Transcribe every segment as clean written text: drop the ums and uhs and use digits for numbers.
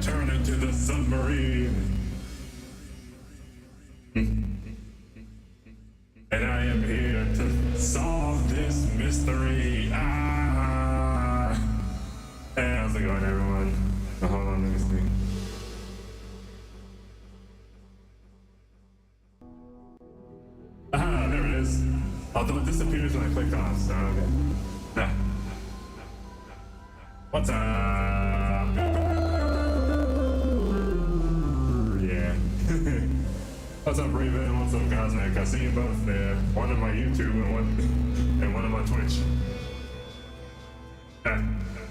turn into the submarine. And I am here to solve this mystery. Ah! Hey, how's it going, everyone? Oh, hold on, let me see. Ah, there it is. Although it disappears when I click off, so okay. Ah. What's up? Yeah. What's up, Raven? What's up, Cosmic? I see you both there. One on my YouTube and one on my Twitch.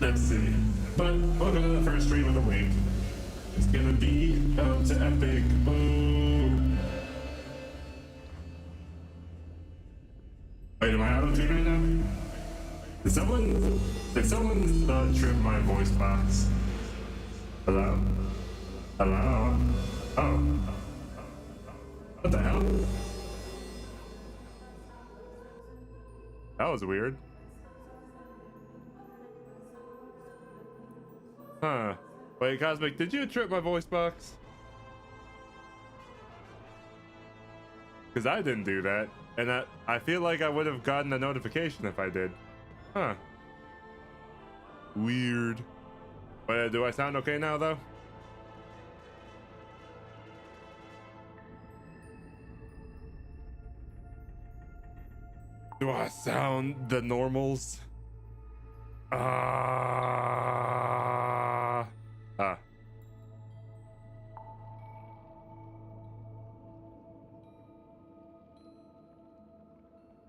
Let's see. But welcome to the first stream of the week. It's gonna be up to epic. Ooh. Wait, am I auto-tuned right now? Did someone trip my voice box? Hello? Hello? Oh. What the hell? That was weird. Huh. Wait, Cosmic, did you trip my voice box? Because I didn't do that. And I feel like I would have gotten a notification if I did. Huh. Weird. But do I sound okay now, though? Do I sound the normals? Ah.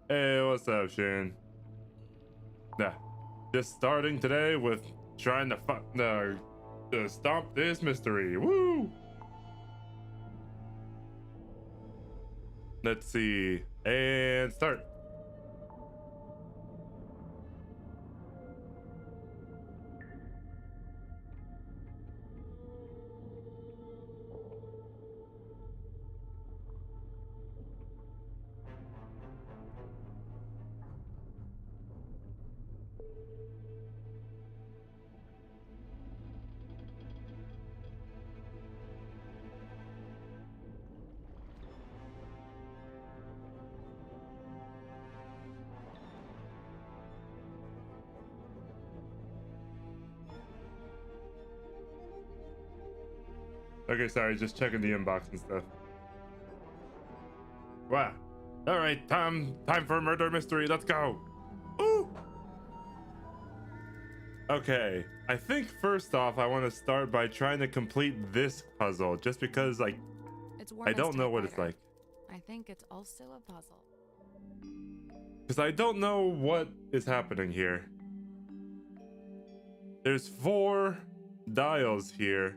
Hey, what's up, Shane? Nah, just starting today with trying to stomp this mystery. Woo! Let's see, and start. Okay, sorry, just checking the inbox and stuff. Wow. All right, time for a murder mystery. Let's go. Ooh. Okay, I think first off, I want to start by trying to complete this puzzle, just because, like, I don't know what it's like. I think it's also a puzzle. Because I don't know what is happening here. There's 4 dials here.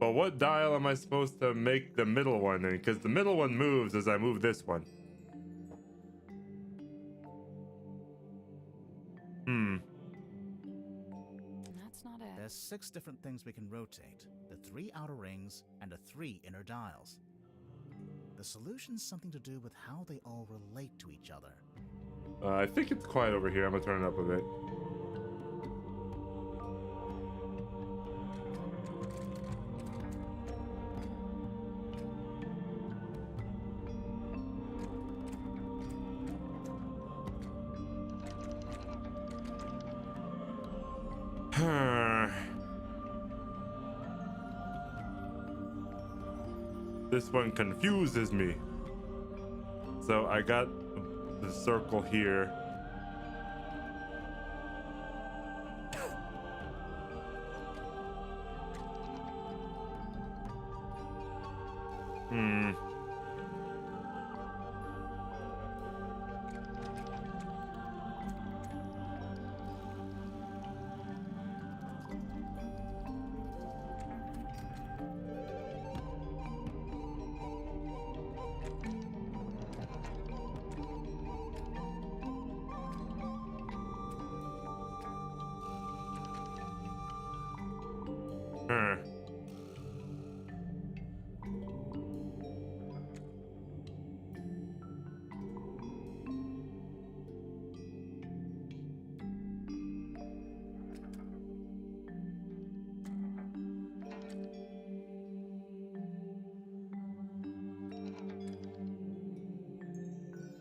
But what dial am I supposed to make the middle one in? Because the middle one moves as I move this one. That's not it. There's 6 different things we can rotate. The 3 outer rings and the 3 inner dials. The solution's something to do with how they all relate to each other. I think it's quiet over here. I'm gonna turn it up a bit. This one confuses me. So I got the circle here.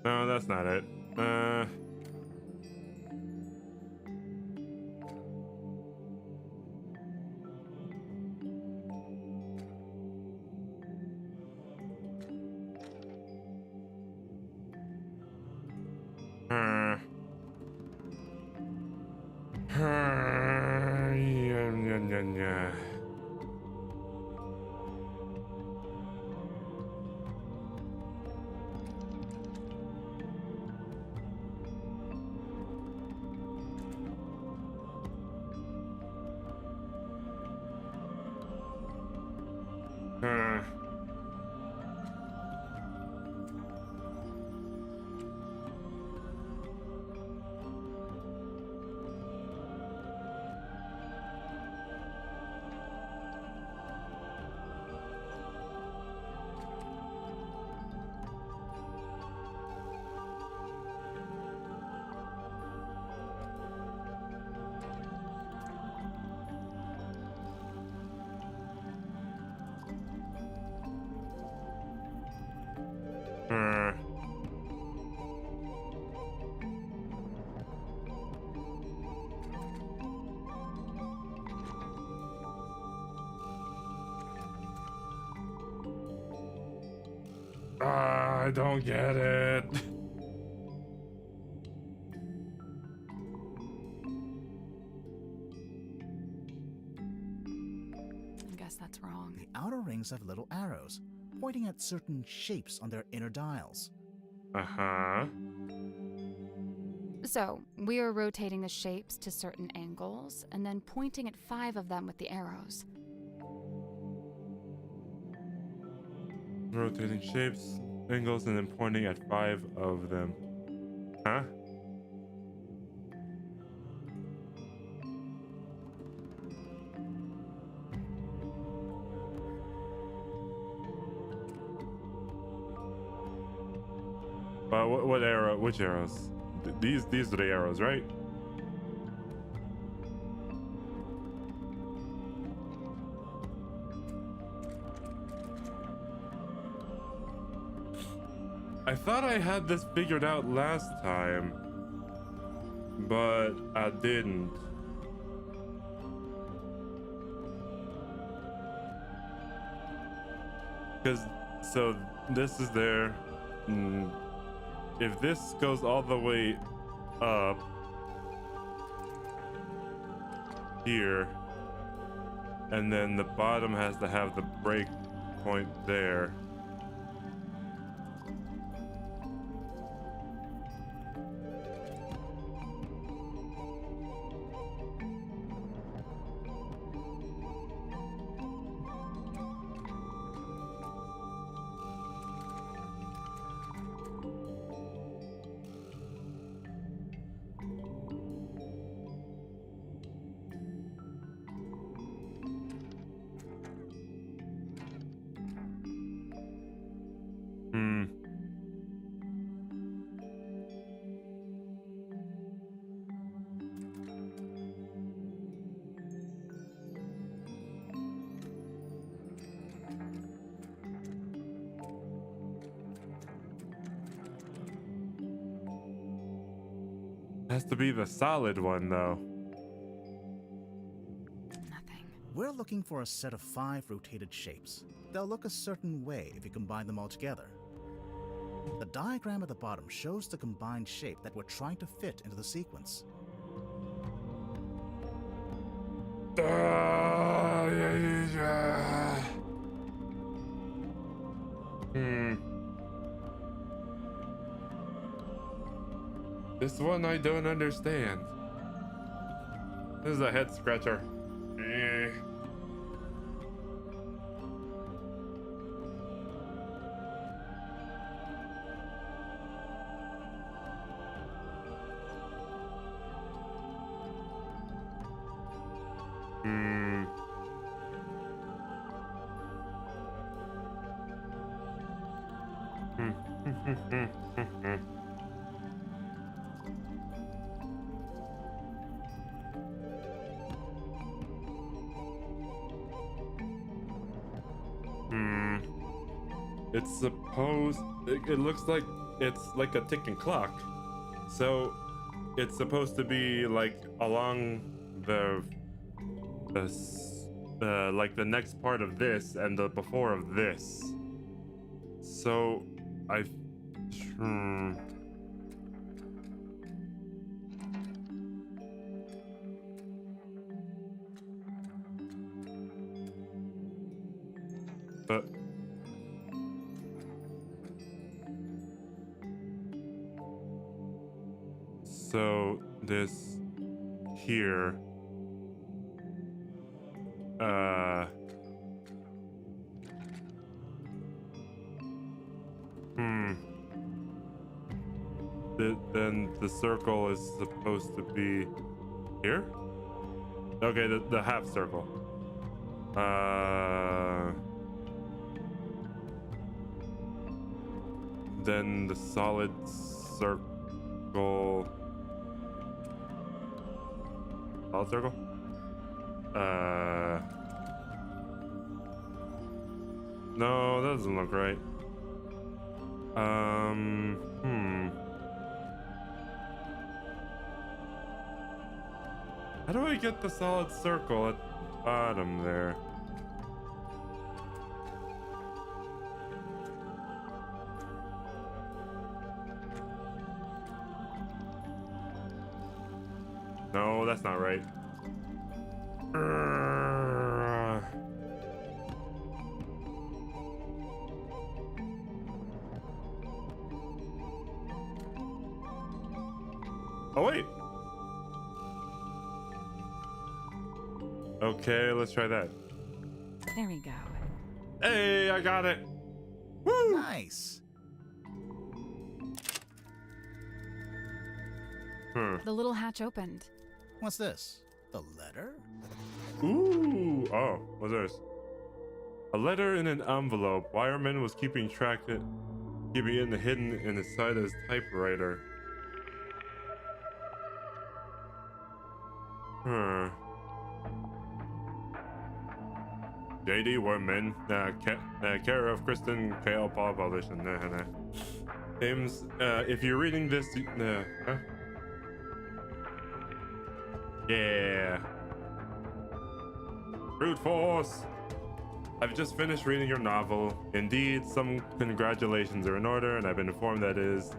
No, that's not it. Uh, yeah. I don't get it. I guess that's wrong. The outer rings have little arrows, pointing at certain shapes on their inner dials. Uh-huh. So, we are rotating the shapes to certain angles, and then pointing at 5 of them with the arrows. Rotating shapes, angles, and then pointing at 5 of them. Huh? What arrow? Which arrows? These are the arrows, right? I thought I had this figured out last time, but I didn't. So this is there. If this goes all the way up here, and then the bottom has to have the break point there. Has to be the solid one, though. Nothing. We're looking for a set of 5 rotated shapes. They'll look a certain way if you combine them all together. The diagram at the bottom shows the combined shape that we're trying to fit into the sequence. This one I don't understand. This is a head scratcher. It's supposed. It looks like it's like a ticking clock. So it's supposed to be like along the like the next part of this and the before of this. So I but so this here then the circle is supposed to be here? Okay, the half circle. Then the solid circle. Solid circle? No, that doesn't look right. How do I get the solid circle at the bottom there? No, that's not right. Oh, wait. Okay, let's try that. There we go. Hey, I got it. Woo! Nice. The little hatch opened. What's this? A letter? Ooh. Oh, what's this? A letter in an envelope. Wireman was keeping it hidden in his side of his typewriter. JD Worman, care of Kristen Kale Paul Publishing. James, if you're reading this, huh? Yeah. Brute force. I've just finished reading your novel. Indeed, some congratulations are in order, and I've been informed that it is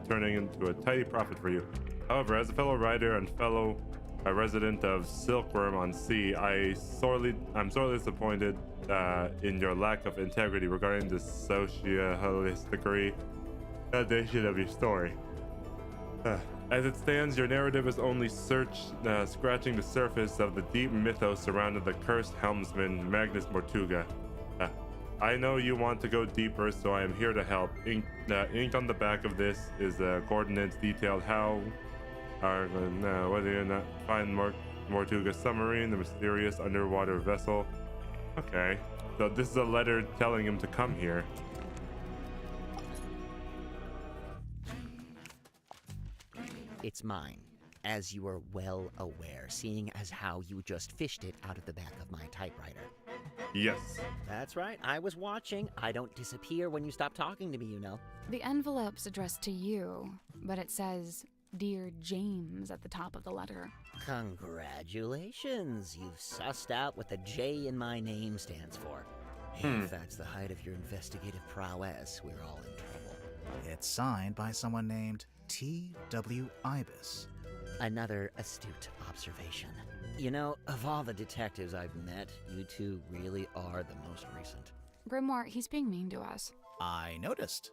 turning into a tidy profit for you. However, as a fellow writer and fellow resident of Silkworm on Sea, I'm sorely disappointed in your lack of integrity regarding the socio-holistic foundation of your story. As it stands, your narrative is only scratching the surface of the deep mythos surrounding the cursed helmsman Magnus Mortuga. I know you want to go deeper, so I am here to help. Inked on the back of this is coordinates detailed how whether or not find Mortuga's submarine, the mysterious underwater vessel. Okay, so this is a letter telling him to come here. It's mine, as you are well aware, seeing as how you just fished it out of the back of my typewriter. Yes. That's right, I was watching. I don't disappear when you stop talking to me, you know. The envelope's addressed to you, but it says, Dear James at the top of the letter. Congratulations, you've sussed out what the J in my name stands for. If that's the height of your investigative prowess, we're all in trouble. It's signed by someone named T.W. Ibis. Another astute observation. You know, of all the detectives I've met, you two really are the most recent. Grimoire, he's being mean to us. I noticed.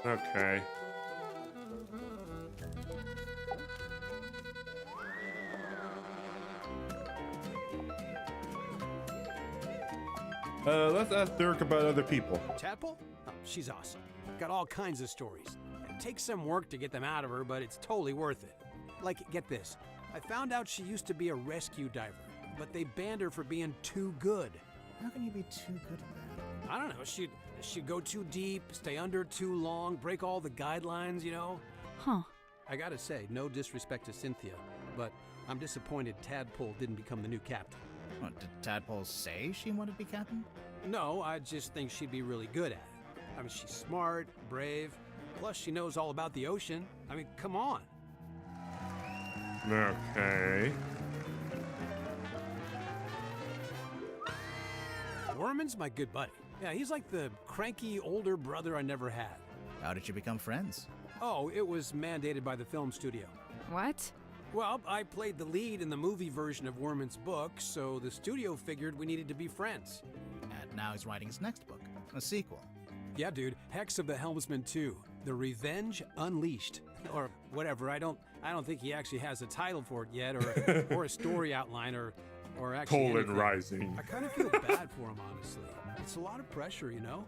Okay. Let's ask Dirk about other people. Tadpole? Oh, she's awesome. Got all kinds of stories. It takes some work to get them out of her, but it's totally worth it. Like, get this. I found out she used to be a rescue diver, but they banned her for being too good. How can you be too good at that? I don't know, she'd go too deep, stay under too long, break all the guidelines, you know? Huh. I gotta say, no disrespect to Cynthia, but I'm disappointed Tadpole didn't become the new captain. What, did Tadpole say she wanted to be captain? No, I just think she'd be really good at it. I mean, she's smart, brave, plus she knows all about the ocean. I mean, come on. Okay. Worman's my good buddy. Yeah, he's like the cranky older brother I never had. How did you become friends? Oh, it was mandated by the film studio. What? Well, I played the lead in the movie version of Worman's book, so the studio figured we needed to be friends. And now he's writing his next book, a sequel. Yeah, dude, Hex of the Helmsman 2, The Revenge Unleashed. Or whatever, I don't think he actually has a title for it yet, or a story outline, or actually anything. Rising. I kind of feel bad for him, honestly. It's a lot of pressure, you know?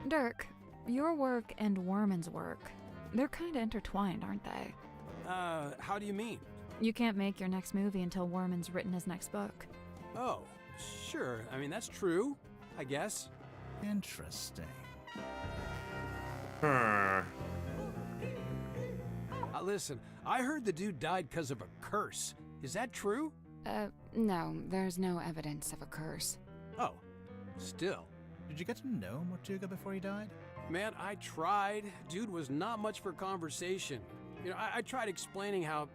Dirk, your work and Worman's work, they're kind of intertwined, aren't they? How do you mean? You can't make your next movie until Worman's written his next book. Oh, sure. I mean, that's true, I guess. Interesting. Huh. Listen, I heard the dude died because of a curse. Is that true? No, there's no evidence of a curse. Oh, still. Did you get to know Mortuga before he died? Man, I tried. Dude was not much for conversation. You know, I tried explaining how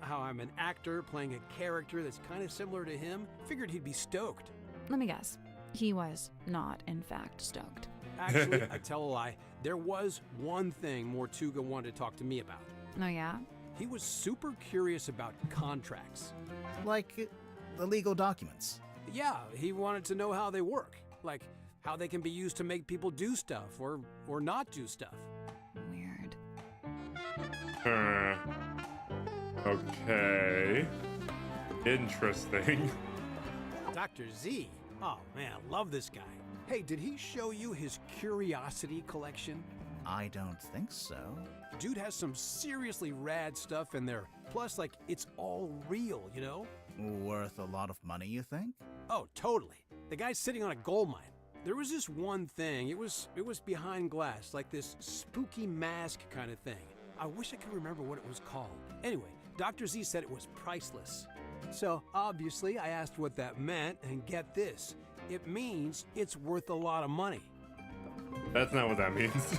I'm an actor playing a character that's kind of similar to him. Figured he'd be stoked. Let me guess. He was not, in fact, stoked. Actually, I tell a lie. There was one thing Mortuga wanted to talk to me about. Oh, yeah? He was super curious about contracts. Like the legal documents. Yeah, he wanted to know how they work. Like, how they can be used to make people do stuff or not do stuff. Weird. Okay. Interesting. Dr. Z? Oh man, love this guy. Hey, did he show you his curiosity collection? I don't think so. Dude has some seriously rad stuff in there. Plus, like, it's all real, you know? Worth a lot of money, you think? Oh, totally. The guy's sitting on a gold mine. There was this one thing. It was behind glass, like this spooky mask kind of thing. I wish I could remember what it was called. Anyway, Dr. Z said it was priceless. So, obviously, I asked what that meant, and get this. It means it's worth a lot of money. That's not what that means.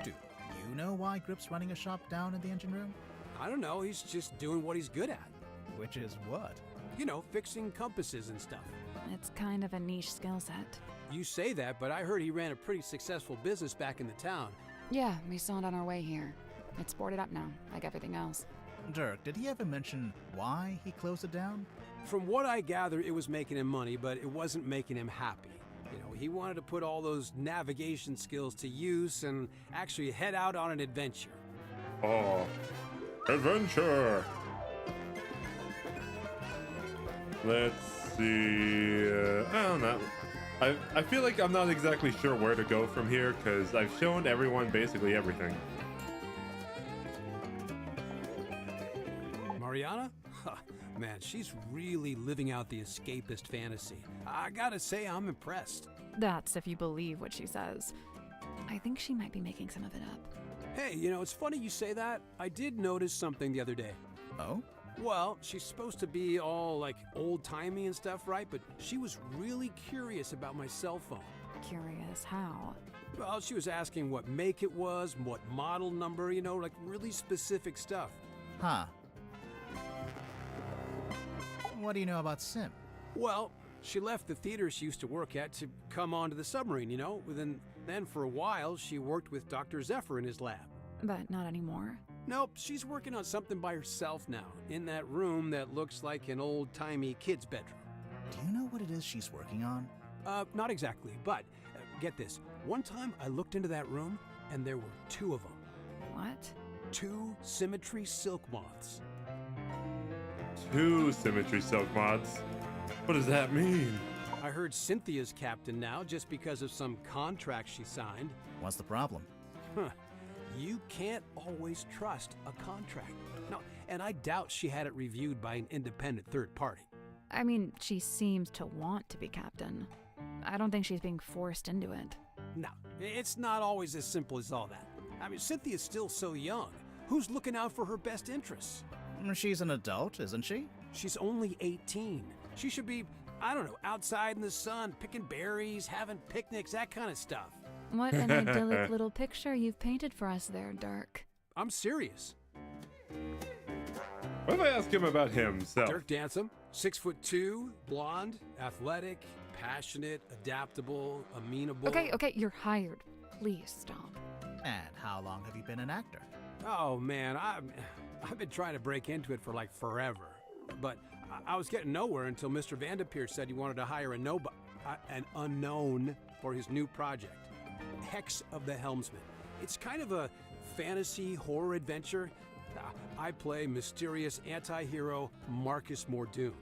Do you know why Grip's running a shop down in the engine room? I don't know, he's just doing what he's good at. Which is what? You know, fixing compasses and stuff. It's kind of a niche skill set. You say that, but I heard he ran a pretty successful business back in the town. Yeah, we saw it on our way here. It's boarded up now, like everything else. Dirk, did he ever mention why he closed it down? From what I gather, it was making him money, but it wasn't making him happy. You know, he wanted to put all those navigation skills to use and actually head out on an adventure. Oh, adventure. Let's see. I don't know. I feel like I'm not exactly sure where to go from here because I've shown everyone basically everything. Mariana? Huh, man, she's really living out the escapist fantasy. I gotta say, I'm impressed. That's if you believe what she says. I think she might be making some of it up. Hey, you know, it's funny you say that. I did notice something the other day. Oh? Well, she's supposed to be all like old-timey and stuff, right? But she was really curious about my cell phone. Curious how? Well, she was asking what make it was, what model number, you know, like really specific stuff. Huh. What do you know about Sim? Well, she left the theater she used to work at to come onto the submarine, you know? Then for a while, she worked with Dr. Zephyr in his lab. But not anymore. Nope, she's working on something by herself now, in that room that looks like an old-timey kid's bedroom. Do you know what it is she's working on? Not exactly, but get this. One time I looked into that room, and there were 2 of them. What? 2 symmetry silk moths. 2 symmetry silk mods. What does that mean? I heard Cynthia's captain now just because of some contract she signed. What's the problem? Huh. You can't always trust a contract. No, and I doubt she had it reviewed by an independent third party. I mean, she seems to want to be captain. I don't think she's being forced into it. No, it's not always as simple as all that. I mean, Cynthia's still so young. Who's looking out for her best interests? She's an adult, isn't she? She's only 18. She should be, I don't know, outside in the sun, picking berries, having picnics, that kind of stuff. What an idyllic little picture you've painted for us there, Dirk. I'm serious. What if I ask him about himself? Dirk Dansom, 6'2", blonde, athletic, passionate, adaptable, amenable. Okay, you're hired. Please stop. And how long have you been an actor? Oh man, I've been trying to break into it for like forever, but I was getting nowhere until Mr. Vanderpeer said he wanted to hire an unknown for his new project, Hex of the Helmsman. It's kind of a fantasy horror adventure. I play mysterious anti-hero Marcus Mordoon.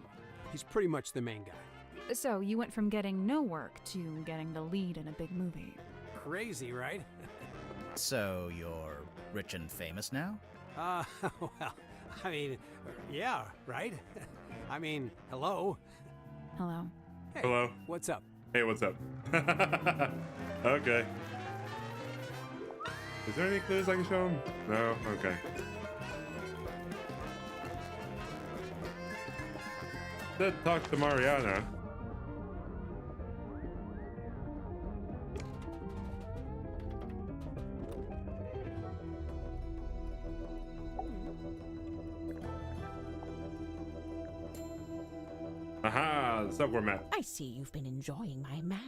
He's pretty much the main guy. So you went from getting no work to getting the lead in a big movie. Crazy, right? So you're rich and famous now? Well, I mean, yeah, right? I mean, hello. Hello. Hey, Hello. What's up? Hey, what's up? Okay. Is there any clues I can show him? No? Okay. Did talk to Mariana. Aha, the subway map. I see you've been enjoying my map.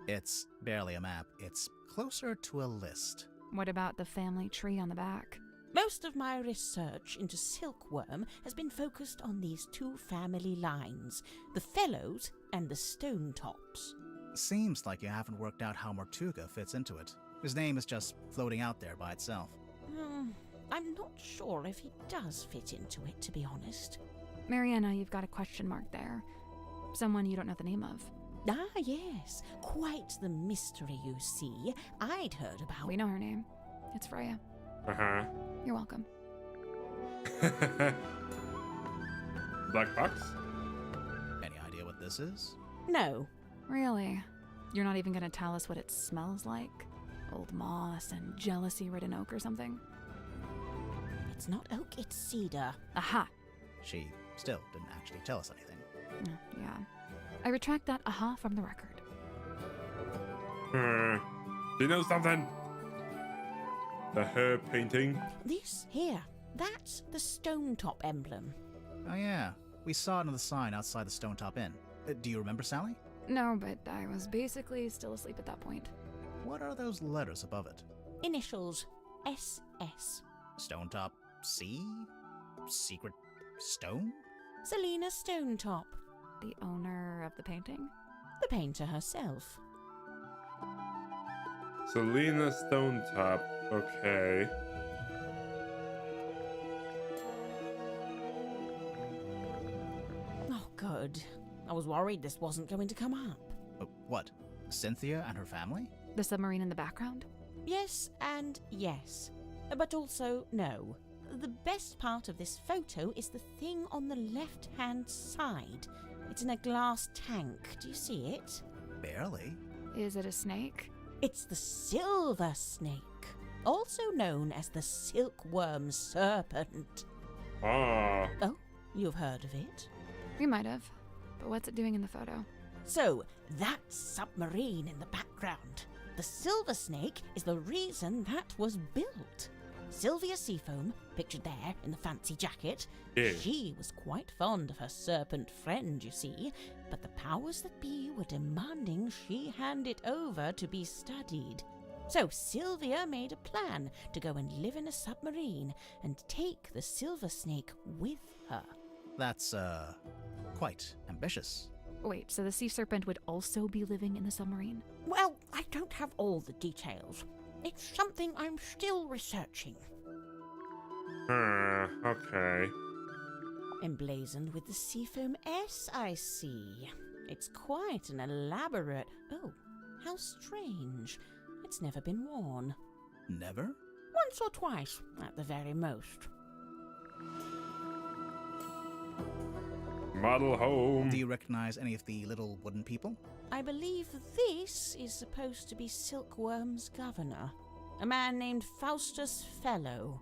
It's barely a map. It's closer to a list. What about the family tree on the back? Most of my research into silkworm has been focused on these two family lines, the Fellows and the Stone Tops. Seems like you haven't worked out how Mortuga fits into it. His name is just floating out there by itself. I'm not sure if he does fit into it, to be honest. Mariana, you've got a question mark there. Someone you don't know the name of. Ah, yes. Quite the mystery, you see. I'd heard about... We know her name. It's Freya. Uh-huh. You're welcome. Black box? Any idea what this is? No. Really? You're not even gonna tell us what it smells like? Old moss and jealousy-ridden oak or something? It's not oak, it's cedar. Aha! She still didn't actually tell us anything. Yeah. I retract that aha from the record. Do you know something? The herb painting? This here, that's the Stone Top emblem. Oh yeah, we saw it on the sign outside the Stone Top Inn. Do you remember, Sally? No, but I was basically still asleep at that point. What are those letters above it? Initials SS. Stone Top C? Secret Stone? Selena Stone Top, The owner of the painting? the painter herself. Selena Stonetop. Okay. Oh, good. I was worried this wasn't going to come up. What? Cynthia and her family? The submarine in the background? Yes and yes, but also no. The best part of this photo is the thing on the left-hand side. It's in a glass tank. Do you see it? Barely. Is it a snake? It's the silver snake, also known as the silkworm serpent. Ah. Oh, you've heard of it? We might have. But what's it doing in the photo? So, that submarine in the background. The silver snake is the reason that was built. Sylvia Seafoam, pictured there in the fancy jacket, Yeah. she was quite fond of her serpent friend, you see, but the powers that be were demanding she hand it over to be studied. So Sylvia made a plan to go and live in a submarine and take the silver snake with her. That's, quite ambitious. Wait, so the sea serpent would also be living in the submarine? Well, I don't have all the details. It's something I'm still researching. Okay. Emblazoned with the Seafoam S, I see. It's quite an elaborate... Oh, how strange. It's never been worn. Never? Once or twice, at the very most. Model home. Do you recognize any of the little wooden people? I believe this is supposed to be Silkworm's governor, a man named Faustus Fellow.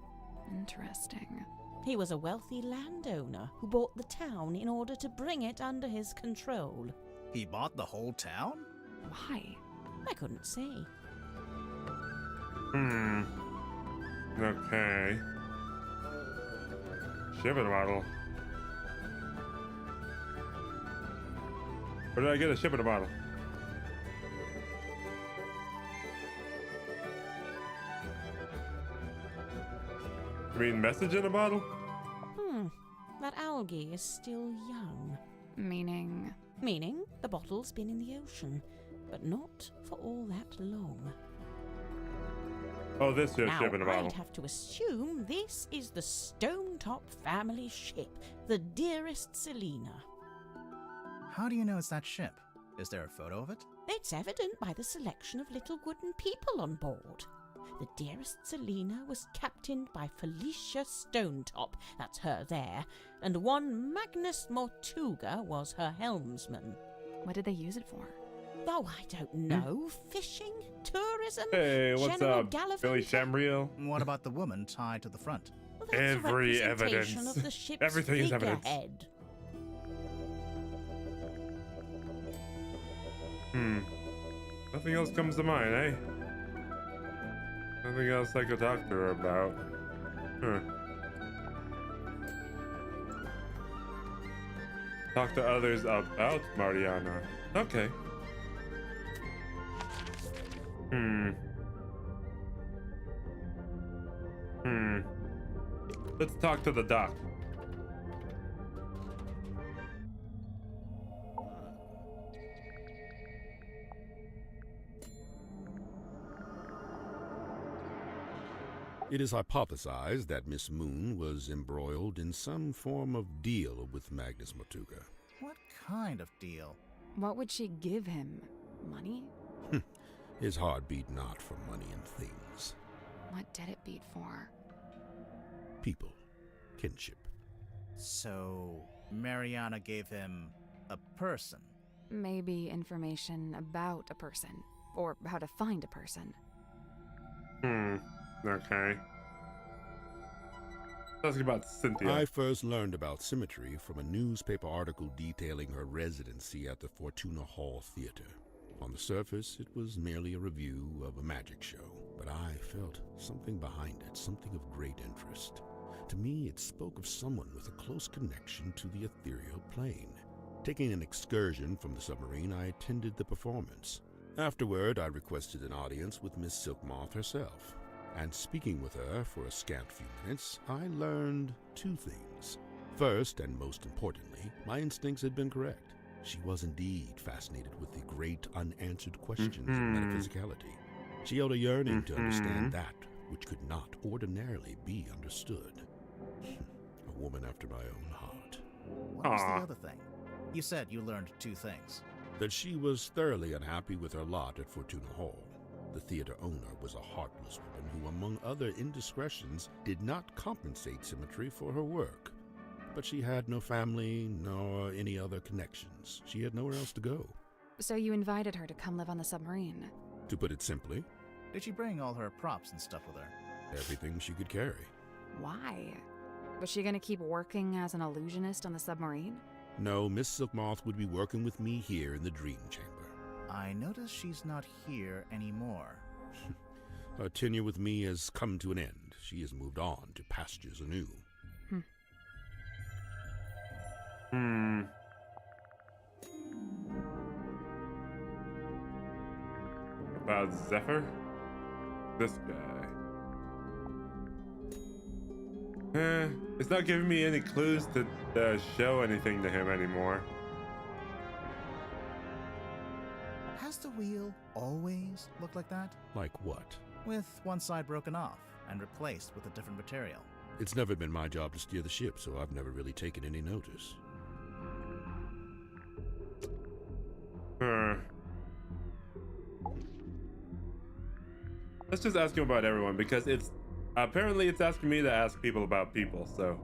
Interesting. He was a wealthy landowner who bought the town in order to bring it under his control. He bought the whole town? Why? I couldn't say. Okay. Shipping bottle. Where did I get a shipping bottle? You mean message in a bottle? That algae is still young. Meaning? Meaning the bottle's been in the ocean, but not for all that long. Oh, this is Now, shipping a bottle. I'd have to assume this is the Stonetop family ship, the dearest Selena. How do you know it's that ship? Is there a photo of it? It's evident by the selection of little wooden people on board. The dearest Selena was captained by Felicia Stonetop, that's her there, and one Magnus Mortuga was her helmsman. What did they use it for? Oh, I don't know. Fishing? Tourism? Hey, what's general up, gallivanting? Billy Shamriel? What about the woman tied to the front? Well, that's Every a representation evidence. of the ship's Everything is evidence. figurehead. Nothing else comes to mind, eh? Nothing else I could talk to her about. Talk to others about Mariana. Okay. Let's talk to the doc. It is hypothesized that Miss Moon was embroiled in some form of deal with Magnus Mortuga. What kind of deal? What would she give him? Money? His heart beat not for money and things. What did it beat for? People. Kinship. So, Mariana gave him a person. Maybe information about a person, or how to find a person. Okay. Let's talk about Cynthia. I first learned about symmetry from a newspaper article detailing her residency at the Fortuna Hall Theater. On the surface, it was merely a review of a magic show, but I felt something behind it, something of great interest. To me, it spoke of someone with a close connection to the ethereal plane. Taking an excursion from the submarine, I attended the performance. Afterward, I requested an audience with Miss Silkmoth herself. And speaking with her for a scant few minutes, I learned two things. First, and most importantly, my instincts had been correct. She was indeed fascinated with the great unanswered questions of metaphysicality. She held a yearning to understand that which could not ordinarily be understood. A woman after my own heart. What was the other thing? You said you learned two things. That she was thoroughly unhappy with her lot at Fortuna Hall. The theater owner was a heartless woman who, among other indiscretions, did not compensate Symmetry for her work. But she had no family, nor any other connections. She had nowhere else to go. So you invited her to come live on the submarine? To put it simply, Did she bring all her props and stuff with her? everything she could carry. Why? Was she gonna keep working as an illusionist on the submarine? No, Miss Silkmoth would be working with me here in the Dream Chamber. I notice she's not here anymore. Her tenure with me has come to an end. She has moved on to pastures anew. About Zephyr? This guy. It's not giving me any clues to show anything to him anymore. Has the wheel always looked like that? Like what? With one side broken off and replaced with a different material. It's never been my job to steer the ship, so I've never really taken any notice. Let's just ask him about everyone, because apparently it's asking me to ask people about people, so.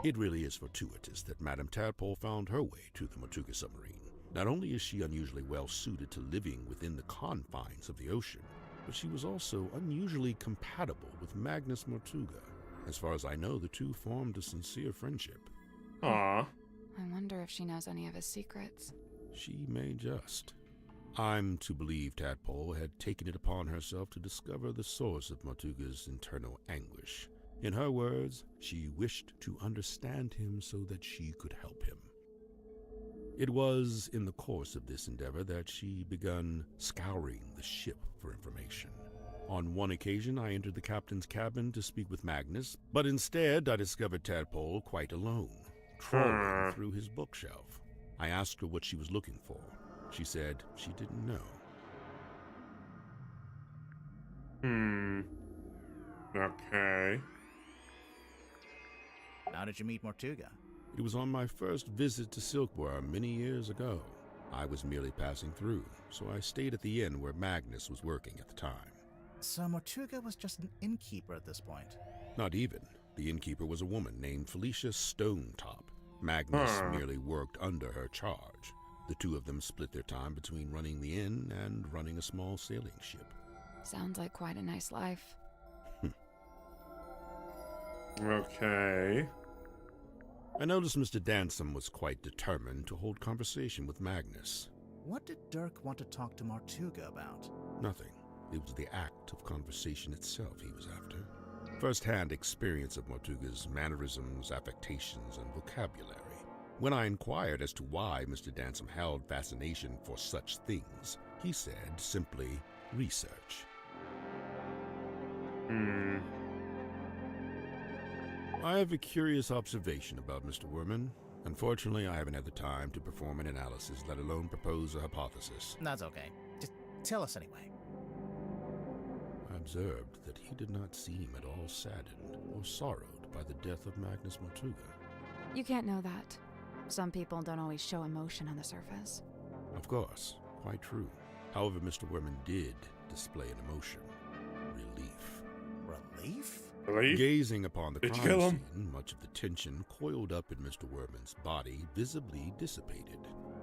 It really is fortuitous that Madame Tadpole found her way to the Mortuga submarine. Not only is she unusually well suited to living within the confines of the ocean, but she was also unusually compatible with Magnus Mortuga. As far as I know, the two formed a sincere friendship. Aw. I wonder if she knows any of his secrets. She may just. I'm to believe Tadpole had taken it upon herself to discover the source of Mortuga's internal anguish. In her words, she wished to understand him so that she could help him. It was in the course of this endeavor that she begun scouring the ship for information. On one occasion, I entered the captain's cabin to speak with Magnus, but instead I discovered Tadpole quite alone, trawling through his bookshelf. I asked her what she was looking for. She said she didn't know. Okay. How did you meet Mortuga? It was on my first visit to Silkworm many years ago. I was merely passing through, so I stayed at the inn where Magnus was working at the time. So Mortuga was just an innkeeper at this point? Not even. The innkeeper was a woman named Felicia Stonetop. Magnus merely worked under her charge. The two of them split their time between running the inn and running a small sailing ship. Sounds like quite a nice life. Okay. I noticed Mr. Dansom was quite determined to hold conversation with Magnus. What did Dirk want to talk to Mortuga about? Nothing. It was the act of conversation itself he was after. First-hand experience of Mortuga's mannerisms, affectations, and vocabulary. When I inquired as to why Mr. Dansom held fascination for such things, he said simply, research. I have a curious observation about Mr. Werman. Unfortunately, I haven't had the time to perform an analysis, let alone propose a hypothesis. That's okay. Just tell us anyway. I observed that he did not seem at all saddened or sorrowed by the death of Magnus Mortuga. You can't know that. Some people don't always show emotion on the surface. Of course, quite true. However, Mr. Werman did display an emotion. Relief. Relief? Relief? Gazing upon the Did you crime kill him? scene, much of the tension coiled up in Mr. Werman's body visibly dissipated,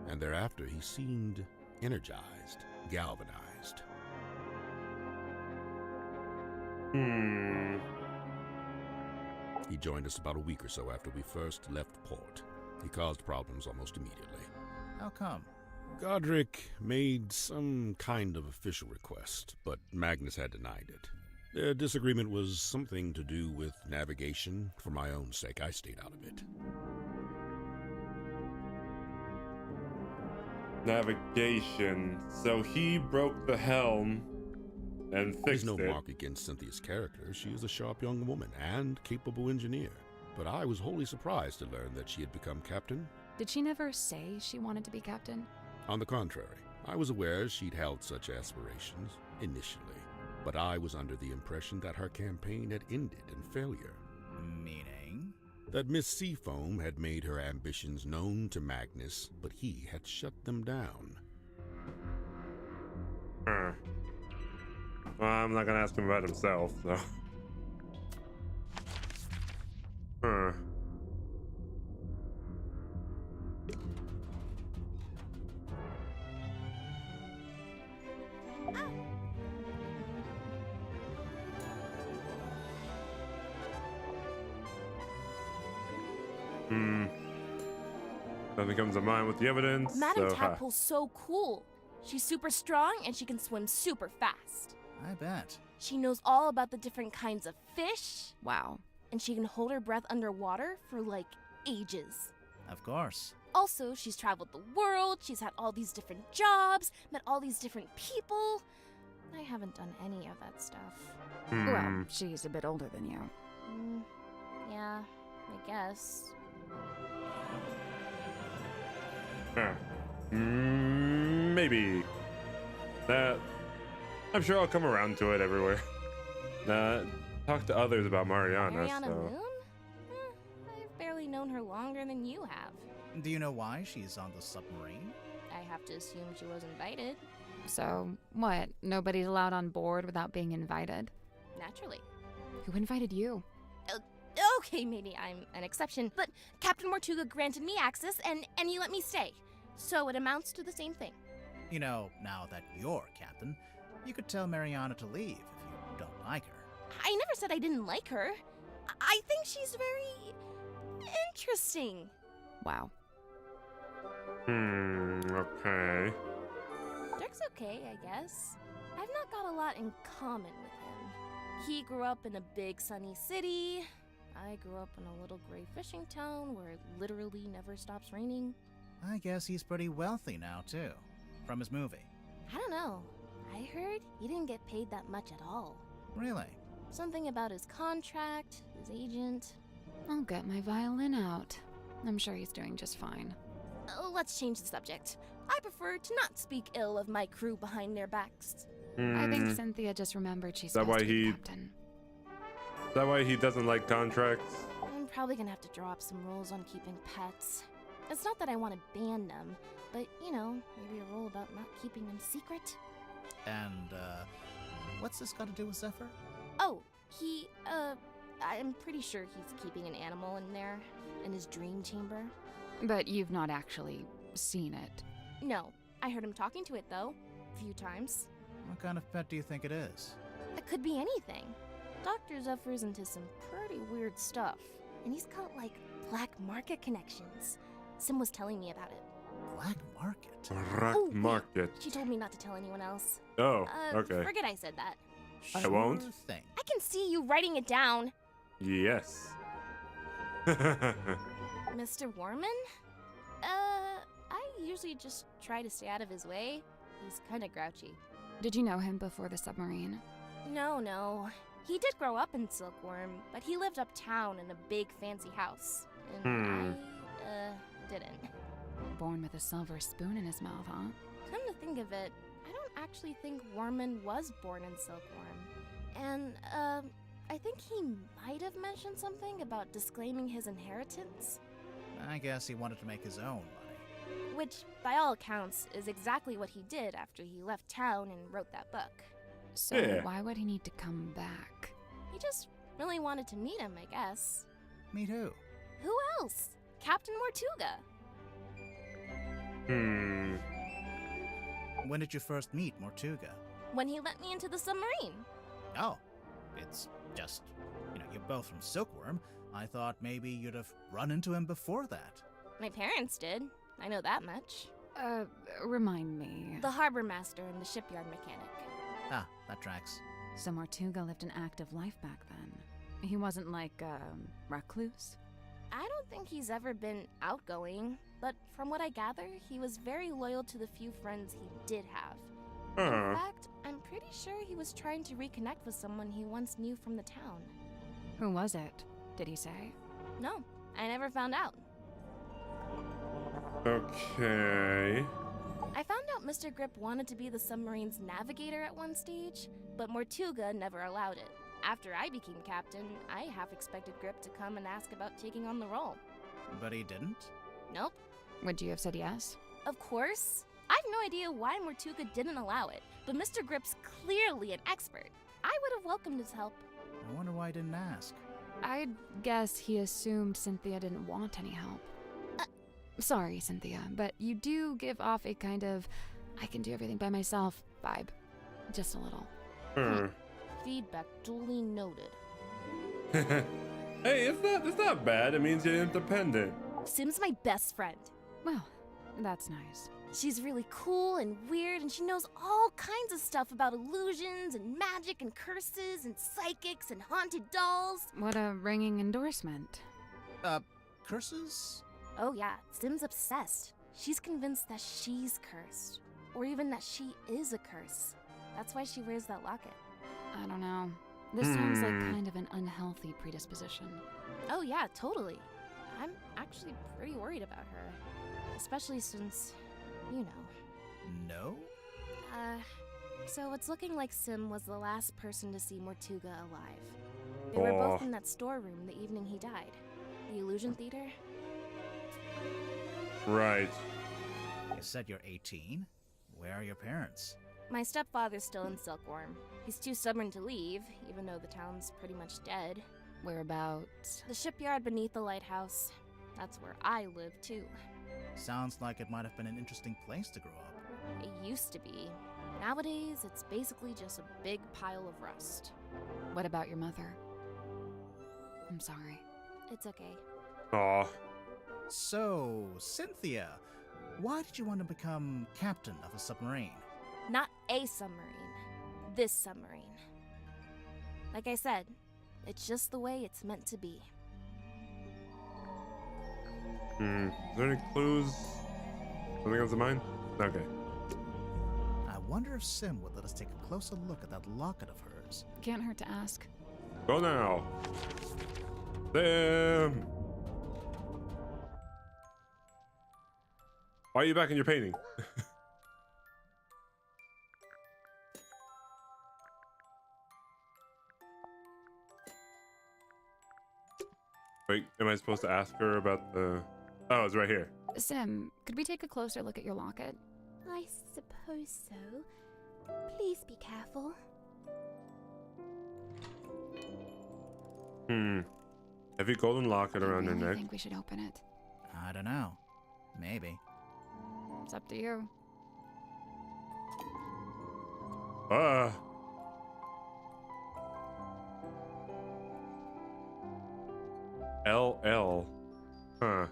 and thereafter he seemed energized, galvanized. He joined us about a week or so after we first left port. He caused problems almost immediately. How come? Godric made some kind of official request, but Magnus had denied it. Their disagreement was something to do with navigation. For my own sake, I stayed out of it. Navigation. So he broke the helm and There's fixed no it. mark against Cynthia's character. She is a sharp young woman and capable engineer. But I was wholly surprised to learn that she had become captain. Did she never say she wanted to be captain? On the contrary, I was aware she'd held such aspirations initially, but I was under the impression that her campaign had ended in failure. Meaning? That Miss Seafoam had made her ambitions known to Magnus, but he had shut them down. Well, I'm not gonna ask him about himself, so. Nothing comes to mind with the evidence. Madam so, Tadpole's so cool. She's super strong and she can swim super fast. I bet. She knows all about the different kinds of fish, Wow. and she can hold her breath underwater for like ages. Of course. Also, she's traveled the world, she's had all these different jobs, met all these different people. I haven't done any of that stuff. Well, she's a bit older than you. Yeah, I guess. Maybe. I'm sure I'll come around to it everywhere. Talk to others about Mariana. Mariana so. Moon? I've barely known her longer than you have. Do you know why she's on the submarine? I have to assume she was invited. So, what? Nobody's allowed on board without being invited? Naturally. Who invited you? Okay, maybe I'm an exception, but Captain Mortuga granted me access and you let me stay. So it amounts to the same thing. You know, now that you're captain, you could tell Mariana to leave if you don't like her. I never said I didn't like her. I I think she's very interesting. Wow. Okay. Dirk's okay, I guess. I've not got a lot in common with him. He grew up in a big sunny city. I grew up in a little gray fishing town where it literally never stops raining. I guess he's pretty wealthy now, too. From his movie. I don't know. I heard he didn't get paid that much at all. Really? Something about his contract, his agent. I'll get my violin out. I'm sure he's doing just fine. Let's change the subject. I prefer to not speak ill of my crew behind their backs. I think Cynthia just remembered she's that supposed why to be he- captain. Is that why he doesn't like contracts? I'm probably gonna have to draw up some rules on keeping pets. It's not that I want to ban them, but, you know, maybe a rule about not keeping them secret. And, what's this got to do with Zephyr? Oh, I'm pretty sure he's keeping an animal in there, in his dream chamber. But you've not actually seen it. No, I heard him talking to it, though, a few times. What kind of pet do you think it is? It could be anything. Dr. Zephyr's into some pretty weird stuff, and he's got, like, black market connections. Sim was telling me about it. Black market? Black Oh, wait. market. She told me not to tell anyone else. Oh, okay. Forget I said that. I won't. Sure thing. I can see you writing it down. Yes. Mr. Warman? I usually just try to stay out of his way. He's kinda grouchy. Did you know him before the submarine? No. He did grow up in Silkworm, but he lived uptown in a big fancy house. And I didn't. Born with a silver spoon in his mouth, huh? Come to think of it, I don't actually think Warman was born in Silkworm. And, I think he might have mentioned something about disclaiming his inheritance. I guess he wanted to make his own money. Which, by all accounts, is exactly what he did after he left town and wrote that book. So Yeah. why would he need to come back? He just really wanted to meet him, I guess. Meet who? Who else? Captain Mortuga. When did you first meet Mortuga? When he let me into the submarine. Oh, it's just, you're both from Silkworm. I thought maybe you'd have run into him before that. My parents did. I know that much. Remind me. The harbor master and the shipyard mechanic. Ah, that tracks. So Mortuga lived an active life back then. He wasn't like, recluse? I don't think he's ever been outgoing, but from what I gather, he was very loyal to the few friends he did have. In fact, I'm pretty sure he was trying to reconnect with someone he once knew from the town. Who was it? Did he say? No, I never found out. Okay. I found out Mr. Grip wanted to be the submarine's navigator at one stage, but Mortuga never allowed it. After I became captain, I half expected Grip to come and ask about taking on the role. But he didn't? Nope. Would you have said yes? Of course. I have no idea why Mortuga didn't allow it, but Mr. Grip's clearly an expert. I would have welcomed his help. I wonder why he didn't ask. I'd guess he assumed Cynthia didn't want any help. Sorry, Cynthia, but you do give off a kind of I can do everything by myself vibe. Just a little. Feedback duly noted. Hey, it's not bad. It means you're independent. Sim's my best friend. Well, that's nice. She's really cool and weird, and she knows all kinds of stuff about illusions and magic and curses and psychics and haunted dolls. What a ringing endorsement. Curses? Oh yeah, Sim's obsessed. She's convinced that she's cursed, or even that she is a curse. That's why she wears that locket. I don't know. This sounds like kind of an unhealthy predisposition. Oh yeah, totally. I'm actually pretty worried about her, especially since, you know. No? So it's looking like Sim was the last person to see Mortuga alive. They were both in that storeroom the evening he died. The Illusion Theater. Right. You said you're 18? Where are your parents? My stepfather's still in Silkworm. He's too stubborn to leave, even though the town's pretty much dead. Whereabouts? The shipyard beneath the lighthouse. That's where I live, too. Sounds like it might have been an interesting place to grow up. It used to be. Nowadays, it's basically just a big pile of rust. What about your mother? I'm sorry. It's okay. Aw. So, Cynthia, why did you want to become captain of a submarine? Not a submarine. This submarine. Like I said, it's just the way it's meant to be. Is there any clues? Something else in mind? Okay. I wonder if Sim would let us take a closer look at that locket of hers. Can't hurt to ask. Go now. Sim! Why are you back in your painting? Wait, am I supposed to ask her about the... Oh, it's right here. Sim, could we take a closer look at your locket? I suppose so. Please be careful. Heavy golden locket around her I neck. think we should open it. I don't know. Maybe. It's up to you. Ah! LL. Huh.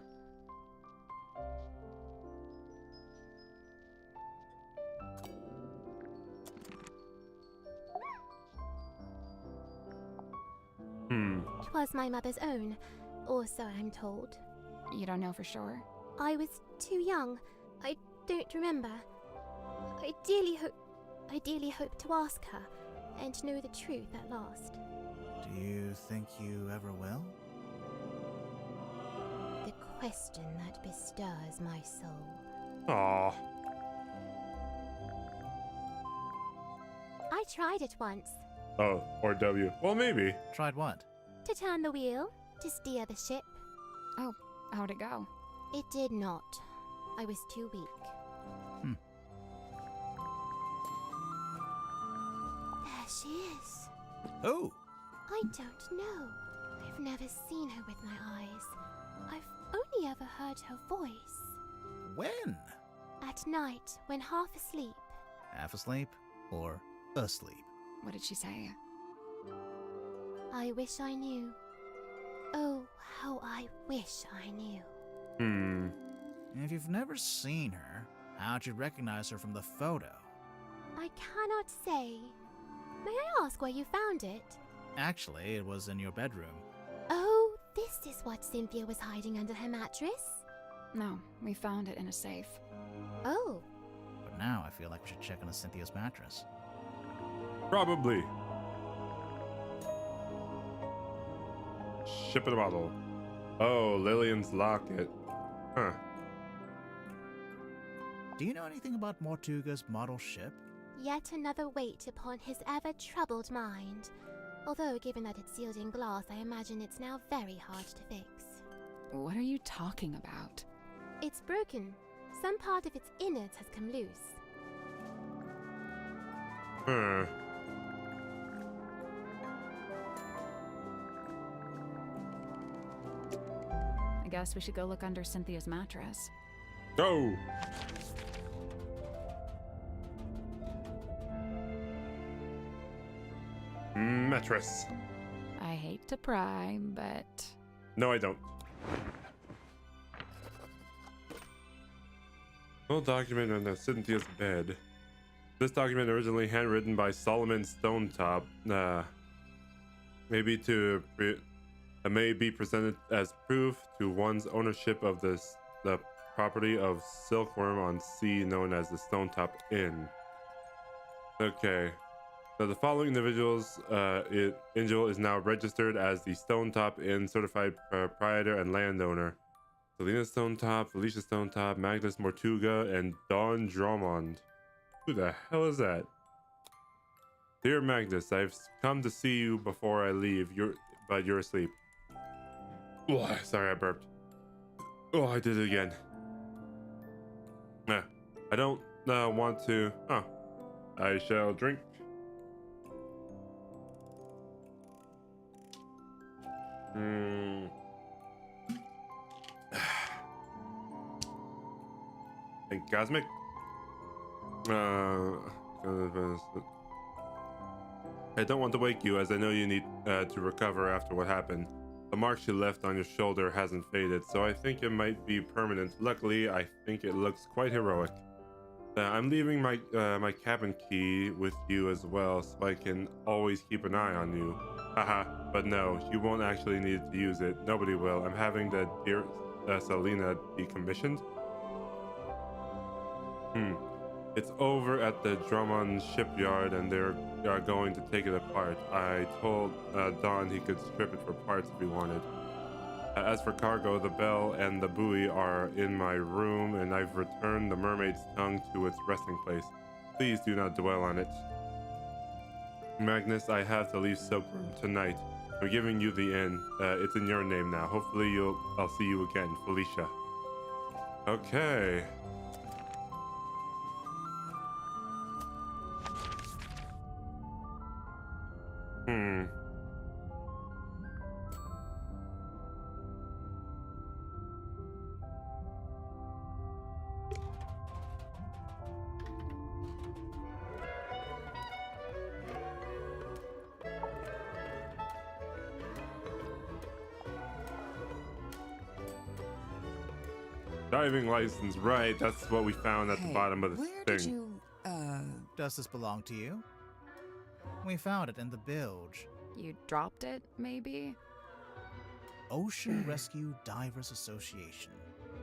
It was my mother's own, or so I'm told. You don't know for sure? I was too young. I don't remember. I ideally hope to ask her and know the truth at last. Do you think you ever will? The question that bestirs my soul. Aw. I tried it once. Oh, or W. Well, maybe. Tried what? To turn the wheel, to steer the ship. Oh, how'd it go? It did not. I was too weak. There she is. Oh! I don't know. I've never seen her with my eyes. I've only ever heard her voice. When? At night, when half asleep. Half asleep or asleep? What did she say? I wish I knew. Oh, how I wish I knew. If you've never seen her, how'd you recognize her from the photo? I cannot say. May I ask where you found it? Actually, it was in your bedroom. Oh, this is what Cynthia was hiding under her mattress? No, we found it in a safe. Oh. But now I feel like we should check on Cynthia's mattress. Probably. Ship in a bottle. Oh, Lillian's locket. Huh. Do you know anything about Mortuga's model ship? Yet another weight upon his ever-troubled mind. Although, given that it's sealed in glass, I imagine it's now very hard to fix. What are you talking about? It's broken. Some part of its innards has come loose. Huh. I guess we should go look under Cynthia's mattress. Go! Mattress. I hate to pry, but No, I don't. Full document on Cynthia's bed. This document originally handwritten by Solomon Stonetop, may be presented as proof to one's ownership of the property of Silkworm on Sea, known as the Stonetop Inn. Okay. So the following individuals, individual is now registered as the Stonetop Inn certified proprietor and landowner. Selena Stonetop, Felicia Stonetop, Magnus Mortuga, and Dawn Drummond. Who the hell is that? Dear Magnus, I've come to see you before I leave. But you're asleep. Oh, sorry, I burped. Oh, I did it again. I don't want to. Oh, I shall drink. And Cosmic. I don't want to wake you, as I know you need to recover after what happened. The mark she left on your shoulder hasn't faded, so I think it might be permanent. Luckily, I think it looks quite heroic. I'm leaving my my cabin key with you as well, so I can always keep an eye on you. Haha, but no, you won't actually need to use it. Nobody will. I'm having the dear Selena decommissioned. It's over at the Drummond shipyard, and they're going to take it apart. I told Don he could strip it for parts if he wanted. As for cargo, the bell and the buoy are in my room, and I've returned the Mermaid's tongue to its resting place. Please do not dwell on it. Magnus, I have to leave Silkworm tonight. I'm giving you the inn. It's in your name now. Hopefully I'll see you again, Felicia. Okay. Diving license, right? That's what we found at the bottom of the where thing. Did you, Does this belong to you? We found it in the bilge. You dropped it, maybe? Ocean Rescue Divers Association.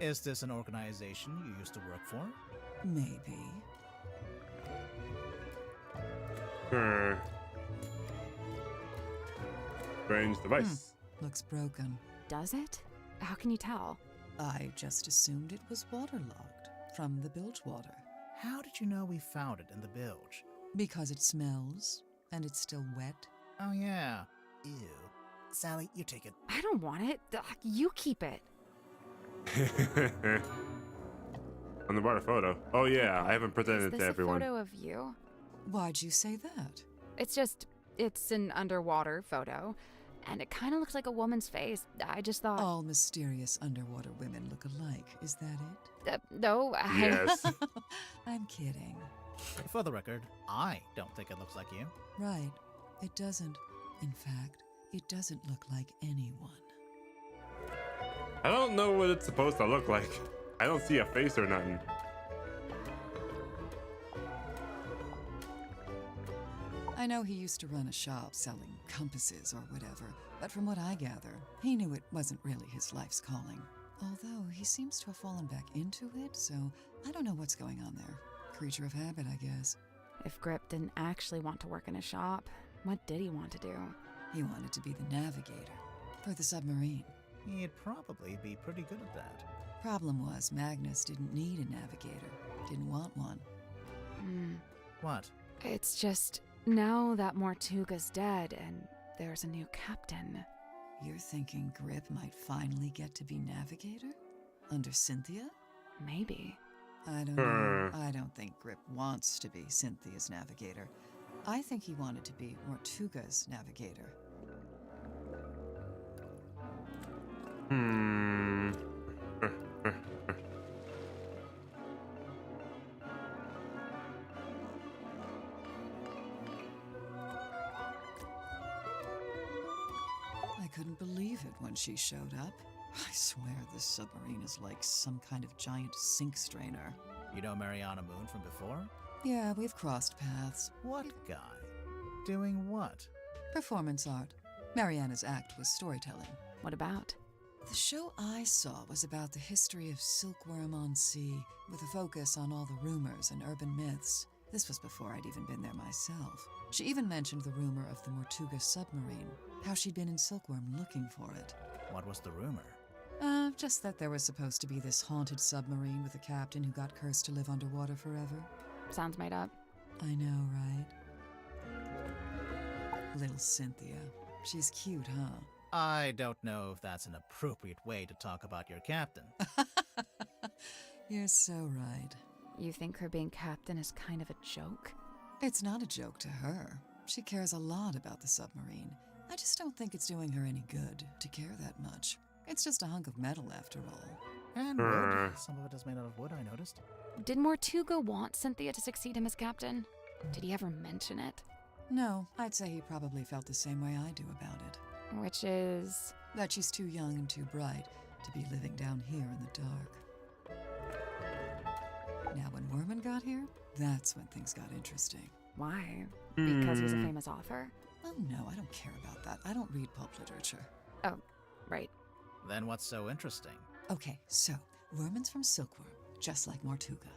Is this an organization you used to work for? Maybe. Strange device. Looks broken. Does it? How can you tell? I just assumed it was waterlogged from the bilge water. How did you know we found it in the bilge? Because it smells and it's still wet. Oh yeah. Ew. Sally, you take it. I don't want it. Ugh, you keep it. On the water photo. Oh yeah, I haven't presented Is it this to a everyone. photo of you? Why'd you say that? It's an underwater photo, and it kind of looks like a woman's face. I just thought. All mysterious underwater women look alike. Is that it? No, I. Yes. I'm kidding. For the record, I don't think it looks like you. Right. It doesn't. In fact, it doesn't look like anyone. I don't know what it's supposed to look like. I don't see a face or nothing. I know he used to run a shop selling compasses or whatever, but from what I gather, he knew it wasn't really his life's calling. Although he seems to have fallen back into it, so I don't know what's going on there. Creature of habit, I guess. If Grip didn't actually want to work in a shop, what did he want to do? He wanted to be the navigator for the submarine. He'd probably be pretty good at that. Problem was, Magnus didn't need a navigator. Didn't want one. What? It's just, now that Mortuga's dead and there's a new captain. You're thinking Grip might finally get to be navigator? Under Cynthia? Maybe. I don't know. I don't think Grip wants to be Cynthia's navigator. I think he wanted to be Mortuga's navigator. I couldn't believe it when she showed up. I swear this submarine is like some kind of giant sink strainer. You know Mariana Moon from before? Yeah, we've crossed paths. What guy? Doing what? Performance art. Mariana's act was storytelling. What about? The show I saw was about the history of Silkworm on Sea, with a focus on all the rumors and urban myths. This was before I'd even been there myself. She even mentioned the rumor of the Mortuga submarine, how she'd been in Silkworm looking for it. What was the rumor? Just that there was supposed to be this haunted submarine with a captain who got cursed to live underwater forever. Sounds made up. I know, right? Little Cynthia. She's cute, huh? I don't know if that's an appropriate way to talk about your captain. You're so right. You think her being captain is kind of a joke? It's not a joke to her. She cares a lot about the submarine. I just don't think it's doing her any good to care that much. It's just a hunk of metal after all. And wood. Some of it is made out of wood, I noticed. Did Mortuga want Cynthia to succeed him as captain? Did he ever mention it? No, I'd say he probably felt the same way I do about it. Which is... That she's too young and too bright to be living down here in the dark. Now, when Werman got here, that's when things got interesting. Why? Because he's a famous author? Oh no, I don't care about that. I don't read pulp literature. Oh, right. Then what's so interesting? Okay, so Werman's from Silkworm, just like Mortuga.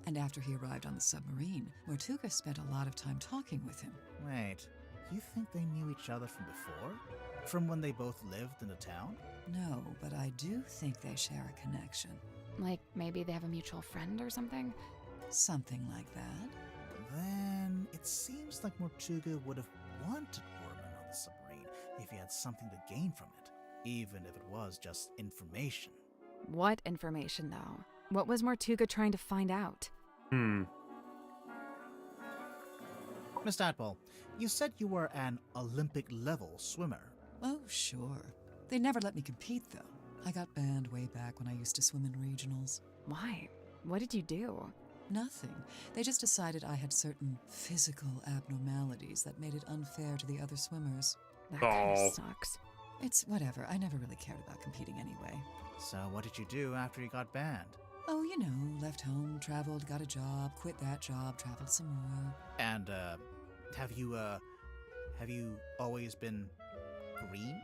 And after he arrived on the submarine, Mortuga spent a lot of time talking with him. Wait, you think they knew each other from before? From when they both lived in the town? No, but I do think they share a connection. Like, maybe they have a mutual friend or something? Something like that. Then it seems like Mortuga would have wanted Werman on the submarine if he had something to gain from it, even if it was just information. What information, though? What was Mortuga trying to find out? Miss Tadpole, you said you were an Olympic-level swimmer. Oh, sure. They never let me compete, though. I got banned way back when I used to swim in regionals. Why? What did you do? Nothing. They just decided I had certain physical abnormalities that made it unfair to the other swimmers. That kind of sucks. It's whatever. I never really cared about competing anyway. So what did you do after you got banned? Oh, you know, left home, traveled, got a job, quit that job, traveled some more. And, have you always been green?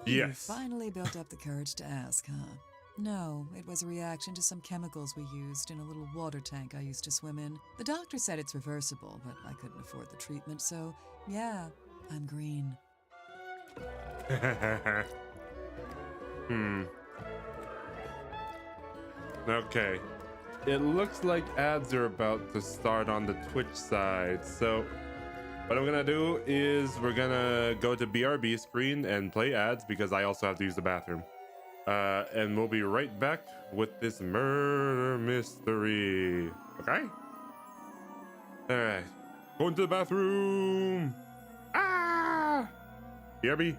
You Yes. finally built up the courage to ask, huh? No, it was a reaction to some chemicals we used in a little water tank I used to swim in. The doctor said it's reversible, but I couldn't afford the treatment, so yeah, I'm green. Okay. It looks like ads are about to start on the Twitch side. So what I'm gonna do is we're gonna go to BRB screen and play ads because I also have to use the bathroom. And we'll be right back with this murder mystery. Okay? Alright. Going to the bathroom. Ah! BRB.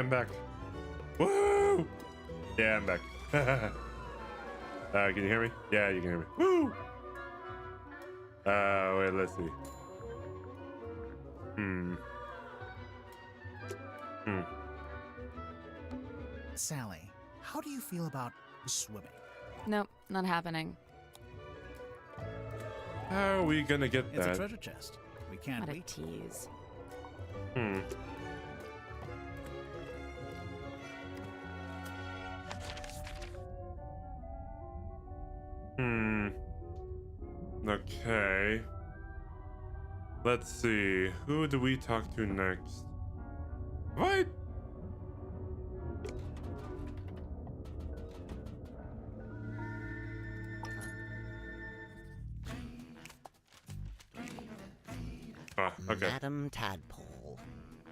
I'm back. Woo! Yeah, I'm back. Can you hear me? Yeah, you can hear me. Woo! Wait, let's see. Sally, how do you feel about swimming? Nope, not happening. How are we gonna get It's that? a treasure chest. We can't What a reach. tease. Okay. Let's see. Who do we talk to next? What? Okay. Madam Tadpole.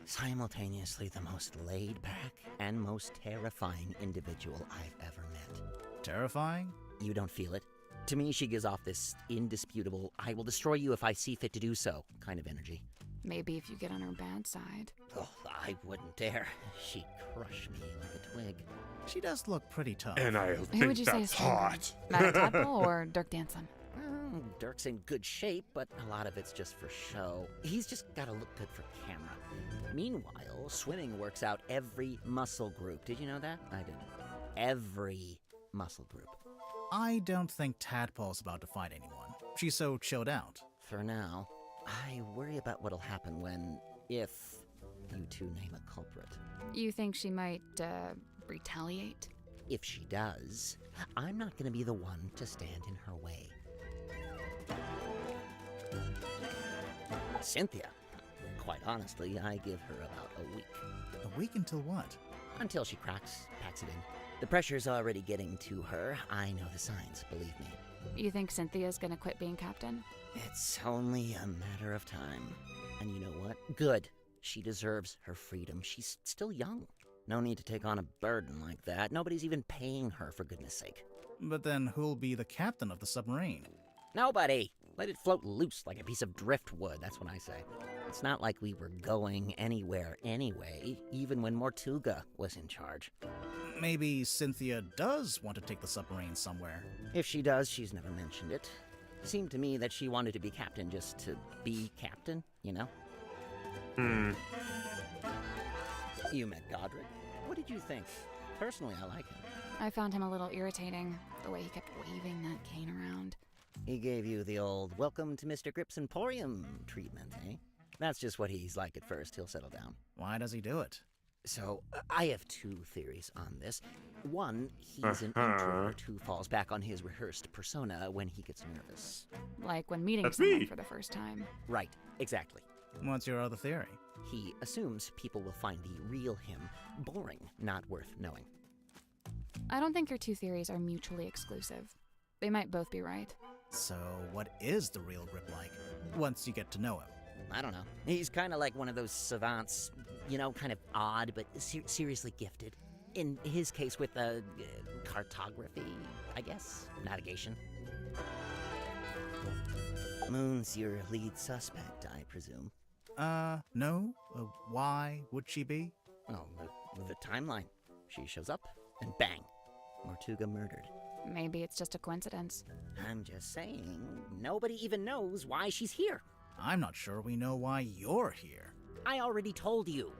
Simultaneously the most laid-back and most terrifying individual I've ever met. Terrifying? You don't feel it? To me, she gives off this indisputable, I will destroy you if I see fit to do so kind of energy. Maybe if you get on her bad side. Oh, I wouldn't dare. She'd crush me like a wig. She does look pretty tough. And I Who think would you say is that's stronger? hot. Matt Tadpole or Dirk Danson? Well, Dirk's in good shape, but a lot of it's just for show. He's just gotta look good for camera. Meanwhile, swimming works out every muscle group. Did you know that? I didn't. Every muscle group. I don't think Tadpole's about to fight anyone. She's so chilled out. For now, I worry about what'll happen when, if, you two name a culprit. You think she might, retaliate? If she does, I'm not gonna be the one to stand in her way. Cynthia, quite honestly, I give her about a week. A week until what? Until she packs it in. The pressure's already getting to her. I know the signs, believe me. You think Cynthia's gonna quit being captain? It's only a matter of time. And you know what? Good. She deserves her freedom. She's still young. No need to take on a burden like that. Nobody's even paying her, for goodness sake. But then who'll be the captain of the submarine? Nobody! Let it float loose like a piece of driftwood, that's what I say. It's not like we were going anywhere anyway, even when Mortuga was in charge. Maybe Cynthia does want to take the submarine somewhere. If she does, she's never mentioned it. It seemed to me that she wanted to be captain just to be captain, you know? You met Godric. What did you think? Personally, I like him. I found him a little irritating, the way he kept waving that cane around. He gave you the old welcome to Mr. Grip's Emporium treatment, eh? That's just what he's like at first. He'll settle down. Why does he do it? So, I have two theories on this. One, he's an introvert who falls back on his rehearsed persona when he gets nervous. Like when meeting That's someone me. for the first time. Right, exactly. What's your other theory? He assumes people will find the real him boring, not worth knowing. I don't think your two theories are mutually exclusive. They might both be right. So, what is the real Grip like, once you get to know him? I don't know. He's kind of like one of those savants, you know, kind of odd, but seriously gifted. In his case with cartography, I guess, navigation. Moon's your lead suspect, I presume. No? Why would she be? Oh, the timeline. She shows up, and bang, Mortuga murdered. Maybe it's just a coincidence. I'm just saying, nobody even knows why she's here. I'm not sure we know why you're here. I already told you,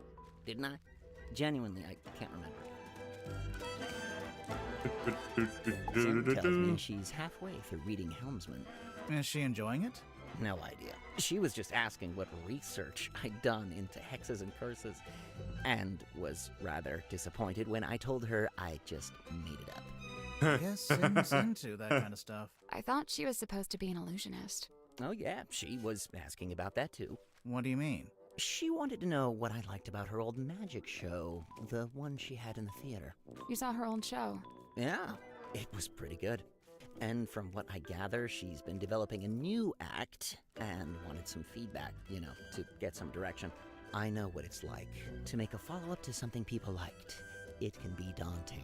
didn't I? Genuinely, I can't remember. Sim tells me she's halfway through reading Helmsman. Is she enjoying it? No idea. She was just asking what research I'd done into hexes and curses, and was rather disappointed when I told her I just made it up. I guess Sim's into that kind of stuff. I thought she was supposed to be an illusionist. Oh yeah, she was asking about that too. What do you mean? She wanted to know what I liked about her old magic show, the one she had in the theater. You saw her old show. Yeah, it was pretty good. And from what I gather, she's been developing a new act and wanted some feedback, you know, to get some direction. I know what it's like to make a follow-up to something people liked. It can be daunting.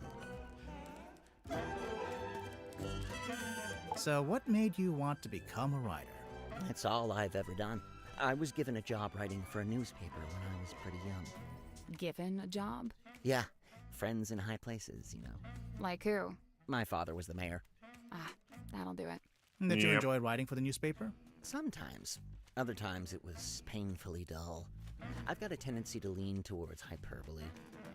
So what made you want to become a writer? That's all I've ever done. I was given a job writing for a newspaper when I was pretty young. Given a job? Yeah, friends in high places, you know. Like who? My father was the mayor. Ah, that'll do it. Did you Yep. enjoy writing for the newspaper? Sometimes. Other times it was painfully dull. I've got a tendency to lean towards hyperbole,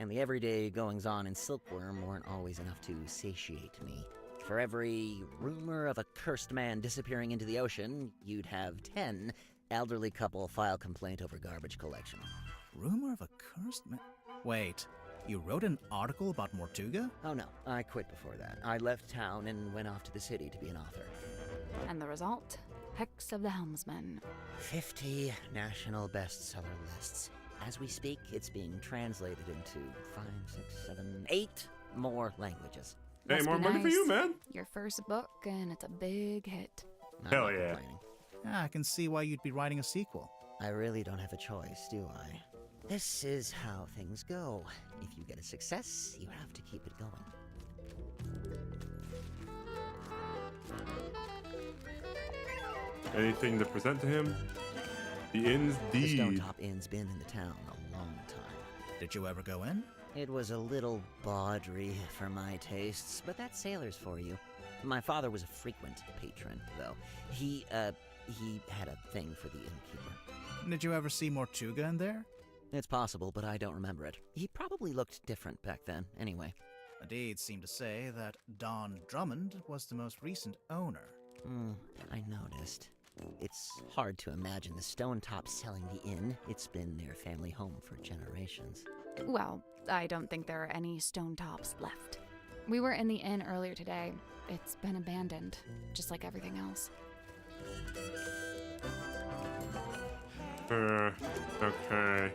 and the everyday goings-on in Silkworm weren't always enough to satiate me. For every rumor of a cursed man disappearing into the ocean, you'd have 10 elderly couple file complaint over garbage collection. Rumor of a cursed man? Wait, you wrote an article about Mortuga? Oh no, I quit before that. I left town and went off to the city to be an author. And the result? Hex of the Helmsman. 50 national bestseller lists. As we speak, it's being translated into 5, 6, 7, 8 more languages. Hey, Must more be money for you, nice. man. Your first book, and it's a big hit. I'm Hell not yeah. complaining. I can see why you'd be writing a sequel. I really don't have a choice, do I? This is how things go. If you get a success, you have to keep it going. Anything to present to him? The inn's The Stone deed. Top Inn's been in the town a long time. Did you ever go in? It was a little bawdry for my tastes, but that's sailors for you. My father was a frequent patron, though. He had a thing for the innkeeper. Did you ever see Mortuga in there? It's possible, but I don't remember it. He probably looked different back then, anyway. The deeds seem to say that Don Drummond was the most recent owner. I noticed. It's hard to imagine the Stone Tops selling the inn. It's been their family home for generations. Well, I don't think there are any stone tops left. We were in the inn earlier today. It's been abandoned, just like everything else. Okay.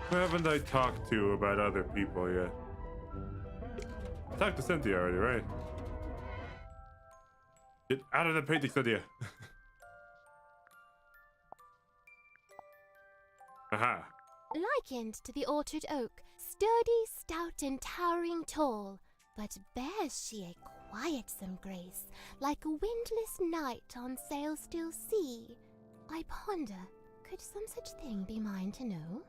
Who haven't I talked to about other people yet? I talked to Cynthia already, right? Get out of the painting, Cynthia! Aha! Likened to the orchard oak, sturdy, stout, and towering tall, but bears she a quietsome grace, like a windless night on sail-still sea. I ponder, could some such thing be mine to know?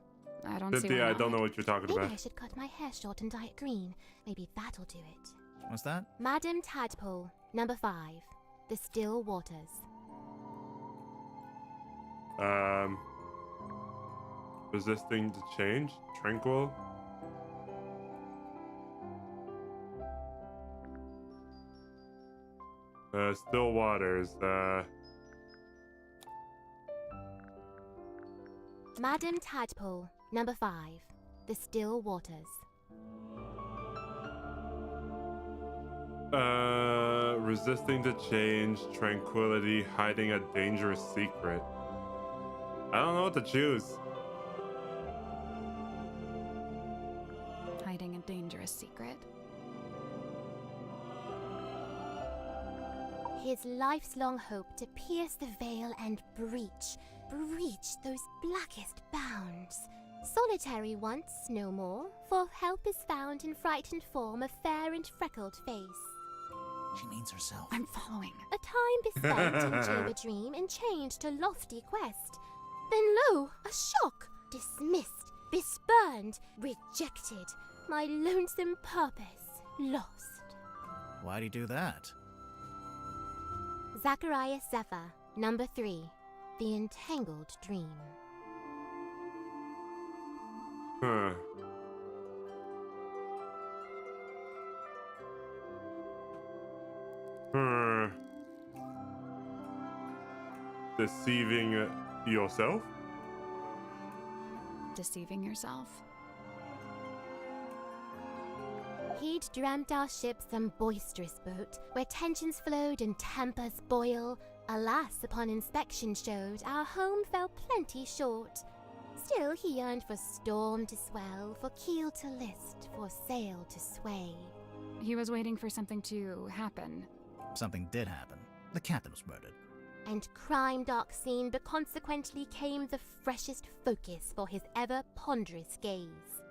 I don't see why Cynthia, I not. don't know what you're talking Maybe about. I should cut my hair short and dye it green. Maybe that'll do it. What's that? Madam Tadpole, number 5. The Still Waters. Resisting to change? Tranquil? Still waters, Madam Tadpole, number 5. The Still Waters. Resisting to change, tranquility, hiding a dangerous secret. I don't know what to choose. Hiding a dangerous secret. His life's long hope to pierce the veil and breach those blackest bounds. Solitary once, no more, for help is found in frightened form of fair and freckled face. She means herself. I'm following. A time bespent in chamber dream and chained to lofty quest. Then lo, a shock! Dismissed, bespurned, rejected. My lonesome purpose lost. Why'd he do that? Zacharias Zephyr, number 3. The Entangled Dream. Huh. Deceiving yourself? Deceiving yourself? He'd dreamt our ship some boisterous boat, where tensions flowed and tempers boil. Alas, upon inspection showed, our home fell plenty short. Still he yearned for storm to swell, for keel to list, for sail to sway. He was waiting for something to happen. Something did happen. The captain was murdered. And crime dark seen, but consequently came the freshest focus for his ever ponderous gaze.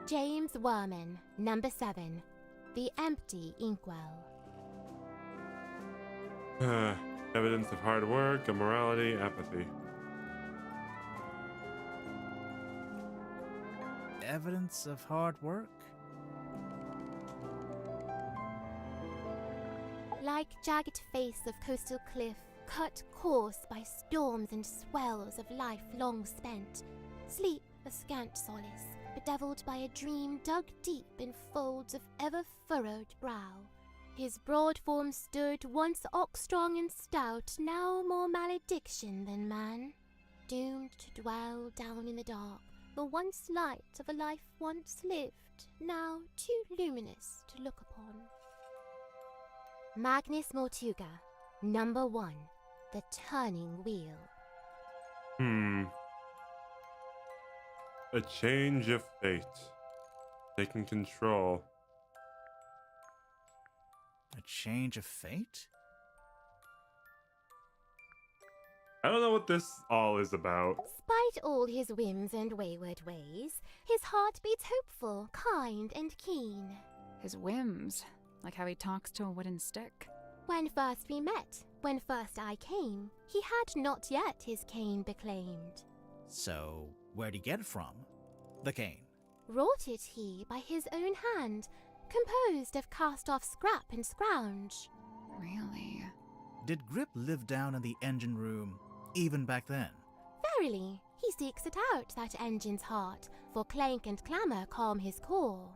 James Werman, number 7. The Empty Inkwell. Evidence of hard work, immorality, apathy. Evidence of hard work? Like jagged face of coastal cliff, cut coarse by storms and swells of life long spent. Sleep a scant solace, bedeviled by a dream dug deep in folds of ever-furrowed brow. His broad form stood, once ox-strong and stout, now more malediction than man. Doomed to dwell down in the dark, the once light of a life once lived, now too luminous to look upon. Magnus Mortuga, number 1, The Turning Wheel. A change of fate. Taking control. A change of fate? I don't know what this all is about. Spite all his whims and wayward ways, his heart beats hopeful, kind, and keen. His whims, like how he talks to a wooden stick. When first we met, when first I came, he had not yet his cane beclaimed. So, where'd he get it from? The cane. Wrought it he by his own hand, composed of cast-off scrap and scrounge. Really? Did Grip live down in the engine room, even back then? Verily, he seeks it out, that engine's heart, for clank and clamour calm his core.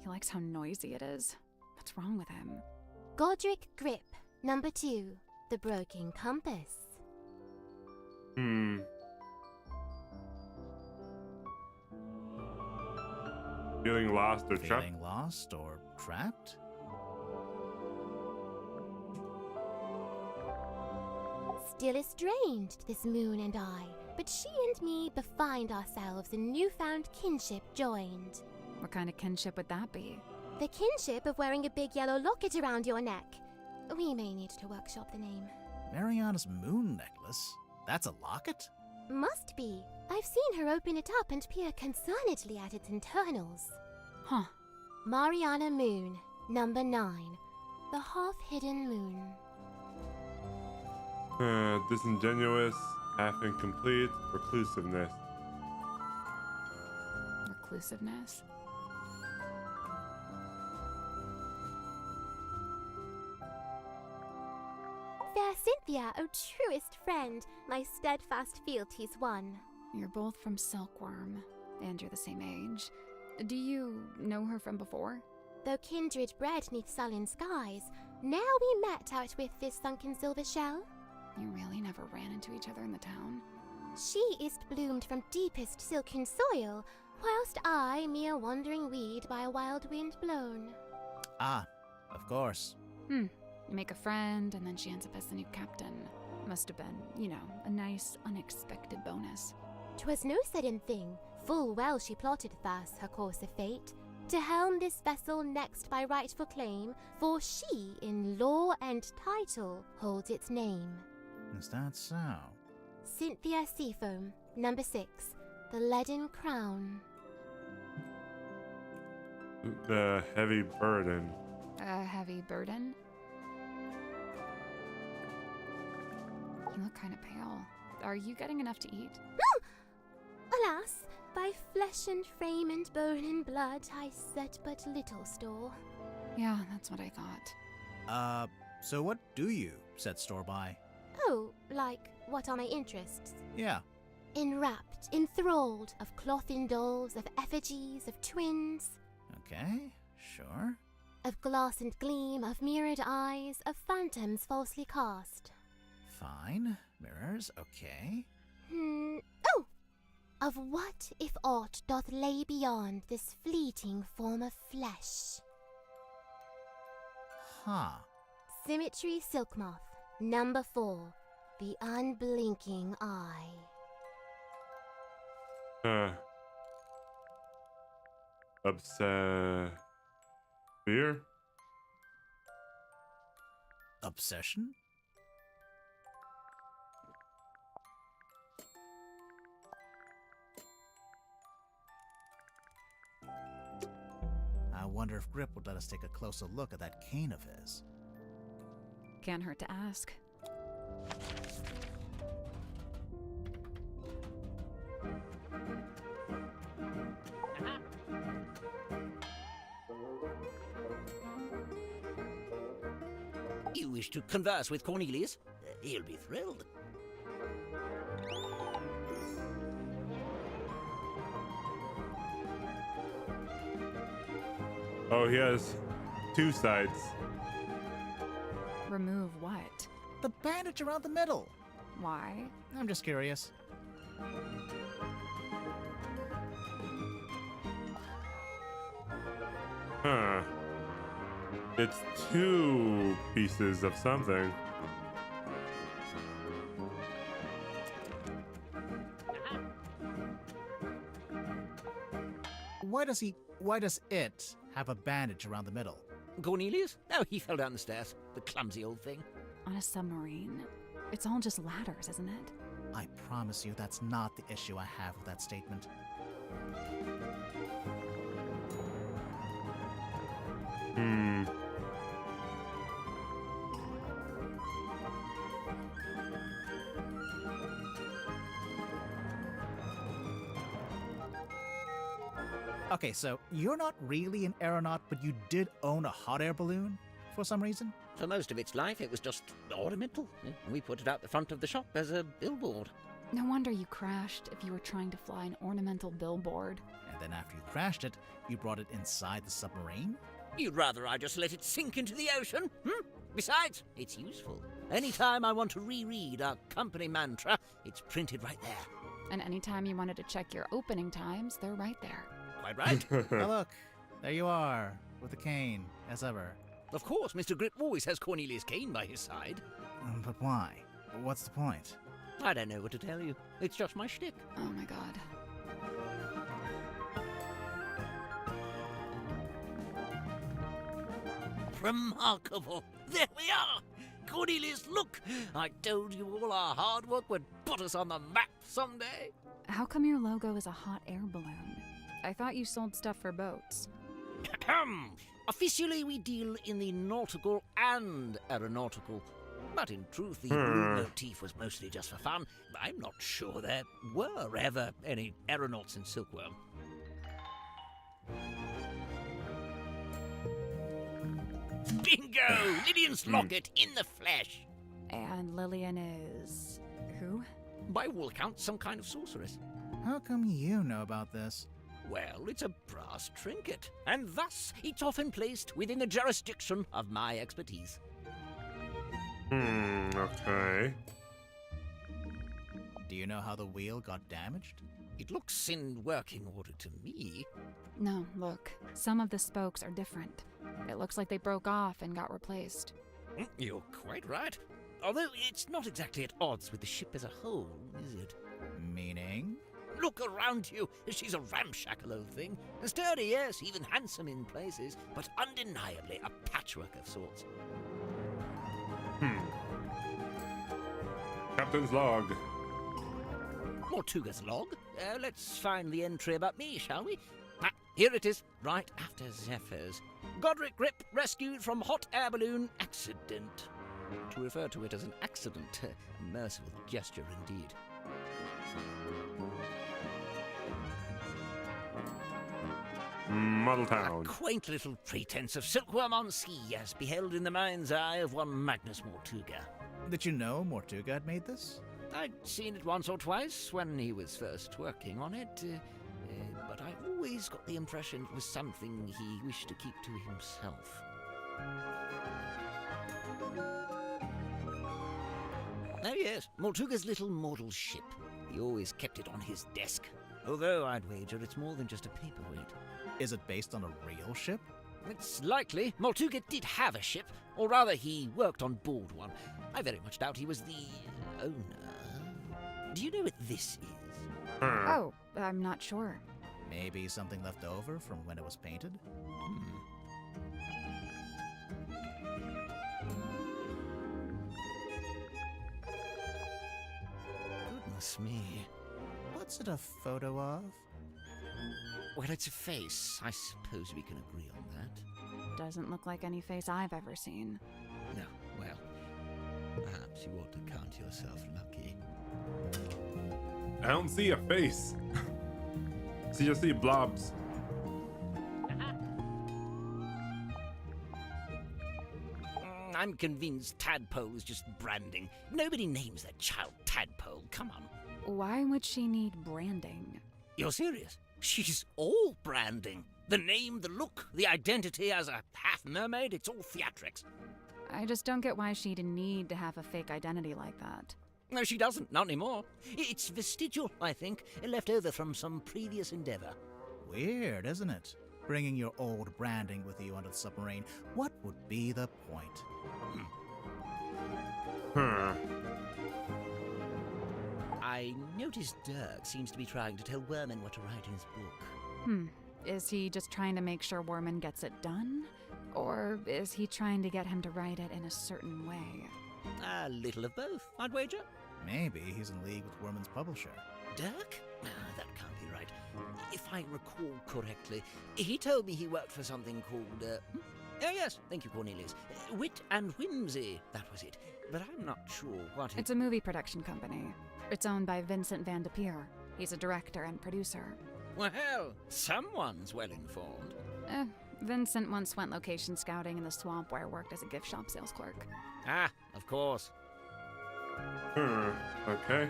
He likes how noisy it is. What's wrong with him? Godric Grip, number 2, the broken compass. Feeling lost or trapped? Feeling lost or trapped? Still estranged, this moon and I, but she and me befind ourselves in newfound kinship joined. What kind of kinship would that be? The kinship of wearing a big yellow locket around your neck. We may need to workshop the name. Mariana's moon necklace? That's a locket? Must be. I've seen her open it up and peer concernedly at its internals. Huh. Mariana Moon, number 9, the half-hidden moon. Disingenuous, half incomplete, reclusiveness. Reclusiveness? Fair Cynthia, O truest friend, my steadfast fealties won. You're both from Silkworm, and you're the same age. Do you know her from before? Though kindred bred neath sullen skies, now we met out with this sunken silver shell. You really never ran into each other in the town? She is bloomed from deepest silken soil, whilst I, mere wandering weed by a wild wind blown. Ah, of course. You make a friend, and then she ends up as the new captain. Must have been, a nice, unexpected bonus. 'Twas no sudden thing. Full well she plotted thus her course of fate, to helm this vessel next by rightful claim, for she, in law and title, holds its name. Is that so? Cynthia Seafoam, number 6, the leaden crown. The heavy burden. A heavy burden? You look kind of pale. Are you getting enough to eat? Alas, by flesh and frame and bone and blood I set but little store. Yeah, that's what I thought. So what do you set store by? Oh, like, what are my interests? Yeah. Enwrapped, enthralled, of clothen dolls, of effigies, of twins. Okay, sure. Of glass and gleam, of mirrored eyes, of phantoms falsely cast. Fine. Mirrors, okay. Oh! Of what, if aught, doth lay beyond this fleeting form of flesh? Huh. Symmetry Silk Moth, number 4, the unblinking eye. Fear? Obsession? I wonder if Grip would let us take a closer look at that cane of his. Can't hurt to ask. You wish to converse with Cornelius? He'll be thrilled. Oh, he has 2 sides. Remove what? The bandage around the middle! Why? I'm just curious. Huh. It's 2 pieces of something. Why does it have a bandage around the middle? Cornelius? Oh, he fell down the stairs. The clumsy old thing. On a submarine. It's all just ladders, isn't it? I promise you that's not the issue I have with that statement. Okay, so you're not really an aeronaut, but you did own a hot air balloon for some reason? For most of its life, it was just ornamental. We put it out the front of the shop as a billboard. No wonder you crashed if you were trying to fly an ornamental billboard. And then after you crashed it, you brought it inside the submarine? You'd rather I just let it sink into the ocean? Besides, it's useful. Anytime I want to reread our company mantra, it's printed right there. And anytime you wanted to check your opening times, they're right there. Quite right. Oh, look, there you are, with the cane, as ever. Of course, Mr. Grip always has Cornelius Kane by his side. But why? What's the point? I don't know what to tell you. It's just my shtick. Oh my god. Remarkable. There we are. Cornelius, look. I told you all our hard work would put us on the map someday. How come your logo is a hot air balloon? I thought you sold stuff for boats. Officially, we deal in the nautical and aeronautical. But in truth, the blue motif was mostly just for fun. I'm not sure there were ever any aeronauts in Silkworm. Bingo! Lillian's locket in the flesh. And Lillian is... who? By all accounts, some kind of sorceress. How come you know about this? Well, it's a brass trinket, and thus it's often placed within the jurisdiction of my expertise. Okay. Do you know how the wheel got damaged? It looks in working order to me. No, look. Some of the spokes are different. It looks like they broke off and got replaced. You're quite right. Although it's not exactly at odds with the ship as a whole, is it? Meaning? Look around you. She's a ramshackle old thing. Sturdy, yes, even handsome in places, but undeniably a patchwork of sorts. Captain's log. Mortuga's log? Let's find the entry about me, shall we? Here it is, right after Zephyr's. Godric Grip rescued from hot air balloon accident. To refer to it as an accident, a merciful gesture indeed. Model Town. A quaint little pretense of silkworm on sea, as beheld in the mind's eye of one Magnus Mortuga. Did you know Mortuga had made this? I'd seen it once or twice when he was first working on it, but I always got the impression it was something he wished to keep to himself. Oh yes, Mortuga's little model ship. He always kept it on his desk, although I'd wager it's more than just a paperweight. Is it based on a real ship? It's likely. Mortuga did have a ship, or rather he worked on board one. I very much doubt he was the owner. Do you know what this is? Oh, I'm not sure. Maybe something left over from when it was painted? Goodness me. What's it a photo of? Well, it's a face. I suppose we can agree on that. Doesn't look like any face I've ever seen. No, well, perhaps you ought to count yourself lucky. I don't see a face. See, just see blobs. I'm convinced Tadpole is just branding. Nobody names their child Tadpole. Come on. Why would she need branding? You're serious? She's all branding. The name, the look, the identity as a half mermaid, it's all theatrics. I just don't get why she'd need to have a fake identity like that. No, she doesn't. Not anymore. It's vestigial, I think, left over from some previous endeavor. Weird, isn't it? Bringing your old branding with you onto the submarine. What would be the point? I noticed Dirk seems to be trying to tell Werman what to write in his book. Is he just trying to make sure Worman gets it done? Or is he trying to get him to write it in a certain way? A little of both, I'd wager. Maybe he's in league with Worman's publisher. Dirk? That can't be right. If I recall correctly, he told me he worked for something called, oh yes, thank you, Cornelius. Wit and Whimsy, that was it. But I'm not sure what It's a movie production company. It's owned by Vincent Van de Peer. He's a director and producer. Well, someone's well informed. Vincent once went location scouting in the swamp where I worked as a gift shop sales clerk. Ah, of course. Okay.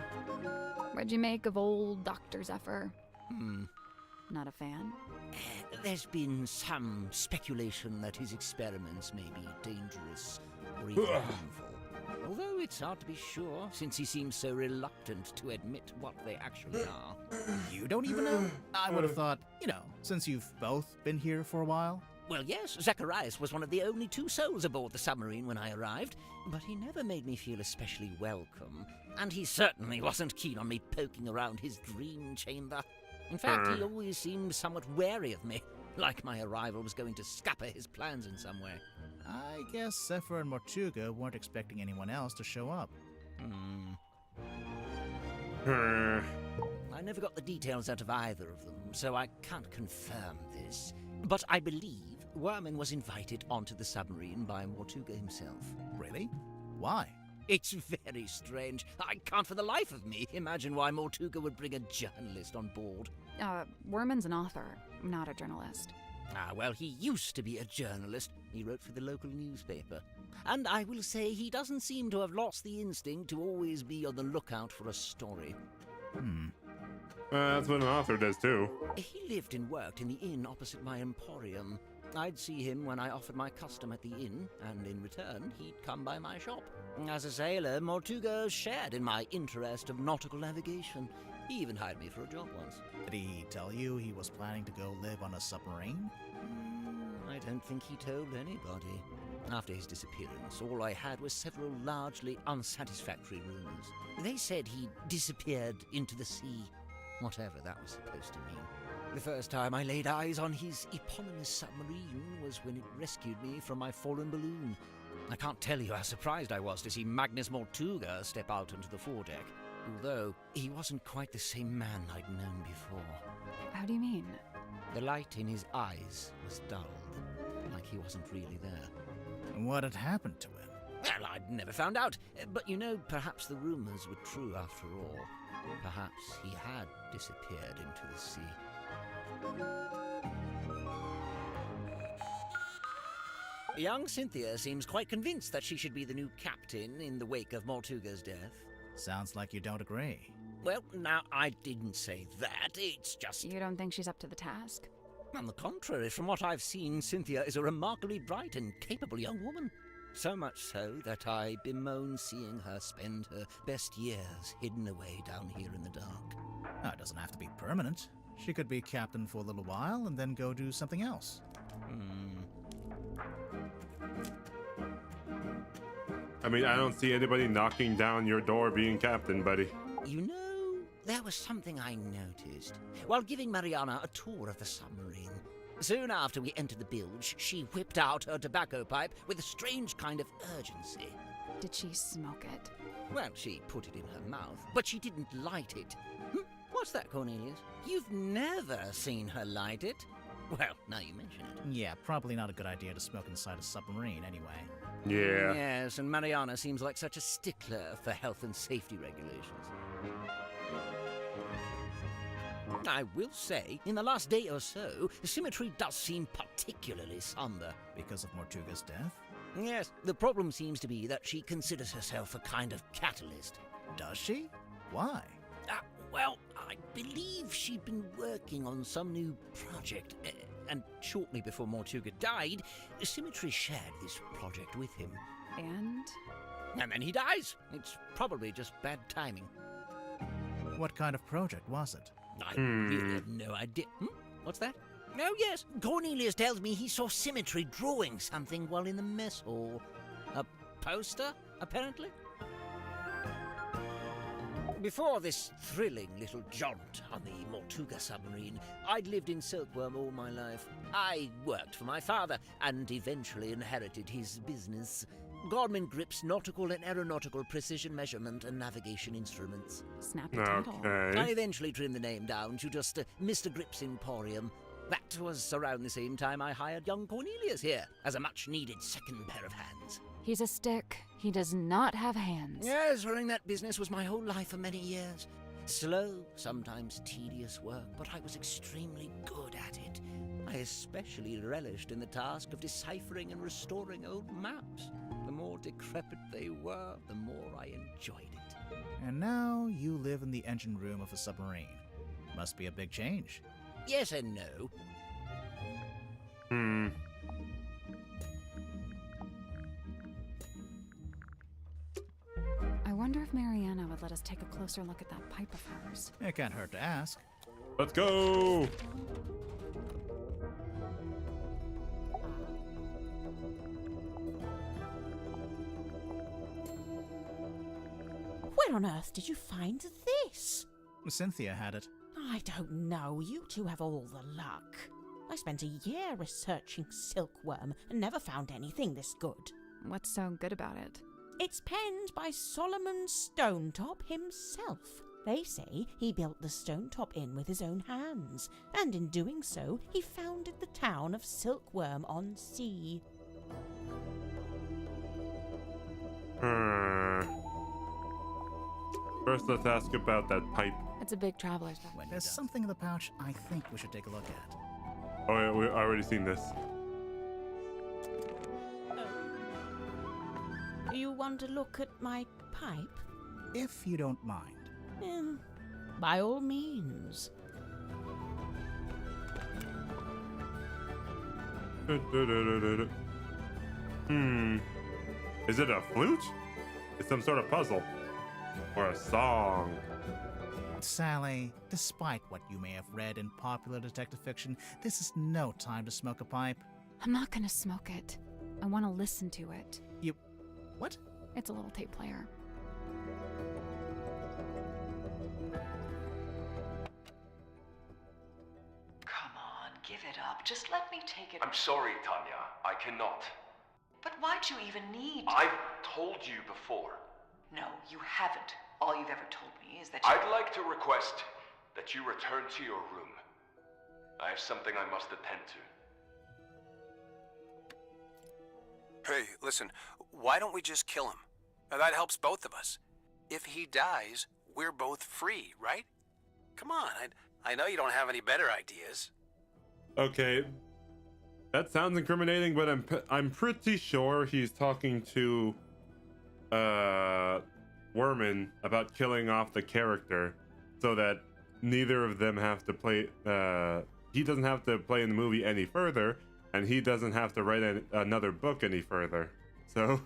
What'd you make of old Dr. Zephyr? Not a fan? There's been some speculation that his experiments may be dangerous or even harmful. Although it's hard to be sure, since he seems so reluctant to admit what they actually are. You don't even know? I would have thought, since you've both been here for a while. Well, yes, Zacharias was one of the only 2 souls aboard the submarine when I arrived, but he never made me feel especially welcome, and he certainly wasn't keen on me poking around his dream chamber. In fact, he always seemed somewhat wary of me, like my arrival was going to scupper his plans in some way. I guess Zephyr and Mortuga weren't expecting anyone else to show up. I never got the details out of either of them, so I can't confirm this. But I believe Worman was invited onto the submarine by Mortuga himself. Really? Why? It's very strange. I can't for the life of me imagine why Mortuga would bring a journalist on board. Worman's an author, not a journalist. Well, he used to be a journalist. He wrote for the local newspaper. And I will say he doesn't seem to have lost the instinct to always be on the lookout for a story. That's what an author does too. He lived and worked in the inn opposite my emporium. I'd see him when I offered my custom at the inn, and in return, he'd come by my shop. As a sailor, Mortuga shared in my interest of nautical navigation. He even hired me for a job once. Did he tell you he was planning to go live on a submarine? I don't think he told anybody. After his disappearance, all I had was several largely unsatisfactory rumors. They said he disappeared into the sea, whatever that was supposed to mean. The first time I laid eyes on his eponymous submarine was when it rescued me from my fallen balloon. I can't tell you how surprised I was to see Magnus Mortuga step out onto the foredeck, although he wasn't quite the same man I'd known before. How do you mean? The light in his eyes was dulled, like he wasn't really there. What had happened to him? Well, I'd never found out, but perhaps the rumors were true after all. Perhaps he had disappeared into the sea. Young Cynthia seems quite convinced that she should be the new captain in the wake of Mortuga's death. Sounds like you don't agree. Well, now, I didn't say that. It's just... You don't think she's up to the task? On the contrary, from what I've seen, Cynthia is a remarkably bright and capable young woman. So much so that I bemoan seeing her spend her best years hidden away down here in the dark. It doesn't have to be permanent. She could be captain for a little while and then go do something else. I mean, I don't see anybody knocking down your door being captain, buddy. There was something I noticed while giving Mariana a tour of the submarine. Soon after we entered the bilge, she whipped out her tobacco pipe with a strange kind of urgency. Did she smoke it? Well, she put it in her mouth, but she didn't light it. What's that, Cornelius? You've never seen her light it? Well, now you mention it. Yeah, probably not a good idea to smoke inside a submarine anyway. Yeah. Yes, and Mariana seems like such a stickler for health and safety regulations. I will say, in the last day or so, the symmetry does seem particularly somber. Because of Mortuga's death? Yes, the problem seems to be that she considers herself a kind of catalyst. Does she? Why? Well, I believe she'd been working on some new project, and shortly before Mortuga died, Symmetry shared this project with him. And? And then he dies. It's probably just bad timing. What kind of project was it? I really have no idea. What's that? Oh, yes. Cornelius tells me he saw Symmetry drawing something while in the mess hall. A poster, apparently? Before this thrilling little jaunt on the Mortuga submarine, I'd lived in Silkworm all my life. I worked for my father and eventually inherited his business. Gorman Grip's nautical and aeronautical precision measurement and navigation instruments. Snappy title. Okay. I eventually trimmed the name down to just Mr. Grip's Emporium. That was around the same time I hired young Cornelius here as a much-needed second pair of hands. He's a stick. He does not have hands. Yes, running that business was my whole life for many years. Slow, sometimes tedious work, but I was extremely good at it. I especially relished in the task of deciphering and restoring old maps. The more decrepit they were, the more I enjoyed it. And now you live in the engine room of a submarine. Must be a big change. Yes and no. I wonder if Mariana would let us take a closer look at that pipe of hers. It can't hurt to ask. Let's go! Where on earth did you find this? Cynthia had it. I don't know. You two have all the luck. I spent a year researching silkworm and never found anything this good. What's so good about it? It's penned by Solomon Stonetop himself. They say he built the Stonetop Inn with his own hands, and in doing so, he founded the town of Silkworm-on-Sea. First, let's ask about that pipe. It's a big traveler's bag. When there's something in the pouch I think we should take a look at. Oh, yeah, we've already seen this. You want to look at my pipe? If you don't mind. By all means. Is it a flute? It's some sort of puzzle. Or a song. Sally, despite what you may have read in popular detective fiction, this is no time to smoke a pipe. I'm not gonna smoke it. I want to listen to it. You... what? It's a little tape player. Come on, give it up. Just let me take it. I'm sorry, Tanya. I cannot. But why'd you even need... I've told you before. No, you haven't. All you've ever told me is that you... I'd like to request that you return to your room. I have something I must attend to. Hey, listen, why don't we just kill him? Now, that helps both of us. If he dies, we're both free, right? Come on, I know you don't have any better ideas. Okay, that sounds incriminating, but I'm pretty sure he's talking to Worman about killing off the character, so that neither of them have to play. He doesn't have to play in the movie any further, and he doesn't have to write another book any further. So.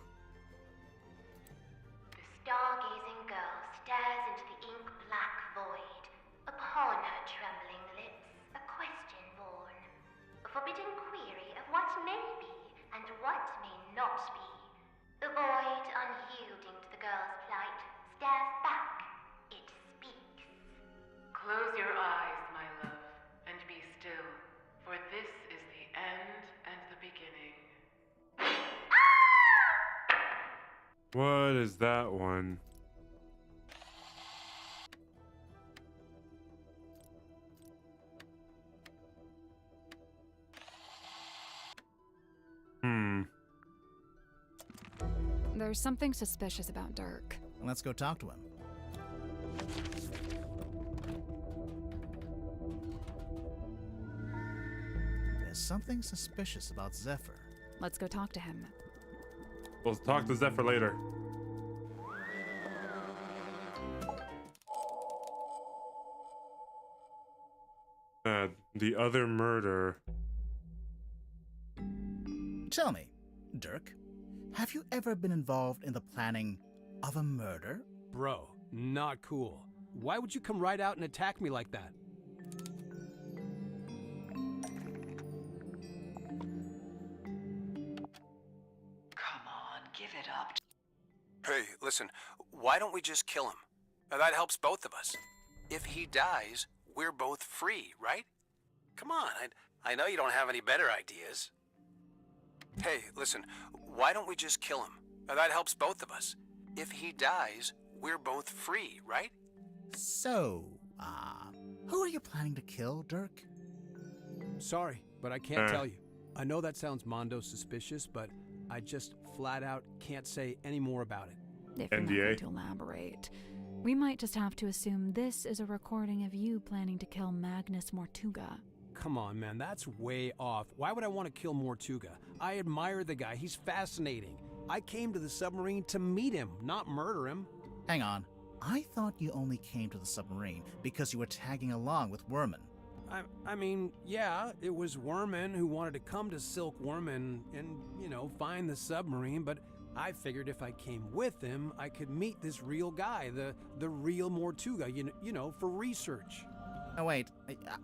The stargazing girl stares into the ink-black void. Upon her trembling lips, a question born. A forbidden query of what may be and what may not be. The void, unyielding to the girl's plight, stares back. It speaks. Close your eyes, my love, and be still, for this is the end and the beginning. What is that one? There's something suspicious about Dirk. Let's go talk to him. There's something suspicious about Zephyr. Let's go talk to him. We'll talk to Zephyr later. The other murder. Tell me, Dirk, have you ever been involved in the planning of a murder? Bro, not cool. Why would you come right out and attack me like that? Come on, give it up. Hey, listen, why don't we just kill him? Now, that helps both of us. If he dies, we're both free, right? Come on, I know you don't have any better ideas. Hey, listen, why don't we just kill him? Now, that helps both of us. If he dies, we're both free, right? So, who are you planning to kill, Dirk? Sorry, but I can't tell you. I know that sounds mondo suspicious, but I just flat out can't say any more about it. If you're not NDA. going to elaborate. We might just have to assume this is a recording of you planning to kill Magnus Mortuga. Come on, man, that's way off. Why would I want to kill Mortuga? I admire the guy, he's fascinating. I came to the submarine to meet him, not murder him. Hang on. I thought you only came to the submarine because you were tagging along with Worman. I mean, yeah, it was Worman who wanted to come to Silkworm and find the submarine, but I figured if I came with him, I could meet this real guy, the real Mortuga, for research. Oh wait,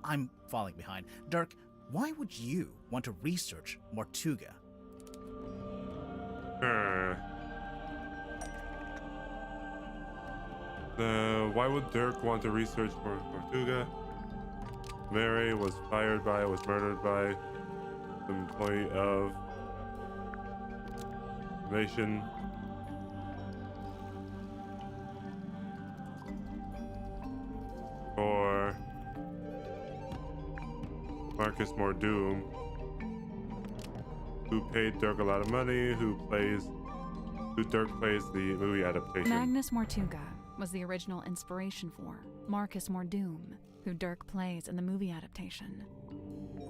I'm falling behind. Dirk, why would you want to research Mortuga? Why would Dirk want to research Mortuga? Mary was murdered by the employee of Nation. Or Marcus Mordoom, who paid Dirk a lot of money, who Dirk plays the movie adaptation. Magnus Mortuga was the original inspiration for Marcus Mordoom, who Dirk plays in the movie adaptation.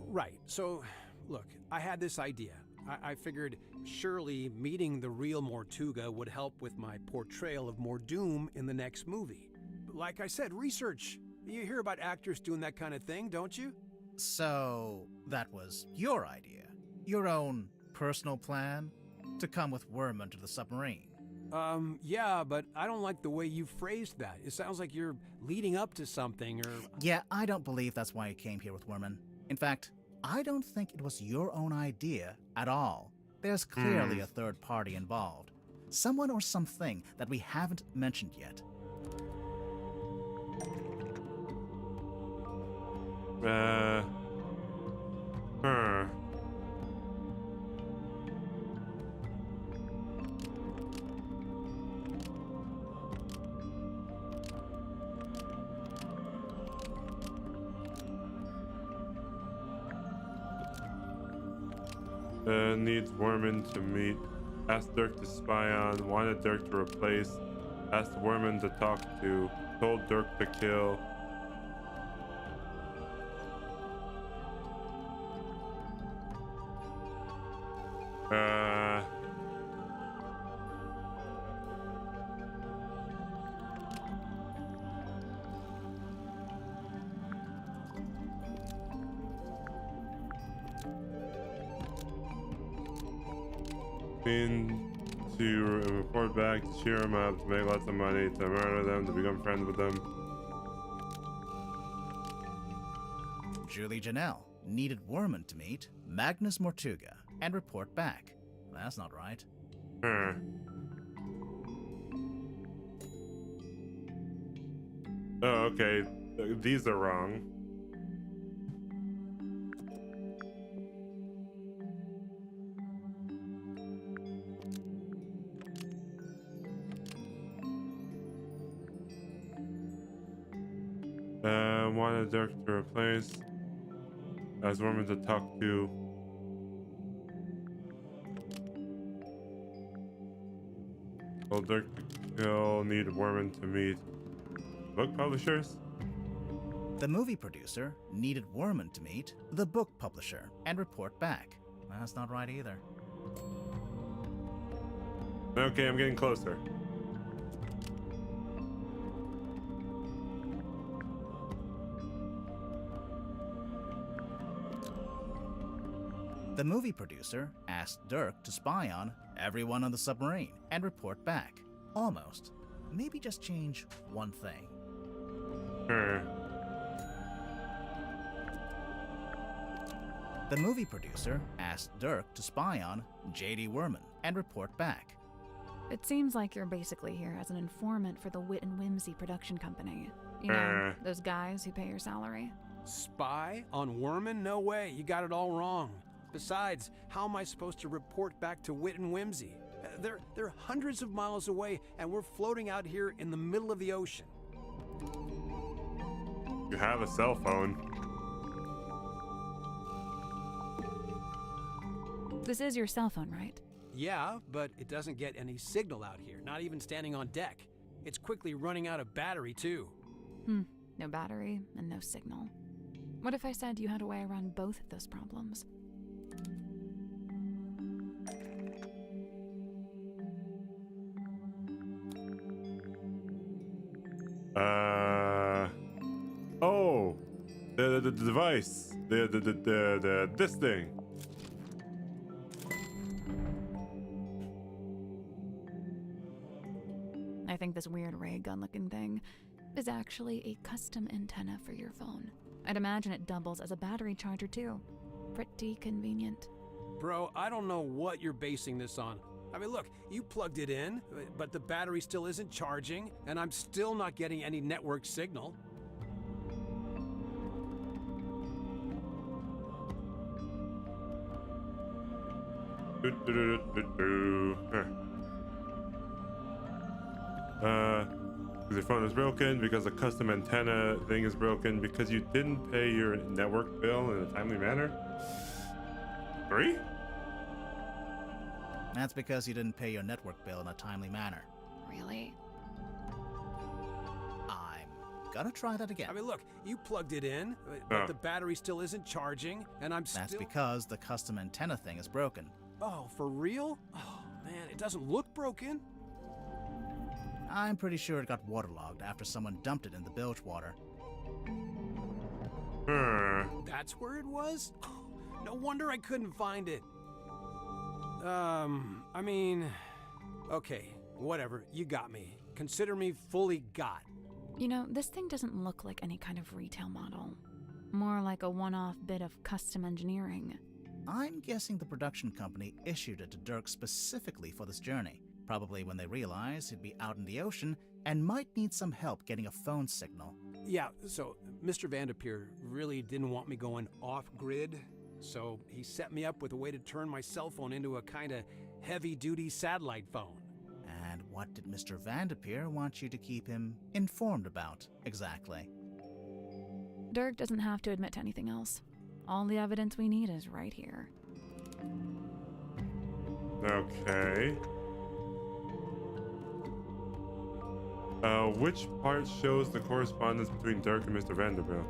Right, so look, I had this idea. I figured surely meeting the real Mortuga would help with my portrayal of Mordoom in the next movie. Like I said, research. You hear about actors doing that kind of thing, don't you? So, that was your idea? Your own personal plan? To come with Worman to the submarine? Yeah, but I don't like the way you phrased that. It sounds like you're leading up to something, or... Yeah, I don't believe that's why you came here with Worman. In fact, I don't think it was your own idea at all. There's clearly a third party involved. Someone or something that we haven't mentioned yet. Needs Worman to meet, asked Dirk to spy on, wanted Dirk to replace, asked Worman to talk to, told Dirk to kill. To report back, to cheer them up, to make lots of money, to murder them, to become friends with them. Julie Janelle needed Worman to meet Magnus Mortuga and report back. That's not right. Oh, okay. These are wrong. Wanted Dirk to replace, as Worman to talk to. Told Dirk to kill, needed Worman to meet. Book publishers? The movie producer needed Worman to meet the book publisher and report back. That's not right either. Okay, I'm getting closer. The movie producer asked Dirk to spy on everyone on the submarine and report back. Almost. Maybe just change one thing. The movie producer asked Dirk to spy on J.D. Worman and report back. It seems like you're basically here as an informant for the Wit and Whimsy production company. You know, those guys who pay your salary. Spy on Worman? No way, you got it all wrong. Besides, how am I supposed to report back to Wit and Whimsy? They're hundreds of miles away, and we're floating out here in the middle of the ocean. You have a cell phone. This is your cell phone, right? Yeah, but it doesn't get any signal out here, not even standing on deck. It's quickly running out of battery, too. No battery and no signal. What if I said you had a way around both of those problems? Oh, the device, this thing. I think this weird ray gun-looking thing is actually a custom antenna for your phone. I'd imagine it doubles as a battery charger too. Pretty convenient. Bro, I don't know what you're basing this on. I mean, look, you plugged it in, but the battery still isn't charging, and I'm still not getting any network signal. Because your phone is broken, because the custom antenna thing is broken, because you didn't pay your network bill in a timely manner. 3? That's because you didn't pay your network bill in a timely manner. Really? I'm gonna try that again. I mean, look, you plugged it in, but the battery still isn't charging, and That's because the custom antenna thing is broken. Oh, for real? Oh, man, it doesn't look broken. I'm pretty sure it got waterlogged after someone dumped it in the bilge water. That's where it was? No wonder I couldn't find it. I mean, okay, whatever, you got me. Consider me fully got. You know, this thing doesn't look like any kind of retail model. More like a one-off bit of custom engineering. I'm guessing the production company issued it to Dirk specifically for this journey. Probably when they realized he'd be out in the ocean and might need some help getting a phone signal. Yeah, so Mr. Vtuber really didn't want me going off-grid, so he set me up with a way to turn my cell phone into a kind of heavy-duty satellite phone. And what did Mr. Vtuber want you to keep him informed about, exactly? Dirk doesn't have to admit to anything else. All the evidence we need is right here. Okay. Which part shows the correspondence between Dirk and Mr. Vanderbilt?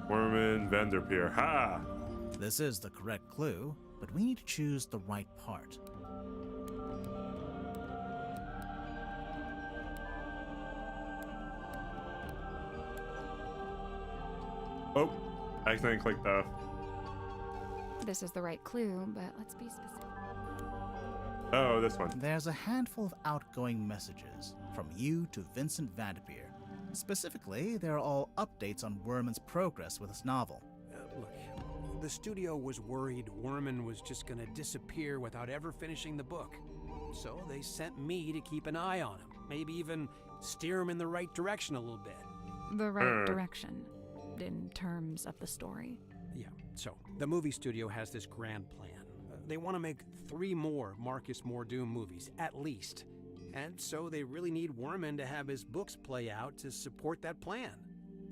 Worman Vanderpeer. Ha! This is the correct clue, but we need to choose the right part. Oh, I accidentally clicked off. This is the right clue, but let's be specific. Oh, this one. There's a handful of outgoing messages from you to Vincent Vtuber. Specifically, they're all updates on Worman's progress with his novel. Look, the studio was worried Worman was just gonna disappear without ever finishing the book. So they sent me to keep an eye on him, maybe even steer him in the right direction a little bit. The right direction, in terms of the story. Yeah, so the movie studio has this grand plan. They want to make 3 more Marcus Mordoom movies, at least. And so they really need Worman to have his books play out to support that plan.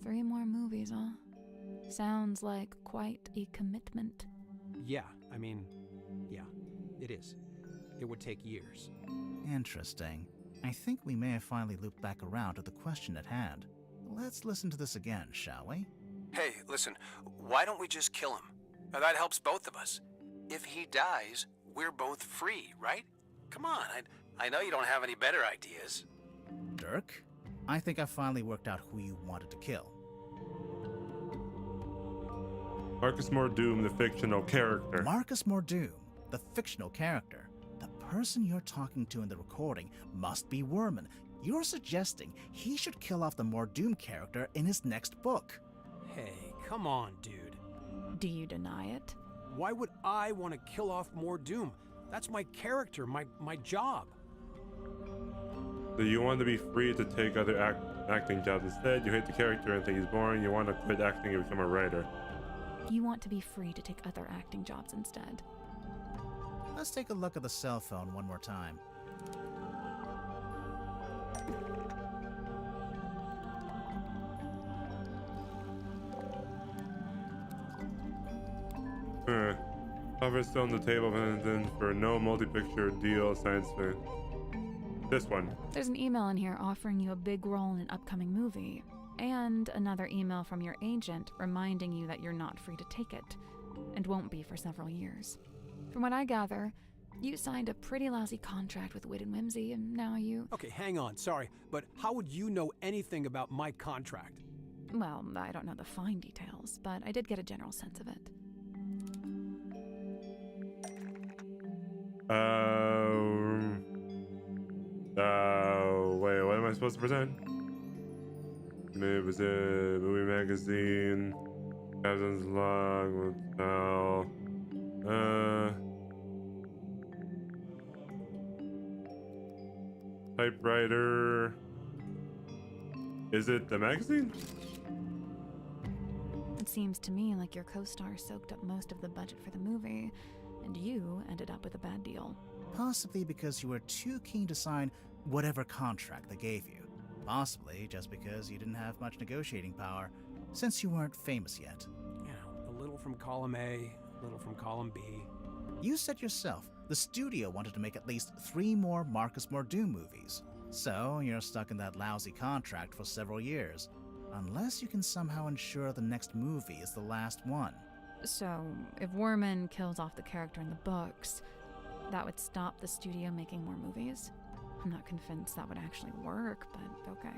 3 more movies, huh? Sounds like quite a commitment. Yeah, I mean, yeah, it is. It would take years. Interesting. I think we may have finally looped back around to the question at hand. Let's listen to this again, shall we? Hey, listen, why don't we just kill him? That helps both of us. If he dies, we're both free, right? Come on, I know you don't have any better ideas. Dirk, I think I finally worked out who you wanted to kill. Marcus Mordoom, the fictional character. Marcus Mordoom, the fictional character. The person you're talking to in the recording must be Worman. You're suggesting he should kill off the Mordoom character in his next book. Hey, come on, dude. Do you deny it? Why would I want to kill off Mordoom? That's my character, my job. So you want to be free to take other acting jobs instead? You hate the character and think he's boring? You want to quit acting and become a writer? You want to be free to take other acting jobs instead. Let's take a look at the cell phone one more time. Offer still on the table then for no multi-picture deal science fiction. This one. There's an email in here offering you a big role in an upcoming movie, and another email from your agent reminding you that you're not free to take it, and won't be for several years. From what I gather, you signed a pretty lousy contract with Wit and Whimsy, and now you... Okay, hang on, sorry, but how would you know anything about my contract? Well, I don't know the fine details, but I did get a general sense of it. Wait, what am I supposed to present? It was a movie magazine. Captain's log, hotel. Typewriter. Is it the magazine? It seems to me like your co-star soaked up most of the budget for the movie, and you ended up with a bad deal. Possibly because you were too keen to sign whatever contract they gave you. Possibly just because you didn't have much negotiating power, since you weren't famous yet. You know, a little from column A, a little from column B. You said yourself, the studio wanted to make at least 3 more Marcus Mordoom movies. So you're stuck in that lousy contract for several years. Unless you can somehow ensure the next movie is the last one. So, if Worman kills off the character in the books, that would stop the studio making more movies? I'm not convinced that would actually work, but okay.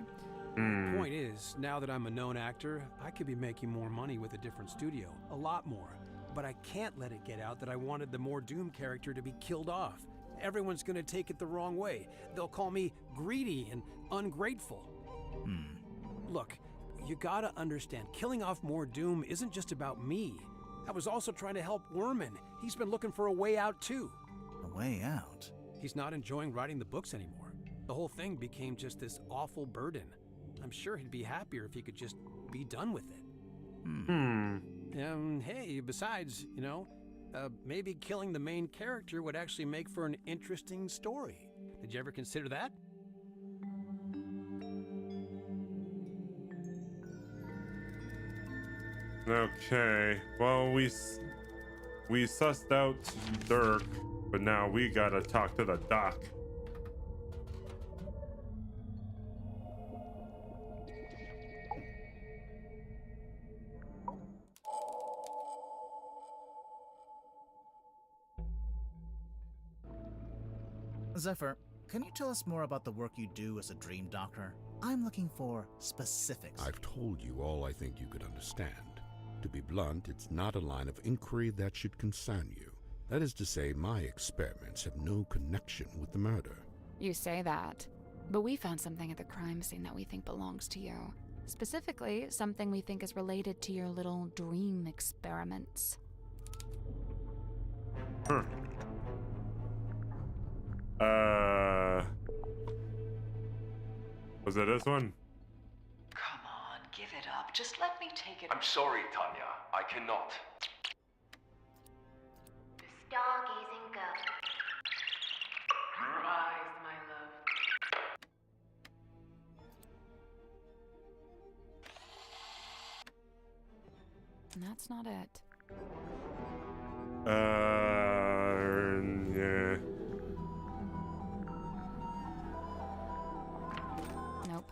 The point is, now that I'm a known actor, I could be making more money with a different studio. A lot more. But I can't let it get out that I wanted the Mordoom character to be killed off. Everyone's gonna take it the wrong way. They'll call me greedy and ungrateful. Look, you gotta understand, killing off Mordoom isn't just about me. I was also trying to help Worman. He's been looking for a way out too. A way out? He's not enjoying writing the books anymore. The whole thing became just this awful burden. I'm sure he'd be happier if he could just be done with it. Hey, besides, you know, maybe killing the main character would actually make for an interesting story. Did you ever consider that? Okay, well, we sussed out Dirk, but now we gotta talk to the doc. Zephyr, can you tell us more about the work you do as a dream doctor? I'm looking for specifics. I've told you all I think you could understand. To be blunt, it's not a line of inquiry that should concern you. That is to say, my experiments have no connection with the murder. You say that, but we found something at the crime scene that we think belongs to you. Specifically, something we think is related to your little dream experiments. Was it this one? Come on, give it up. Just let me take it. I'm sorry, Tanya. I cannot. The stargazing girl. Your eyes, my love. And that's not it. Yeah. Nope.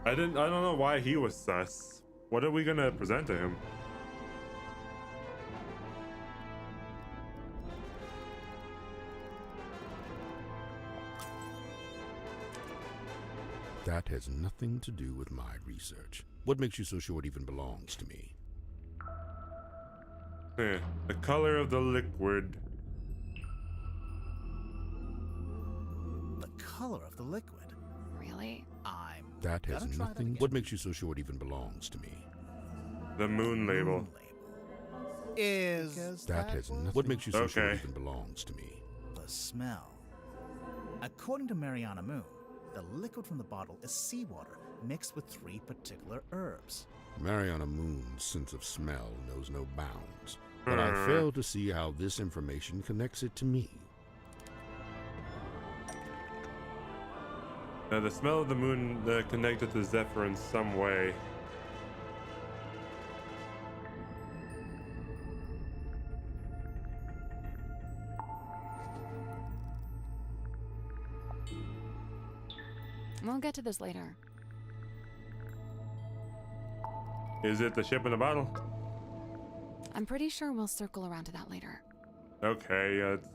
I don't know why he was sus. What are we gonna present to him? That has nothing to do with my research. What makes you so sure it even belongs to me? The color of the liquid. The color of the liquid? Really? That has nothing. What makes you so sure it even belongs to me? The moon label. Is that has nothing. What makes you so sure it even belongs to me? The smell. According to Mariana Moon, the liquid from the bottle is seawater mixed with 3 particular herbs. Mariana Moon's sense of smell knows no bounds, but I fail to see how this information connects it to me. The smell of the moon connected to Zephyr in some way. We'll get to this later. Is it the ship in a bottle? I'm pretty sure we'll circle around to that later. Okay, it's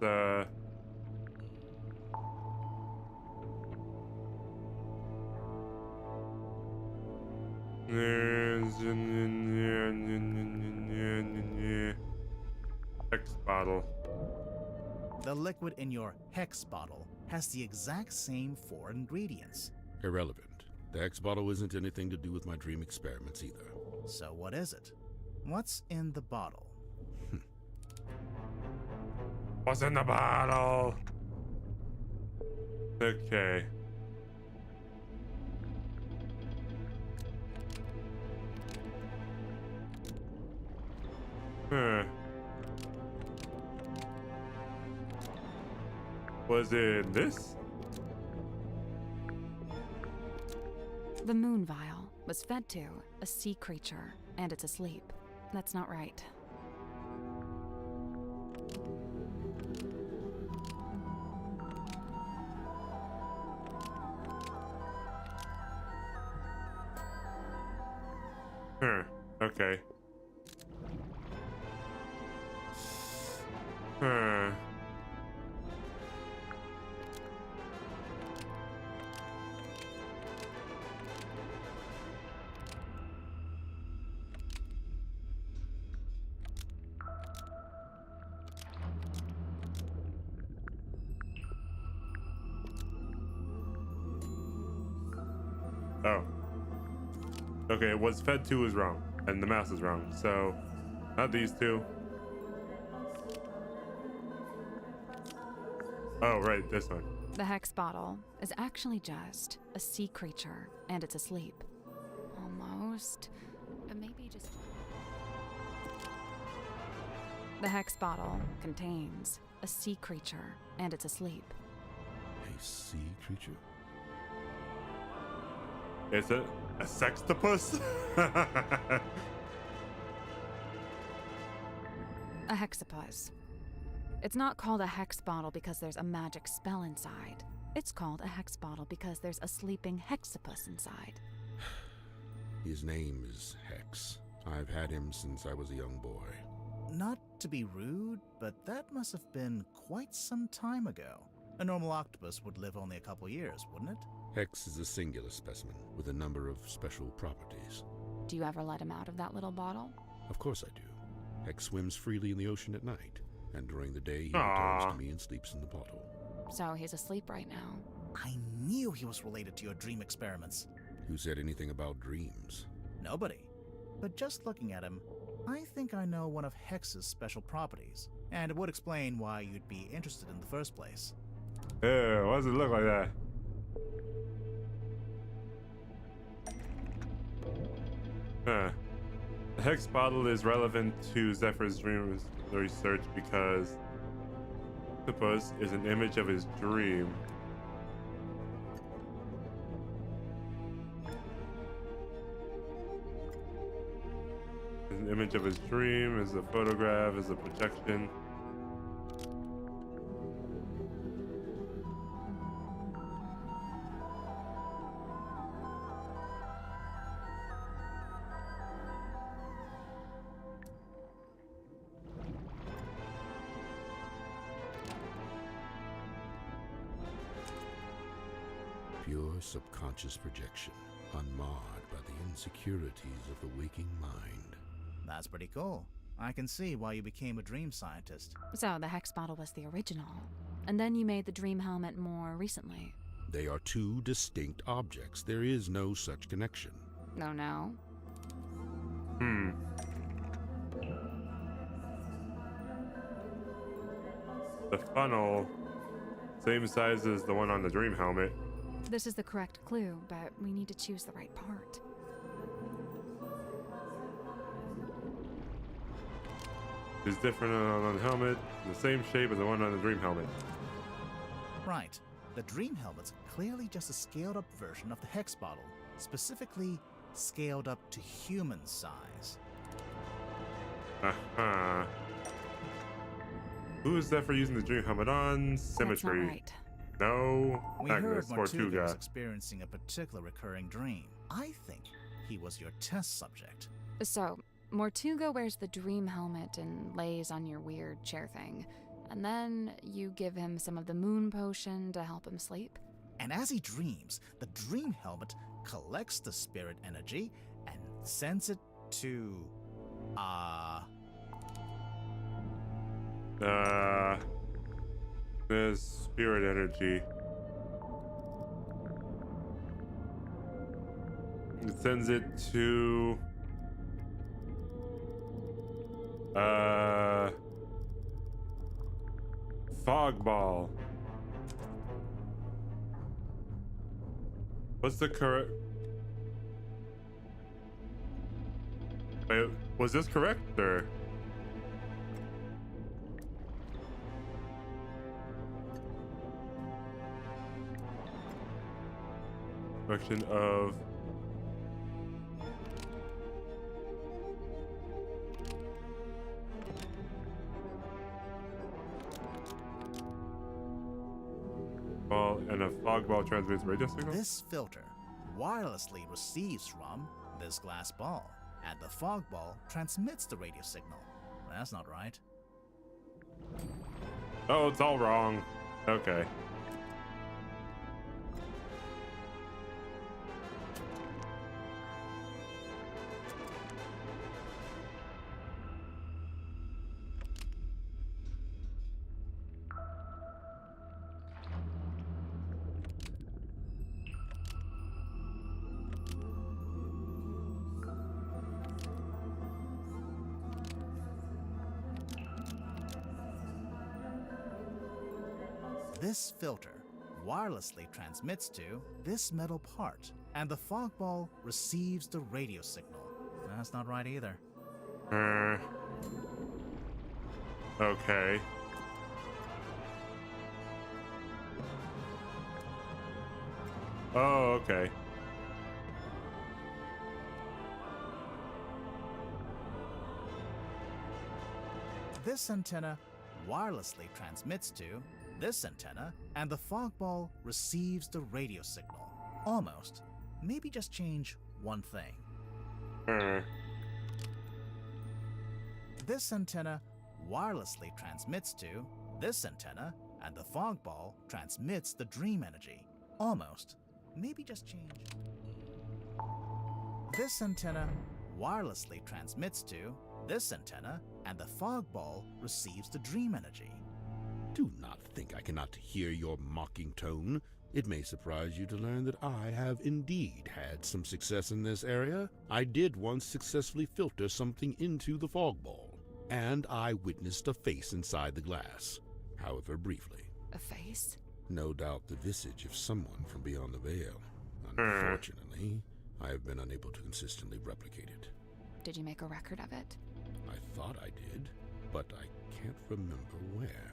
Hex bottle. The liquid in your hex bottle has the exact same 4 ingredients. Irrelevant. The X bottle isn't anything to do with my dream experiments either. So what is it? What's in the bottle? What's in the bottle? Okay. Huh. Was it this? The moon vial was fed to a sea creature, and it's asleep. That's not right. Huh. Okay. Huh. Oh. Okay, what's fed to is wrong, and the math is wrong, so not these two. Oh, right, this one. The hex bottle is actually just a sea creature, and it's asleep. Almost. But maybe just... The hex bottle contains a sea creature, and it's asleep. A sea creature? Is it a sextopus? A hexapus. It's not called a hex bottle because there's a magic spell inside. It's called a hex bottle because there's a sleeping hexapus inside. His name is Hex. I've had him since I was a young boy. Not to be rude, but that must have been quite some time ago. A normal octopus would live only a couple years, wouldn't it? Hex is a singular specimen with a number of special properties. Do you ever let him out of that little bottle? Of course I do. Hex swims freely in the ocean at night, and during the day he returns to me and sleeps in the bottle. So he's asleep right now. I knew he was related to your dream experiments. Who said anything about dreams? Nobody. But just looking at him, I think I know one of Hex's special properties, and it would explain why you'd be interested in the first place. Yeah, why does it look like that? Huh. The hex bottle is relevant to Zephyr's dream research because octopus is an image of his dream. An image of his dream is a photograph, is a projection. Pure subconscious projection, unmarred by the insecurities of the waking mind. That's pretty cool. I can see why you became a dream scientist. So the hex bottle was the original, and then you made the dream helmet more recently. They are two distinct objects. There is no such connection. No. The funnel, same size as the one on the dream helmet. This is the correct clue, but we need to choose the right part. It's different on the helmet, the same shape as the one on the dream helmet. Right. The dream helmet's clearly just a scaled-up version of the hex bottle, specifically scaled up to human size. Who is Zephyr using the dream helmet on? Symmetry. That's not right. No, We Agnes, heard Mortuga was Tortuga. experiencing a particular recurring dream. I think he was your test subject. So, Mortuga wears the dream helmet and lays on your weird chair thing. And then you give him some of the moon potion to help him sleep. And as he dreams, the dream helmet collects the spirit energy and sends it to... The spirit energy. It sends it to... Fog ball. What's the correct... Wait, was this correct, or... Direction of... Ball and a fog ball transmits radio signal? This filter wirelessly receives from this glass ball, and the fog ball transmits the radio signal. That's not right. Oh, it's all wrong. Okay. This filter wirelessly transmits to this metal part, and the fog ball receives the radio signal. That's not right either. Okay. Oh, okay. This antenna wirelessly transmits to this antenna, and the fog ball receives the radio signal. Almost. Maybe just change one thing. This antenna wirelessly transmits to this antenna, and the fog ball transmits the dream energy. Almost. Maybe just change. This antenna wirelessly transmits to this antenna, and the fog ball receives the dream energy. Do not think I cannot hear your mocking tone. It may surprise you to learn that I have indeed had some success in this area. I did once successfully filter something into the fog ball, and I witnessed a face inside the glass, however briefly. A face? No doubt the visage of someone from beyond the veil. Unfortunately, I have been unable to consistently replicate it. Did you make a record of it? I thought I did, but I can't remember where.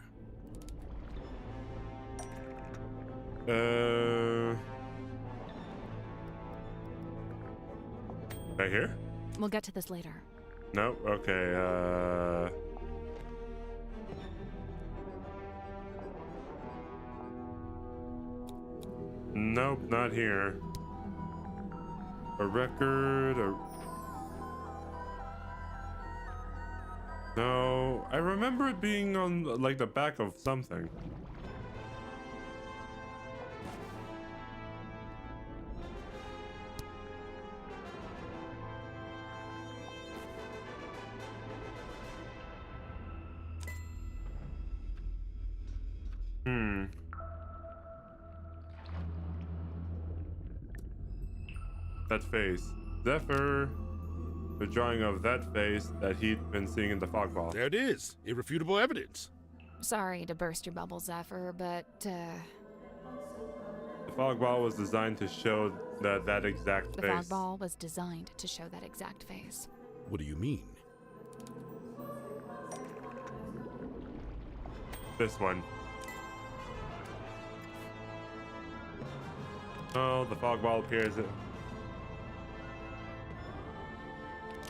Right here? We'll get to this later. Nope. Okay. Nope, not here. A record. No, I remember it being on like the back of something. That face. Zephyr. The drawing of that face that he'd been seeing in the fog ball. There it is. Irrefutable evidence. Sorry to burst your bubble, Zephyr, but, The fog ball was designed to show that exact the face. fog ball was designed to show that exact face. What do you mean? This one. Oh, the fog ball appears.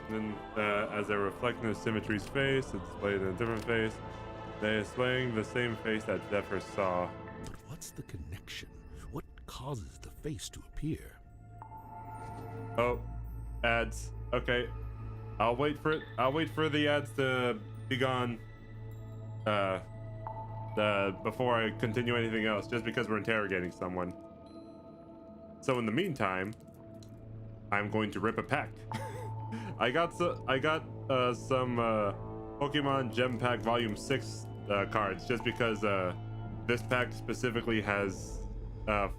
Then, as a reflection of Symmetry's face, it's displayed in a different face. They are displaying the same face that Zephyr saw. But what's the connection? What causes the face to appear? Oh, ads. Okay. I'll wait for it. I'll wait for the ads to be gone. Before I continue anything else, just because we're interrogating someone. So in the meantime, I'm going to rip a pack. I got some Pokemon Gem Pack Volume 6 cards, just because this pack specifically has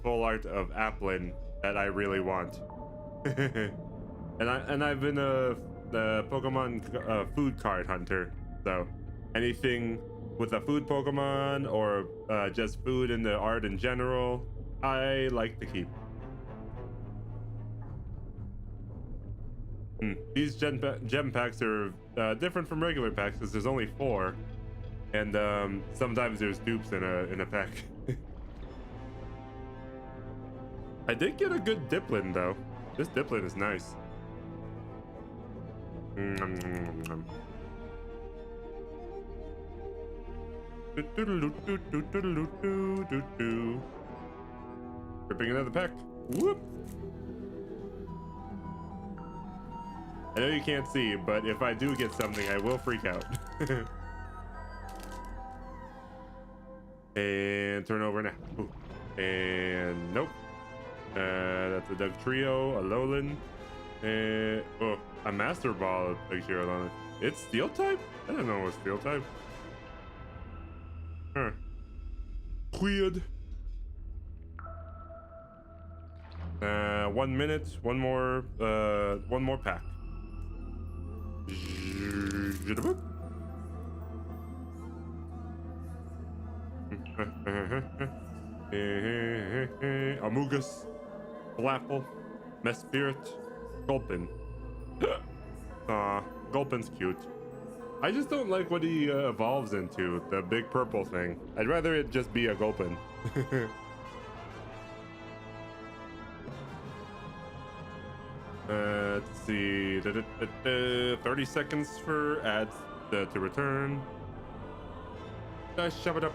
full art of Applin that I really want. and I've been the Pokemon food card hunter, so anything with a food Pokemon or just food in the art in general, I like to keep. These gem packs are different from regular packs because there's only 4, and sometimes there's dupes in a pack. I did get a good Diplin though. This Diplin is nice. Ripping another pack. Whoop. I know you can't see, but if I do get something, I will freak out. And turn over now. Ooh. And nope. That's a Doug Trio, a Alolan, and a Master Ball Doug Trio on it. It's Steel type? I don't know what's Steel type. Huh. Weird. 1 minute, one more pack. Amogus, Flapple, Mespirit, Gulpin. Gulpin's cute. I just don't like what he evolves into, the big purple thing. I'd rather it just be a Gulpin. Let's see. 30 seconds for ads to return. Shove it up.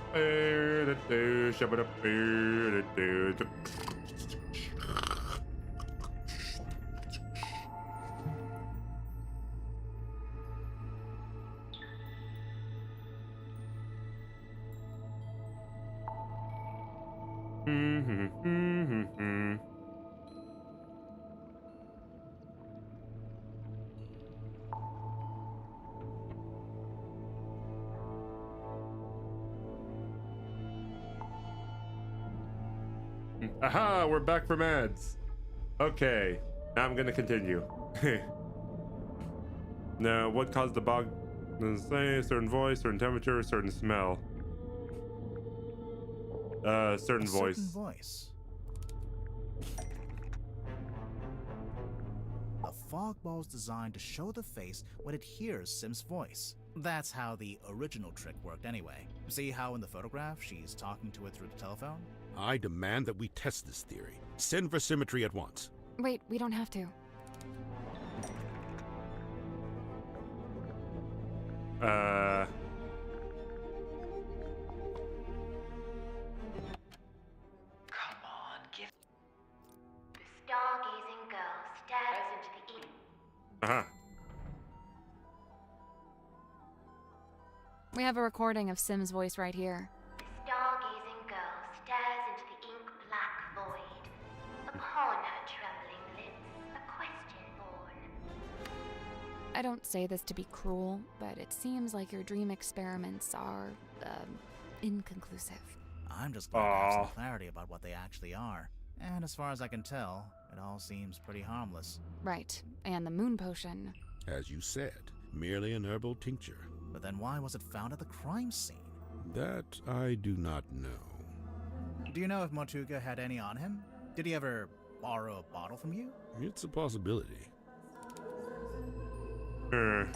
Shove it up. Aha, we're back from ads. Okay, now I'm gonna continue. Now, what caused the bog? Say a certain voice, certain temperature, certain smell. Certain voice. Certain voice. The fog ball is designed to show the face when it hears Sim's voice. That's how the original trick worked anyway. See how in the photograph she's talking to it through the telephone? I demand that we test this theory. Send for symmetry at once. Wait, we don't have to. Come on, give. The stargazing girl stares into the ink. Uh-huh. We have a recording of Sim's voice right here. The stargazing girl stares into the ink-black void. Upon her trembling lips, a question born. I don't say this to be cruel, but it seems like your dream experiments are, inconclusive. I'm just glad to have some clarity about what they actually are. And as far as I can tell, it all seems pretty harmless. Right, and the moon potion. As you said, merely an herbal tincture. But then why was it found at the crime scene? That I do not know. Do you know if Motuga had any on him? Did he ever borrow a bottle from you? It's a possibility. Do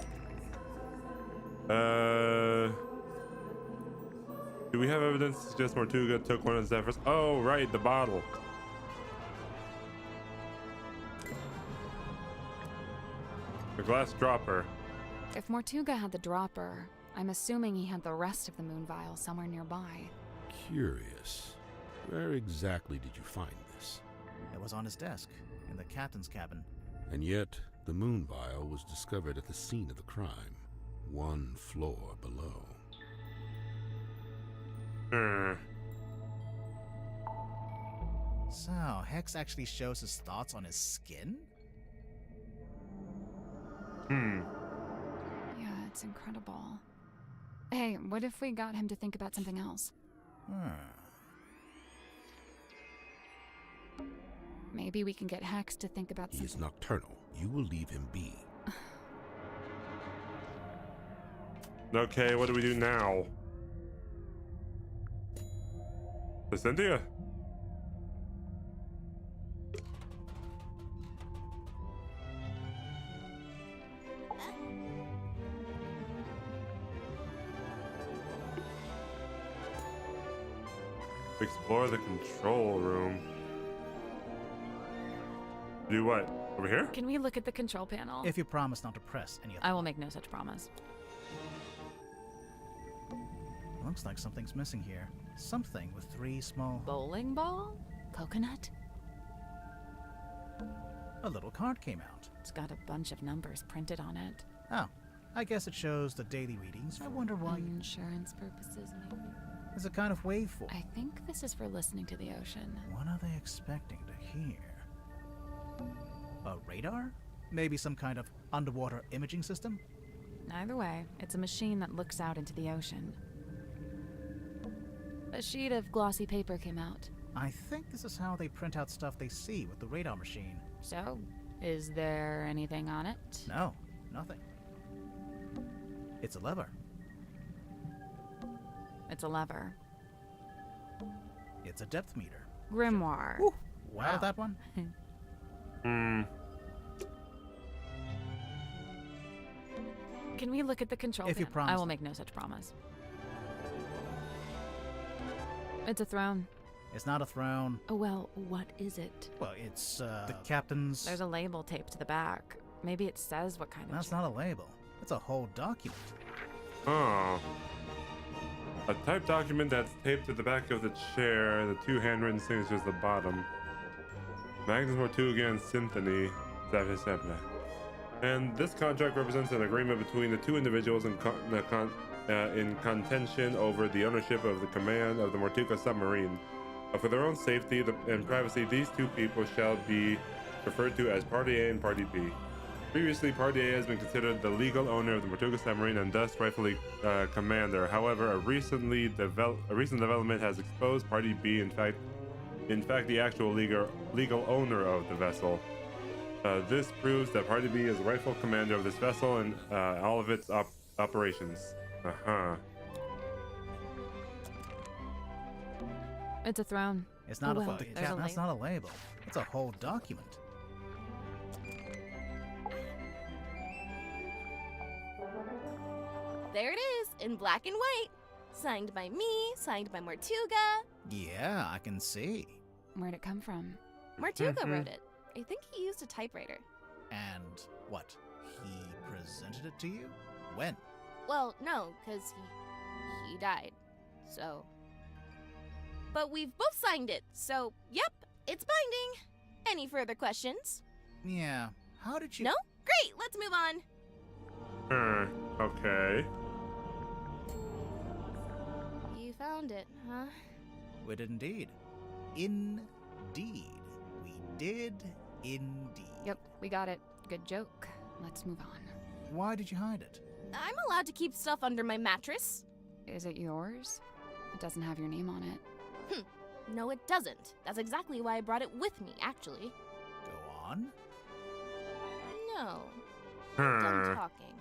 we have evidence to suggest Mortuga took one of Zephyr's? Oh, right, the bottle. The glass dropper. If Mortuga had the dropper, I'm assuming he had the rest of the moon vial somewhere nearby. Curious. Where exactly did you find this? It was on his desk, in the captain's cabin. And yet, the moon vial was discovered at the scene of the crime, 1 floor below. So, Hex actually shows his thoughts on his skin? Yeah, it's incredible. Hey, what if we got him to think about something else? Maybe we can get Hex to think about He something. is nocturnal. You will leave him be. Okay, what do we do now? Cynthia? Explore the control room. Do what? Over here? Can we look at the control panel? If you promise not to press any of them. I will make no such promise. Looks like something's missing here. Something with 3 small... Bowling ball? Coconut? A little card came out. It's got a bunch of numbers printed on it. Oh, I guess it shows the daily readings. I wonder why... Insurance purposes, maybe? It's a kind of waveform. I think this is for listening to the ocean. What are they expecting to hear? A radar? Maybe some kind of underwater imaging system? Either way, it's a machine that looks out into the ocean. A sheet of glossy paper came out. I think this is how they print out stuff they see with the radar machine. So, is there anything on it? No, nothing. It's a lever. It's a lever. It's a depth meter. Grimoire. Ooh, wow, that one? Can we look at the control If you panel? promise. I will make no such promise. It's a throne. It's not a throne. Oh, well, what is it? Well, it's, the captain's... There's a label taped to the back. Maybe it says what kind of... That's not a label. It's a whole document. Oh. A typed document that's taped to the back of the chair, the 2 handwritten signatures at the bottom. Magnus Mortuga and Symphony. And this contract represents an agreement between the 2 individuals in contention over the ownership of the command of the Mortuga submarine. For their own safety and privacy, these 2 people shall be referred to as Party A and Party B. Previously, Party A has been considered the legal owner of the Mortuga submarine and thus rightfully commander. However, a recent development has exposed Party B, in fact, the actual legal owner of the vessel. This proves that Party B is the rightful commander of this vessel and all of its operations. It's a throne. It's not well, that's not a label. It's a whole document. There it is, in black and white. Signed by me, signed by Mortuga. Yeah, I can see. Where'd it come from? Mortuga wrote it. I think he used a typewriter. And what? He presented it to you? When? Well, no, because he died. So. But we've both signed it, so yep, it's binding. Any further questions? Yeah. How did you... No? Great, let's move on. Okay. You found it, huh? We did indeed. Indeed. We did indeed. Yep, we got it. Good joke. Let's move on. Why did you hide it? I'm allowed to keep stuff under my mattress. Is it yours? It doesn't have your name on it. No, it doesn't. That's exactly why I brought it with me, actually. Go on. No. Done talking.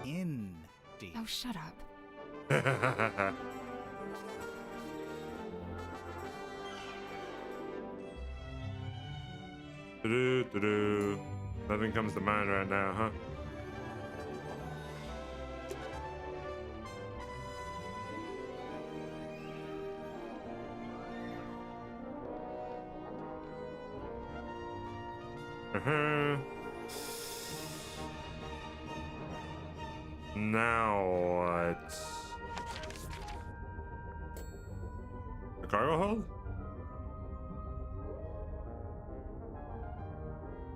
Indeed. Oh, shut up. Nothing comes to mind right now, huh? Now what? The cargo hold?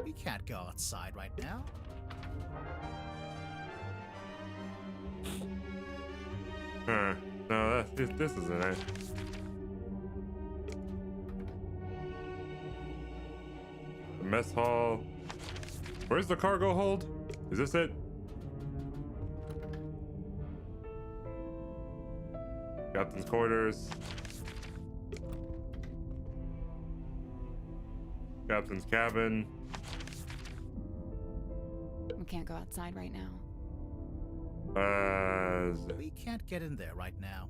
We can't go outside right now. No, this isn't it. The mess hall. Where's the cargo hold? Is this it? Captain's quarters. Captain's cabin. We can't go outside right now. We can't get in there right now.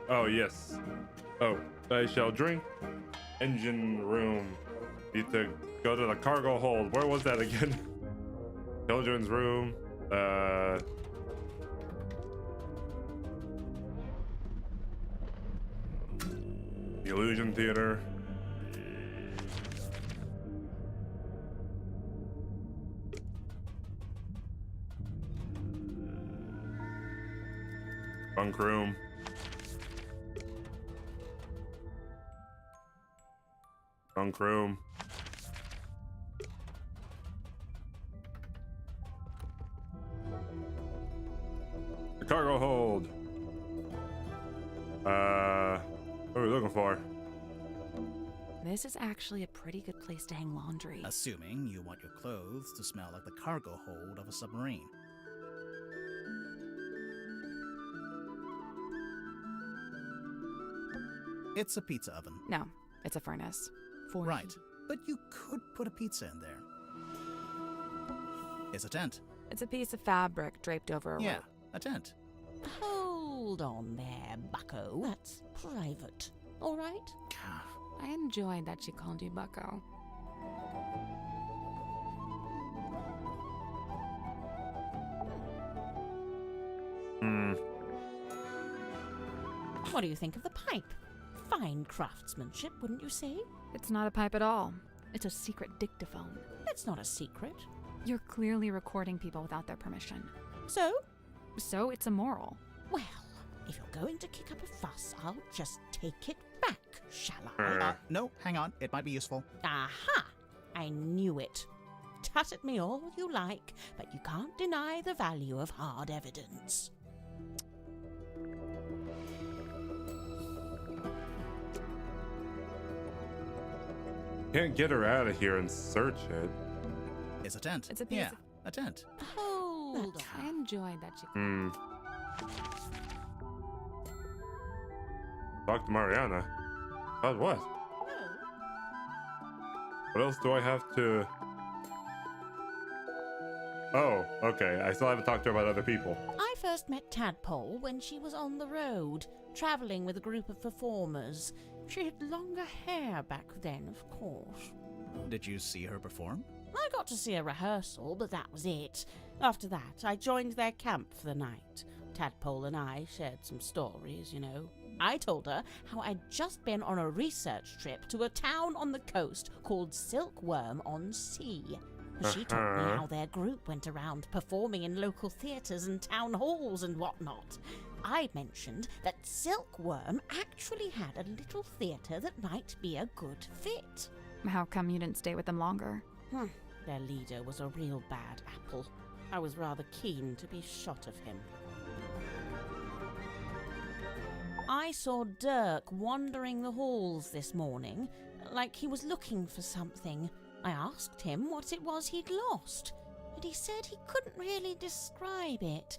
Oh, yes. Oh, I shall drink. Engine room. Need to go to the cargo hold. Where was that again? Children's room. The Illusion Theater. Bunk room. Bunk room. The cargo hold. What are we looking for? This is actually a pretty good place to hang laundry. Assuming you want your clothes to smell like the cargo hold of a submarine. It's a pizza oven. No, it's a furnace. For Right, heat. but you could put a pizza in there. It's a tent. It's a piece of fabric draped over a Yeah, rope. a tent. Hold on there, bucko. That's private. All right? I enjoyed that she called you Bucko. What do you think of the pipe? Fine craftsmanship, wouldn't you say? It's not a pipe at all. It's a secret dictaphone. It's not a secret. You're clearly recording people without their permission. So? So it's immoral. Well, if you're going to kick up a fuss, I'll just take it back, shall I? No, hang on. It might be useful. Aha! I knew it. Tut at me all you like, but you can't deny the value of hard evidence. Can't get her out of here and search it. It's a tent. It's a piece Yeah, of- a tent. Hold on. I enjoyed that she Talk to Mariana. About what? What else do I have to... Oh, okay. I still haven't talked to her about other people. I first met Tadpole when she was on the road, travelling with a group of performers. She had longer hair back then, of course. Did you see her perform? I got to see a rehearsal, but that was it. After that, I joined their camp for the night. Tadpole and I shared some stories, you know. I told her how I'd just been on a research trip to a town on the coast called Silkworm-on-Sea. She told me how their group went around performing in local theatres and town halls and whatnot. I mentioned that Silkworm actually had a little theatre that might be a good fit. How come you didn't stay with them longer? Their leader was a real bad apple. I was rather keen to be shot of him. I saw Dirk wandering the halls this morning, like he was looking for something. I asked him what it was he'd lost, and he said he couldn't really describe it,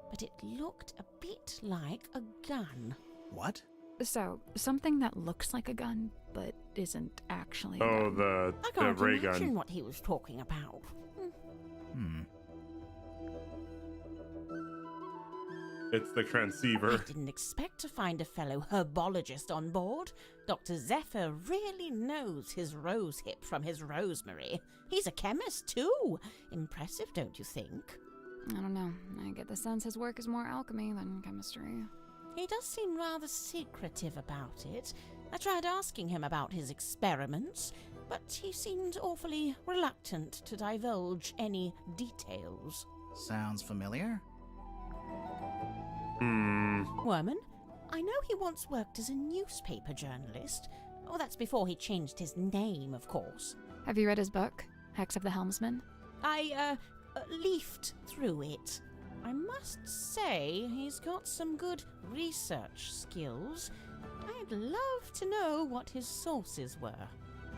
but it looked a bit like a gun. What? So, something that looks like a gun, but isn't actually a Oh, gun. I the can't ray imagine gun. what he was talking about. It's the transceiver. I didn't expect to find a fellow herbologist on board. Dr. Zephyr really knows his rosehip from his rosemary. He's a chemist, too. Impressive, don't you think? I don't know. I get the sense his work is more alchemy than chemistry. He does seem rather secretive about it. I tried asking him about his experiments, but he seemed awfully reluctant to divulge any details. Sounds familiar? Worman, I know he once worked as a newspaper journalist. Oh, that's before he changed his name, of course. Have you read his book, Hex of the Helmsman? I leafed through it. I must say he's got some good research skills. I'd love to know what his sources were.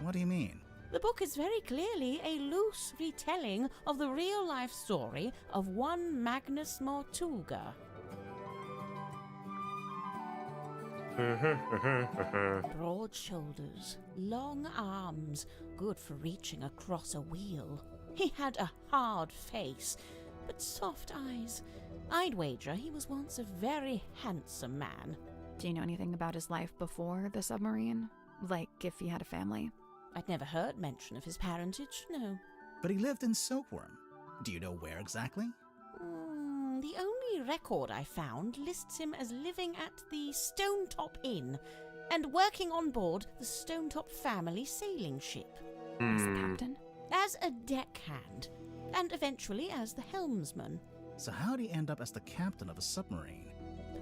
What do you mean? The book is very clearly a loose retelling of the real-life story of one Magnus Mortuga. Broad shoulders, long arms, good for reaching across a wheel. He had a hard face, but soft eyes. I'd wager he was once a very handsome man. Do you know anything about his life before the submarine? Like if he had a family? I'd never heard mention of his parentage, no. But he lived in Silkworm. Do you know where exactly? The only record I found lists him as living at the Stonetop Inn and working on board the Stonetop family sailing ship. As the captain? As a deckhand, and eventually as the helmsman. So how'd he end up as the captain of a submarine?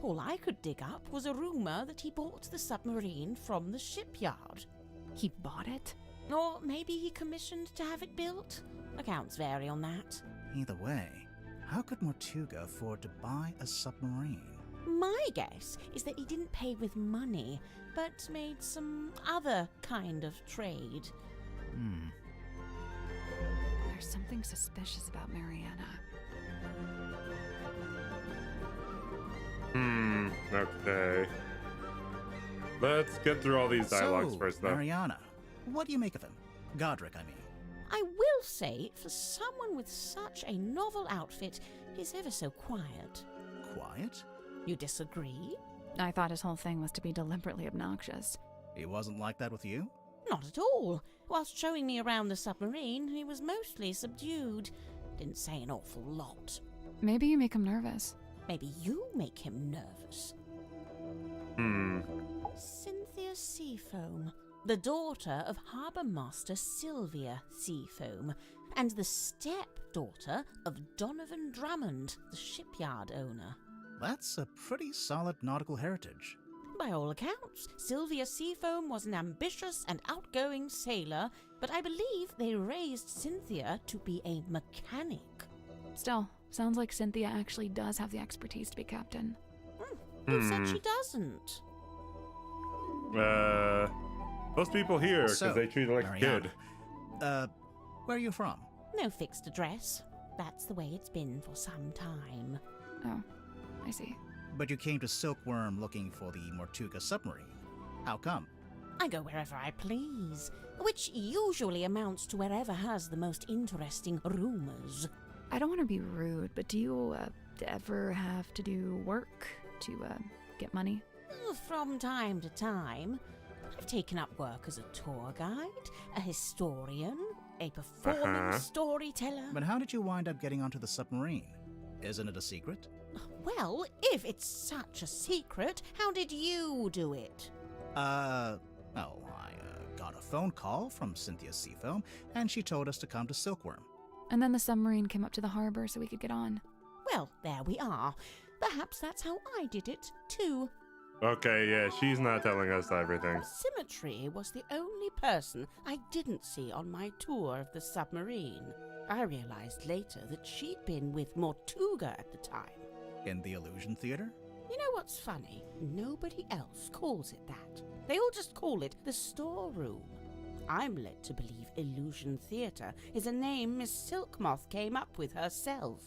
All I could dig up was a rumor that he bought the submarine from the shipyard. He bought it? Or maybe he commissioned to have it built. Accounts vary on that. Either way, how could Mortuga afford to buy a submarine? My guess is that he didn't pay with money, but made some other kind of trade. There's something suspicious about Mariana. Okay. Let's get through all these dialogues first, though. Mariana, what do you make of him? Godric, I mean. I will say, for someone with such a novel outfit, he's ever so quiet. Quiet? You disagree? I thought his whole thing was to be deliberately obnoxious. He wasn't like that with you? Not at all. Whilst showing me around the submarine, he was mostly subdued. Didn't say an awful lot. Maybe you make him nervous. Maybe you make him nervous. Cynthia Seafoam, the daughter of Harbour Master Sylvia Seafoam, and the stepdaughter of Donovan Drummond, the shipyard owner. That's a pretty solid nautical heritage. By all accounts, Sylvia Seafoam was an ambitious and outgoing sailor, but I believe they raised Cynthia to be a mechanic. Still, sounds like Cynthia actually does have the expertise to be captain. Who said she doesn't? Those people here, because they treat her like Mariana, a kid. Where are you from? No fixed address. That's the way it's been for some time. Oh, I see. But you came to Silkworm looking for the Mortuga submarine. How come? I go wherever I please, which usually amounts to wherever has the most interesting rumors. I don't want to be rude, but do you ever have to do work to get money? From time to time. I've taken up work as a tour guide, a historian, a performance storyteller. But how did you wind up getting onto the submarine? Isn't it a secret? Well, if it's such a secret, how did you do it? I got a phone call from Cynthia Seafoam, and she told us to come to Silkworm. And then the submarine came up to the harbor so we could get on. Well, there we are. Perhaps that's how I did it, too. Okay, yeah, she's not telling us everything. Symmetry was the only person I didn't see on my tour of the submarine. I realized later that she'd been with Mortuga at the time. In the Illusion Theater? You know what's funny? Nobody else calls it that. They all just call it the storeroom. I'm led to believe Illusion Theater is a name Miss Silkmoth came up with herself.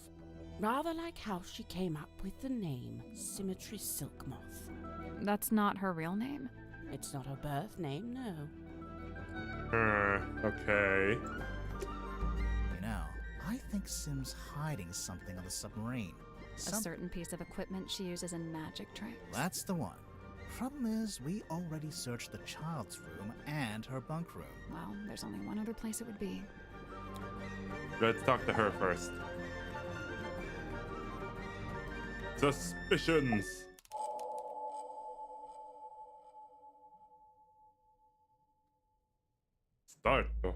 Rather like how she came up with the name Symmetry Silkmoth. That's not her real name? It's not her birth name, no. Okay. You know, I think Sim's hiding something on the submarine. A certain piece of equipment she uses in magic tricks. That's the one. Problem is, we already searched the child's room and her bunk room. Well, there's only one other place it would be. Let's talk to her first. Suspicions. Starto.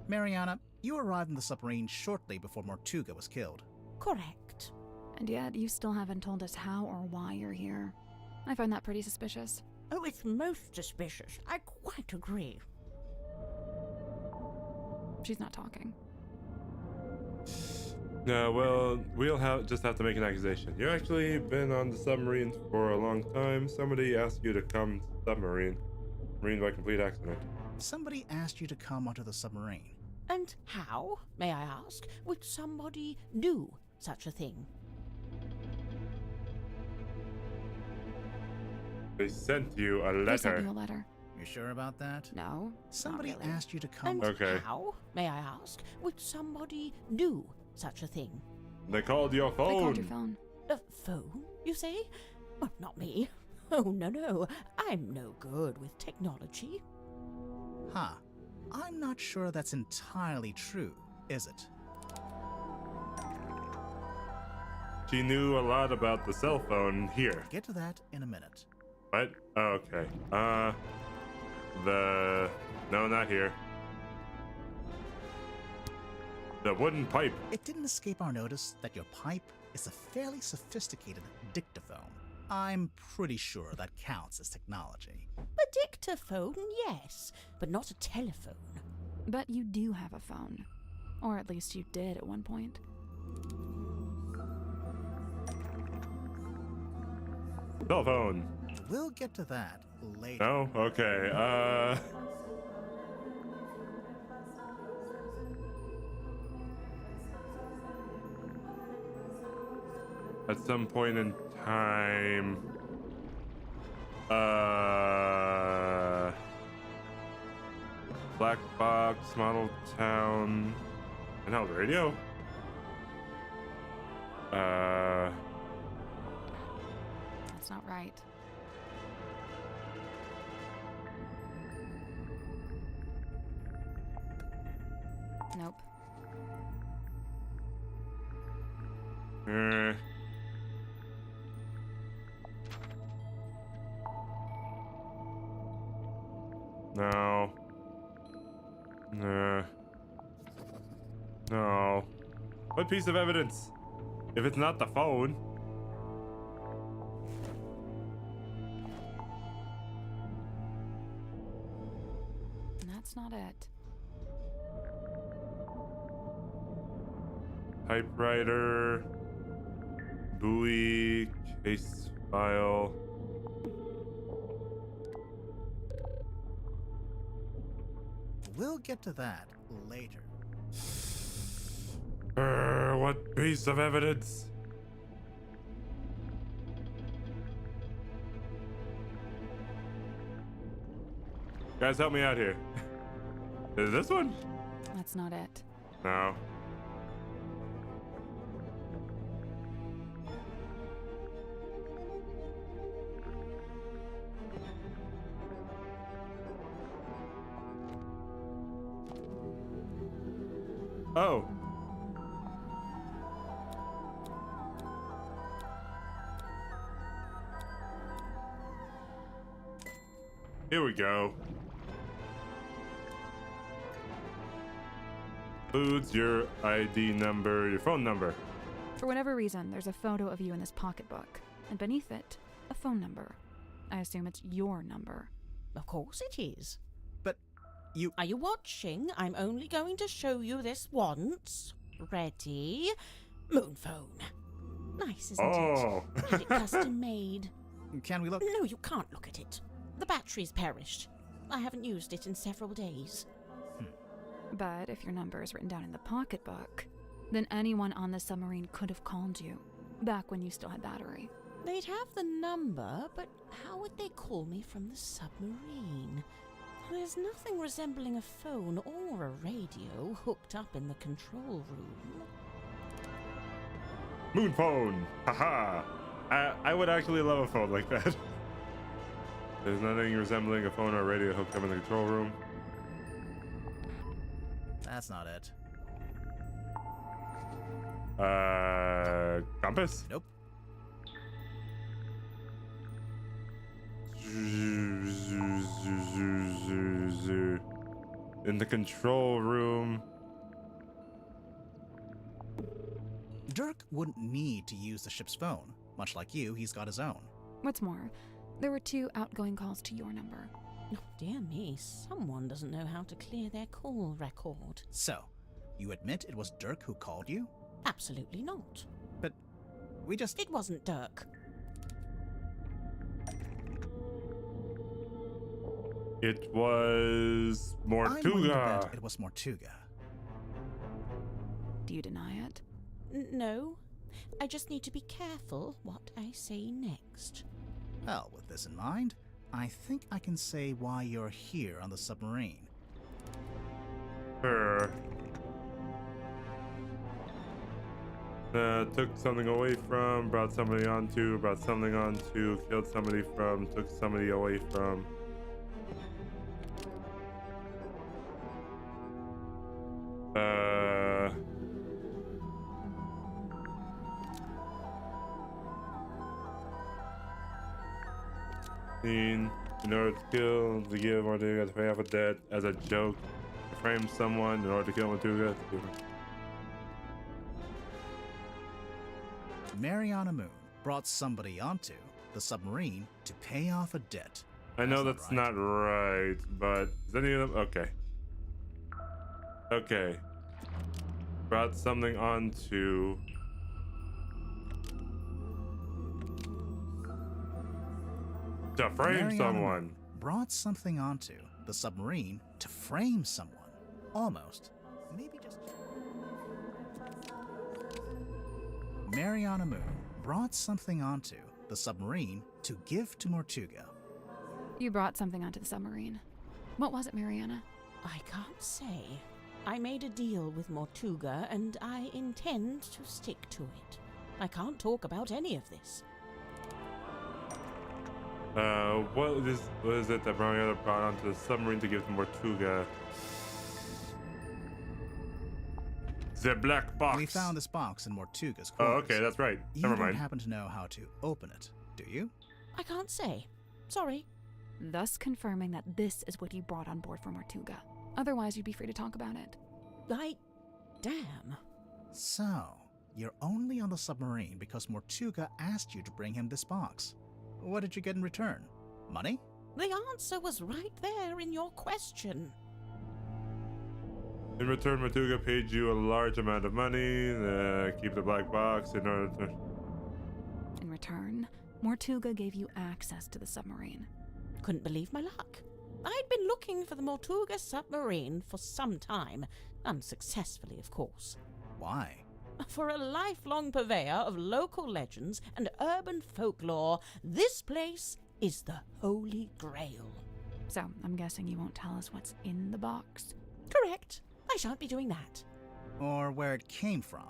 Mariana, you arrived in the submarine shortly before Mortuga was killed. Correct. And yet, you still haven't told us how or why you're here. I find that pretty suspicious. Oh, it's most suspicious. I quite agree. She's not talking. No, well, just have to make an accusation. You actually been on the submarine for a long time. Somebody asked you to come submarine. Marine by complete accident. Somebody asked you to come onto the submarine. And how, may I ask, would somebody do such a thing? They sent you a They sent letter. you a letter. You sure about that? No. Somebody not really. asked you to come. And Okay. how, may I ask, would somebody do such a thing? They called your phone. They called your phone. A phone, you say? Well, not me. Oh, no. I'm no good with technology. Huh. I'm not sure that's entirely true, is it? She knew a lot about the cell phone here. Get to that in a minute. What? Oh, okay. No, not here. The wooden pipe. It didn't escape our notice that your pipe is a fairly sophisticated dictaphone. I'm pretty sure that counts as technology. A dictaphone, yes, but not a telephone. But you do have a phone. Or at least you did at one point. Cell phone. We'll get to that later. No? Okay. At some point in time, Black Box, Model Town, handheld radio? That's not right. Nope. No. No. What piece of evidence? If it's not the phone. That's not it. Typewriter. Buoy. Case file. We'll get to that later. What piece of evidence? Guys, help me out here. Is this one? That's not it. No. Oh. Here we go. Includes your ID number, your phone number. For whatever reason, there's a photo of you in this pocketbook, and beneath it, a phone number. I assume it's your number. Of course it is. But you... Are you watching? I'm only going to show you this once. Ready? Moon phone. Nice, isn't Oh. it? Had it custom made. Can we look? No, you can't look at it. The battery's perished. I haven't used it in several days. But if your number is written down in the pocketbook, then anyone on the submarine could have called you, back when you still had battery. They'd have the number, but how would they call me from the submarine? There's nothing resembling a phone or a radio hooked up in the control room. Moon phone. Haha. I would actually love a phone like that. There's nothing resembling a phone or radio hooked up in the control room. That's not it. Compass? Nope. in the control room. Dirk wouldn't need to use the ship's phone. Much like you, he's got his own. What's more, there were 2 outgoing calls to your number. Oh, dear me, someone doesn't know how to clear their call record. So, you admit it was Dirk who called you? Absolutely not. But we just... It wasn't Dirk. It was I'm willing to Mortuga. bet it was Mortuga. Do you deny it? No. I just need to be careful what I say next. Well, with this in mind, I think I can say why you're here on the submarine. Sure. Took something away from, brought somebody onto, brought something onto, killed somebody from, took somebody away from. In order to kill, to give Mortuga to pay off a debt as a joke, to frame someone in order to kill Mortuga. Mariana Moon brought somebody onto the submarine to pay off a debt. I know that's not right, but is any of them okay? Okay. Brought something onto. To frame Mariana someone. Moon brought something onto the submarine to frame someone. Almost. Maybe just... Mariana Moon brought something onto the submarine to give to Mortuga. You brought something onto the submarine. What was it, Mariana? I can't say. I made a deal with Mortuga, and I intend to stick to it. I can't talk about any of this. What is it that Mariana brought onto the submarine to give to Mortuga? The black box. We found this box in Mortuga's quarters. Oh, okay, that's right. You Never don't mind. happen to know how to open it, do you? I can't say. Sorry. Thus confirming that this is what you brought on board for Mortuga. Otherwise, you'd be free to talk about it. Damn. So, you're only on the submarine because Mortuga asked you to bring him this box. What did you get in return? Money? The answer was right there in your question. In return, Mortuga paid you a large amount of money. Keep the black box in order to. In return, Mortuga gave you access to the submarine. Couldn't believe my luck. I'd been looking for the Mortuga submarine for some time. Unsuccessfully, of course. Why? For a lifelong purveyor of local legends and urban folklore, this place is the Holy Grail. So, I'm guessing you won't tell us what's in the box? Correct. I shan't be doing that. Or where it came from?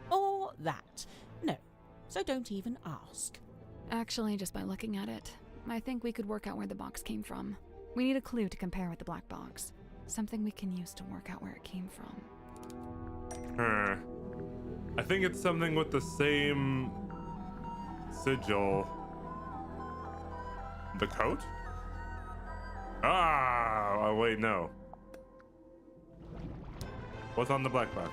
Or that. No. So don't even ask. Actually, just by looking at it, I think we could work out where the box came from. We need a clue to compare with the black box. Something we can use to work out where it came from. I think it's something with the same sigil. The coat? Oh, wait, no. What's on the black box?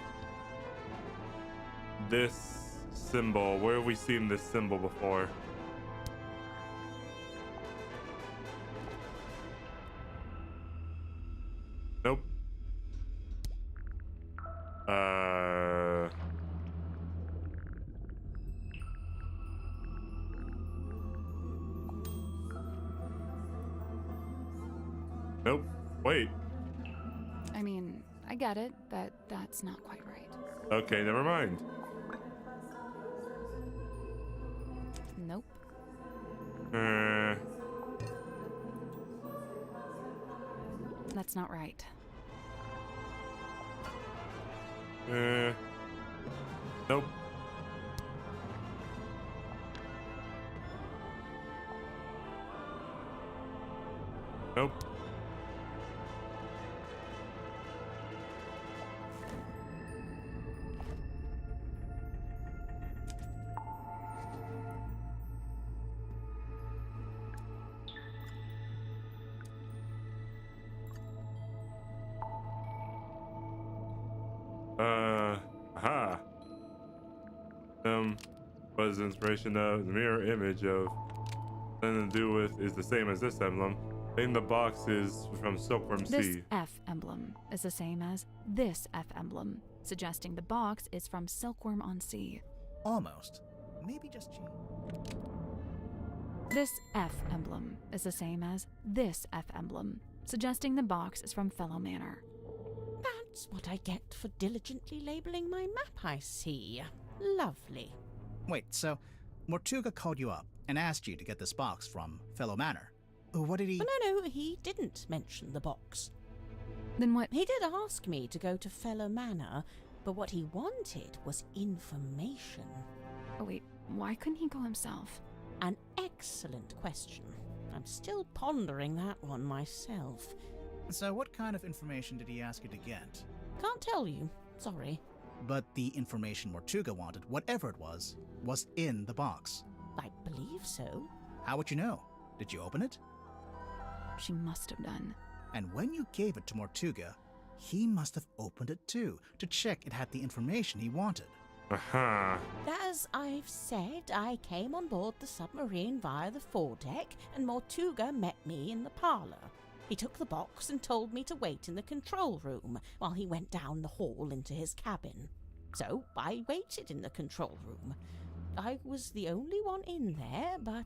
This symbol. Where have we seen this symbol before? Nope. Nope. Wait. I mean, I get it, but that's not quite right. Okay, never mind. Nope. That's not right. Nope. Nope. Aha. Was inspiration of the mirror image of something to do with is the same as this emblem. In the box is from Silkworm This Sea. F emblem is the same as this F emblem, suggesting the box is from Silkworm on Sea. Almost. Maybe just change. This F emblem is the same as this F emblem, suggesting the box is from Fellow Manor. That's what I get for diligently labeling my map, I see. Lovely. Wait, so Mortuga called you up and asked you to get this box from Fellow Manor. What did he... No, he didn't mention the box. Then what? He did ask me to go to Fellow Manor, but what he wanted was information. Oh wait, why couldn't he go himself? An excellent question. I'm still pondering that one myself. So what kind of information did he ask you to get? Can't tell you. Sorry. But the information Mortuga wanted, whatever it was in the box. I believe so. How would you know? Did you open it? She must have done. And when you gave it to Mortuga, he must have opened it too, to check it had the information he wanted. Aha. As I've said, I came on board the submarine via the foredeck, and Mortuga met me in the parlour. He took the box and told me to wait in the control room while he went down the hall into his cabin. So I waited in the control room. I was the only one in there, but,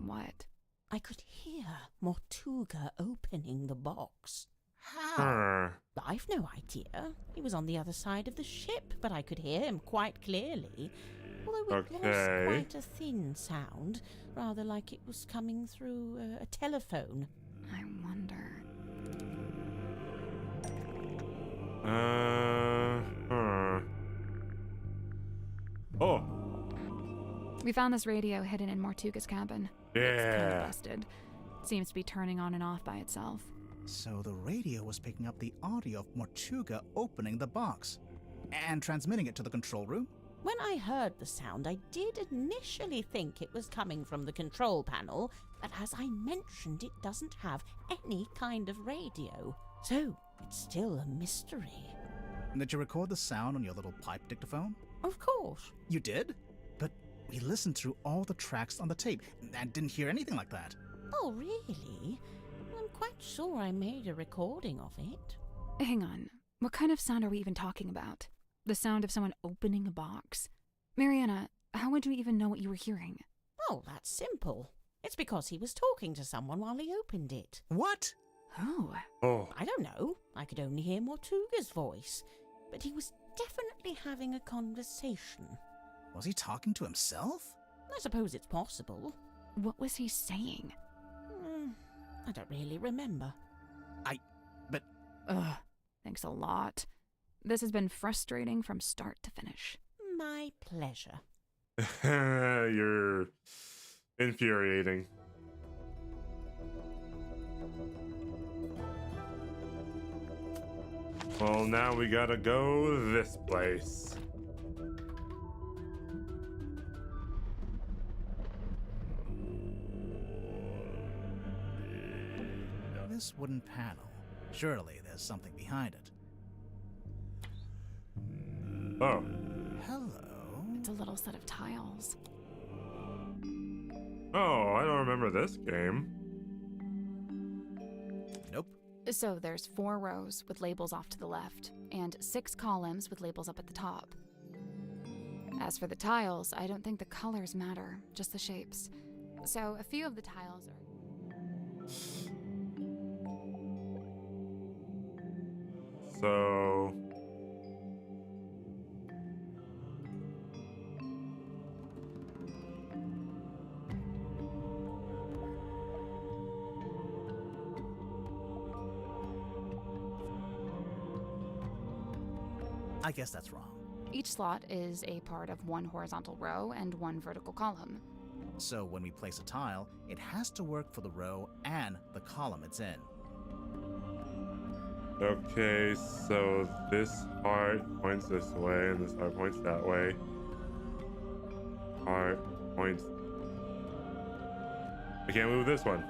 What? I could hear Mortuga opening the box. How? I've no idea. He was on the other side of the ship, but I could hear him quite clearly. Although it was quite a thin sound, rather like it was coming through a telephone. I wonder. Oh. We found this radio hidden in Mortuga's cabin. Yeah. It's kind of busted. Seems to be turning on and off by itself. So the radio was picking up the audio of Mortuga opening the box and transmitting it to the control room? When I heard the sound, I did initially think it was coming from the control panel, but as I mentioned, it doesn't have any kind of radio. So it's still a mystery. Did you record the sound on your little pipe dictaphone? Of course. You did? But we listened through all the tracks on the tape and didn't hear anything like that. Oh, really? I'm quite sure I made a recording of it. Hang on. What kind of sound are we even talking about? The sound of someone opening a box? Mariana, how would you even know what you were hearing? Oh, that's simple. It's because he was talking to someone while he opened it. What? Who? Oh. I don't know. I could only hear Mortuga's voice. But he was definitely having a conversation. Was he talking to himself? I suppose it's possible. What was he saying? I don't really remember. Ugh, thanks a lot. This has been frustrating from start to finish. My pleasure. You're infuriating. Well, now we gotta go this place. This wooden panel. Surely there's something behind it. Oh. Hello? It's a little set of tiles. Oh, I don't remember this game. Nope. So there's 4 rows with labels off to the left, and 6 columns with labels up at the top. As for the tiles, I don't think the colors matter, just the shapes. So a few of the tiles are... So... I guess that's wrong. Each slot is a part of 1 horizontal row and 1 vertical column. So when we place a tile, it has to work for the row and the column it's in. Okay, so this heart points this way, and this heart points that way. Heart points... I can't move this one.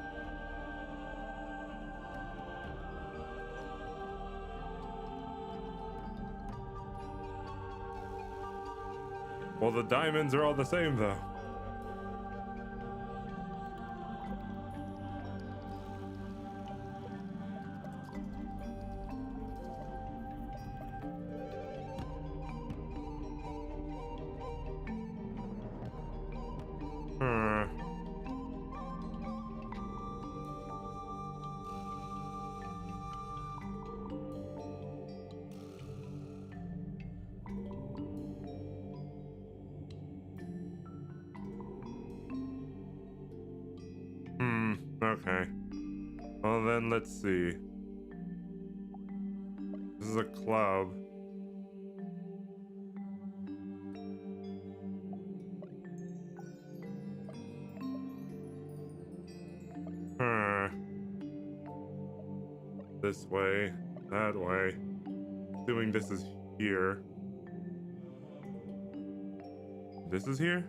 Well, the diamonds are all the same, though. Okay. Well, then let's see. This is a club. This way, that way. Assuming this is here. This is here?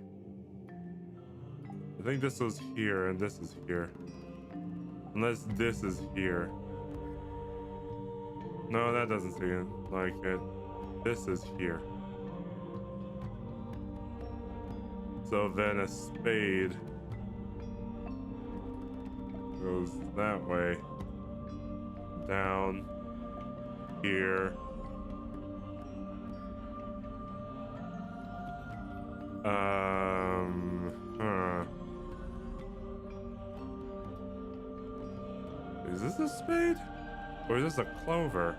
I think this was here and this is here. Unless this is here. No, that doesn't seem like it. This is here. So then a spade goes that way. Down here. Is this a spade? Or is this a clover?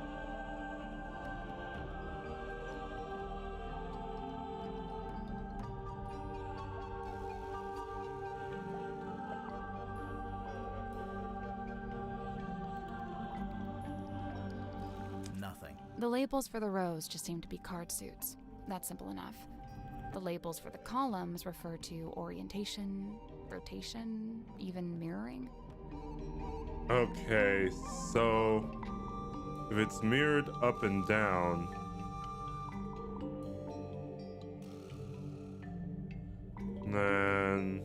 Nothing. The labels for the rows just seem to be card suits. That's simple enough. The labels for the columns refer to orientation, rotation, even mirroring. Okay, so if it's mirrored up and down, then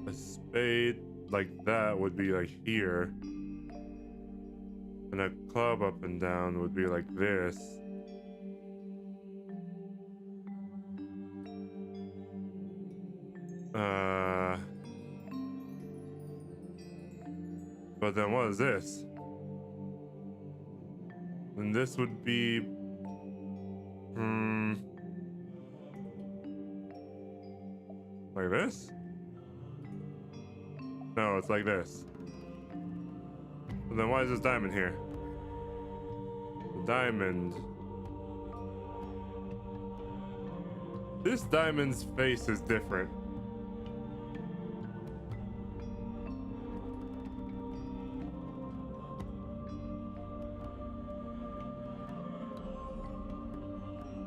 a spade like that would be like here, and a club up and down would be like this. But then what is this? And this would be... like this? No, it's like this. But then why is this diamond here? The diamond... This diamond's face is different.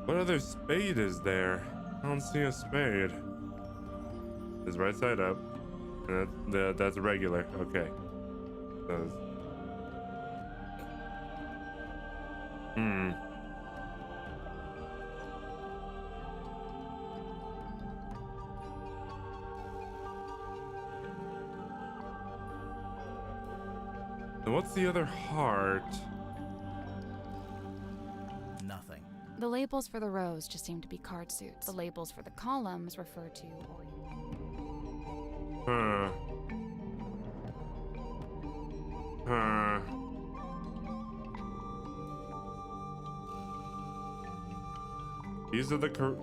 What other spade is there? I don't see a spade. It's right side up. And that's regular. Okay. And what's the other heart? Nothing. The labels for the rows just seem to be card suits. The labels for the columns refer to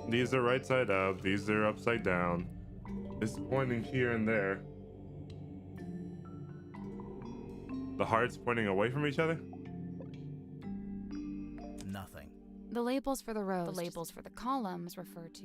These are right side up. These are upside down. It's pointing here and there. The hearts pointing away from each other? Nothing. the labels for the rows. The labels for the columns refer to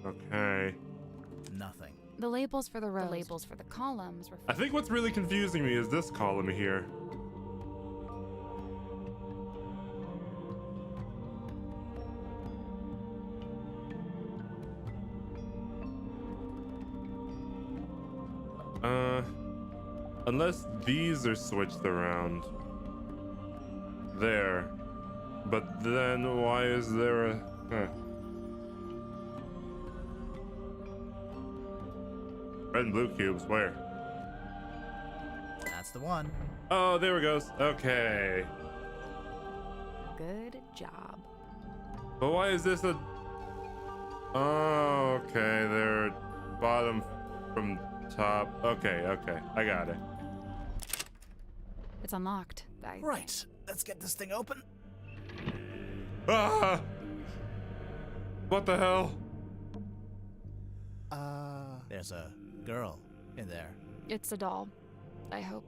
Okay. Nothing. the labels for the rows. The labels for the columns refer I think what's really confusing me is this column here. Unless these are switched around. There. But then why is there a... Huh. Red and blue cubes, where? That's the one. Oh, there it goes. Okay. Good job. But why is this a... Oh, okay. They're bottom from top. Okay, okay. I got it. It's unlocked. Right. Let's get this thing open. Ah! What the hell? There's a girl in there. It's a doll. I hope.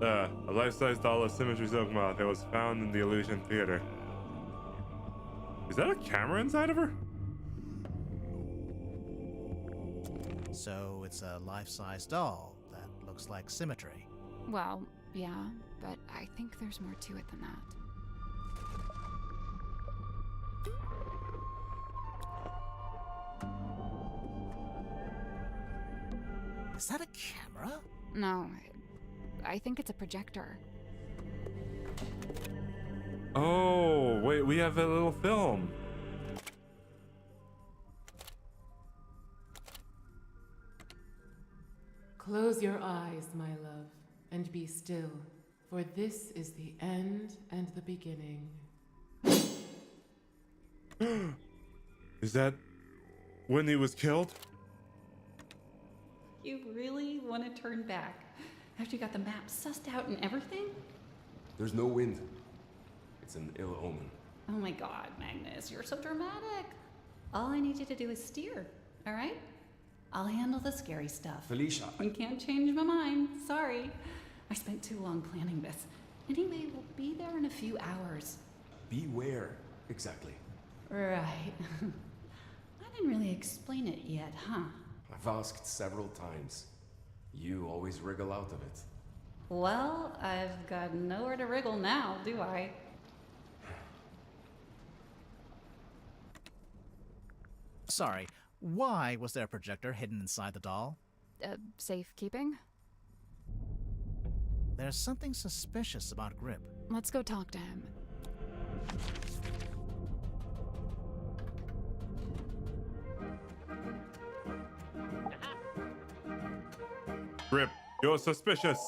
A life-size doll of Symmetry Silk Moth that was found in the Illusion Theater. Is that a camera inside of her? So it's a life-size doll that looks like Symmetry. Well, yeah, but I think there's more to it than that. Is that a camera? No, I think it's a projector. Oh, wait, we have a little film. Close your eyes, my love, and be still, for this is the end and the beginning. Is that when he was killed? You really want to turn back after you got the map sussed out and everything? There's no wind. It's an ill omen. Oh my god, Magnus, you're so dramatic. All I need you to do is steer, all right? I'll handle the scary stuff. Felicia. You can't change my mind. Sorry. I spent too long planning this. Anyway, we'll be there in a few hours. Be where, exactly? Right. I didn't really explain it yet, huh? I've asked several times. You always wriggle out of it. Well, I've got nowhere to wriggle now, do I? Sorry, why was there a projector hidden inside the doll? Safekeeping? There's something suspicious about Grip. Let's go talk to him. Grip, you're suspicious.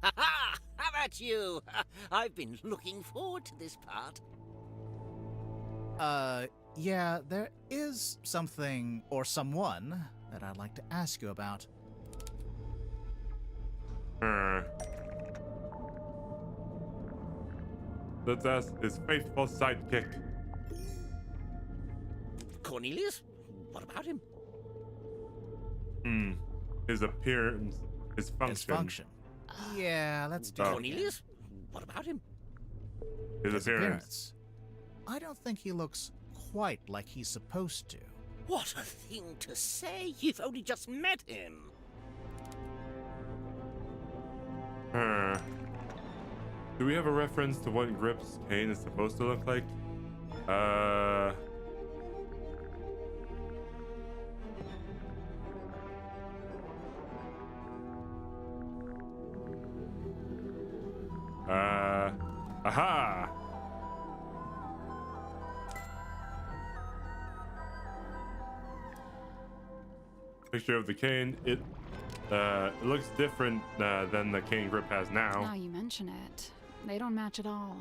Ha ha! How about you? I've been looking forward to this part. Yeah, there is something or someone that I'd like to ask you about. Let's ask his faithful sidekick. Cornelius? What about him? His appearance, his function. His function. Yeah, let's do it. Cornelius? What about him? His appearance. I don't think he looks quite like he's supposed to. What a thing to say! You've only just met him! Do we have a reference to what Grip's cane is supposed to look like? Aha! Picture of the cane. It looks different than the cane Grip has now. Now you mention it, they don't match at all.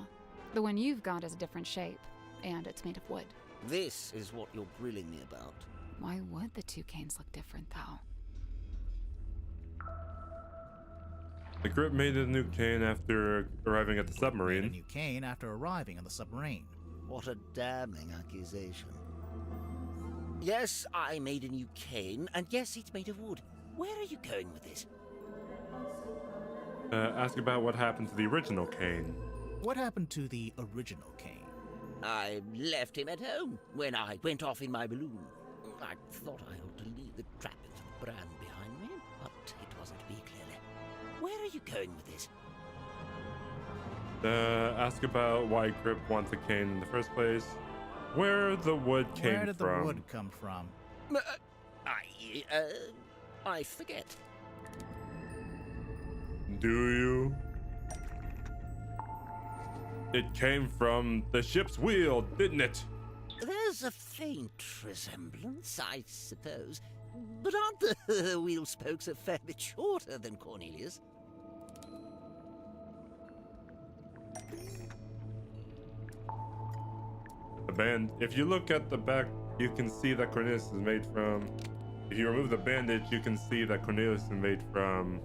The one you've got is a different shape, and it's made of wood. This is what you're grilling me about. Why would the two canes look different, though? The Grip made a new cane after arriving at the submarine. A new cane after arriving on the submarine. What a damning accusation. Yes, I made a new cane, and yes, it's made of wood. Where are you going with this? Ask about what happened to the original cane. What happened to the original cane? I left him at home when I went off in my balloon. I thought I ought to leave the trappings of the brand behind me, but it wasn't to be clearly. Where are you going with this? Ask about why Grip wants a cane in the first place. where the wood came from. Where did the wood come from? I forget. Do you? It came from the ship's wheel, didn't it? There's a faint resemblance, I suppose. But aren't the wheel spokes a fair bit shorter than Cornelius? The band. If you look at the back, you can see that Cornelius is made from. If you remove the bandage, you can see that Cornelius is made from.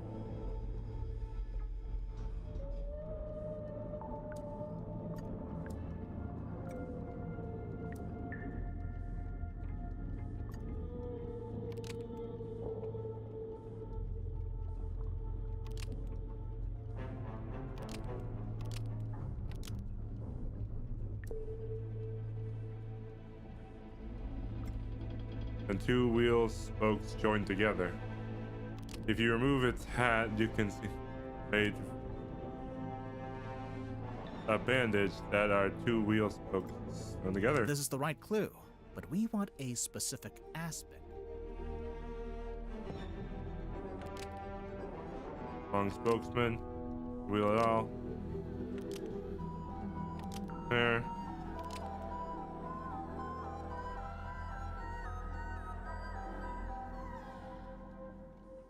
And two wheel spokes joined together. If you remove its hat, you can see made a bandage that are two wheel spokes joined together. This is the right clue, but we want a specific aspect. Long spokesman, wheel it all. There.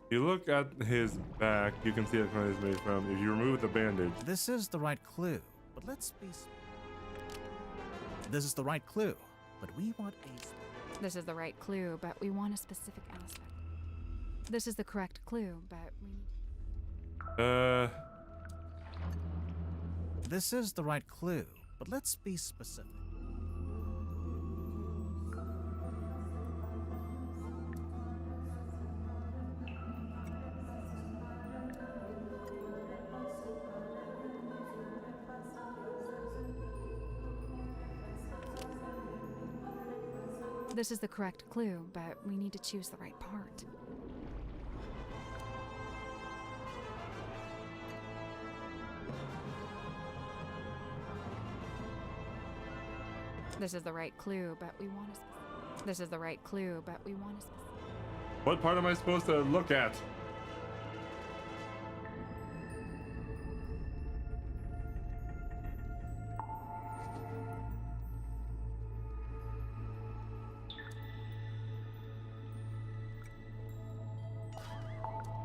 You look at his back, you can see that Cornelius is made from. If you remove the bandage. This is the right clue, but let's be. This is the right clue, but we want a. This is the right clue, but we want a specific aspect. This is the correct clue, but we. This is the right clue, but let's be specific. This is the correct clue, but we need to choose the right part. This is the right clue, but we want a. This is the right clue, but we want a. What part am I supposed to look at?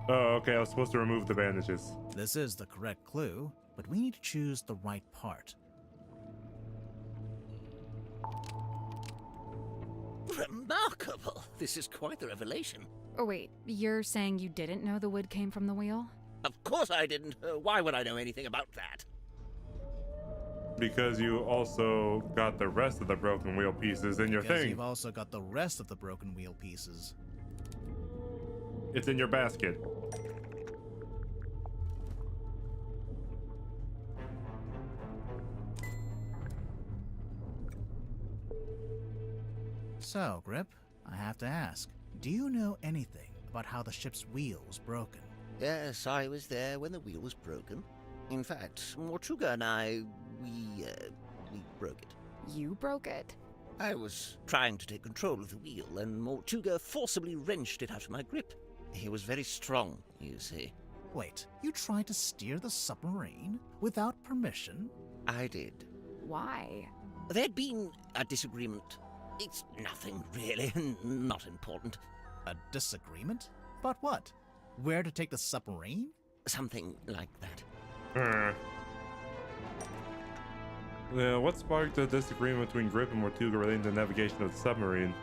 Oh, okay, I was supposed to remove the bandages. This is the correct clue, but we need to choose the right part. Remarkable! This is quite the revelation. Oh wait, you're saying you didn't know the wood came from the wheel? Of course I didn't. Why would I know anything about that? Because you also got the rest of the broken wheel pieces in your Because thing. you've also got the rest of the broken wheel pieces. It's in your basket. So, Grip, I have to ask, do you know anything about how the ship's wheel was broken? Yes, I was there when the wheel was broken. In fact, Mortuga and I, we broke it. You broke it? I was trying to take control of the wheel, and Mortuga forcibly wrenched it out of my grip. He was very strong, you see. Wait, you tried to steer the submarine without permission? I did. Why? There'd been a disagreement. It's nothing, really, not important. A disagreement? About what? Where to take the submarine? Something like that. Yeah, what sparked the disagreement between Grip and Mortuga relating to the navigation of the submarine?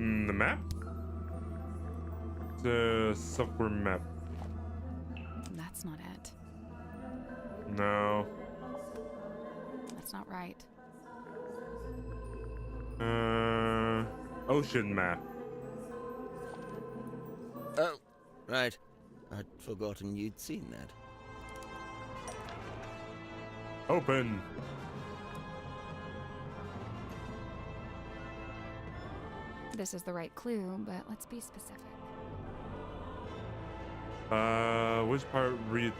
The map? The Silkworm map. That's not it. No. That's not right. Ocean map. Oh, right. I'd forgotten you'd seen that. this is the right clue, but let's be specific. Which part read?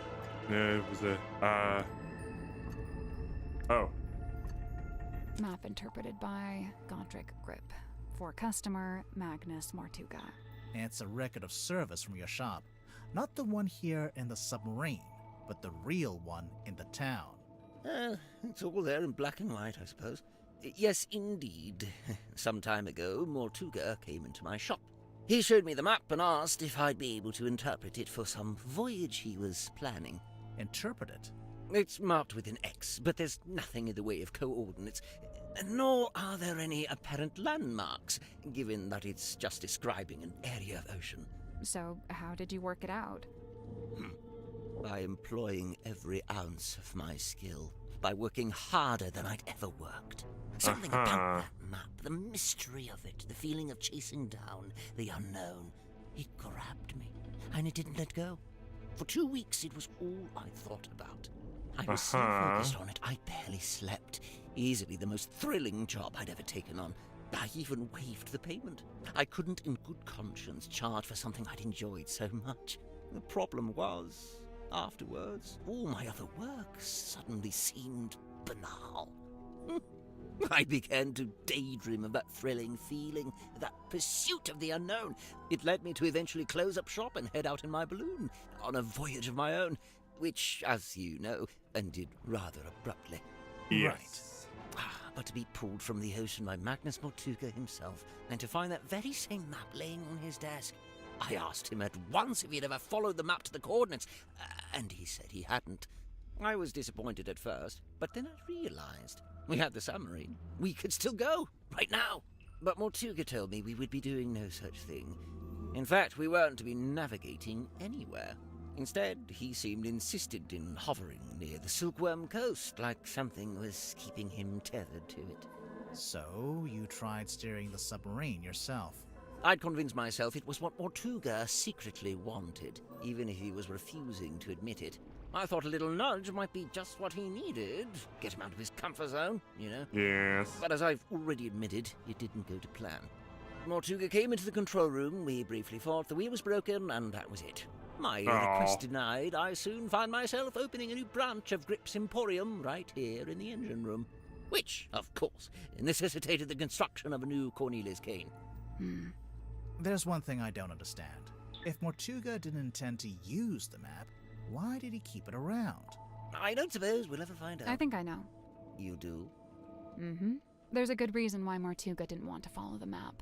Was it? Oh. Map interpreted by Godric Grip. For customer, Magnus Mortuga. It's a record of service from your shop. Not the one here in the submarine, but the real one in the town. It's all there in black and white, I suppose. Yes, indeed. Some time ago, Mortuga came into my shop. He showed me the map and asked if I'd be able to interpret it for some voyage he was planning. Interpret it? It's marked with an X, but there's nothing in the way of coordinates, nor are there any apparent landmarks, given that it's just describing an area of ocean. So, how did you work it out? By employing every ounce of my skill, by working harder than I'd ever worked. Something about that map, the mystery of it, the feeling of chasing down the unknown. It grabbed me, and it didn't let go. For 2 weeks, it was all I thought about. I was so focused on it, I barely slept. Easily the most thrilling job I'd ever taken on. I even waived the payment. I couldn't in good conscience charge for something I'd enjoyed so much. The problem was, afterwards, all my other work suddenly seemed banal. I began to daydream of that thrilling feeling, that pursuit of the unknown. It led me to eventually close up shop and head out in my balloon, on a voyage of my own, which, as you know, ended rather abruptly. Yes. Right. But to be pulled from the ocean by Magnus Mortuga himself, and to find that very same map laying on his desk, I asked him at once if he'd ever followed the map to the coordinates, and he said he hadn't. I was disappointed at first, but then I realized we had the submarine. We could still go, right now. But Mortuga told me we would be doing no such thing. In fact, we weren't to be navigating anywhere. Instead, he seemed insistent in hovering near the Silkworm coast, like something was keeping him tethered to it. So, you tried steering the submarine yourself? I'd convinced myself it was what Mortuga secretly wanted, even if he was refusing to admit it. I thought a little nudge might be just what he needed. Get him out of his comfort zone, you know? Yes. But as I've already admitted, it didn't go to plan. Mortuga came into the control room, we briefly thought the wheel was broken, and that was it. My request denied, I soon found myself opening a new branch of Grip's Emporium right here in the engine room. Which, of course, necessitated the construction of a new Cornelius cane. There's one thing I don't understand. If Mortuga didn't intend to use the map, why did he keep it around? I don't suppose we'll ever find out. I think I know. You do? Mm-hmm. There's a good reason why Mortuga didn't want to follow the map.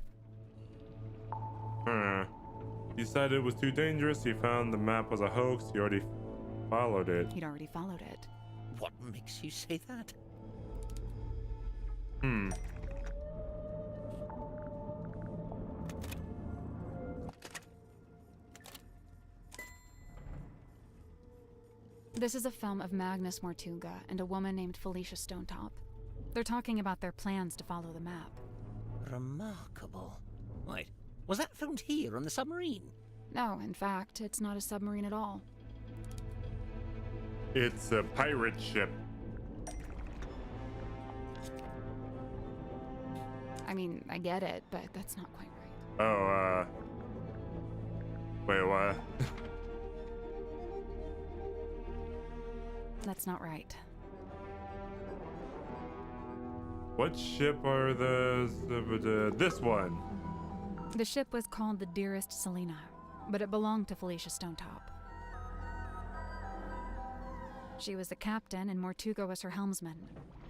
He said it was too dangerous. He found the map was a hoax. He already followed it. He'd already followed it. What makes you say that? This is a film of Magnus Mortuga and a woman named Felicia Stonetop. They're talking about their plans to follow the map. Remarkable. Wait, was that filmed here on the submarine? No, in fact, it's not a submarine at all. It's a pirate ship. I mean, I get it, but that's not quite right. Oh, wait, what? That's not right. What ship are this one? The ship was called the Dearest Selena, but it belonged to Felicia Stonetop. She was the captain and Mortuga was her helmsman.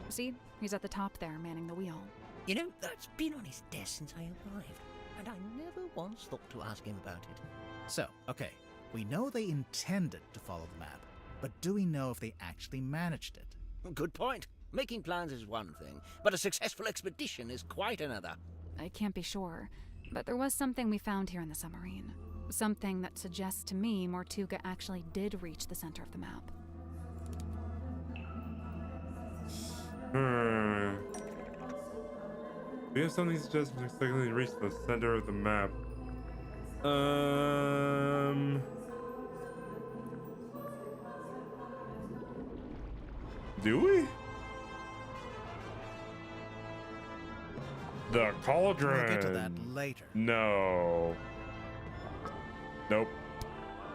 See, he's at the top there, manning the wheel. You know, that's been on his desk since I arrived, and I never once thought to ask him about it. So, okay, we know they intended to follow the map, but do we know if they actually managed it? Good point. Making plans is one thing, but a successful expedition is quite another. I can't be sure, but there was something we found here in the submarine. Something that suggests to me Mortuga actually did reach the center of the map. We have something suggests mistakenly reached the center of the map. Do we? The cauldron. We'll get to that later. No. Nope.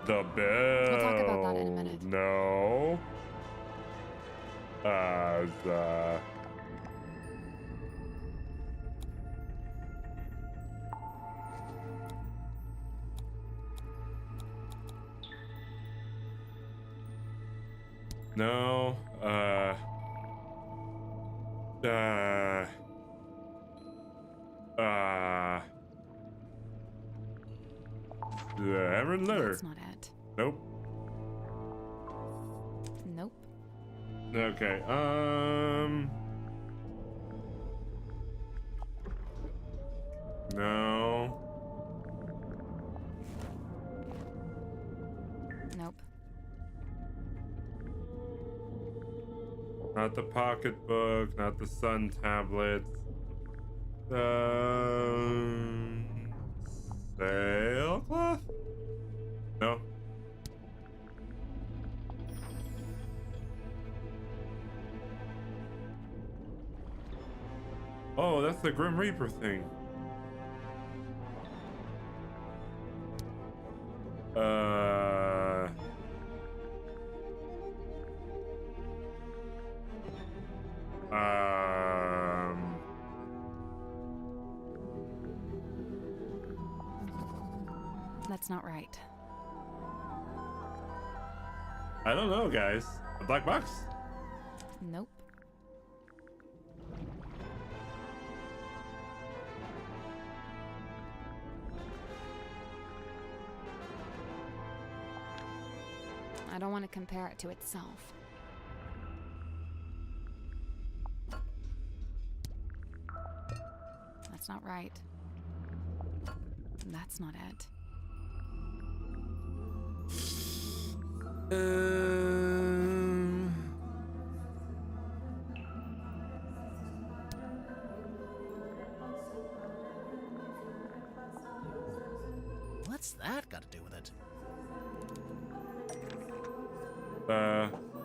The bell. We'll talk about that in a minute. No. No. The Emerald Letter. That's not it. Nope. Nope. Okay. No. Nope. Not the pocketbook, not the sun tablets. Sailcloth? No. Oh, that's the Grim Reaper thing. That's not right. I don't know, guys. A black box? Nope. I don't want to compare it to itself. That's not right. That's not it. What's that got to do with it?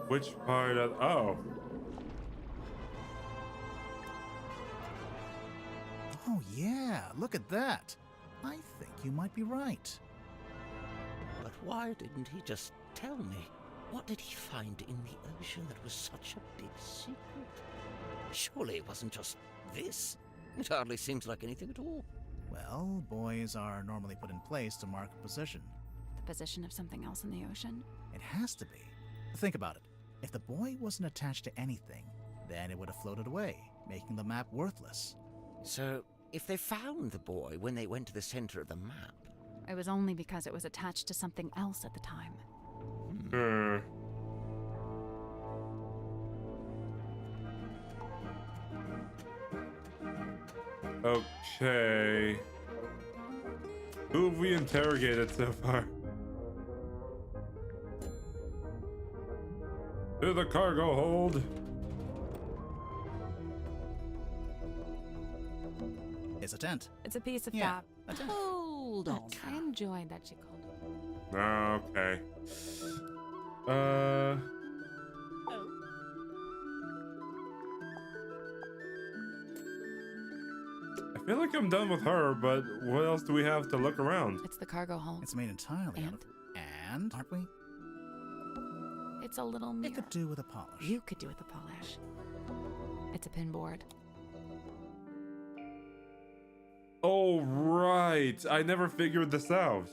Which part of... Oh. Oh, yeah, look at that. I think you might be right. But why didn't he just tell me? What did he find in the ocean that was such a big secret? Surely it wasn't just this. It hardly seems like anything at all. Well, buoys are normally put in place to mark a position. The position of something else in the ocean? It has to be. Think about it. If the buoy wasn't attached to anything, then it would have floated away, making the map worthless. So, if they found the buoy when they went to the center of the map... It was only because it was attached to something else at the time. Okay. Who have we interrogated so far? To the cargo hold. It's a tent. It's a piece of Yeah, fab. a tent. Hold on. I enjoyed that she called it. Okay. I feel like I'm done with her, but what else do we have to look around? It's the cargo hold. It's made entirely out of... And? Aren't we? It's a little mirror. It could do with a polish. You could do with a polish. It's a pinboard. Oh, right. I never figured this out.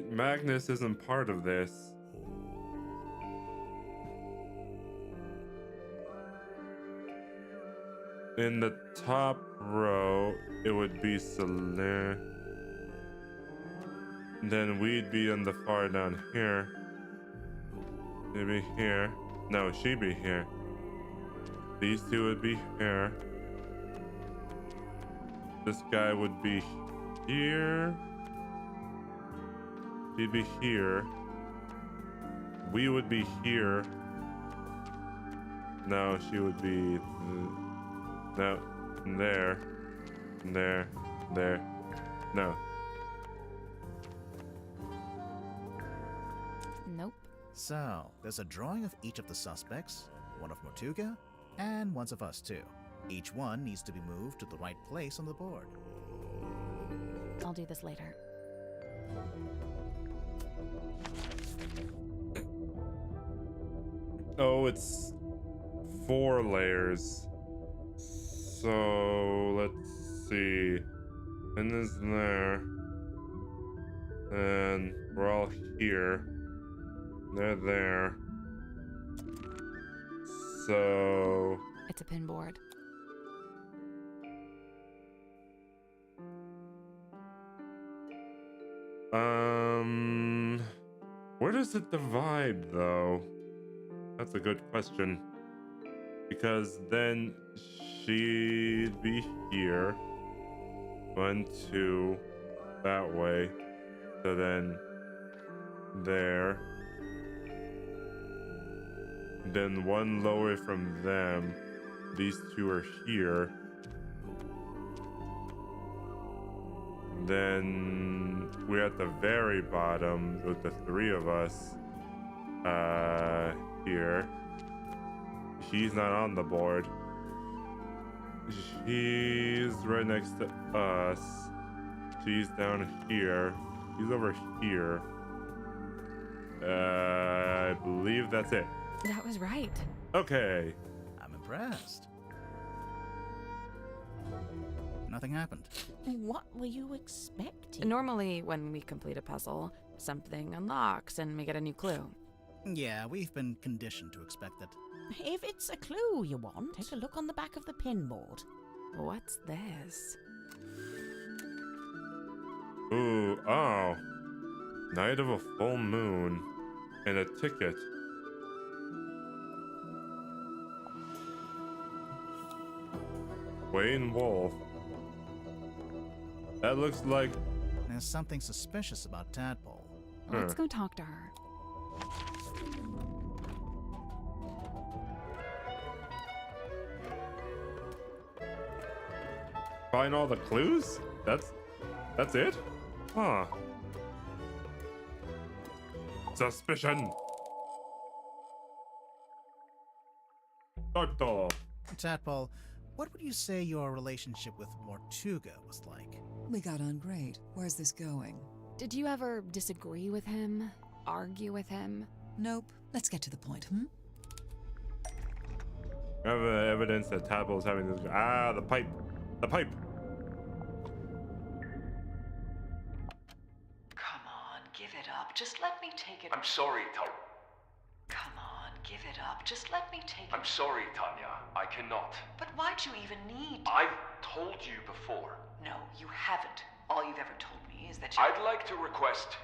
Magnus isn't part of this. In the top row, it would be Soler. Then we'd be on the far down here. Maybe here. No, she'd be here. These two would be here. This guy would be here. She'd be here. We would be here. No, she would be... No, there. There. There. No. Nope. So, there's a drawing of each of the suspects, one of Mortuga, and one of us too. Each one needs to be moved to the right place on the board. I'll do this later. Oh, it's 4 layers. So let's see. And is there. And we're all here. They're there. So It's a pin board. where does it divide though? That's a good question. Because then she'd be here. 1, 2, that way. So then there. Then 1 lower from them. These 2 are here. Then we're at the very bottom with the 3 of us. Here. She's not on the board. She's right next to us. She's down here. She's over here. I believe that's it. That was right. Okay. I'm impressed. Nothing happened. What were you expecting? Normally, when we complete a puzzle, something unlocks and we get a new clue. Yeah, we've been conditioned to expect it. If it's a clue you want, take a look on the back of the pinboard. What's this? Ooh, oh. Night of a full moon. And a ticket. Wayne Wolf. That looks like... There's something suspicious about Tadpole. Let's go talk to her. Find all the clues? That's it? Huh. Suspicion. Doctor. Tadpole, what would you say your relationship with Mortuga was like? We got on great. Where's this going? Did you ever disagree with him? Argue with him? Nope. Let's get to the point, I have evidence that Tadpole's having this... Ah, the pipe. The pipe. Come on, give it up. Just let me take it. I'm sorry, Tanya. Come on, give it up. Just let me take it. I'm sorry, Tanya. I cannot. But why'd you even need? I've told you before. No, you haven't. All you've ever told me is that you... I'd like to request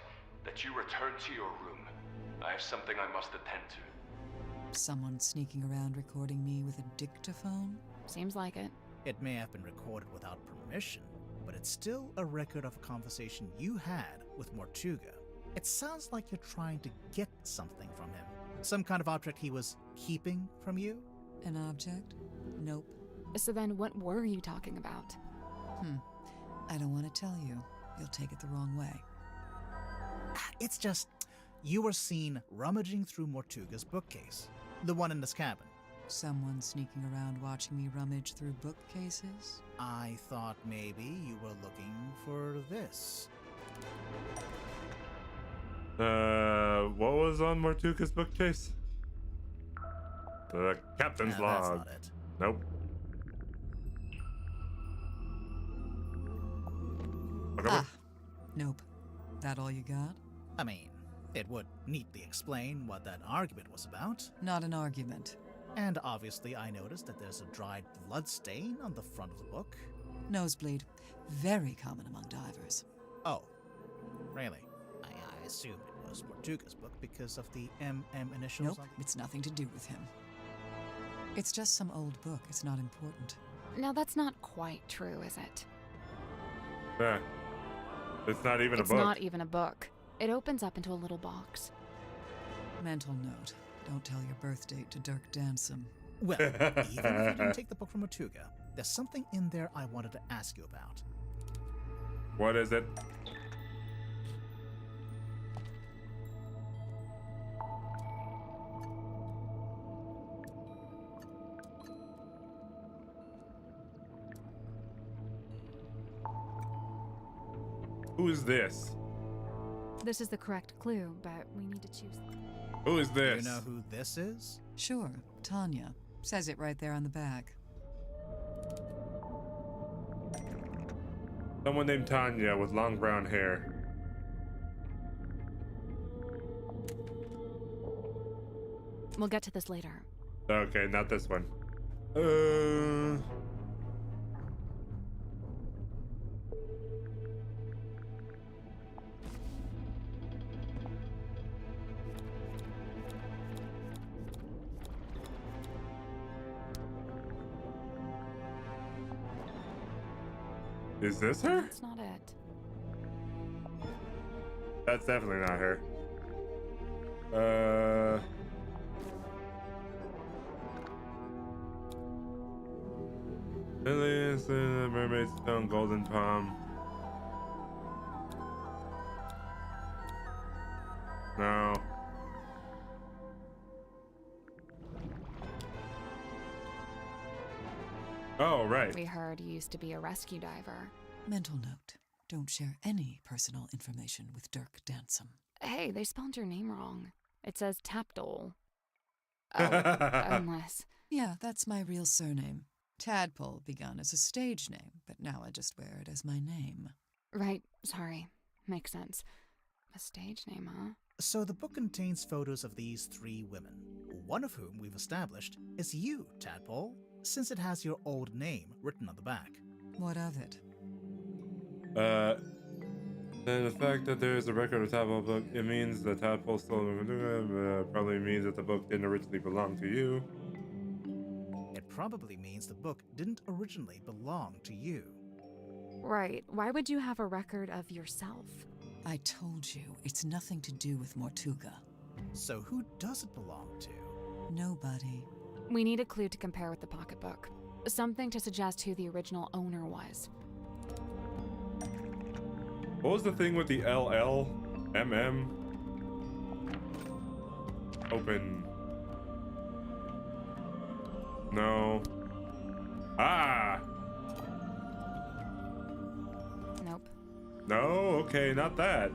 that you return to your room. I have something I must attend to. Someone sneaking around recording me with a dictaphone? Seems like it. It may have been recorded without permission, but it's still a record of a conversation you had with Mortuga. It sounds like you're trying to get something from him. Some kind of object he was keeping from you? An object? Nope. So then what were you talking about? I don't want to tell you. You'll take it the wrong way. It's just, you were seen rummaging through Mortuga's bookcase. The one in this cabin. Someone sneaking around watching me rummage through bookcases? I thought maybe you were looking for this. What was on Mortuga's bookcase? The captain's log. That's not it. Nope. Nope. That all you got? I mean, it would neatly explain what that argument was about. Not an argument. And obviously I noticed that there's a dried blood stain on the front of the book. Nosebleed. Very common among divers. Oh, really? I assumed it was Mortuga's book because of the MM initials. Nope, it's nothing to do with him. It's just some old book. It's not important. Now that's not quite true, is it? Yeah. It's not even a book. It's not even a book. It opens up into a little box. Mental note. Don't tell your birth date to Dirk Dansom. Well, even if you didn't take the book from Mortuga, there's something in there I wanted to ask you about. What is it? Who's this? This is the correct clue, but we need to choose. Who is Do this? you know who this is? Sure, Tanya. Says it right there on the back. Someone named Tanya with long brown hair. We'll get to this later. Okay, not this one. Is this her? That's not it. That's definitely not her. Aliens in the Mermaid Stone Golden Palm. No. Oh, right. We heard you used to be a rescue diver. Mental note. Don't share any personal information with Dirk Dansom. Hey, they spelled your name wrong. It says Tapdole. Oh, unless... Yeah, that's my real surname. Tadpole begun as a stage name, but now I just wear it as my name. Right, sorry. Makes sense. A stage name, huh? So the book contains photos of these 3 women, one of whom we've established is you, Tadpole, since it has your old name written on the back. What of it? The fact that there is a record of Tadpole book, it means the Tadpole stole probably means that the book didn't originally belong to you. It probably means the book didn't originally belong to you. Right. Why would you have a record of yourself? I told you, it's nothing to do with Mortuga. So who does it belong to? Nobody. We need a clue to compare with the pocketbook. Something to suggest who the original owner was. What was the thing with the LL? MM? Open. No. Ah! Nope. No? Okay, not that.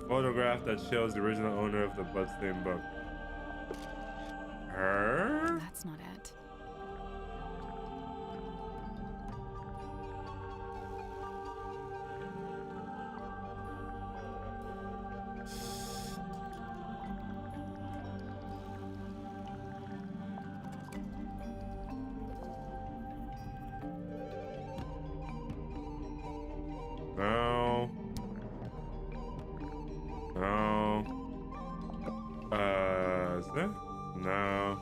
Photograph that shows the original owner of the bloodstained book. Her? That's not it. No. No. Is there? No.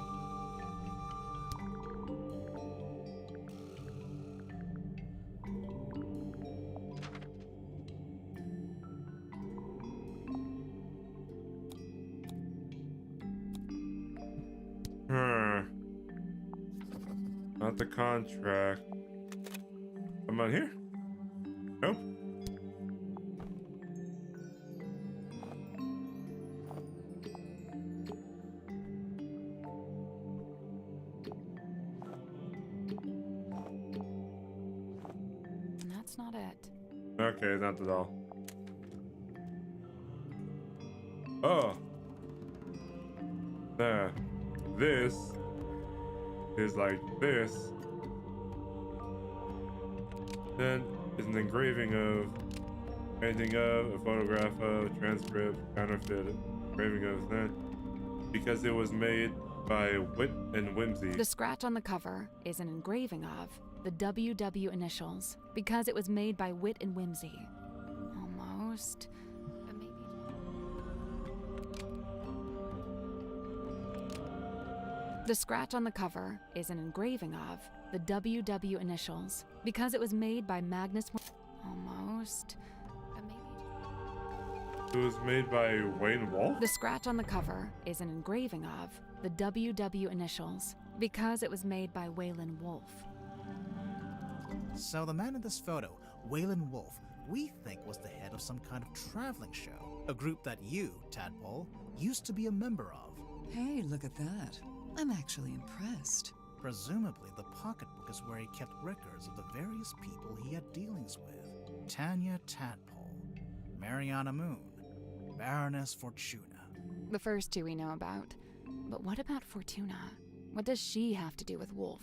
Not the contract. Come on here? Nope. That's not it. Okay, not at all. Oh. There. This is like this. Then is an engraving of, painting of, a photograph of, transcript, counterfeit, engraving of that. Because it was made by Wit and Whimsy. The scratch on the cover is an engraving of the WW initials because it was made by Wit and Whimsy. Almost. But maybe. The scratch on the cover is an engraving of the WW initials because it was made by Magnus. Almost. But maybe. It was made by Wayne Wolf? The scratch on the cover is an engraving of the WW initials because it was made by Waylon Wolf. So the man in this photo, Waylon Wolf, we think was the head of some kind of traveling show. A group that you, Tadpole, used to be a member of. Hey, look at that. I'm actually impressed. Presumably, the pocketbook is where he kept records of the various people he had dealings with. Tanya Tadpole, Mariana Moon, Baroness Fortuna. The first two we know about. But what about Fortuna? What does she have to do with Wolf?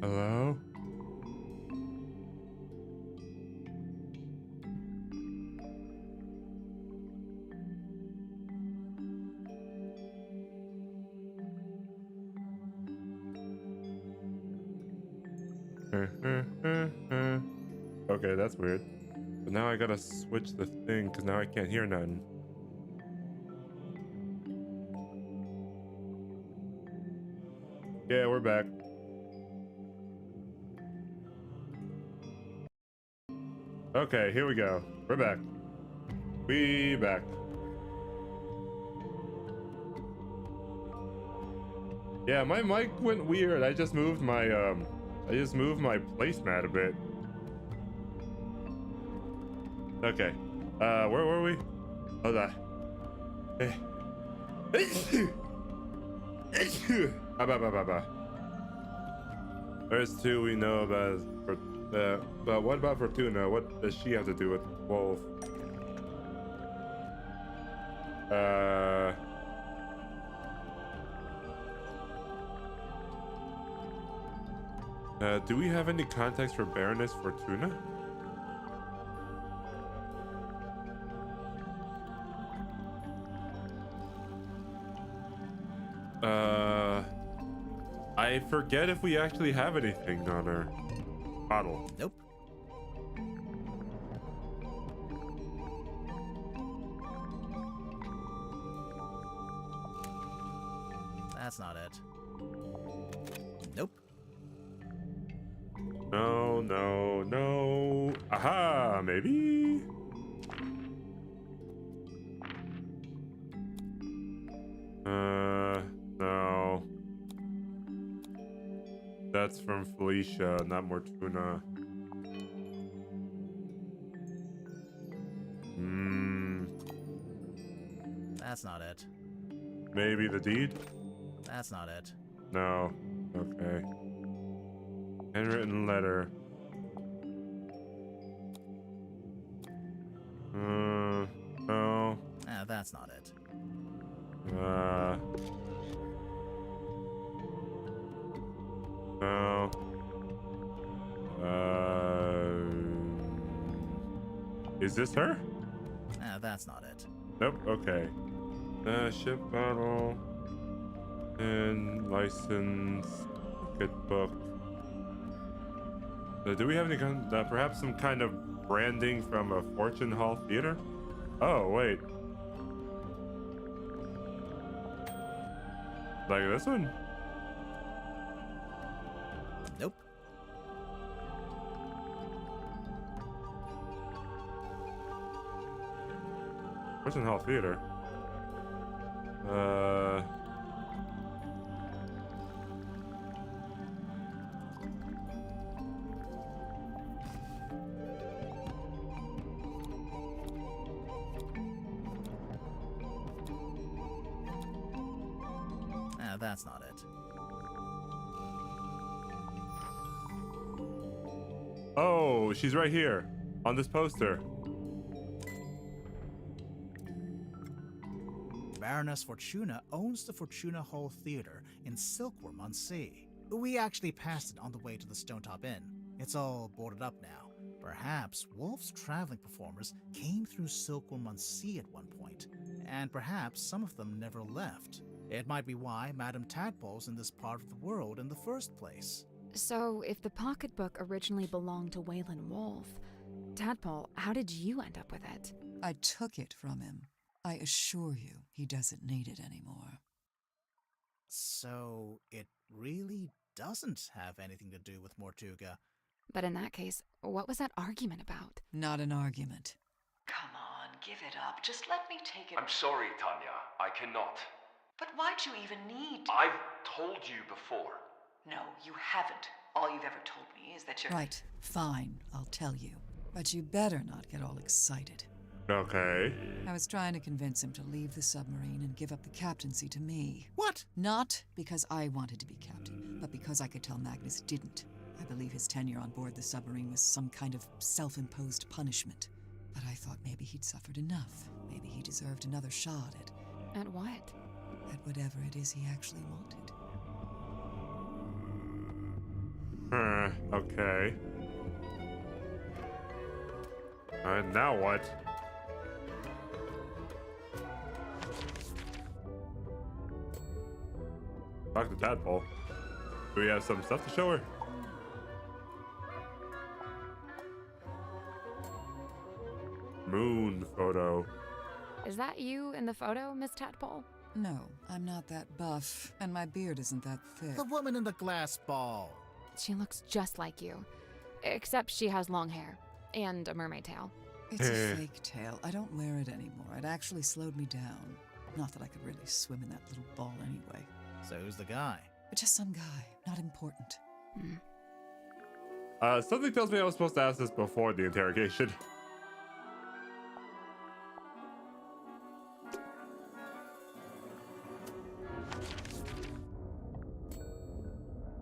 Hello? Okay, that's weird. But now I gotta switch the thing because now I can't hear nothing. Yeah, we're back. Okay, here we go. We're back. We back. Yeah, my mic went weird. I just moved my placemat a bit. Okay. Where were we? Hold on. There's two we know about. But what about Fortuna? What does she have to do with Wolf? Do we have any context for Baroness Fortuna? I forget if we actually have anything on our bottle. Nope. That's not it. Nope. No, no, no. Aha, maybe? No. That's from Felicia, not Mortuna. That's not it. Maybe the deed? That's not it. No. Okay. Handwritten letter. No. That's not it. No. Is this her? That's not it. Nope. Okay. Ship bottle and license, ticket book. Do we have any kind, perhaps some kind of branding from a Fortune Hall theater? Oh wait, like this one? Nope. Prison Hall Theater. That's not it. Oh, she's right here on this poster. Baroness Fortuna owns the Fortuna Hall Theater in Silkworm on Sea. We actually passed it on the way to the Stonetop Inn. It's all boarded up now. Perhaps Wolf's traveling performers came through Silkworm on Sea at one point, and perhaps some of them never left. It might be why Madame Tadpole's in this part of the world in the first place. So, if the pocketbook originally belonged to Waylon Wolf, Tadpole, how did you end up with it? I took it from him. I assure you, he doesn't need it anymore. So, it really doesn't have anything to do with Mortuga. But in that case, what was that argument about? Not an argument. Come on, give it up. Just let me take it. I'm sorry, Tanya. I cannot. But why'd you even need... I've told you before. No, you haven't. All you've ever told me is that you're... Right, fine, I'll tell you. But you better not get all excited. Okay. I was trying to convince him to leave the submarine and give up the captaincy to me. What? Not because I wanted to be captain, but because I could tell Magnus didn't. I believe his tenure on board the submarine was some kind of self-imposed punishment. But I thought maybe he'd suffered enough. Maybe he deserved another shot at... At what? At whatever it is he actually wanted. Okay. Now what? Talk to Tadpole. Do we have some stuff to show her? Moon photo. Is that you in the photo, Miss Tadpole? No, I'm not that buff, and my beard isn't that thick. The woman in the glass ball. She looks just like you. Except she has long hair. And a mermaid tail. It's a fake tail. I don't wear it anymore. It actually slowed me down. Not that I could really swim in that little ball anyway. So who's the guy? But just some guy. Not important. Something tells me I was supposed to ask this before the interrogation.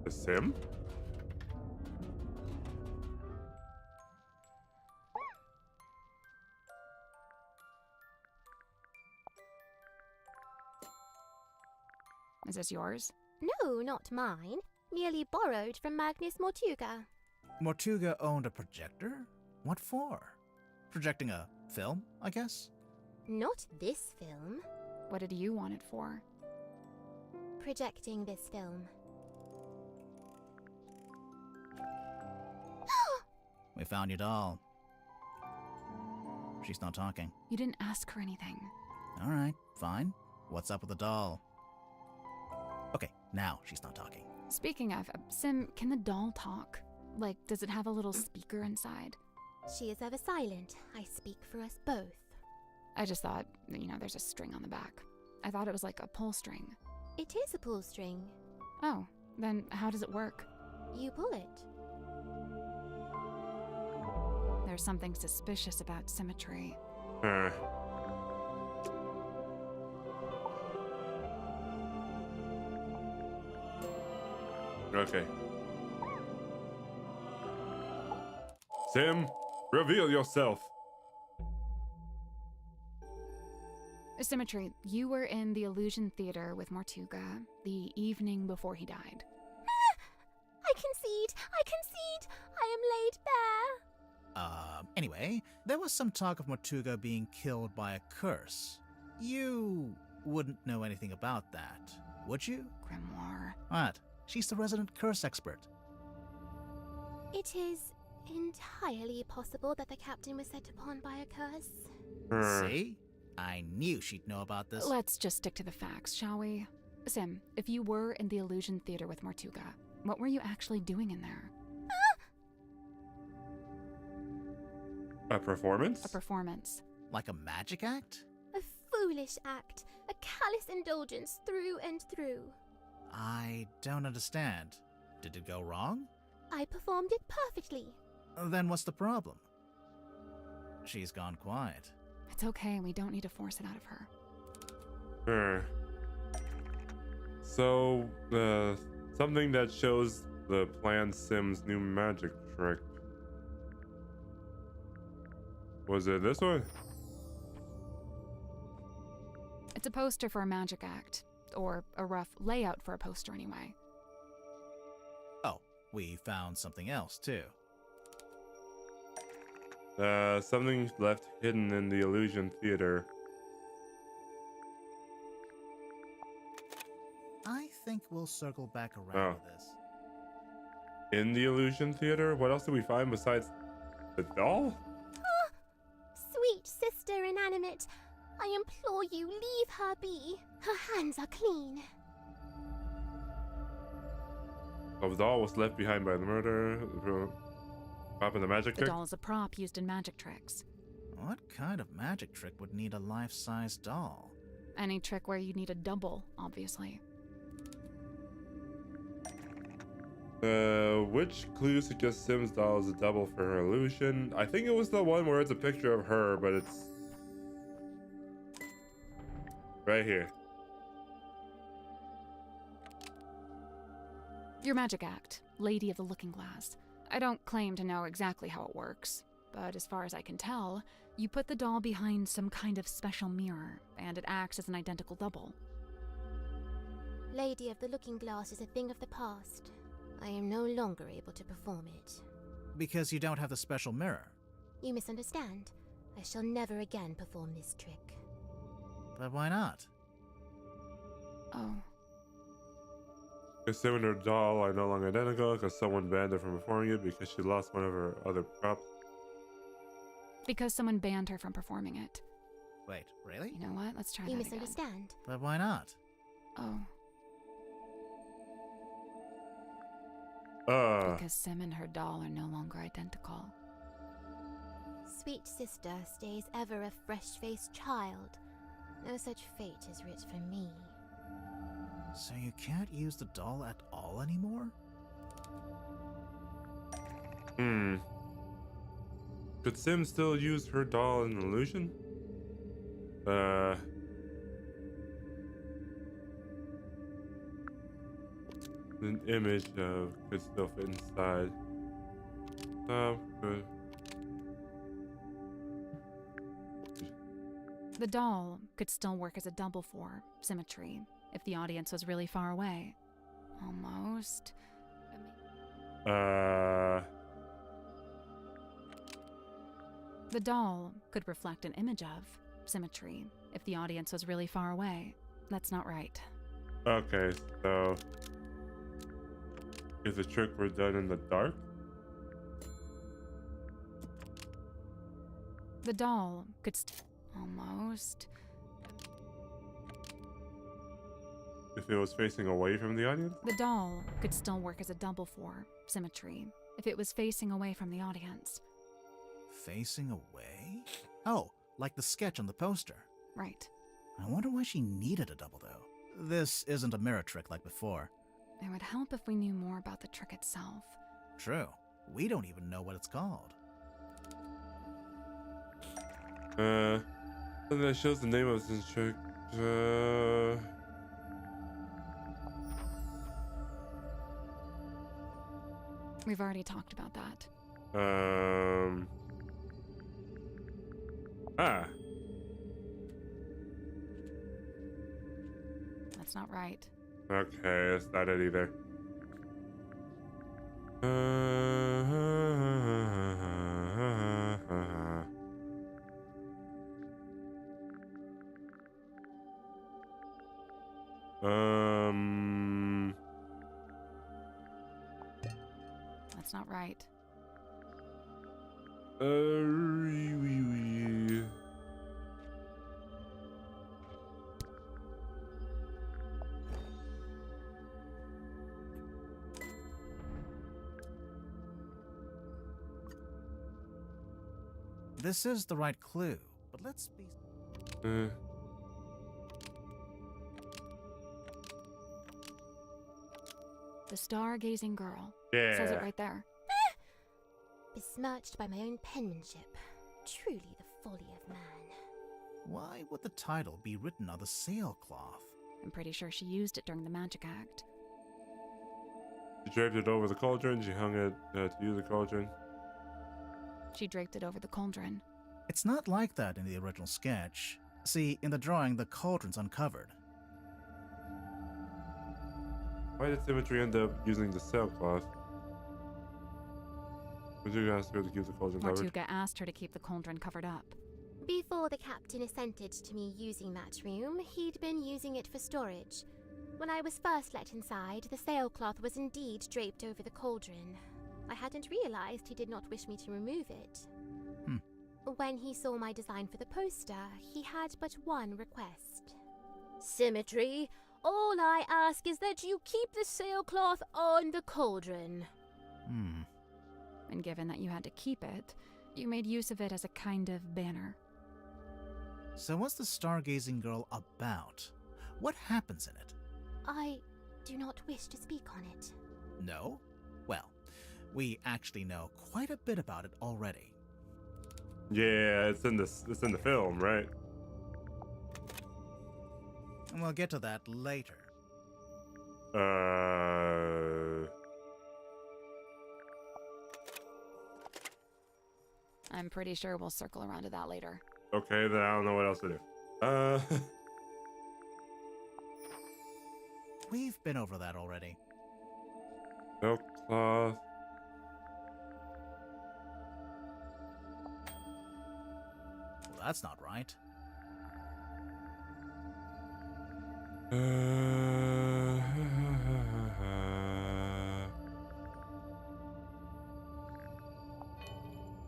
A sim? Is this yours? No, not mine. Merely borrowed from Magnus Mortuga. Mortuga owned a projector? What for? Projecting a film, I guess? Not this film. What did you want it for? Projecting this film. We found your doll. She's not talking. You didn't ask her anything. All right, fine. What's up with the doll? Okay, now she's not talking. Speaking of, Sim, can the doll talk? Like, does it have a little speaker inside? She is ever silent. I speak for us both. I just thought, there's a string on the back. I thought it was like a pull string. It is a pull string. Oh, then how does it work? You pull it. There's something suspicious about symmetry. Okay. Sim, reveal yourself. Symmetry, you were in the Illusion Theater with Mortuga the evening before he died. I concede! I concede! I am laid bare! Anyway, there was some talk of Mortuga being killed by a curse. You wouldn't know anything about that, would you? Grimoire. What? She's the resident curse expert. It is entirely possible that the captain was set upon by a curse. See? I knew she'd know about this. Let's just stick to the facts, shall we? Sim, if you were in the Illusion Theater with Mortuga, what were you actually doing in there? A performance? A performance. Like a magic act? A foolish act, a callous indulgence through and through. I don't understand. Did it go wrong? I performed it perfectly. Then what's the problem? She's gone quiet. It's okay, we don't need to force it out of her. So, something that shows the planned Sim's new magic trick. Was it this one? It's a poster for a magic act, or a rough layout for a poster anyway. Oh, we found something else too. Something left hidden in the illusion theater. I think we'll circle back around to this. In the illusion theater? What else did we find besides the doll? Sweet sister inanimate, I implore you, leave her be. Her hands are clean. The doll was left behind by the murder. Prop in the magic The trick? doll is a prop used in magic tricks. What kind of magic trick would need a life-size doll? Any trick where you need a double, obviously. Which clue suggests Sim's doll is a double for her illusion? I think it was the one where it's a picture of her, but it's right here. Your magic act, Lady of the Looking Glass. I don't claim to know exactly how it works, but as far as I can tell, you put the doll behind some kind of special mirror, and it acts as an identical double. Lady of the Looking Glass is a thing of the past. I am no longer able to perform it. Because you don't have the special mirror. You misunderstand. I shall never again perform this trick. But why not? Oh. Because Sim and her doll are no longer identical because someone banned her from performing it because she lost one of her other props. Because someone banned her from performing it. Wait, really? You know what? Let's try You that misunderstand. again. But why not? Oh. Because Sim and her doll are no longer identical. Sweet sister stays ever a fresh-faced child. No such fate is writ for me. So you can't use the doll at all anymore? Could Sim still use her doll in illusion? An image could still fit inside. Good. The doll could still work as a double for symmetry if the audience was really far away. Almost. The doll could reflect an image of symmetry if the audience was really far away. That's not right. Okay, so if the trick were done in the dark? The doll could almost. If it was facing away from the audience? The doll could still work as a double for symmetry if it was facing away from the audience. Facing away? Oh, like the sketch on the poster. Right. I wonder why she needed a double, though. This isn't a mirror trick like before. It would help if we knew more about the trick itself. True. We don't even know what it's called. Something that shows the name of this trick. We've already talked about that. That's not right. Okay, that's not it either. That's not right. This is the right clue, but let's be... The stargazing girl. Yeah. Says it right there. Besmirched by my own penmanship. Truly the folly of man. Why would the title be written on the sailcloth? I'm pretty sure she used it during the magic act. She draped it over the cauldron. She hung it to use the cauldron. She draped it over the cauldron. It's not like that in the original sketch. See, in the drawing, the cauldron's uncovered. Why did Symmetry end up using the sailcloth? Mortuga asked her to keep the cauldron covered. Mortuga asked her to keep the cauldron covered up. Before the captain assented to me using that room, he'd been using it for storage. When I was first let inside, the sailcloth was indeed draped over the cauldron. I hadn't realized he did not wish me to remove it. When he saw my design for the poster, he had but one request. Symmetry, all I ask is that you keep the sailcloth on the cauldron. And given that you had to keep it, you made use of it as a kind of banner. So what's the stargazing girl about? What happens in it? I do not wish to speak on it. No? Well, we actually know quite a bit about it already. Yeah, it's in the film, right? And we'll get to that later. I'm pretty sure we'll circle around to that later. Okay, then I don't know what else to do. We've been over that already. Sailcloth. Well, that's not right.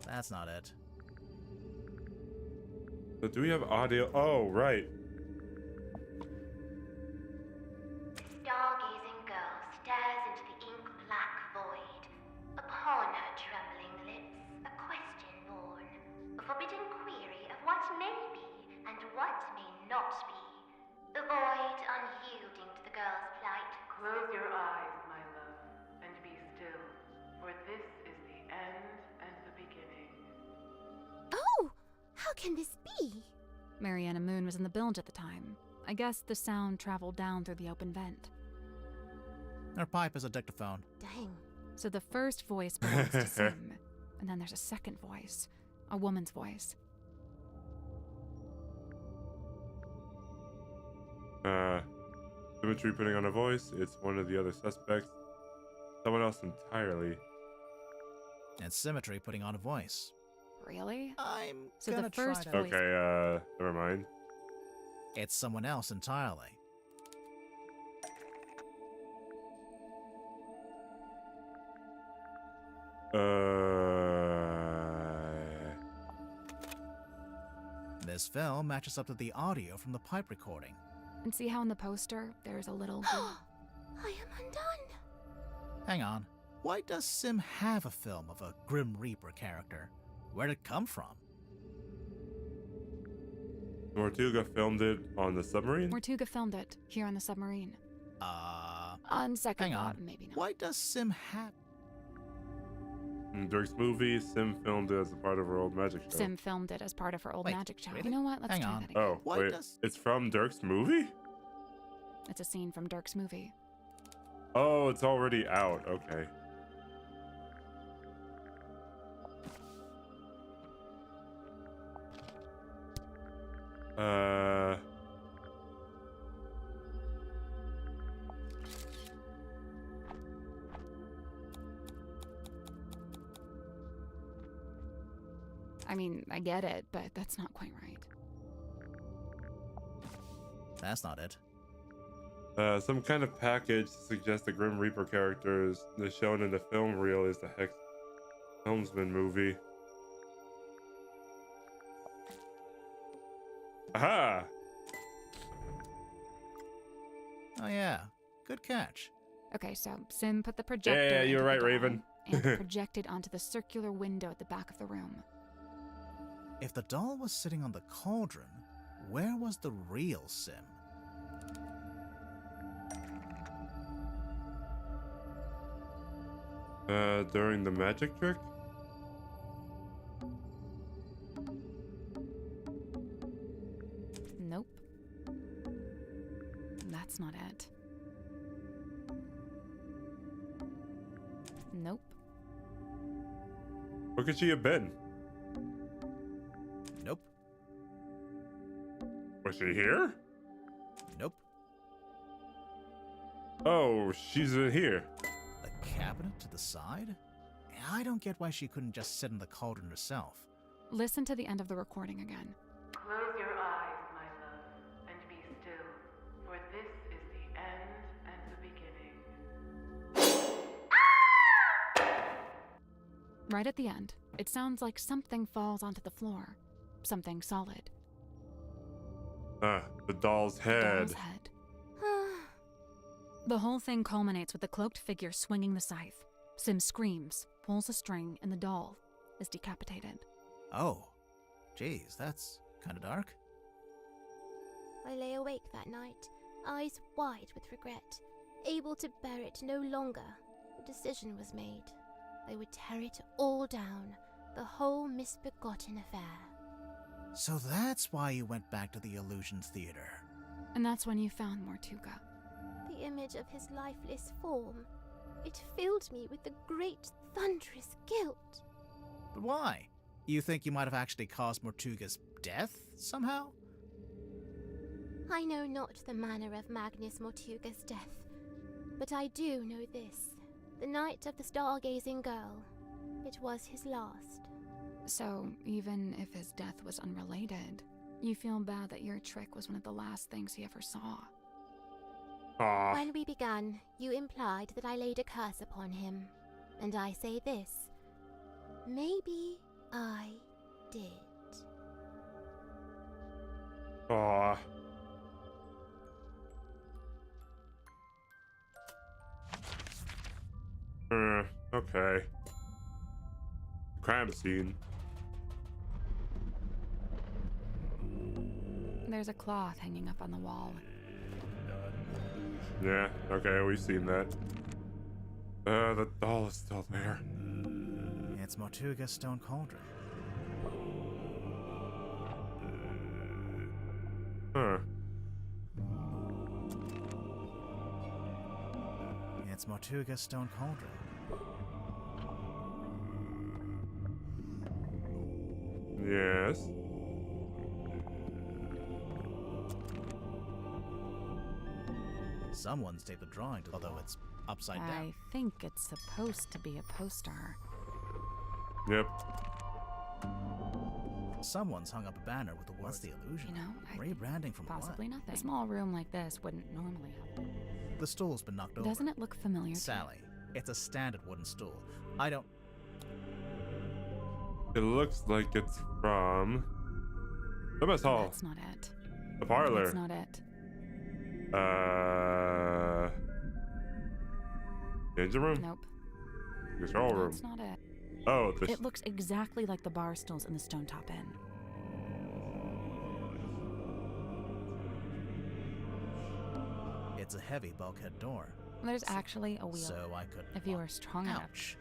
That's not it. So do we have audio? Oh, right. Stargazing girl stares into the ink-black void. Upon her trembling lips, a question born. A forbidden query of what may be and what may not be. The void unyielding to the girl's plight. Close your eyes, my love, and be still, for this is the end and the beginning. Oh! How can this be? Mariana Moon was in the bilge at the time. I guess the sound traveled down through the open vent. Her pipe is a dictaphone. Dang. So the first voice belongs to Sim, and then there's a second voice, a woman's voice. Symmetry putting on a voice. It's one of the other suspects. Someone else entirely. And Symmetry putting on a voice. Really? I'm So gonna the first try to... voice. Okay, never mind. It's someone else entirely. This film matches up to the audio from the pipe recording. And see how in the poster there's a little... I am undone. Hang on. Why does Sim have a film of a Grim Reaper character? Where'd it come from? Mortuga filmed it on the submarine? Mortuga filmed it here on the submarine. On second Hang thought, on. maybe not. Why does Sim have... In Dirk's movie, Sim filmed it as a part of her old magic show. Sim filmed it as part of her old Wait, magic show. really? You know what? Let's Hang try on. that again. Oh, Why wait. does- It's from Dirk's movie? It's a scene from Dirk's movie. Oh, it's already out. Okay. I mean, I get it, but that's not quite right. That's not it. Some kind of package suggests the Grim Reaper characters that's shown in the film reel is the Hex Helmsman movie. Aha! Oh yeah, good catch. Okay, so Sim put the projector. Yeah, you were into right, the doll Raven. and projected onto the circular window at the back of the room. If the doll was sitting on the cauldron, where was the real Sim? During the magic trick? Nope. That's not it. Nope. Where could she have been? Nope. Was she here? Nope. Oh, she's in here. The cabinet to the side? I don't get why she couldn't just sit in the cauldron herself. Listen to the end of the recording again. Close your eyes, my love, and be still, for this is the end and the beginning. Right at the end, it sounds like something falls onto the floor. Something solid. The doll's head. Doll's head. The whole thing culminates with the cloaked figure swinging the scythe. Sim screams, pulls a string, and the doll is decapitated. Oh. Geez, that's kinda dark. I lay awake that night, eyes wide with regret, able to bear it no longer. A decision was made. I would tear it all down, the whole misbegotten affair. So that's why you went back to the Illusions Theater. And that's when you found Mortuga. The image of his lifeless form. It filled me with a great thunderous guilt. But why? You think you might have actually caused Mortuga's death, somehow? I know not the manner of Magnus Mortuga's death, but I do know this. The night of the stargazing girl, it was his last. So, even if his death was unrelated, you feel bad that your trick was one of the last things he ever saw. Aww. When we began, you implied that I laid a curse upon him. And I say this. Maybe I did. Aww. Okay. Crime scene. There's a cloth hanging up on the wall. Yeah, okay, we've seen that. The doll is still there. It's Mortuga's stone cauldron. Huh. It's Mortuga's stone cauldron. Yes. Someone's taped the drawing, although it's upside down. I think it's supposed to be a poster. Yep. Someone's hung up a banner with the what's the illusion? You know, rebranding from possibly what? nothing. A small room like this wouldn't normally happen. The stool's been knocked over. Doesn't it look familiar to you? Sally, it's a standard wooden stool. I don't... It looks like it's from the mess hall. That's not it. The parlor. That's not it. Engine room? Nope. Control room. That's not it. Oh, It looks exactly like the bar stools in the Stone Top Inn. It's a heavy bulkhead door. There's actually a wheel. So I could... If you were strong enough. Ouch.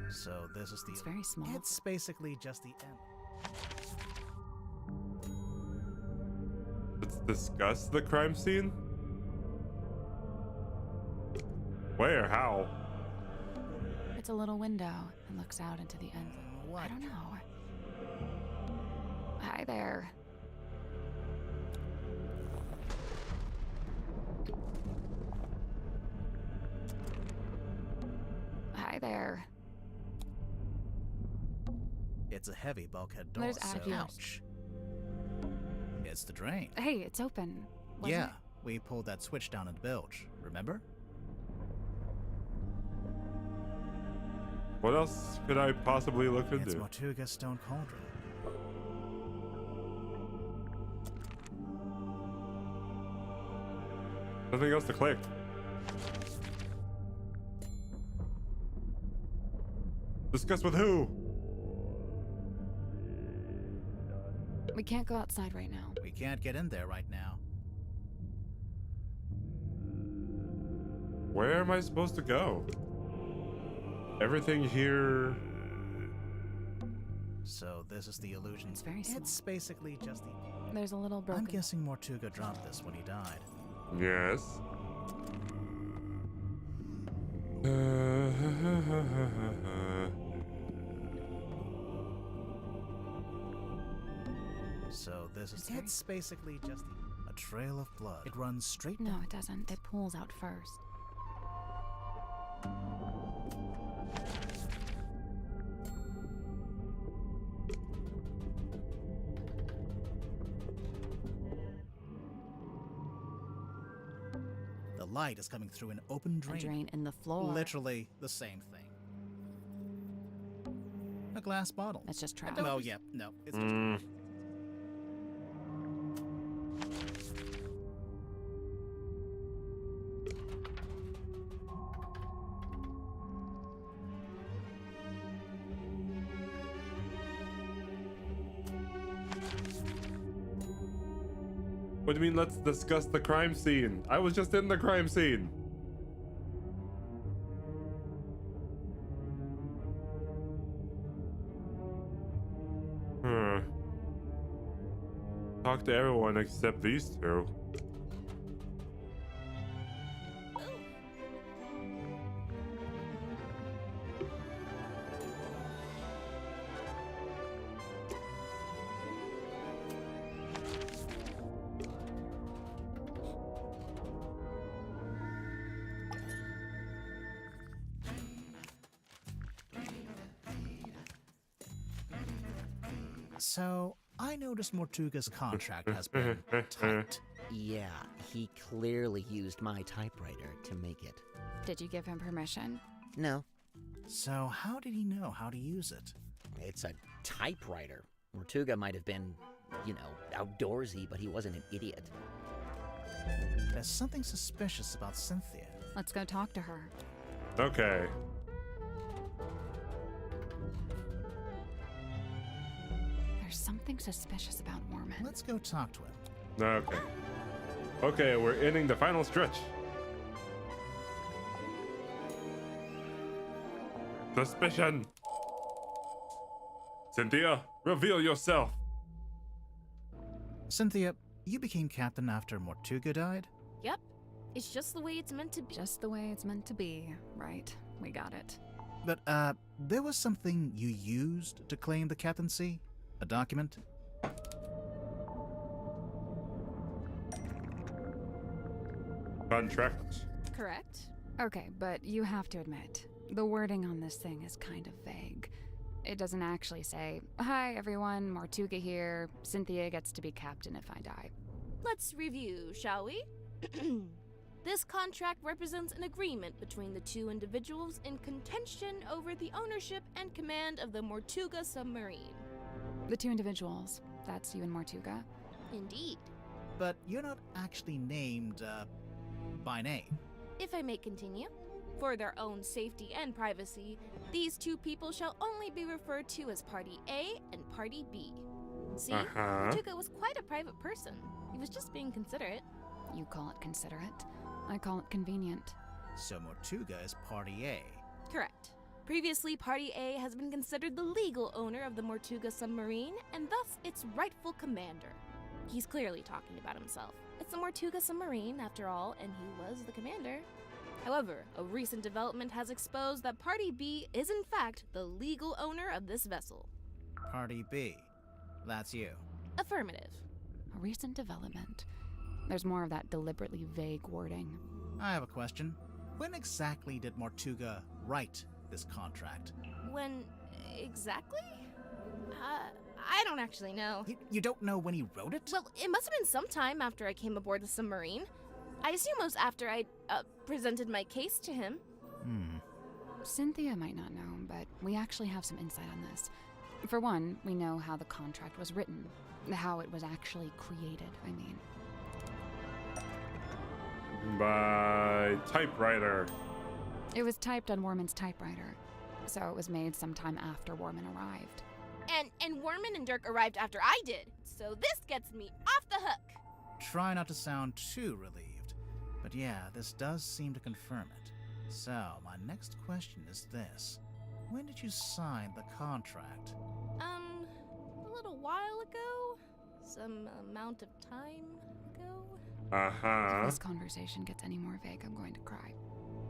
So this is the... It's very small. It's basically just the end. Let's discuss the crime scene. Where? How? It's a little window and looks out into the end. What? I don't know. Hi there. Hi there. It's a heavy bulkhead door. There's so actually... ouch. It's the drain. Hey, it's open. Wasn't Yeah, it? we pulled that switch down in the bilge. Remember? What else could I possibly look It's into? Mortuga's stone cauldron. Nothing else to click. Discuss with who? We can't go outside right now. We can't get in there right now. Where am I supposed to go? Everything here... So this is the illusion. It's very small. It's basically just the... There's a little broken. I'm guessing Mortuga dropped this when he died. Yes. So this is... It's basically just a trail of blood. It runs straight No, down. it doesn't. It pulls out first. The light is coming through an open drain. A drain in the floor. Literally the same thing. A glass bottle. It's just trash. Oh, yeah. No, it's just... What do you mean, let's discuss the crime scene? I was just in the crime scene. Talk to everyone except these two. So, I noticed Mortuga's contract has been typed. Yeah, he clearly used my typewriter to make it. Did you give him permission? No. So, how did he know how to use it? It's a typewriter. Mortuga might have been, you know, outdoorsy, but he wasn't an idiot. There's something suspicious about Cynthia. Let's go talk to her. Okay. There's something suspicious about Warman. Let's go talk to him. Okay. Okay, we're ending the final stretch. Suspicion. Cynthia, reveal yourself. Cynthia, you became captain after Mortuga died? Yep. It's just the way it's meant to be. Just the way it's meant to be, right? We got it. But, there was something you used to claim the captaincy? A document? Contract. Correct. Okay, but you have to admit, the wording on this thing is kind of vague. It doesn't actually say, "Hi everyone, Mortuga here. Cynthia gets to be captain if I die." Let's review, shall we? This contract represents an agreement between the two individuals in contention over the ownership and command of the Mortuga submarine. The two individuals. That's you and Mortuga. Indeed. But you're not actually named, by name. If I may continue, for their own safety and privacy, these two people shall only be referred to as Party A and Party B. See, Mortuga was quite a private person. He was just being considerate. You call it considerate. I call it convenient. So Mortuga is Party A. Correct. Previously, Party A has been considered the legal owner of the Mortuga submarine, and thus its rightful commander. He's clearly talking about himself. It's the Mortuga submarine, after all, and he was the commander. However, a recent development has exposed that Party B is in fact the legal owner of this vessel. Party B. That's you. Affirmative. A recent development. There's more of that deliberately vague wording. I have a question. When exactly did Mortuga write this contract? When exactly? I don't actually know. You don't know when he wrote it? Well, it must have been sometime after I came aboard the submarine. I assume it was after I presented my case to him. Cynthia might not know, but we actually have some insight on this. For one, we know how the contract was written. How it was actually created, I mean. By typewriter. It was typed on Warman's typewriter, so it was made sometime after Warman arrived. And Warman and Dirk arrived after I did, so this gets me off the hook. Try not to sound too relieved, But yeah, this does seem to confirm it. So, my next question is this. When did you sign the contract? A little while ago? Some amount of time ago? If this conversation gets any more vague, I'm going to cry.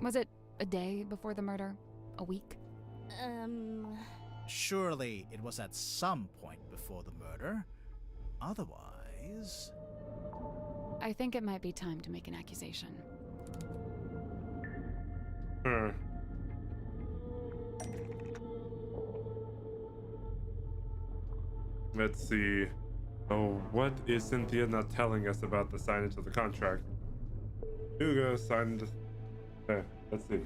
Was it a day before the murder? A week? Surely it was at some point before the murder. Otherwise... I think it might be time to make an accusation. Let's see. Oh, what is Cynthia not telling us about the signage of the contract? Hugo signed... let's see.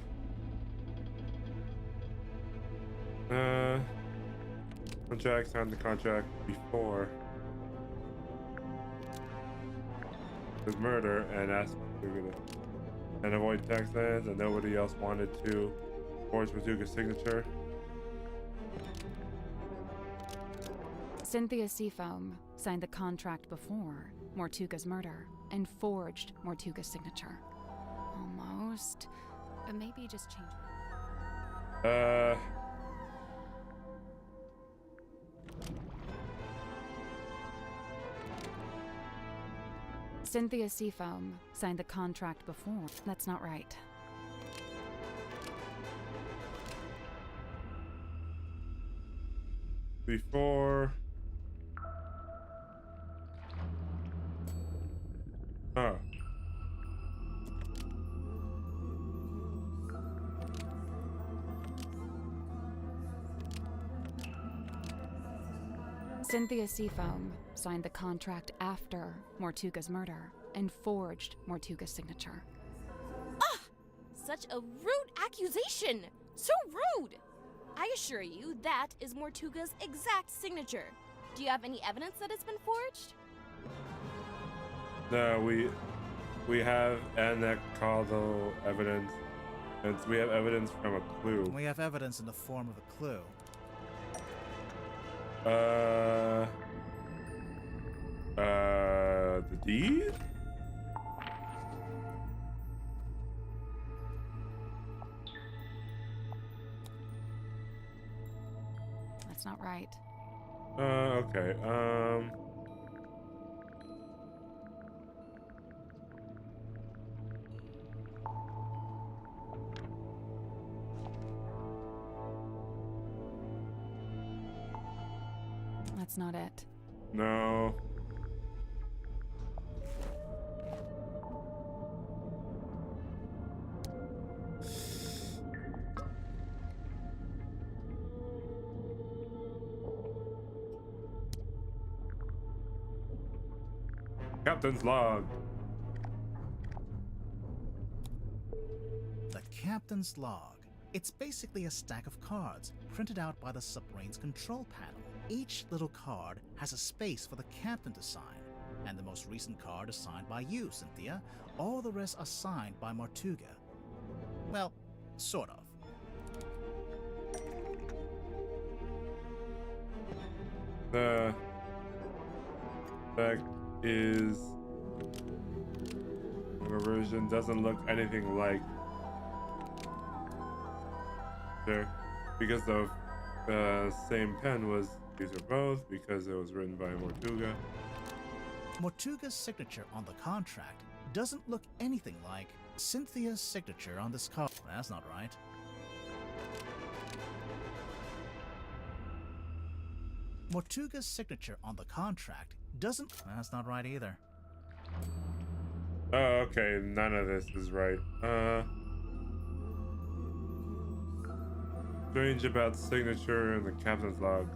Jack signed the contract before his murder and asked and avoid taxes, and nobody else wanted to forge Matuga's signature. Cynthia Seafoam signed the contract before Mortuga's murder and forged Mortuga's signature. Almost. But maybe just change it. Cynthia Seafoam signed the contract before. That's not right. Before... Oh. Cynthia Seafoam signed the contract after Mortuga's murder and forged Mortuga's signature. Ah! Such a rude accusation! So rude! I assure you, that is Mortuga's exact signature. Do you have any evidence that it's been forged? No, we have anecdotal evidence, and we have evidence from a clue. We have evidence in the form of a clue. The deed? That's not right. Okay, That's not it. no. Captain's log. The captain's log. It's basically a stack of cards printed out by the submarine's control panel. Each little card has a space for the captain to sign, and the most recent card is signed by you, Cynthia. All the rest are signed by Mortuga. Well, sort of. The fact is, the version doesn't look anything like there, because the same pen was used for both, because it was written by Mortuga. Mortuga's signature on the contract doesn't look anything like Cynthia's signature on this card. That's not right. Mortuga's signature on the contract doesn't... That's not right either. Oh, okay, none of this is right. Strange about signature in the captain's log.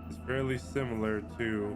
It's fairly similar to...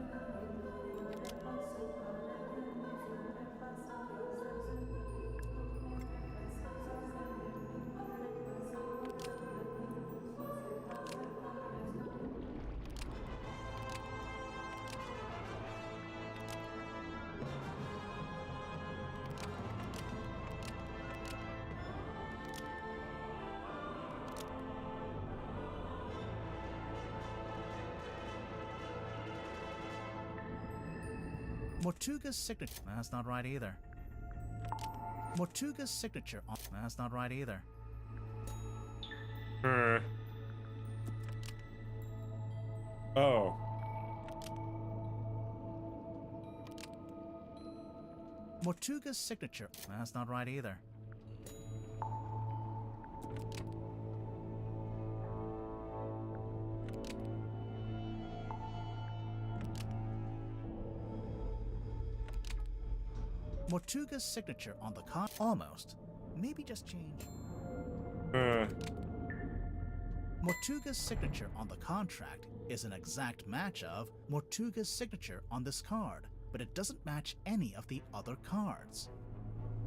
Mortuga's signature... That's not right either. Mortuga's signature on... That's not right either. Oh. Mortuga's signature... That's not right either. Mortuga's signature on the con... Almost. Maybe just change. Mortuga's signature on the contract is an exact match of Mortuga's signature on this card, but it doesn't match any of the other cards.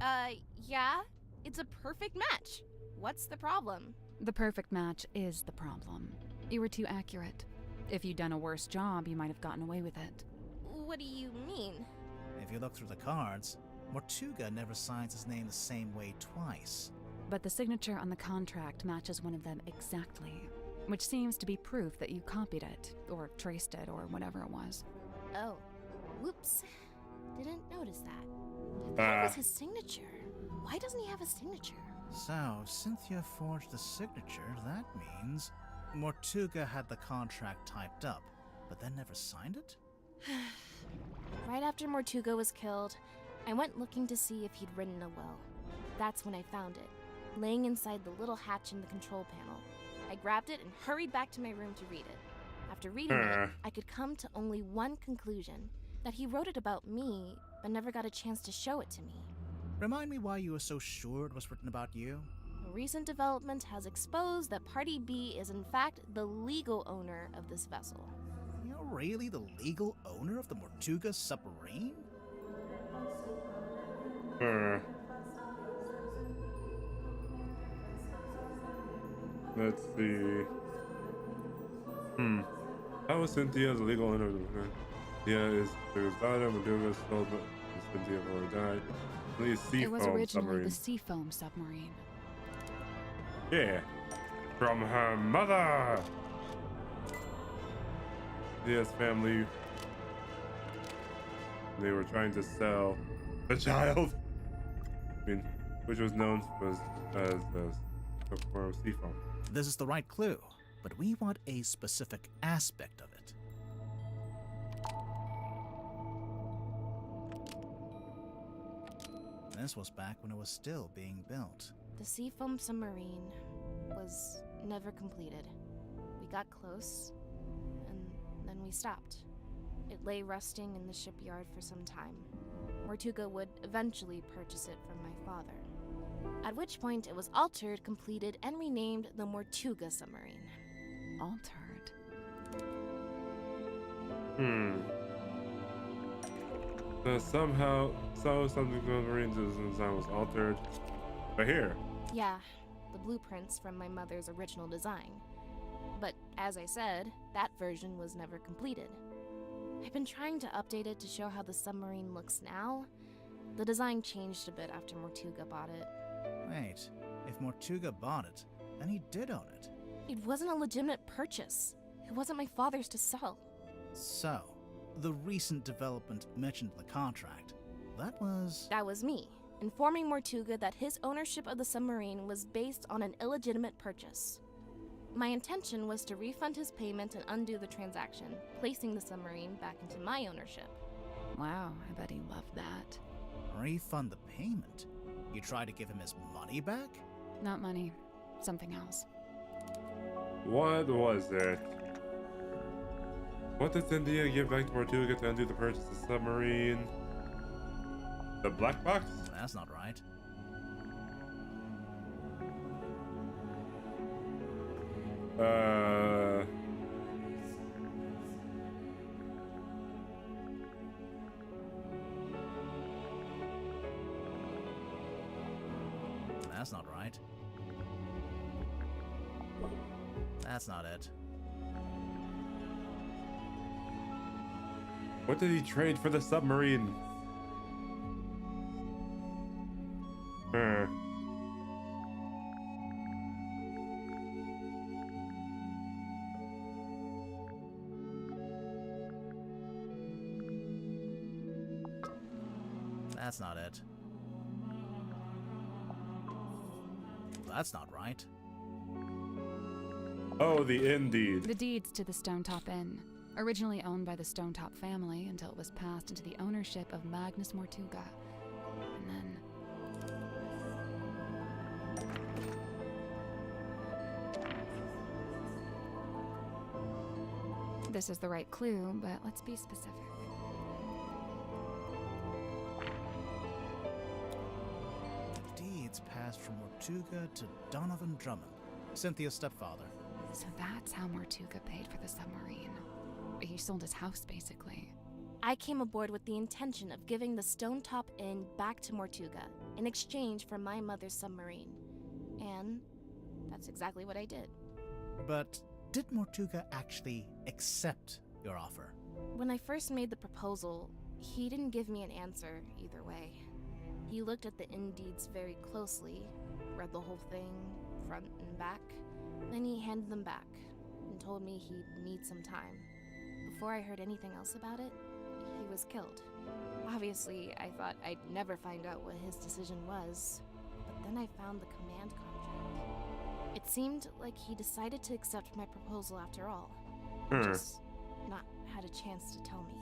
Yeah, it's a perfect match. What's the problem? The perfect match is the problem. You were too accurate. If you'd done a worse job, you might have gotten away with it. What do you mean? If you look through the cards, Mortuga never signs his name the same way twice. But the signature on the contract matches one of them exactly, which seems to be proof that you copied it, or traced it, or whatever it was. Oh, whoops. Didn't notice that. That was his signature. Why doesn't he have a signature? So, Cynthia forged the signature. That means Mortuga had the contract typed up, but then never signed it? Right after Mortuga was killed, I went looking to see if he'd written a will. That's when I found it, laying inside the little hatch in the control panel. I grabbed it and hurried back to my room to read it. After reading it, I could come to only one conclusion, that he wrote it about me, but never got a chance to show it to me. Remind me why you were so sure it was written about you? A recent development has exposed that Party B is in fact the legal owner of this vessel. You're really the legal owner of the Mortuga submarine? Let's see. How is Cynthia the legal owner of the Cynthia is their daughter, Mortuga sold but Cynthia already died. It was originally the Seafoam submarine. Yeah. From her mother! Cynthia's family, they were trying to sell the child, which was known as the Seafoam. This is the right clue, but we want a specific aspect of it. This was back when it was still being built. The Seafoam submarine was never completed. We got close, and then we stopped. It lay rusting in the shipyard for some time. Mortuga would eventually purchase it from my father. At which point it was altered, completed, and renamed the Mortuga submarine. Altered? Somehow, something submarines design was altered. But here. Yeah, the blueprints from my mother's original design. But as I said, that version was never completed. I've been trying to update it to show how the submarine looks now. The design changed a bit after Mortuga bought it. Wait, if Mortuga bought it, then he did own it. It wasn't a legitimate purchase. It wasn't my father's to sell. So, the recent development mentioned in the contract, that was me, informing Mortuga that his ownership of the submarine was based on an illegitimate purchase. My intention was to refund his payment and undo the transaction, placing the submarine back into my ownership. Wow, I bet he loved that. Refund the payment? You tried to give him his money back? Not money, something else. What was it? What did Cynthia give back to Mortuga to undo the purchase of the submarine? The black box? That's not right. That's not right. That's not it. What did he trade for the submarine? That's not it. that's not right. Oh, the inn deed. The deeds to the Stonetop Inn. Originally owned by the Stonetop family until it was passed into the ownership of Magnus Mortuga. And then... This is the right clue, but let's be specific. The deeds passed from Mortuga to Donovan Drummond, Cynthia's stepfather. So that's how Mortuga paid for the submarine. He sold his house, basically. I came aboard with the intention of giving the Stonetop Inn back to Mortuga in exchange for my mother's submarine. And that's exactly what I did. But did Mortuga actually accept your offer? When I first made the proposal, he didn't give me an answer either way. He looked at the inn deeds very closely, read the whole thing, front and back, then he handed them back and told me he'd need some time. Before I heard anything else about it, he was killed. Obviously, I thought I'd never find out what his decision was, but then I found the command contract. It seemed like he decided to accept my proposal after all. Just not had a chance to tell me.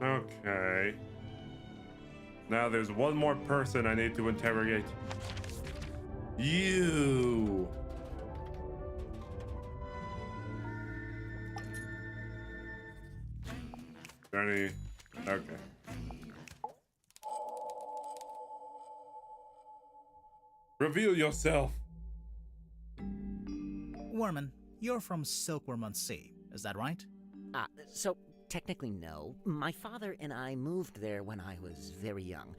Okay. Now there's one more person I need to interrogate. You. Journey. Okay. Reveal yourself. Worman, you're from Silkworm on Sea, is that right? So technically no. My father and I moved there when I was very young.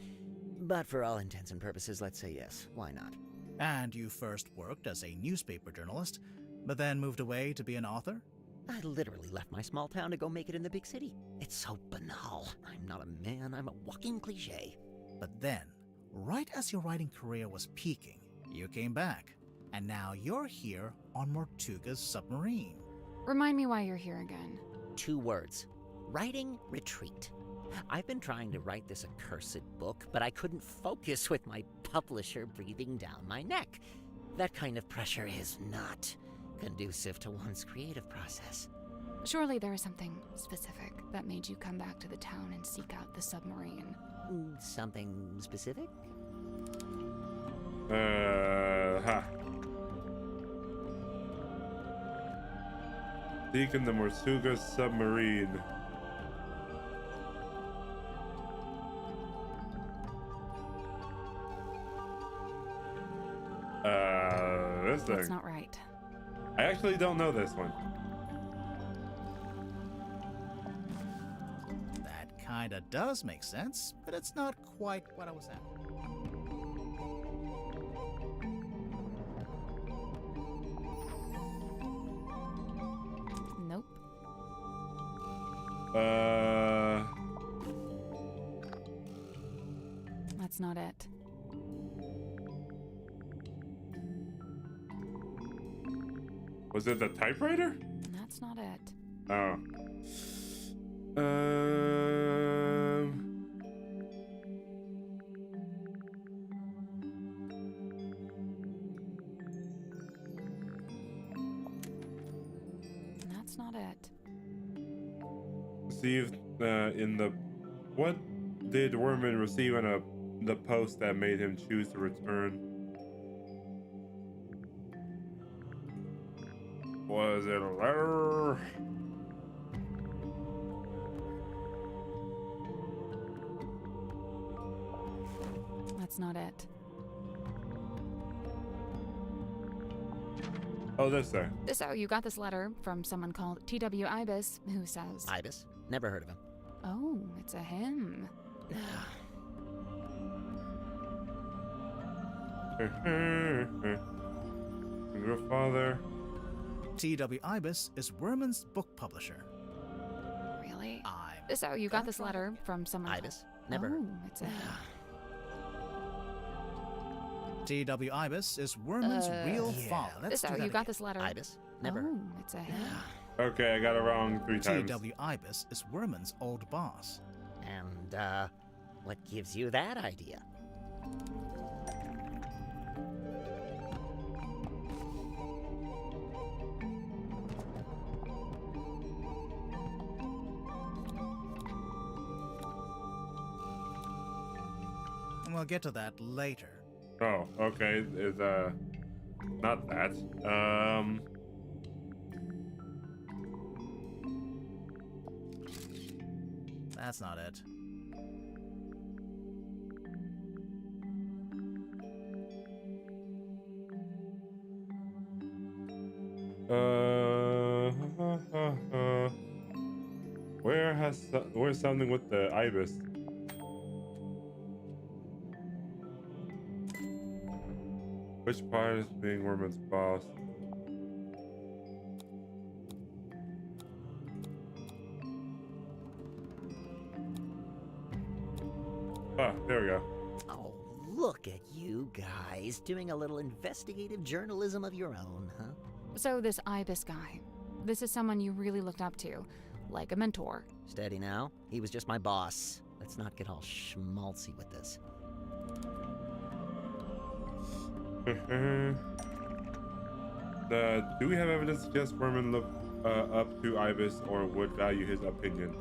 But for all intents and purposes, let's say yes. Why not? And you first worked as a newspaper journalist, but then moved away to be an author? I literally left my small town to go make it in the big city. It's so banal. I'm not a man, I'm a walking cliche. But then, right as your writing career was peaking, you came back. And now you're here on Mortuga's submarine. Remind me why you're here again. 2 words. Writing retreat. I've been trying to write this accursed book, but I couldn't focus with my publisher breathing down my neck. That kind of pressure is not conducive to one's creative process. Surely there is something specific that made you come back to the town and seek out the submarine. Something specific? Seeking the Mortuga submarine. This thing. That's not right. I actually don't know this one. That kinda does make sense, but it's not quite what I was after. Nope. That's not it. Was it the typewriter? That's not it. Oh. That's not it. Received in the... What did Worman receive in the post that made him choose to return? Was it a letter? That's not it. Oh, this thing. So you got this letter from someone called T.W. Ibis, who says... Ibis? Never heard of him. Oh, it's a him. Your father. T.W. Ibis is Worman's book publisher. Really? So you got this letter from someone... Ibis? Never heard. Oh, it's a him. T.W. Ibis is Worman's real father. Let's So do that you got again. this letter... Ibis? Never heard. Oh, it's a him. Okay, I got it wrong 3 times. T.W. Ibis is Worman's old boss. And, what gives you that idea? We'll get to that later. Oh, okay. Is not that. That's not it. Where's something with the ibis? Which part is being Wormwood's boss? Ah, there we go. Oh, look at you guys doing a little investigative journalism of your own, huh? So this Ibis guy, this is someone you really looked up to, like a mentor. Steady now. He was just my boss. Let's not get all schmaltzy with this. Do we have evidence to suggest Wormwood looked up to Ibis or would value his opinion?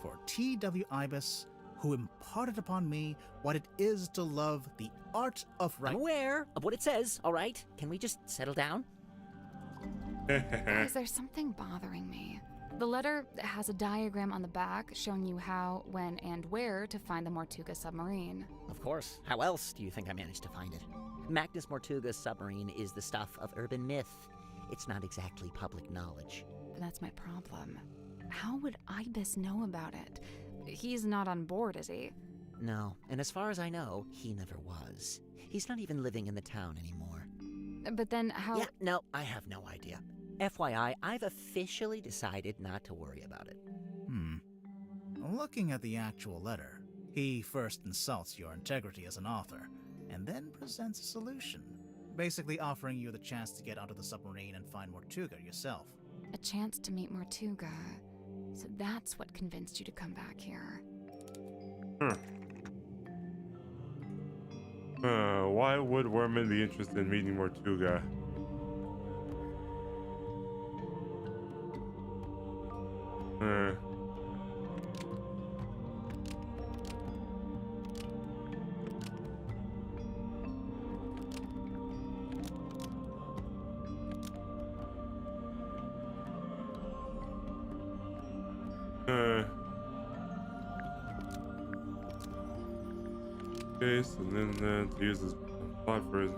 For T.W. Ibis, who imparted upon me what it is to love the art of I'm aware of what it says, all right? Can we just settle down? Guys, there's something bothering me. The letter has a diagram on the back showing you how, when, and where to find the Mortuga submarine. Of course. How else do you think I managed to find it? Magnus Mortuga's submarine is the stuff of urban myth. It's not exactly public knowledge. That's my problem. How would Ibis know about it? He's not on board, is he? No, and as far as I know, he never was. He's not even living in the town anymore. But then how— Yeah, no, I have no idea. FYI, I've officially decided not to worry about it. Looking at the actual letter, he first insults your integrity as an author, and then presents a solution, basically offering you the chance to get onto the submarine and find Mortuga yourself. A chance to meet Mortuga. So that's what convinced you to come back here. Why would Wormwood be interested in meeting Mortuga? Okay, so then to use this plot for his.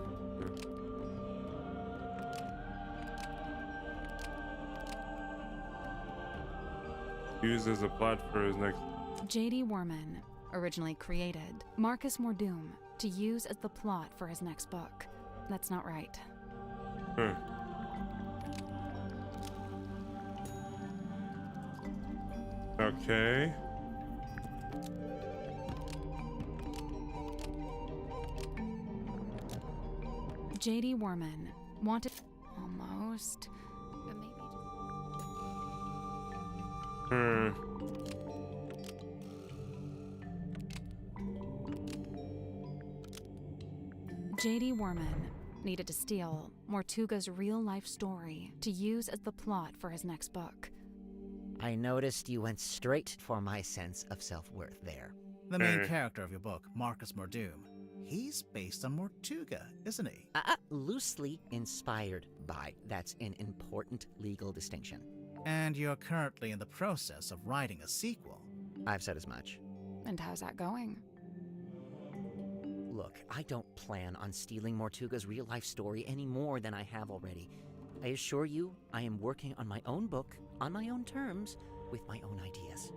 Use as a plot for his next. J.D. Worman originally created Marcus Mordoom to use as the plot for his next book. That's not right. Okay. J.D. Worman wanted almost, but maybe J.D. Worman needed to steal Mortuga's real-life story to use as the plot for his next book. I noticed you went straight for my sense of self-worth there. The main character of your book, Marcus Mordoom, he's based on Mortuga, isn't he? Loosely inspired by. That's an important legal distinction. And you're currently in the process of writing a sequel. I've said as much. And how's that going? Look, I don't plan on stealing Mortuga's real-life story any more than I have already. I assure you, I am working on my own book, on my own terms, with my own ideas.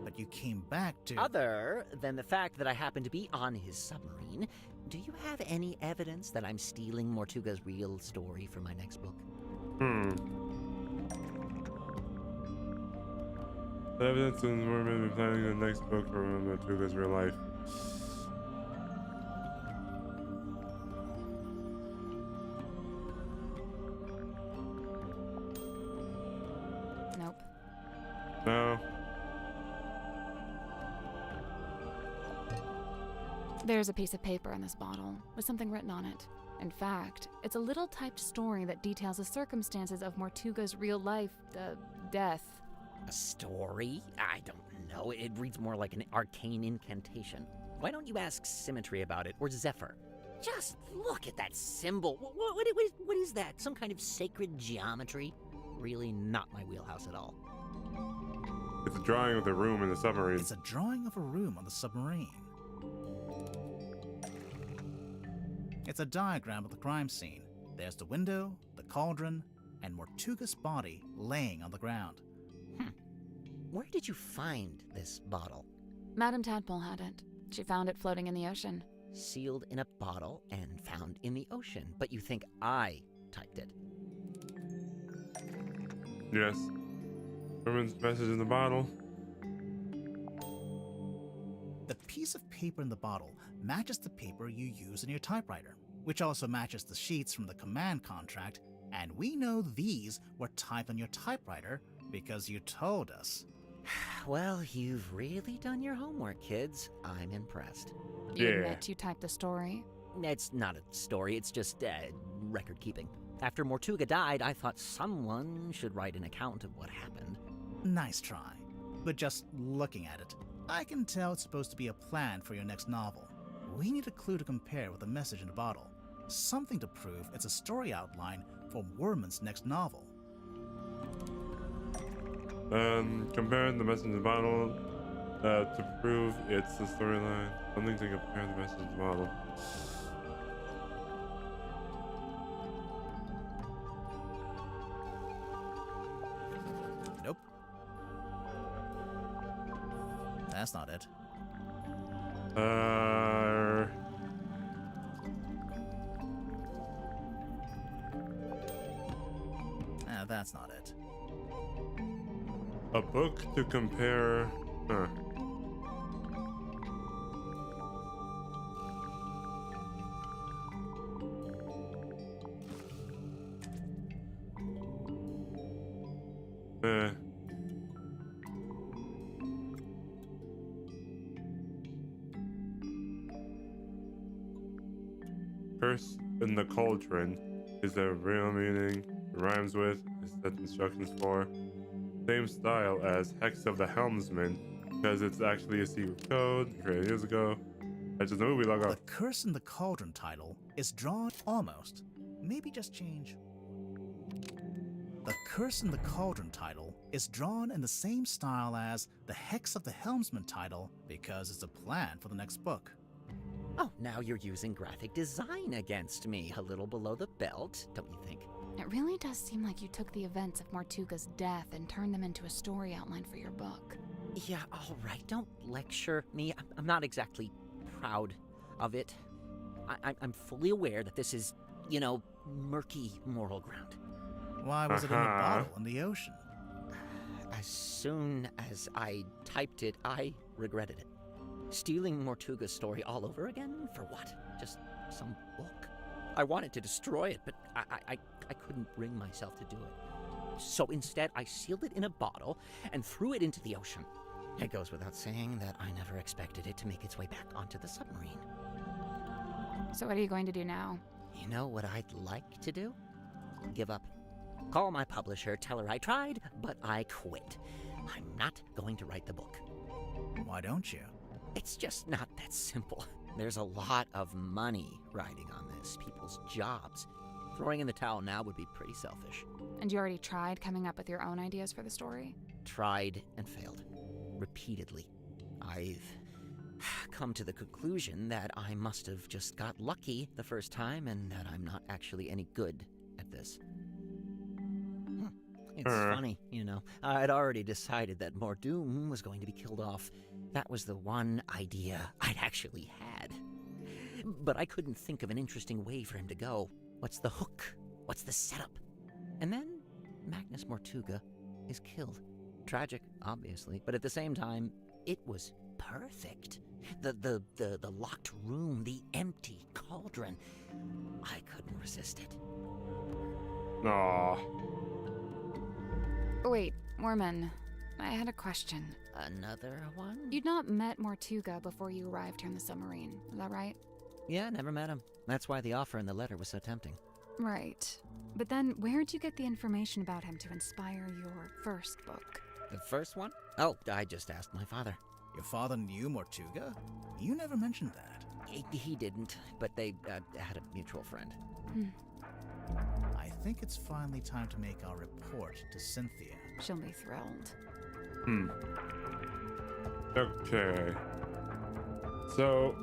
But you came back to— Other than the fact that I happen to be on his submarine, do you have any evidence that I'm stealing Mortuga's real story for my next book? The evidence is Mermaid planning the next book for Mortuga's real life. No. There's a piece of paper in this bottle with something written on it. In fact, it's a little typed story that details the circumstances of Mortuga's real life, death. A story? I don't know. It reads more like an arcane incantation. Why don't you ask Symmetry about it, or Zephyr? Just look at that symbol. What is that? Some kind of sacred geometry? Really not my wheelhouse at all. It's a drawing of the room in the submarine. It's a drawing of a room on the submarine. It's a diagram of the crime scene. There's the window, the cauldron, and Mortuga's body laying on the ground. Where did you find this bottle? Madame Tadpole had it. She found it floating in the ocean. Sealed in a bottle and found in the ocean, but you think I typed it? Yes. Herman's message in the bottle. The piece of paper in the bottle matches the paper you use in your typewriter, which also matches the sheets from the command contract, and we know these were typed on your typewriter because you told us. Well, you've really done your homework, kids. I'm impressed. You admit you typed the story? It's not a story, it's just record keeping. After Mortuga died, I thought someone should write an account of what happened. Nice try. But just looking at it, I can tell it's supposed to be a plan for your next novel. We need a clue to compare with the message in the bottle. Something to prove it's a story outline for Worman's next novel. Comparing the message in the bottle to prove it's the storyline. Something to compare the message in the bottle. Nope. That's not it. That's not it. A book to compare. Huh. Curse in the cauldron is the real meaning. Rhymes with is set instructions for. Same style as Hex of the Helmsman, because it's actually a secret code created years ago. That's just a movie logo. The Curse in the Cauldron title is drawn almost. Maybe just change. The Curse in the Cauldron title is drawn in the same style as the Hex of the Helmsman title because it's a plan for the next book. Oh, now you're using graphic design against me. A little below the belt, don't you think? It really does seem like you took the events of Mortuga's death and turned them into a story outline for your book. Yeah, all right. Don't lecture me. I'm not exactly proud of it. I'm fully aware that this is, murky moral ground. Why was it in a bottle in the ocean? As soon as I typed it, I regretted it. Stealing Mortuga's story all over again? For what? Just some book? I wanted to destroy it, but I couldn't bring myself to do it. So instead, I sealed it in a bottle and threw it into the ocean. It goes without saying that I never expected it to make its way back onto the submarine. So what are you going to do now? You know what I'd like to do? Give up. Call my publisher, tell her I tried, but I quit. I'm not going to write the book. Why don't you? It's just not that simple. There's a lot of money riding on this, people's jobs. Throwing in the towel now would be pretty selfish. And you already tried coming up with your own ideas for the story? Tried and failed. Repeatedly. I've come to the conclusion that I must have just got lucky the first time and that I'm not actually any good at this. It's funny, I'd already decided that Mordoom was going to be killed off. That was the one idea I'd actually had. But I couldn't think of an interesting way for him to go. What's the hook? What's the setup? And then Magnus Mortuga is killed. Tragic, obviously, but at the same time, it was perfect. The locked room, the empty cauldron. I couldn't resist it. Aww. Wait, Worman. I had a question. Another one? You'd not met Mortuga before you arrived here in the submarine, is that right? Yeah, never met him. That's why the offer in the letter was so tempting. Right. But then, where'd you get the information about him to inspire your first book? The first one? Oh, I just asked my father. Your father knew Mortuga? You never mentioned that. He didn't, but they had a mutual friend. I think it's finally time to make our report to Cynthia. She'll be thrilled. Okay. So,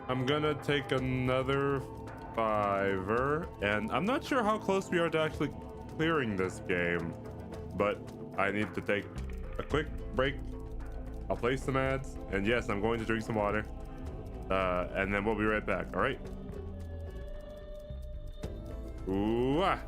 I'm gonna take another 5er, and I'm not sure how close we are to actually clearing this game, but I need to take a quick break. I'll place some ads, and yes, I'm going to drink some water, and then we'll be right back, all right? Ooh-ah.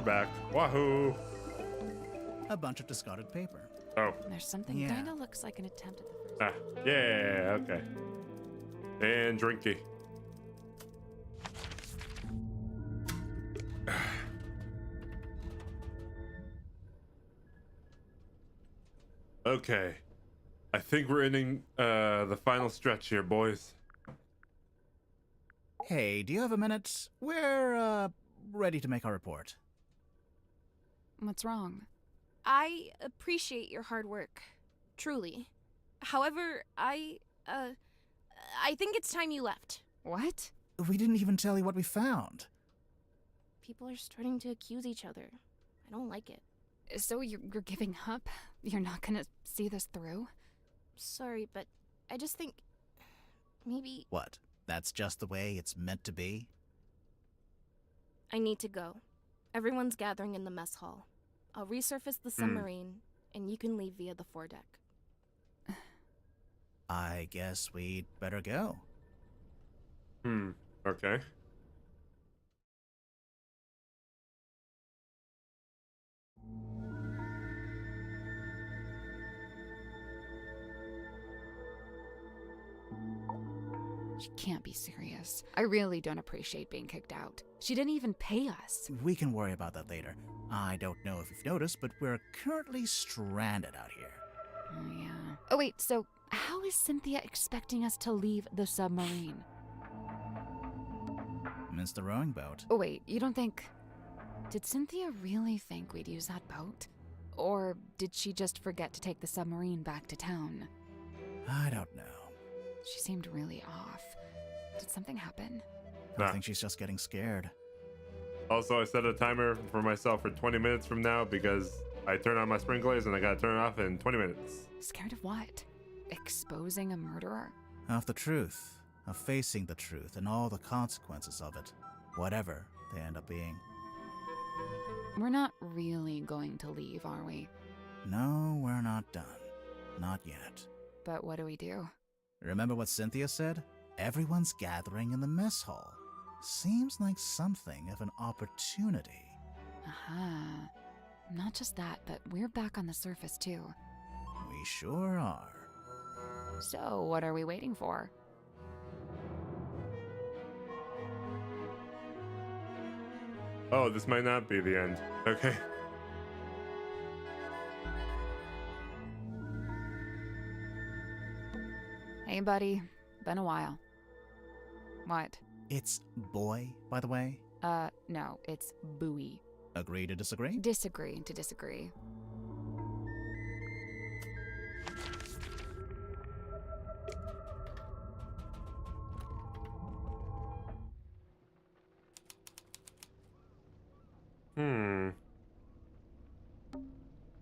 back. Wahoo! A bunch of discarded paper. Oh. There's something Yeah. kinda looks like an attempt at the first. Ah, yeah, okay. And drinky. Okay. I think we're ending the final stretch here, boys. Hey, do you have a minute? We're, ready to make our report. What's wrong? I appreciate your hard work, truly. However, I think it's time you left. What? We didn't even tell you what we found. People are starting to accuse each other. I don't like it. So you're giving up? You're not gonna see this through? Sorry, but I just think maybe What? That's just the way it's meant to be? I need to go. Everyone's gathering in the mess hall. I'll resurface the submarine, and you can leave via the foredeck. I guess we'd better go. Okay. She can't be serious. I really don't appreciate being kicked out. She didn't even pay us. We can worry about that later. I don't know if you've noticed, but we're currently stranded out here. Oh, yeah. Oh, wait, so how is Cynthia expecting us to leave the submarine? It's the rowing boat. Oh, wait, you don't think... Did Cynthia really think we'd use that boat? Or did she just forget to take the submarine back to town? I don't know. She seemed really off. Did something happen? I think she's just getting scared. Also, I set a timer for myself for 20 minutes from now because I turn on my sprinklers and I gotta turn it off in 20 minutes. Scared of what? Exposing a murderer? Of the truth. Of facing the truth and all the consequences of it. Whatever they end up being. We're not really going to leave, are we? No, we're not done. Not yet. But what do we do? Remember what Cynthia said? Everyone's gathering in the mess hall. Seems like something of an opportunity. Aha. Not just that, but we're back on the surface too. We sure are. So, what are we waiting for? Oh, this might not be the end. Okay. Hey, buddy. Been a while. What? It's boy, by the way. No, it's buoy. Agree to disagree? Disagree to disagree.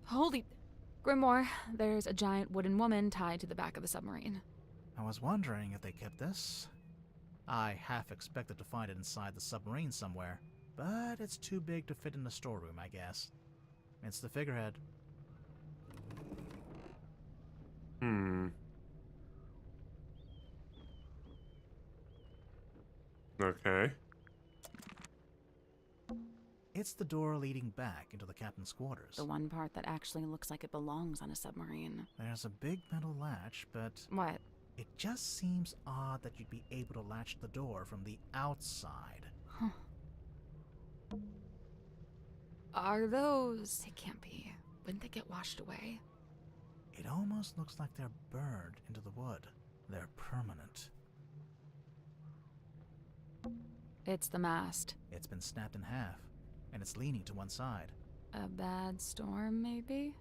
Holy... Grimoire, there's a giant wooden woman tied to the back of the submarine. I was wondering if they kept this. I half expected to find it inside the submarine somewhere, but it's too big to fit in the storeroom, I guess. It's the figurehead. Okay. It's the door leading back into the captain's quarters. The one part that actually looks like it belongs on a submarine. There's a big metal latch, but... What? It just seems odd that you'd be able to latch the door from the outside. Huh. Are those... It can't be. Wouldn't they get washed away? It almost looks like they're burned into the wood. They're permanent. It's the mast. It's been snapped in half, and it's leaning to one side. A bad storm, maybe?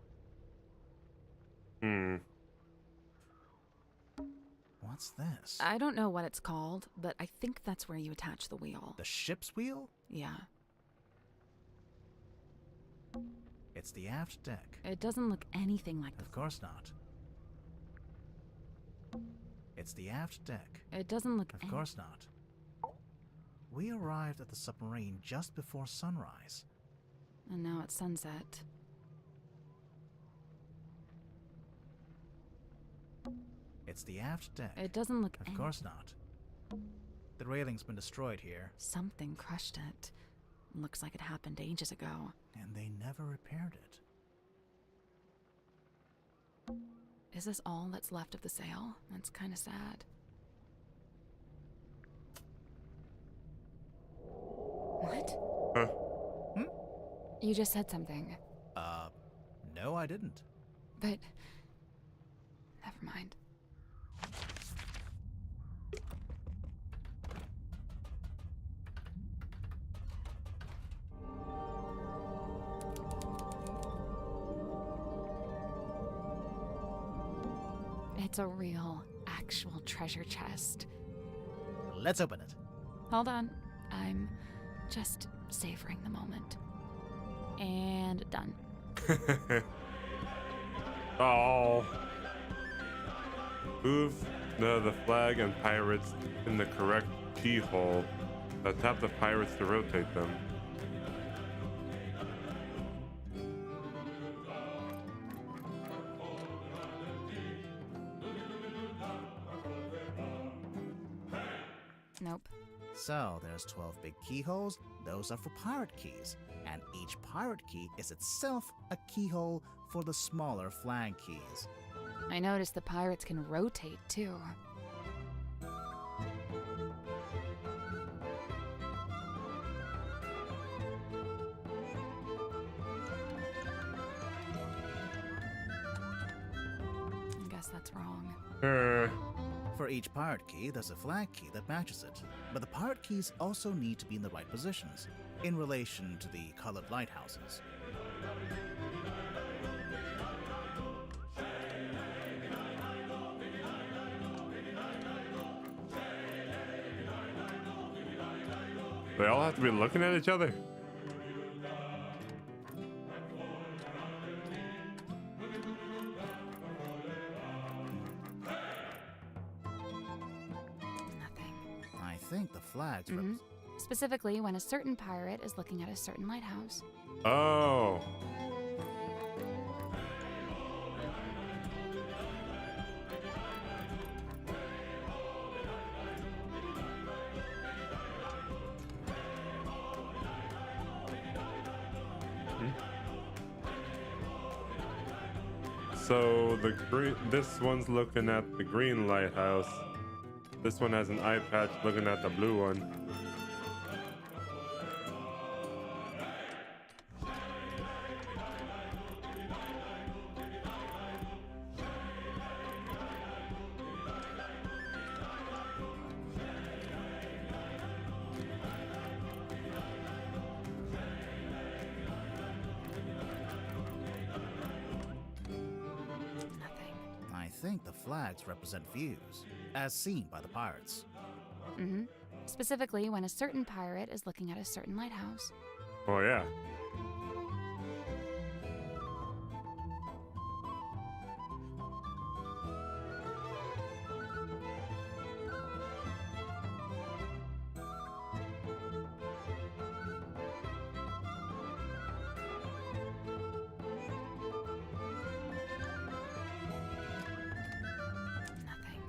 What's this? I don't know what it's called, but I think that's where you attach the wheel. The ship's wheel? Yeah. It's the aft deck. It doesn't look anything like the... Of course not. It's the aft deck. It doesn't look... Of course not. We arrived at the submarine just before sunrise. And now it's sunset. It's the aft deck. It doesn't look... Of course not. The railing's been destroyed here. Something crushed it. Looks like it happened ages ago. And they never repaired it. Is this all that's left of the sail? That's kind of sad. What? Huh. You just said something. No, I didn't. But... never mind. It's a real, actual treasure chest. Let's open it. Hold on. I'm just savoring the moment. And done. Oh. Move the flag and pirates in the correct keyhole. Tap the pirates to rotate them. Nope. So there's 12 big keyholes. Those are for pirate keys. And each pirate key is itself a keyhole for the smaller flag keys. I noticed the pirates can rotate too. I guess that's wrong. For each pirate key, there's a flag key that matches it. But the pirate keys also need to be in the right positions, in relation to the colored lighthouses. They all have to be looking at each other? I think the flags Specifically, when a certain pirate is looking at a certain lighthouse. Oh. So this one's looking at the green lighthouse. This one has an eye patch looking at the blue one. I think the flags represent views, as seen by the pirates. Specifically, when a certain pirate is looking at a certain lighthouse. Oh, yeah.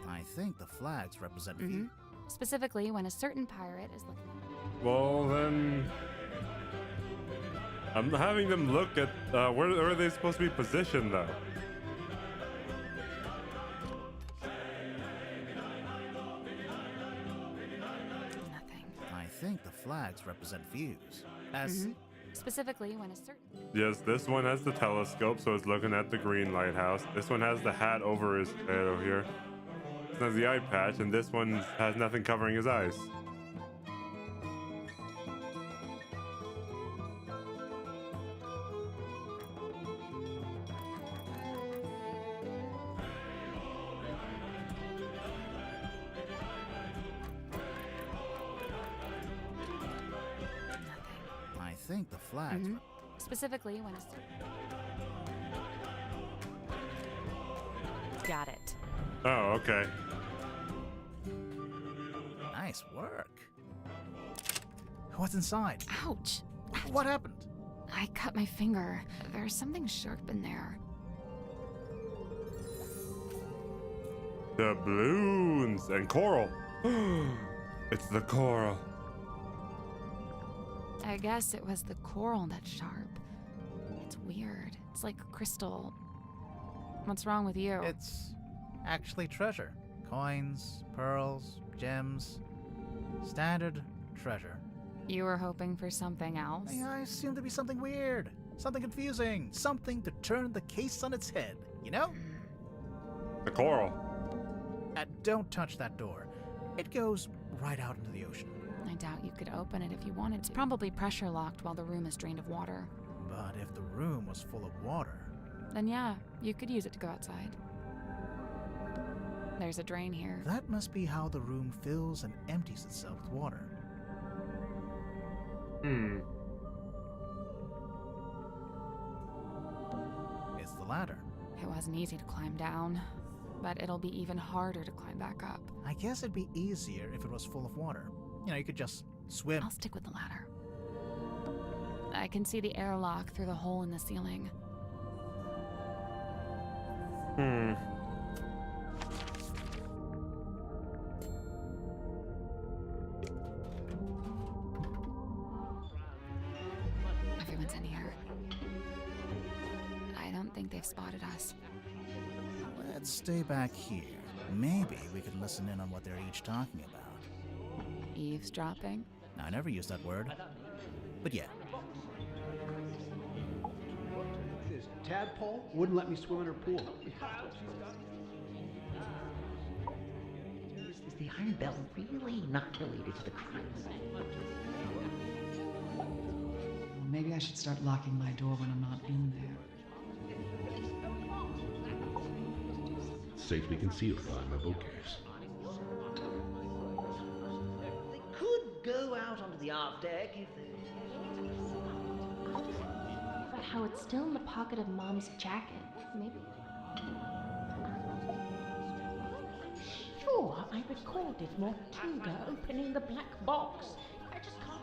I think the flags represent views. Specifically, when a certain pirate is looking at... Well, then... I'm having them look at... where are they supposed to be positioned, though? I think the flags represent views, as... Specifically, when a certain... Yes, this one has the telescope, so it's looking at the green lighthouse. This one has the hat over his head over here. This one has the eye patch, and this one has nothing covering his eyes. I think the flags... Specifically, when a certain... Got it. Oh, okay. Nice work. What's inside? Ouch. What happened? I cut my finger. There's something sharp in there. Doubloons and coral. It's the coral. I guess it was the coral that's sharp. It's weird. It's like crystal. What's wrong with you? It's actually treasure. Coins, pearls, gems. Standard treasure. You were hoping for something else? I assumed to be something weird. Something confusing. Something to turn the case on its head. You know? The coral. Don't touch that door. It goes right out into the ocean. I doubt you could open it if you wanted to. It's probably pressure locked while the room is drained of water. But if the room was full of water... Then yeah, you could use it to go outside. There's a drain here. That must be how the room fills and empties itself with water. It's the ladder. It wasn't easy to climb down, but it'll be even harder to climb back up. I guess it'd be easier if it was full of water. You know, you could just swim. I'll stick with the ladder. I can see the airlock through the hole in the ceiling. Everyone's in here. I don't think they've spotted us. Let's stay back here. Maybe we can listen in on what they're each talking about. Eavesdropping? I never used that word. But yeah. This tadpole wouldn't let me swim in her pool. Is the iron bell really not related to the crime? Well, maybe I should start locking my door when I'm not in there. Safely concealed behind my bookcase. They could go out onto the aft deck if they... But how it's still in the pocket of Mom's jacket. Maybe. Sure, I recorded Mortuga opening the black box. I just can't...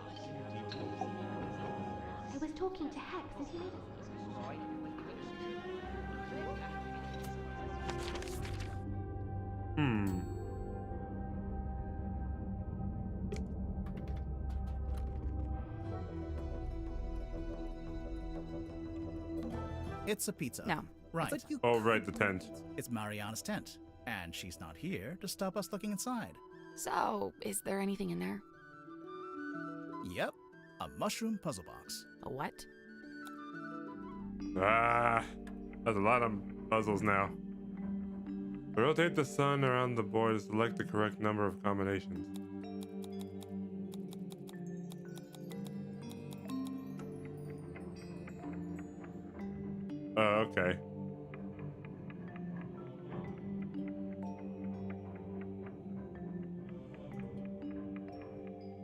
I was talking to Hex, isn't it? It's a pizza. No. Right. Oh, right, the tent. It's Mariana's tent. And she's not here to stop us looking inside. So, is there anything in there? Yep. A mushroom puzzle box. A what? Ah, that's a lot of puzzles now. Rotate the sun around the board to select the correct number of combinations. Oh, okay.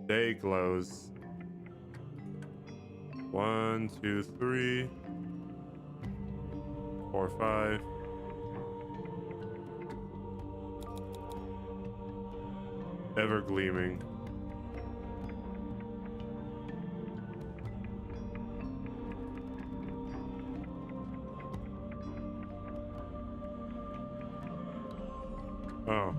Day glows. 1, 2, 3, 4, 5. Ever gleaming. Oh.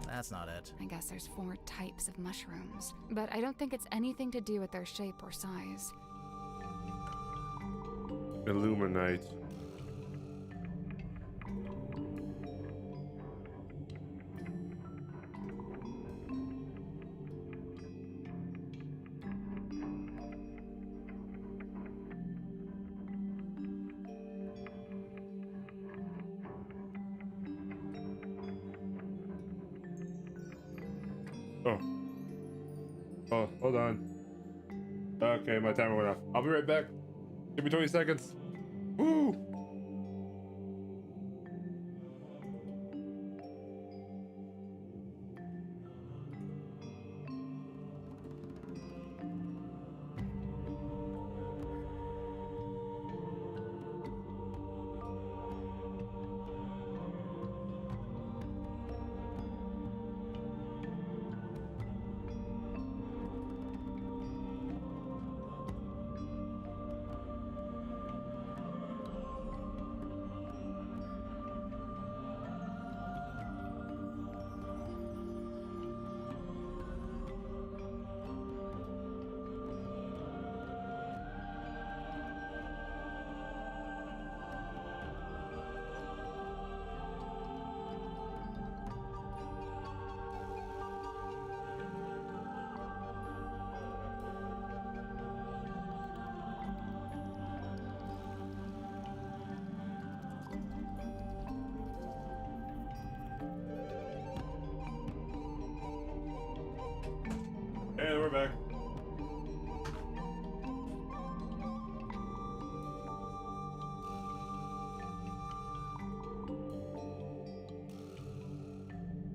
That's not it. I guess there's 4 types of mushrooms, but I don't think it's anything to do with their shape or size. Illuminate. Oh, hold on. Okay, my timer went off. I'll be right back. Give me 20 seconds. Woo!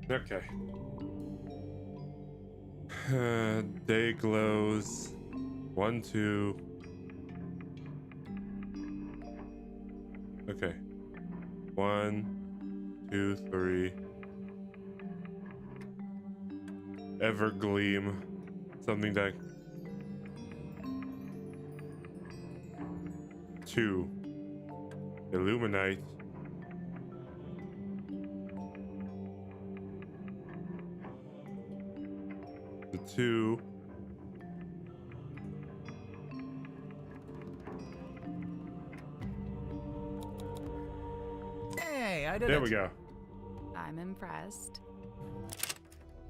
Okay. Day glows. 1, 2. Okay. 1, 2, 3. Evergleam. Something that. 2. Illuminite. The 2. Hey, I did it. There we go. I'm impressed.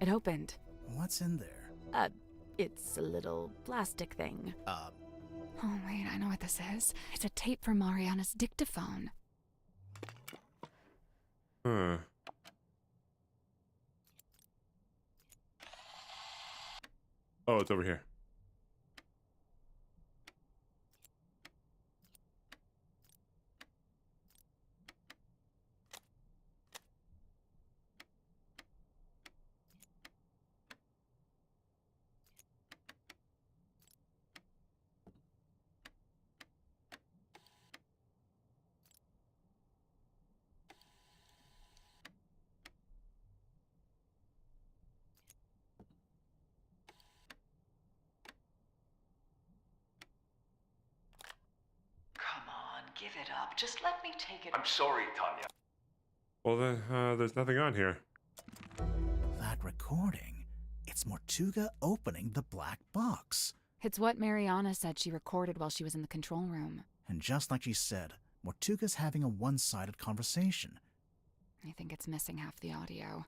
It opened. What's in there? It's a little plastic thing. Oh, wait, I know what this is. It's a tape from Mariana's dictaphone. Huh. Oh, it's over here. Come on, give it up. Just let me take it. I'm sorry, Tanya. Well, then, there's nothing on here. That recording. It's Mortuga opening the black box. It's what Mariana said she recorded while she was in the control room. And just like she said, Mortuga's having a one-sided conversation. I think it's missing half the audio.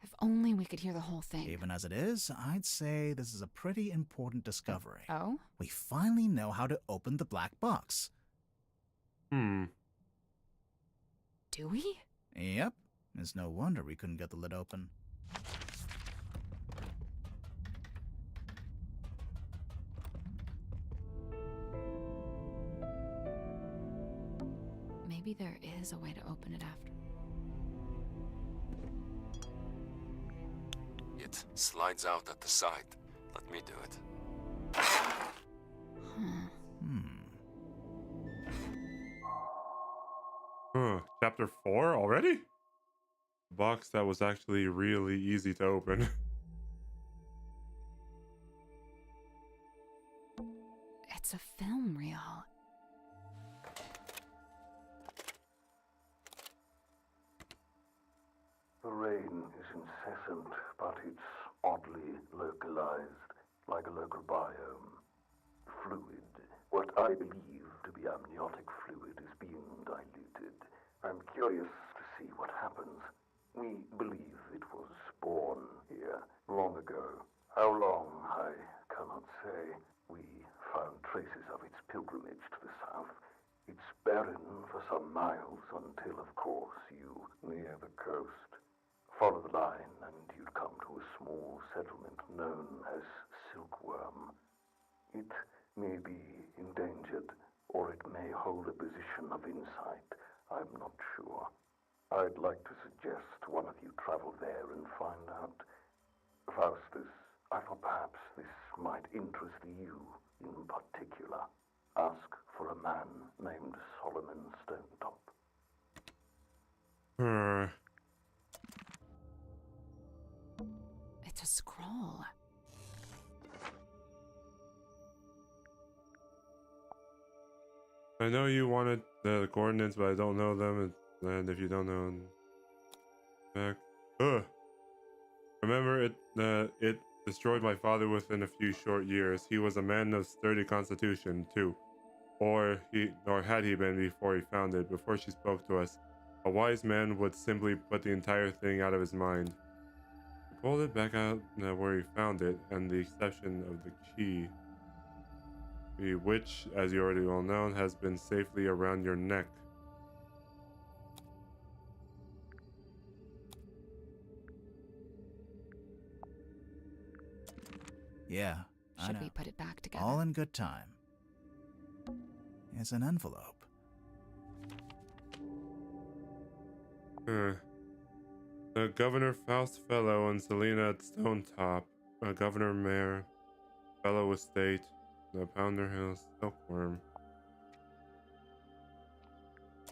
If only we could hear the whole thing. Even as it is, I'd say this is a pretty important discovery. Oh? We finally know how to open the black box. Hmm. Do we? Yep. It's no wonder we couldn't get the lid open. Maybe there is a way to open it after. It slides out at the side. Let me do it. Chapter 4 already? A box that was actually really easy to open. It's a film reel. The rain is incessant, but it's oddly localized, like a local biome. Fluid. What I believe to be amniotic fluid is being diluted. I'm curious to see what happens. We believe it was born here long ago. How long, I cannot say. We found traces of its pilgrimage to the south. It's barren for some miles until, of course, you near the coast. Follow the line and you'd come to a small settlement known as Silkworm. It may be endangered, or it may hold a position of insight. I'm not sure. I'd like to suggest one of you travel there and find out. Faustus, I thought perhaps this might interest you in particular. Ask for a man named Solomon Stonetop. It's a scroll. I know you wanted the coordinates, but I don't know them. And if you don't know, back. Remember it destroyed my father within a few short years. He was a man of sturdy constitution too, or had he been before he found it. Before she spoke to us, a wise man would simply put the entire thing out of his mind. He pulled it back out where he found it, and the exception of the key, which, as you already well know, has been safely around your neck. Yeah, I Should know. we put it back together? All in good time. It's an envelope. Governor Faust Fellow and Selena at Stone Top. Governor Mayor Fellow Estate. The Pounder Hills Silkworm.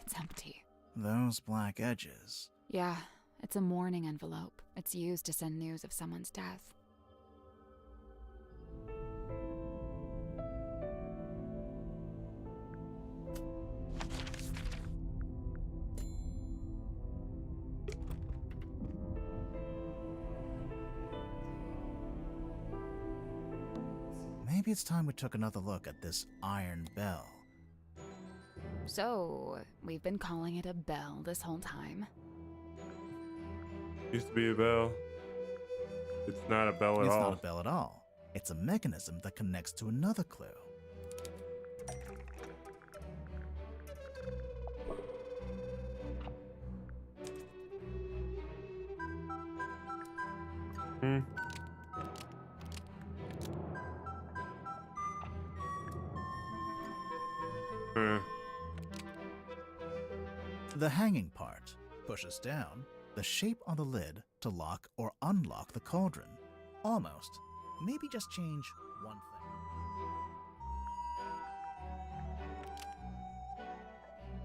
It's empty. Those black edges. Yeah, it's a mourning envelope. It's used to send news of someone's death. Maybe it's time we took another look at this iron bell. So, we've been calling it a bell this whole time. Used to be a bell. It's not a bell at all. It's not a bell at all. It's a mechanism that connects to another clue. The hanging part pushes down the shape on the lid to lock or unlock the cauldron. Almost. Maybe just change one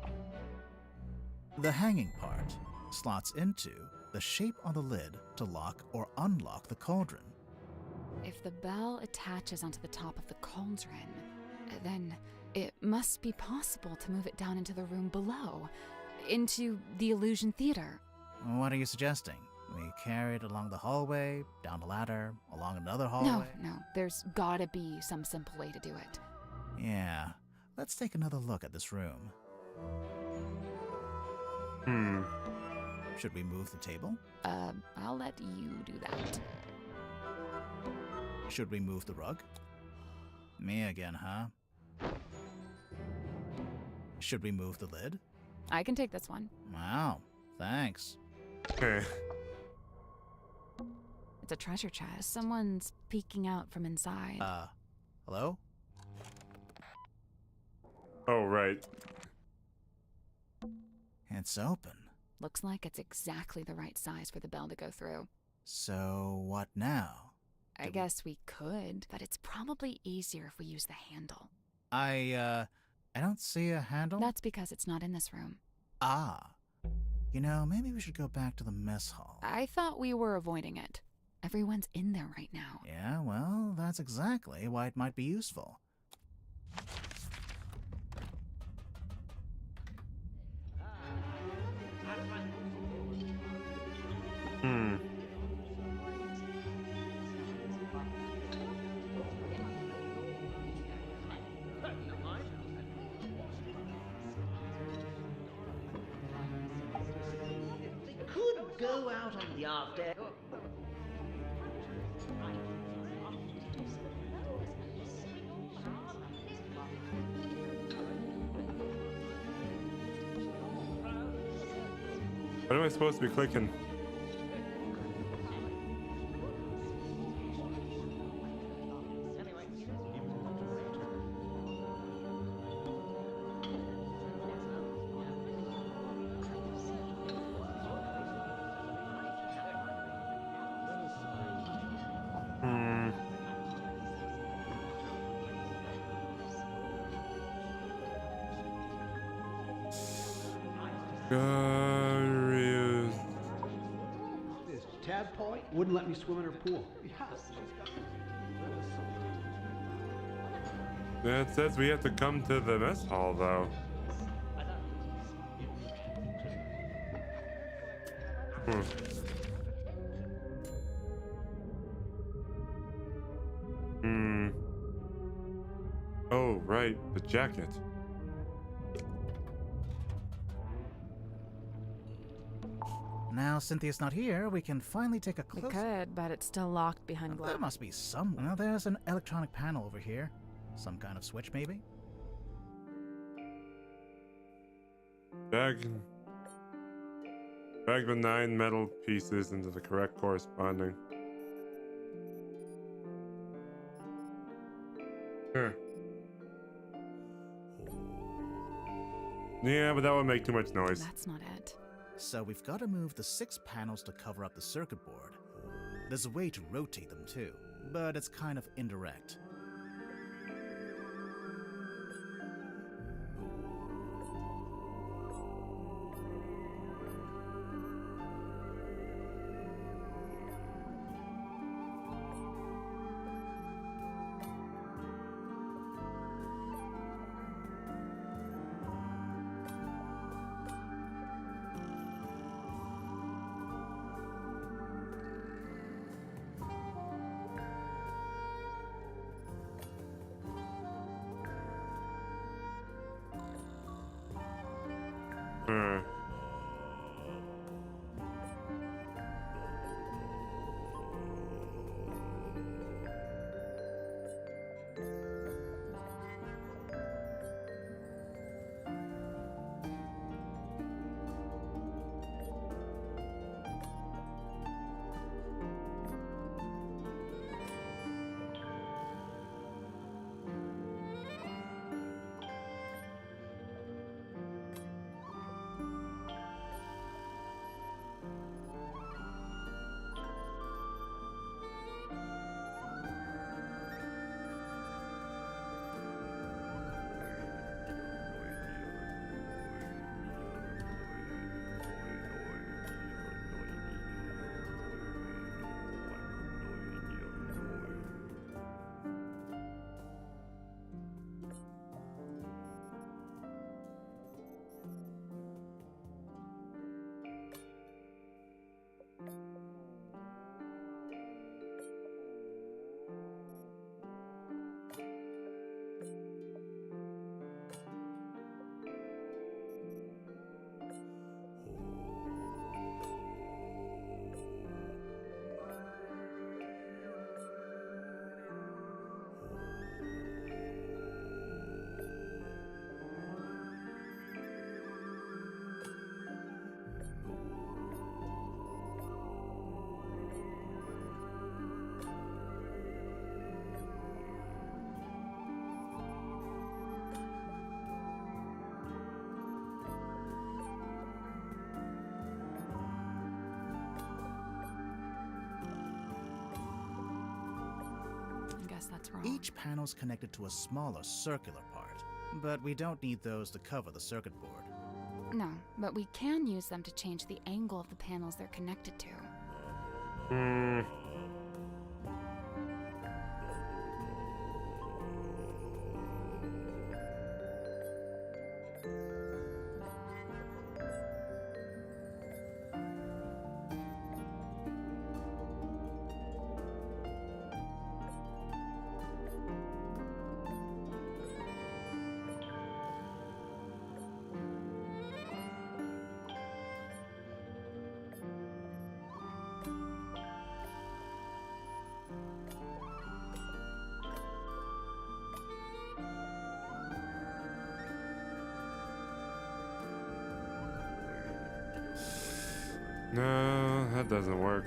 thing. The hanging part slots into the shape on the lid to lock or unlock the cauldron. If the bell attaches onto the top of the cauldron, then it must be possible to move it down into the room below, into the Illusion Theater. What are you suggesting? We carry it along the hallway, down a ladder, along another hallway? No, there's gotta be some simple way to do it. Yeah, let's take another look at this room. Should we move the table? I'll let you do that. Should we move the rug? Me again, huh? Should we move the lid? I can take this one. Wow, thanks. It's a treasure chest. Someone's peeking out from inside. Hello? Oh, right. It's open. Looks like it's exactly the right size for the bell to go through. So, what now? I guess we could, but it's probably easier if we use the handle. I don't see a handle. That's because it's not in this room. Ah. You know, maybe we should go back to the mess hall. I thought we were avoiding it. Everyone's in there right now. Yeah, well, that's exactly why it might be useful. Go out on the after. What am I supposed to be clicking? This tadpole wouldn't let me swim in her pool. It says we have to come to the mess hall, though. Oh, right, the jacket. Now Cynthia's not here, we can finally take a closer. We could, but it's still locked behind glass. There must be some. Well, there's an electronic panel over here. Some kind of switch, maybe? Bag the 9 metal pieces into the correct corresponding. Sure. Yeah, but that would make too much noise. That's not it. So we've got to move the 6 panels to cover up the circuit board. There's a way to rotate them too, but it's kind of indirect. That's wrong. Each panel's connected to a smaller circular part, but we don't need those to cover the circuit board. No, but we can use them to change the angle of the panels they're connected to. No, that doesn't work.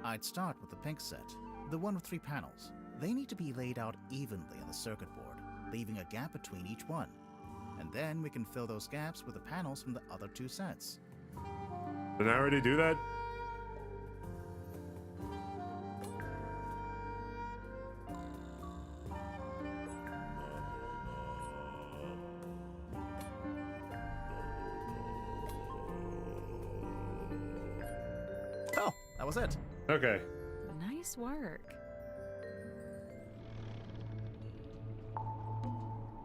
I'd start with the pink set, the one with 3 panels. They need to be laid out evenly on the circuit board, leaving a gap between each one. And then we can fill those gaps with the panels from the other 2 sets. Didn't I already do that? Oh, that That was it. Okay. Nice work.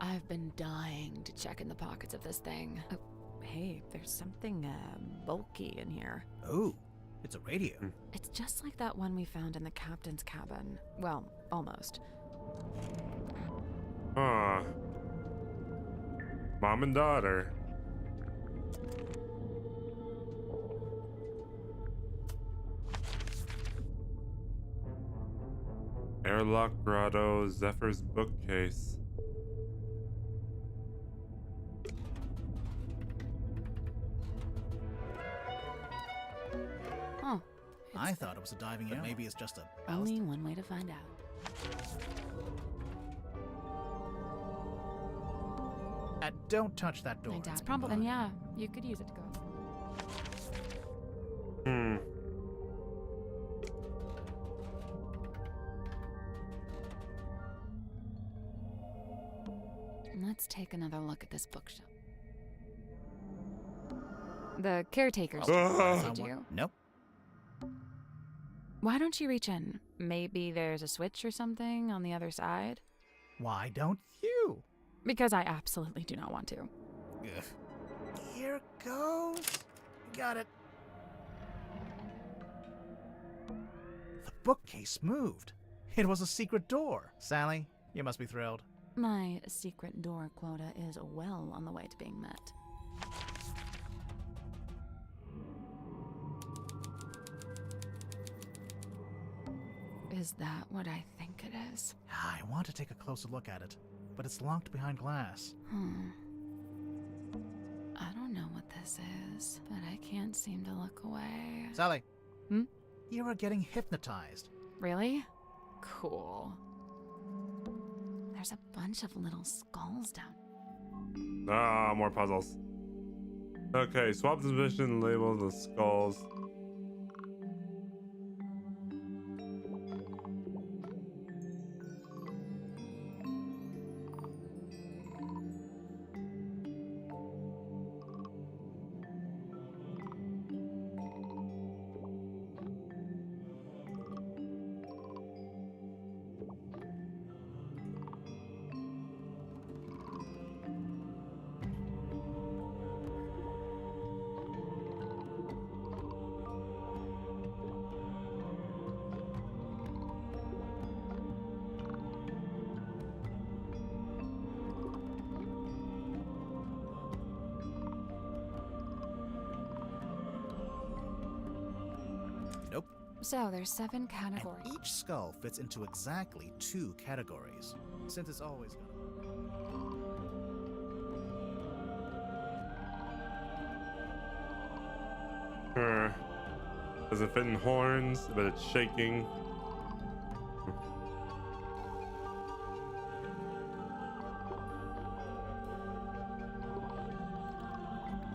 I've been dying to check in the pockets of this thing. Oh, hey, there's something bulky in here. Oh, it's a radio. It's just like that one we found in the captain's cabin. Well, almost. Aw. Mom and daughter. Airlock Grotto, Zephyr's bookcase. Huh. I thought it was a diving airlock. Maybe it's just a... Only one way to find out. Don't touch that door. I doubt it. Then yeah, you could use it to go. Let's take another look at this bookshelf. The caretaker's did you? Nope. Why don't you reach in? Maybe there's a switch or something on the other side? Why don't you? Because I absolutely do not want to. Ugh. Here goes. Got it. The bookcase moved. It was a secret door. Sally, you must be thrilled. My secret door quota is well on the way to being met. Is that what I think it is? I want to take a closer look at it, but it's locked behind glass. I don't know what this is, but I can't seem to look away. Sally. You are getting hypnotized. Really? Cool. There's a bunch of little skulls down. Ah, more puzzles. Okay, swap the position, label the skulls. Nope. So there's 7 categories. And each skull fits into exactly 2 categories, since it's always gonna... Doesn't fit in horns, but it's shaking.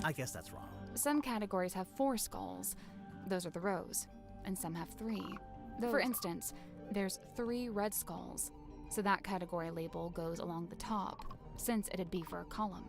I guess that's wrong. Some categories have 4 skulls. Those are the rows. And some have 3. For instance, there's 3 red skulls. So that category label goes along the top, since it'd be for a column.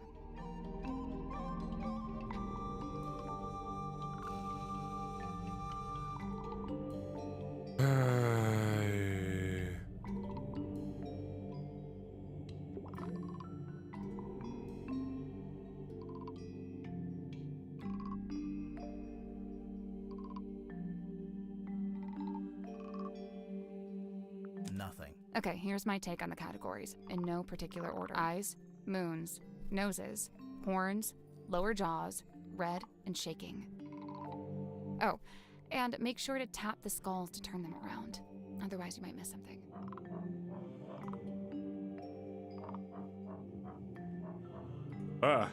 Nothing. Okay, here's my take on the categories, in no particular order. Eyes, moons, noses, horns, lower jaws, red, and shaking. Oh, and make sure to tap the skulls to turn them around. Otherwise, you might miss something. Ah.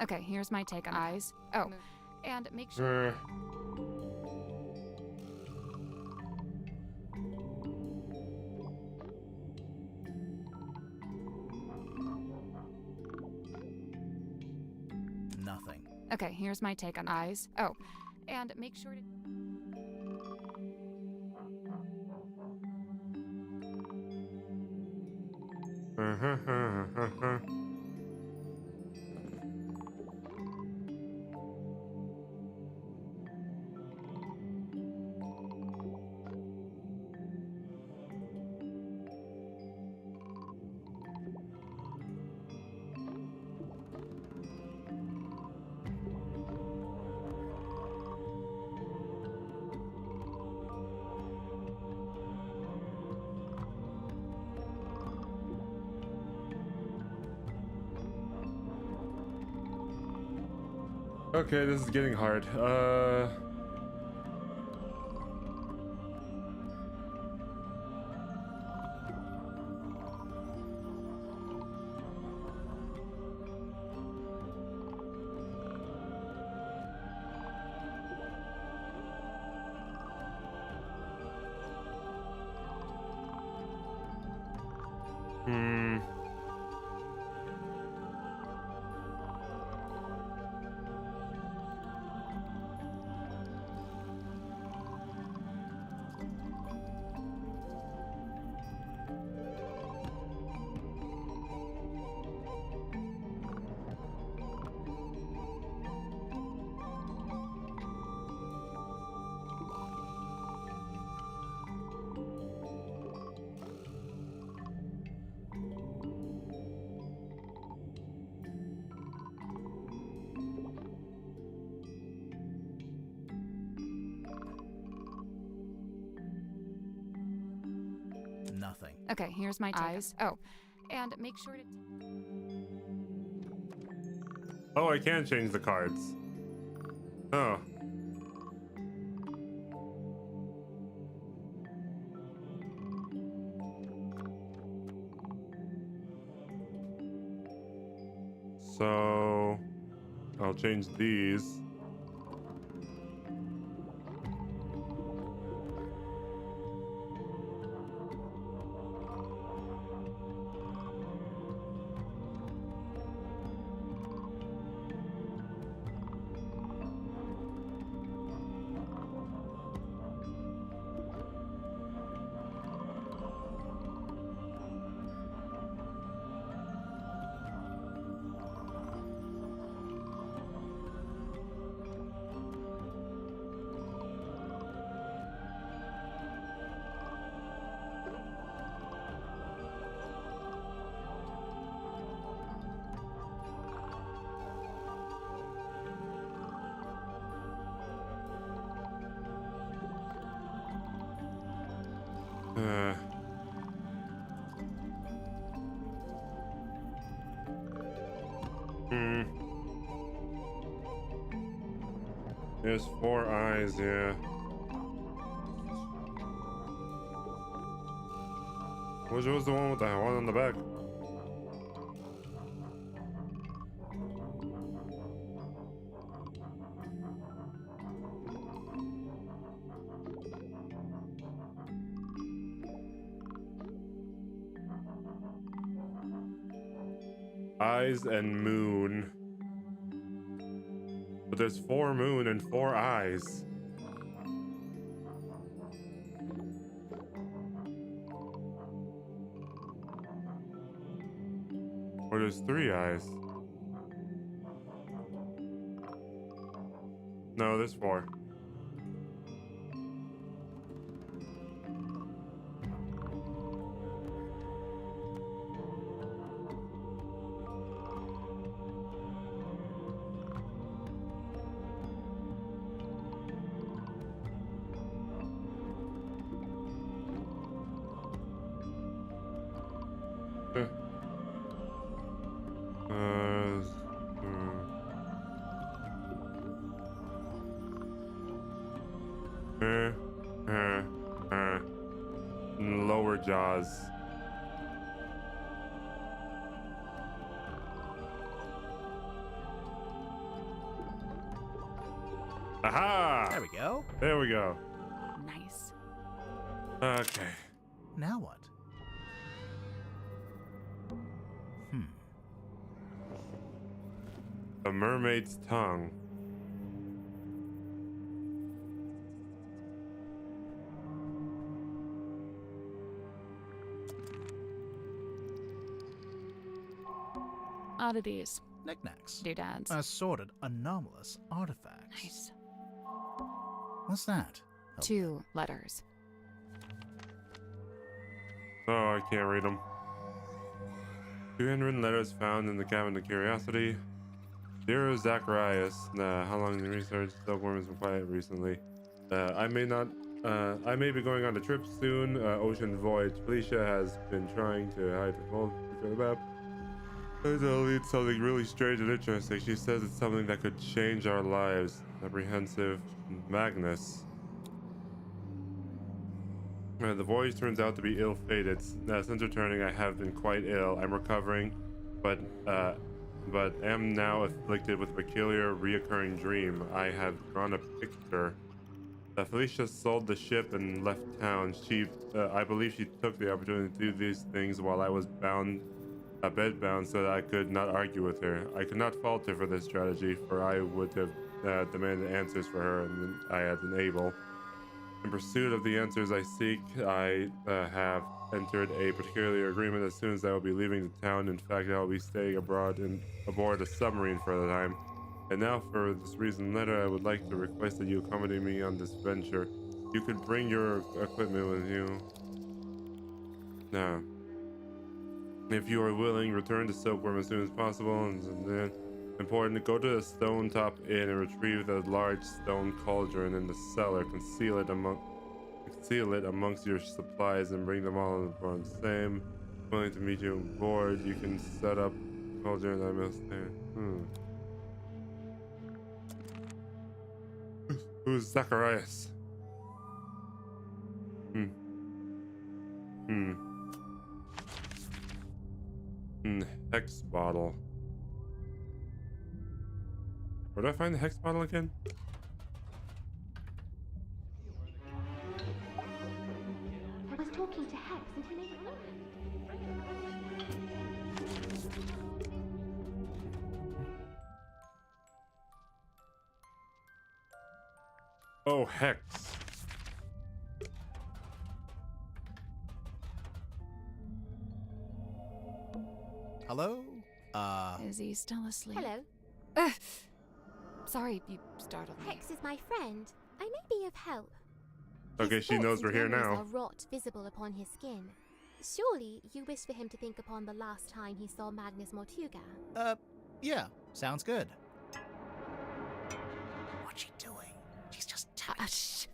Okay, here's my take on eyes. Oh, and make sure. Nothing. Okay, here's my take on eyes. Oh, and make sure to. Okay, this is getting hard. Nothing. Okay, here's my eyes. Oh, and make sure to. Oh, I can change the cards. Oh. So I'll change these. There's 4 eyes, yeah. Which was the one with the one on the back? Eyes and moon. But there's 4 moon and 4 eyes. Or there's 3 eyes. No, there's 4. Lower jaws. Aha! There we go. There we go. Nice. Okay. Now what? A mermaid's tongue. Oddities. Knickknacks. Doodads. Assorted anomalous artifacts. Nice. What's that? 2 letters. Oh, I can't read them. 2 handwritten letters found in the cabin of curiosity. Dear Zacharias, how long have you researched? Silkworm has been quiet recently. I may be going on a trip soon. Ocean voyage. Felicia has been trying to hide the full picture of the map. It'll lead something really strange and interesting. She says it's something that could change our lives. Apprehensive Magnus. The voyage turns out to be ill-fated. Since returning, I have been quite ill. I'm recovering, but am now afflicted with a peculiar reoccurring dream. I have drawn a picture. Felicia sold the ship and left town. I believe she took the opportunity to do these things while I was bedbound, so that I could not argue with her. I could not fault her for this strategy, for I would have demanded answers for her, and I had been able. In pursuit of the answers I seek, I have entered a particular agreement as soon as I will be leaving the town. In fact, I will be staying aboard a submarine for the time. And now, for this reason letter, I would like to request that you accompany me on this venture. You could bring your equipment with you. Now, if you are willing, return to Silkworm as soon as possible. And then, important, go to the Stone Top Inn and retrieve the large stone cauldron in the cellar. Conceal it amongst your supplies and bring them all on board. Same, willing to meet you on board. You can set up cauldron. I must there. Who's Zacharias? Hex bottle. Where do I find the hex bottle again? I was talking to Hex and he made it. Oh, Hex. Hello? Is he still asleep? Hello. Sorry, you startled me. Hex is my friend. I may be of help. Okay, she knows we're here now. Are rot visible upon his skin. Surely you wish for him to think upon the last time he saw Magnus Mortuga. Yeah, sounds good. What's she doing? She's just Shh.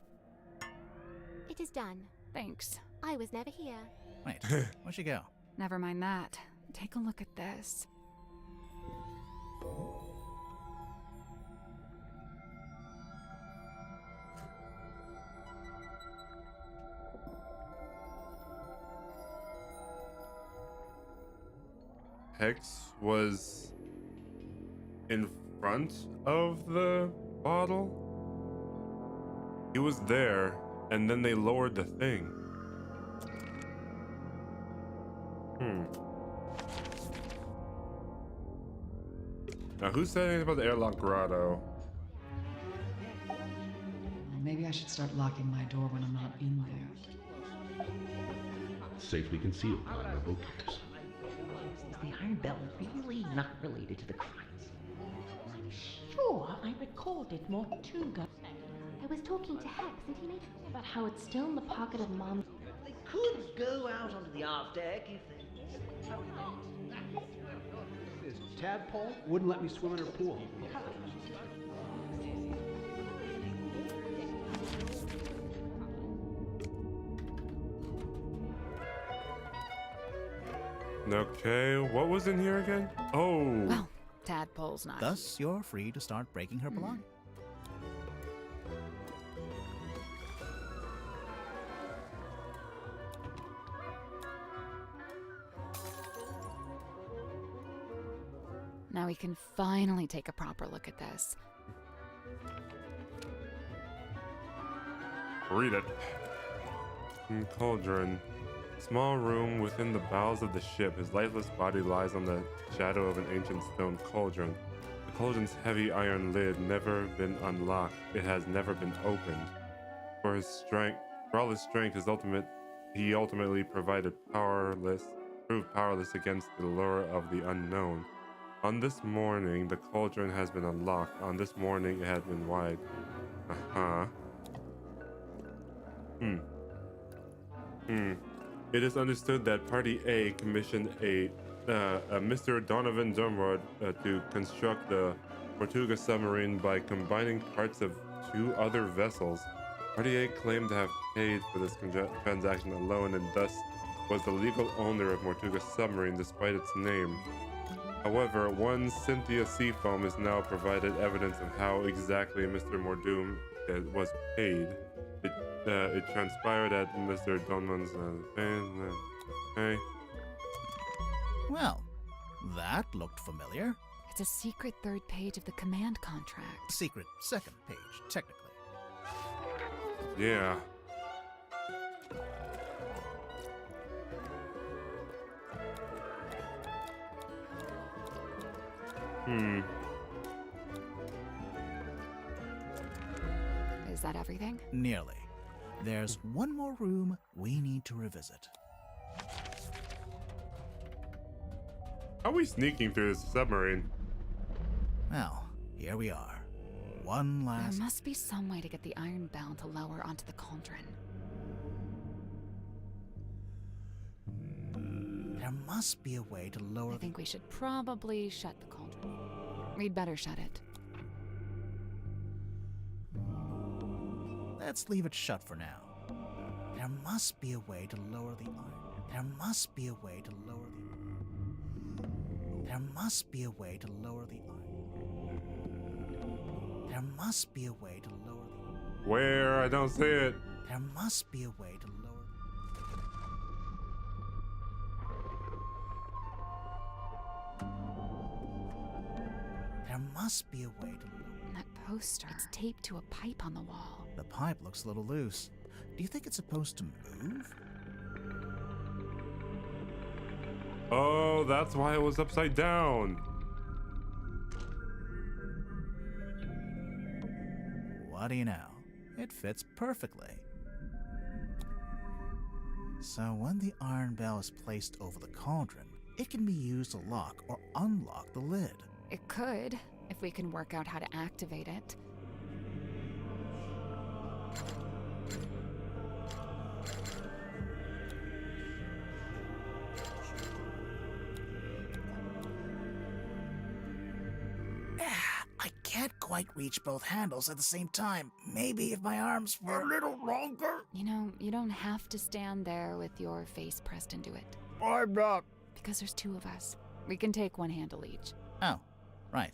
It is done. Thanks. I was never here. Wait, where'd she go? Never mind that. Take a look at this. Hex was in front of the bottle. He was there, and then they lowered the thing. Now, who said anything about the airlock grotto? Maybe I should start locking my door when I'm not in there. Safely concealed behind the bookcase. Is the Iron Bell really not related to the crimes? I'm sure I recorded Mortuga. I was talking to Hex and he made it about how it's still in the pocket of Mom. They could go out onto the aft deck if they... This tadpole wouldn't let me swim in her pool. Okay, what was in here again? Oh. Well, Tadpole's not. Thus, you're free to start breaking her belongings. Now we can finally take a proper look at this. Read it. Cauldron. Small room within the bowels of the ship. His lifeless body lies on the shadow of an ancient stone cauldron. The cauldron's heavy iron lid never been unlocked. It has never been opened. For all his strength, he ultimately proved powerless against the lure of the unknown. On this morning, the cauldron has been unlocked. On this morning, it has been wide. It is understood that Party A commissioned a Mr. Donovan Durmrod to construct the Tortuga submarine by combining parts of 2 other vessels. Party A claimed to have paid for this transaction alone and thus was the legal owner of Tortuga submarine despite its name. However, one Cynthia Seafoam is now provided evidence of how exactly Mr. Mordoom was paid. It transpired at Mr. Donman's hey. Well, that looked familiar. It's a secret 3rd page of the command contract. Secret 2nd page, technically. Yeah. Is that everything? Nearly. There's one more room we need to revisit. How are we sneaking through this submarine? Well, here we are. One last... There must be some way to get the iron bell to lower onto the cauldron. There must be a way to lower... I think we should probably shut the cauldron. We'd better shut it. Let's leave it shut for now. There must be a way to lower the iron. There must be a way to lower the... There must be a way to lower the iron. There must be a way to lower the... Where? I don't see it. There must be a way to lower the... There must be a way to lower... That poster. It's taped to a pipe on the wall. The pipe looks a little loose. Do you think it's supposed to move? Oh, that's why it was upside down. What do you know? It fits perfectly. So when the iron bell is placed over the cauldron, it can be used to lock or unlock the lid. It could, if we can work out how to activate it. I can't quite reach both handles at the same time. Maybe if my arms were a little longer. You know, you don't have to stand there with your face pressed into it. I'm not. Because there's 2 of us. We can take one handle each. Oh, right.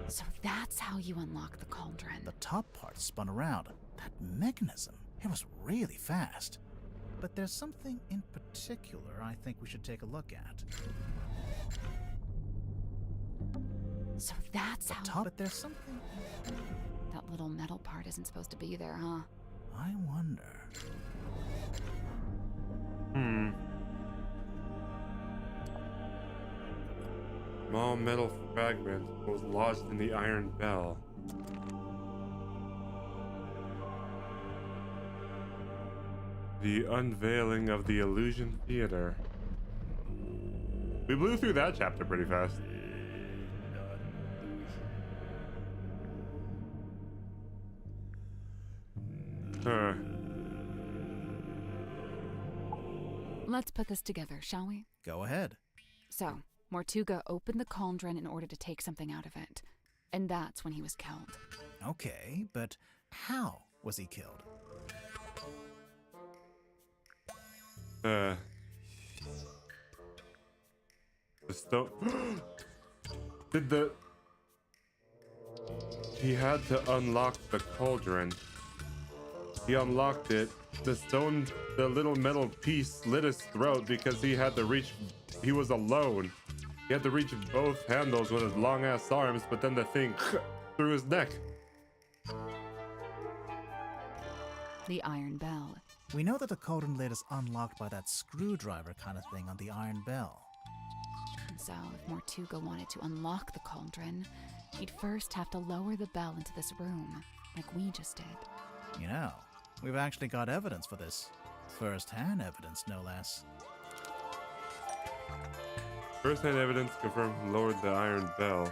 So that's how you unlock the cauldron. The top part spun around. That mechanism, it was really fast. But there's something in particular I think we should take a look at. So that's the how... top, but there's something... That little metal part isn't supposed to be there, huh? I wonder... Small metal fragment was lodged in the iron bell. The unveiling of the Illusion Theater. We blew through that chapter pretty fast. Let's put this together, shall we? Go ahead. So, Mortuga opened the cauldron in order to take something out of it. And that's when he was killed. Okay, but how was he killed? The stone... He had to unlock the cauldron. He unlocked it. The little metal piece slit his throat because he had to reach... He was alone. He had to reach both handles with his long ass arms, but then the thing through his neck. The iron bell. We know that the cauldron lid is unlocked by that screwdriver kind of thing on the iron bell. So if Mortuga wanted to unlock the cauldron, he'd first have to lower the bell into this room, like we just did. You know, we've actually got evidence for this. First-hand evidence, no less. First-hand evidence confirmed he lowered the iron bell.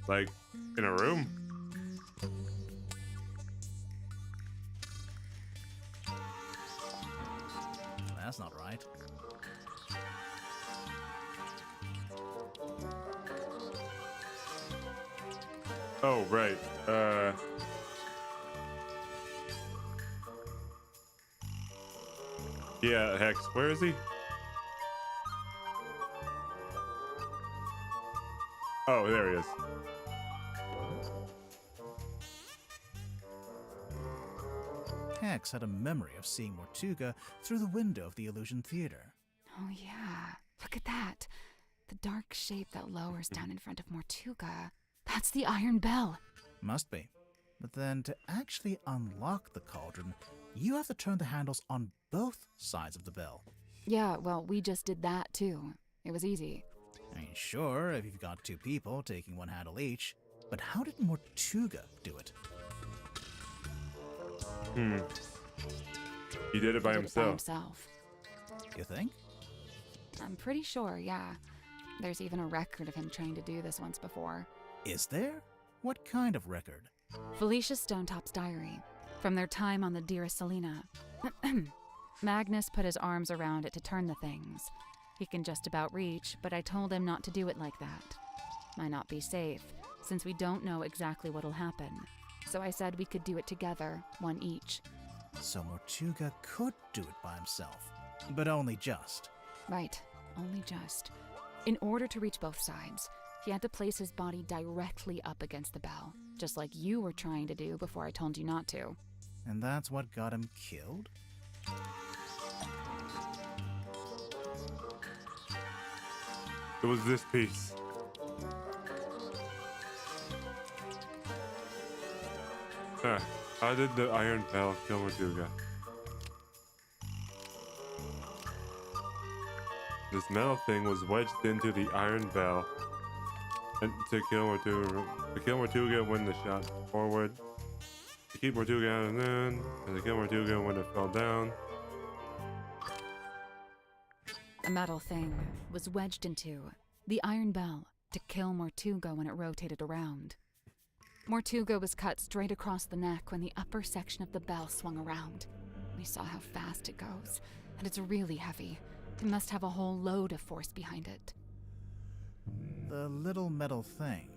Like, in a room? That's not right. Oh, right. Yeah, Hex, where is he? Oh, there he is. Hex had a memory of seeing Mortuga through the window of the Illusion Theater. Oh yeah, look at that. The dark shape that lowers down in front of Mortuga. That's the iron bell. Must be. But then to actually unlock the cauldron, you have to turn the handles on both sides of the bell. Yeah, well, we just did that too. It was easy. I mean, sure, if you've got two people taking one handle each, but how did Mortuga do it? He did it by himself. You think? I'm pretty sure, yeah. There's even a record of him trying to do this once before. Is there? What kind of record? Felicia Stonetop's diary, from their time on the Dearest Selena. Magnus put his arms around it to turn the things. He can just about reach, but I told him not to do it like that. Might not be safe, since we don't know exactly what'll happen. So I said we could do it together, one each. So Mortuga could do it by himself, but only just. Right, only just. In order to reach both sides, he had to place his body directly up against the bell, just like you were trying to do before I told you not to. And that's what got him killed? It was this piece. How did the iron bell kill Mortuga? This metal thing was wedged into the iron bell and to kill Mortuga when the shot forward, to keep Mortuga out and then, and to kill Mortuga when it fell down. A metal thing was wedged into the iron bell to kill Mortuga when it rotated around. Mortuga was cut straight across the neck when the upper section of the bell swung around. We saw how fast it goes, and it's really heavy. It must have a whole load of force behind it. The little metal thing,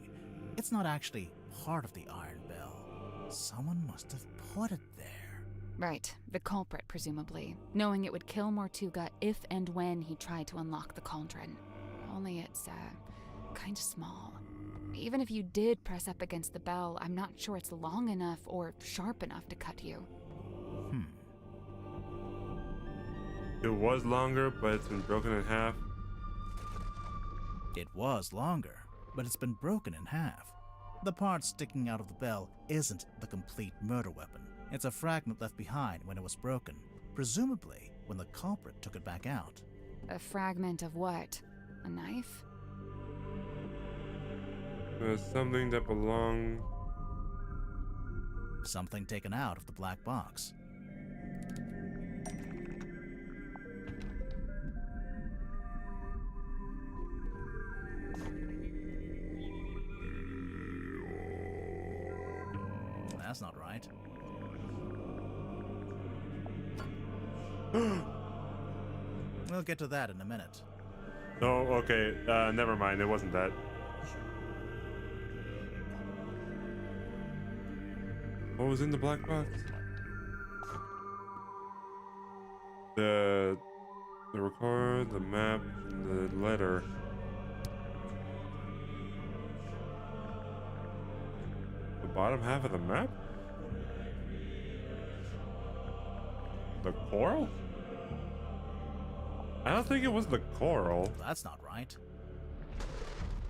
it's not actually part of the iron bell. Someone must have put it there. Right, the culprit, presumably, knowing it would kill Mortuga if and when he tried to unlock the cauldron. Only it's, kinda small. Even if you did press up against the bell, I'm not sure it's long enough or sharp enough to cut you. It was longer, but it's been broken in half. It was longer, but it's been broken in half. The part sticking out of the bell isn't the complete murder weapon. It's a fragment left behind when it was broken, presumably when the culprit took it back out. A fragment of what? A knife? Something that belonged... Something taken out of the black box. That's not right. We'll get to that in a minute. Oh, okay. Never mind. It wasn't that. What was in the black box? The record, the map, the letter. The bottom half of the map? The coral? I don't think it was the coral. That's not right.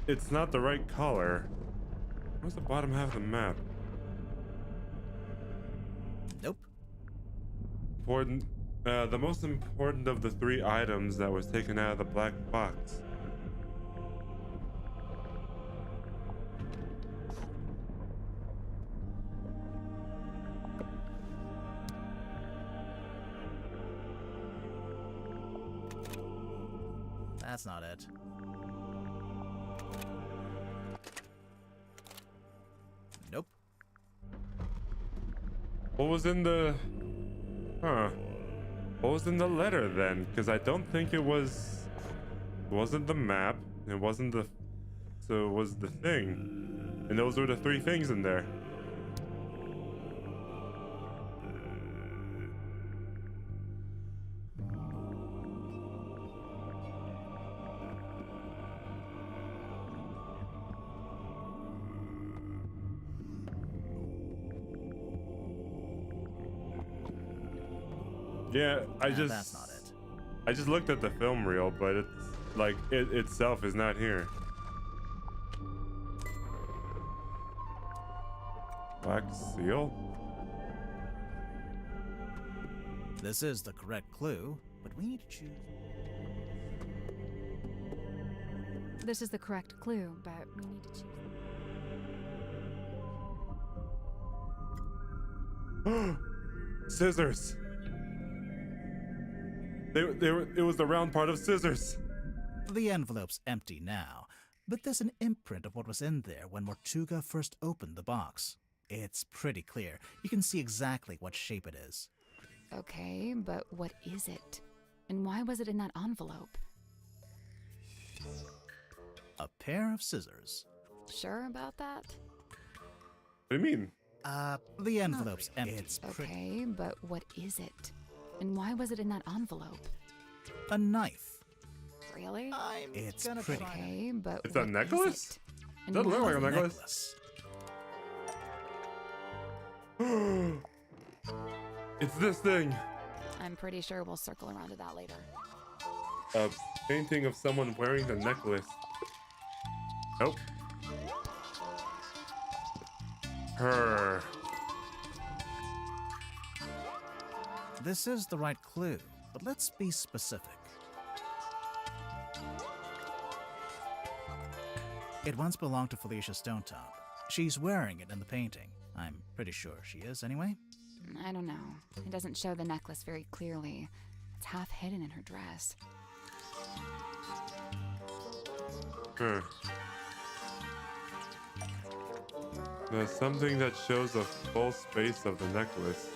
It's not the right color. Where's the bottom half of the map? Nope. Important. The most important of the 3 items that was taken out of the black box. That's not it. Nope. What was in the... Huh. What was in the letter then? Because I don't think it was... It wasn't the map. It wasn't the... So it was the thing. And those were the 3 things in there. Yeah, That's not it. I just looked at the film reel, but it's like it itself is not here. Black seal? This is the correct clue, but we need to choose. This is the correct clue, but we need to choose. Scissors. It was the round part of scissors. The envelope's empty now, but there's an imprint of what was in there when Mortuga first opened the box. It's pretty clear. You can see exactly what shape it is. Okay, but what is it? And why was it in that envelope? A pair of scissors. Sure about that? What do you mean? The envelope's empty. It's Okay, but what is it? And why was it in that envelope? a knife. Really? It's pretty. Okay, but It's a what is necklace? it? And Doesn't look why like a was it- necklace. It's this thing. I'm pretty sure we'll circle around to that later. A painting of someone wearing the necklace. Nope. Her. This is the right clue, but let's be specific. It once belonged to Felicia Stonetop. She's wearing it in the painting. I'm pretty sure she is, anyway. I don't know. It doesn't show the necklace very clearly. It's half hidden in her dress. There's something that shows a full space of the necklace.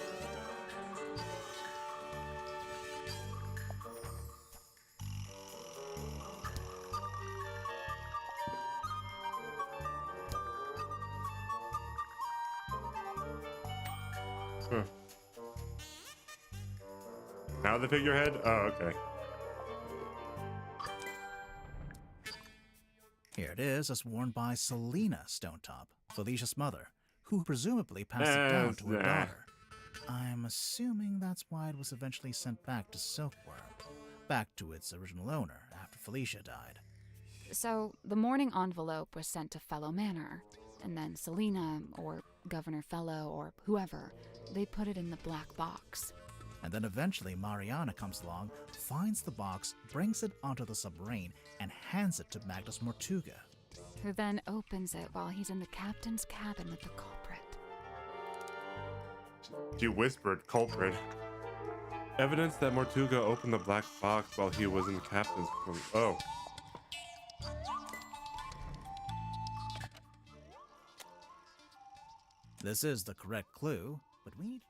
Now the figurehead? Oh, okay. Here it is, as worn by Selena Stonetop, Felicia's mother, who presumably passed it down to her daughter. I'm assuming that's why it was eventually sent back to Silkworm, back to its original owner after Felicia died. So, the morning envelope was sent to Fellow Manor, and then Selena, or Governor Fellow, or whoever, they put it in the black box. And then eventually Mariana comes along, finds the box, brings it onto the submarine, and hands it to Magnus Mortuga. Who then opens it while he's in the captain's cabin with the culprit. She whispered culprit. Evidence that Mortuga opened the black box while he was in the captain's room. Oh. This is the correct clue, but we need to...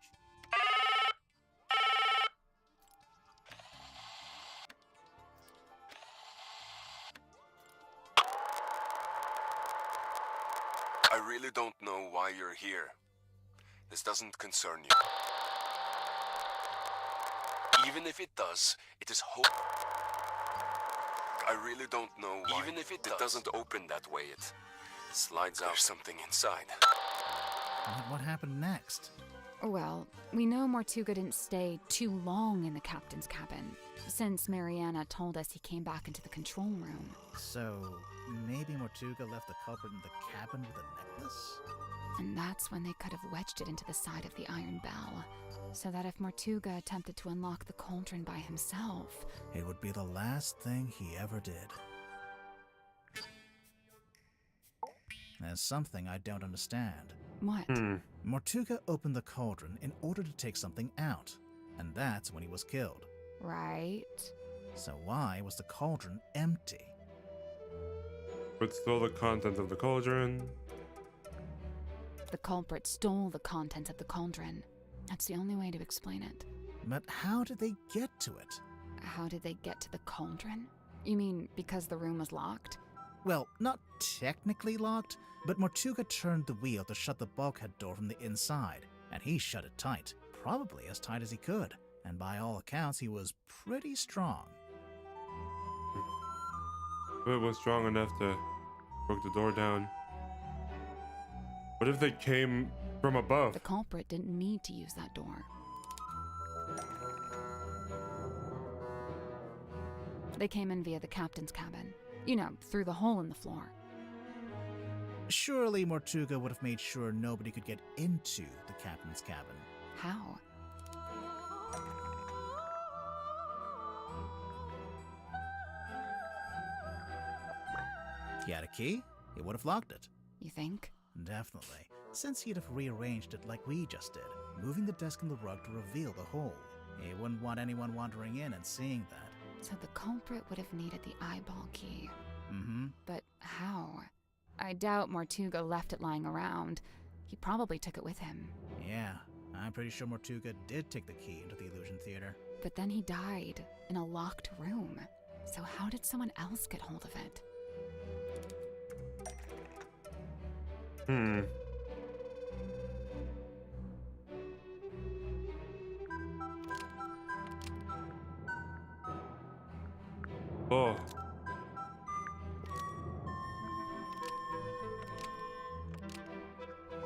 I really don't know why you're here. This doesn't concern you. Even if it does, it is hope. I really don't know why. Even if it doesn't open that way, it slides out. There's something inside. What happened next? Well, we know Mortuga didn't stay too long in the captain's cabin, since Mariana told us he came back into the control room. So, maybe Mortuga left the culprit in the cabin with a necklace? And that's when they could have wedged it into the side of the iron bell, so that if Mortuga attempted to unlock the cauldron by himself, it would be the last thing he ever did. There's something I don't understand. What? Mortuga opened the cauldron in order to take something out, and that's when he was killed. Right. So why was the cauldron empty? But stole the contents of the cauldron. The culprit stole the contents of the cauldron. That's the only way to explain it. But how did they get to it? How did they get to the cauldron? You mean because the room was locked? Well, not technically locked, but Mortuga turned the wheel to shut the bulkhead door from the inside, and he shut it tight, probably as tight as he could, and by all accounts he was pretty strong. But it was strong enough to broke the door down. What if they came from above? The culprit didn't need to use that door. They came in via the captain's cabin. You know, through the hole in the floor. Surely Mortuga would have made sure nobody could get into the captain's cabin. How? He had a key, he would have locked it. You think? Definitely, since he'd have rearranged it like we just did, moving the desk and the rug to reveal the hole. He wouldn't want anyone wandering in and seeing that. So the culprit would have needed the eyeball key. Mm-hmm. But how? I doubt Mortuga left it lying around. He probably took it with him. Yeah, I'm pretty sure Mortuga did take the key into the illusion theater. But then he died in a locked room. So how did someone else get hold of it? Oh.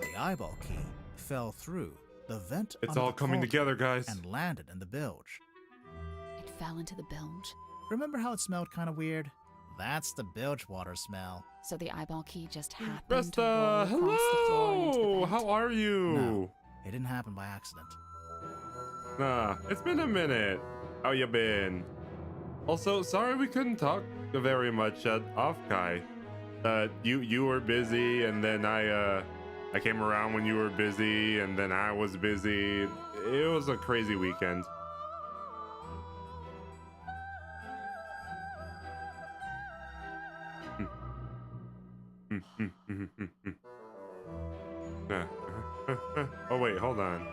The eyeball key fell through the vent. It's all coming together, guys. And landed in the bilge. It fell into the bilge. Remember how it smelled kind of weird? That's the bilge water smell. So the eyeball key just happened Resta, to roll across the floor and into the hello! vent. How are you? No, it didn't happen by accident. Nah, it's been a minute. How you been? Also, sorry we couldn't talk very much off, Kai. You were busy, and then I came around when you were busy, and then I was busy. It was a crazy weekend. Oh wait, hold on.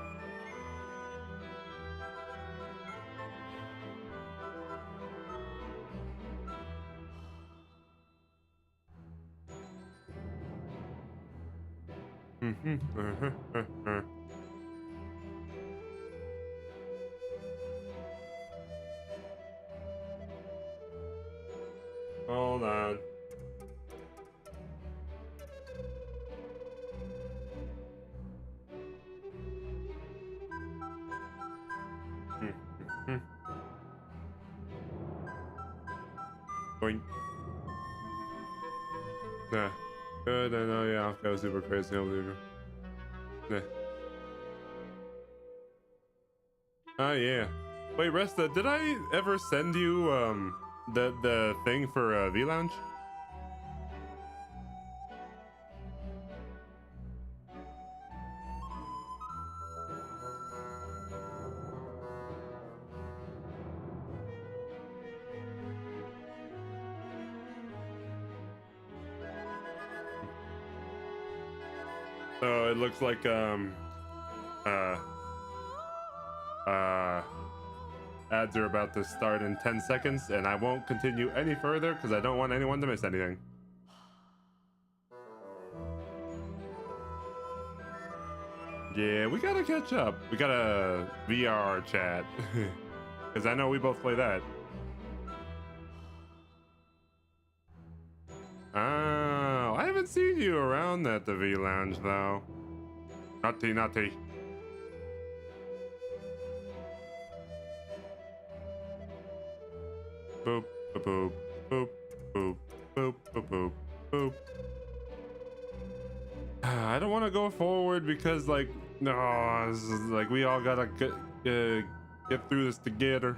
Hold on. Boing. Nah. Good, I know, yeah, I'll go super crazy. Nah. Oh, yeah. Wait, Resta, did I ever send you, the thing for, V-Lounge? So it looks like ads are about to start in 10 seconds, and I won't continue any further because I don't want anyone to miss anything. Yeah, we gotta catch up. We got a VR chat because I know we both play that. Oh, I haven't seen you around at the V Lounge though. Naughty, naughty. boop, boop, boop, boop, boop, boop, boop, boop. I don't want to go forward because, like, no, this is like we all gotta get through this together.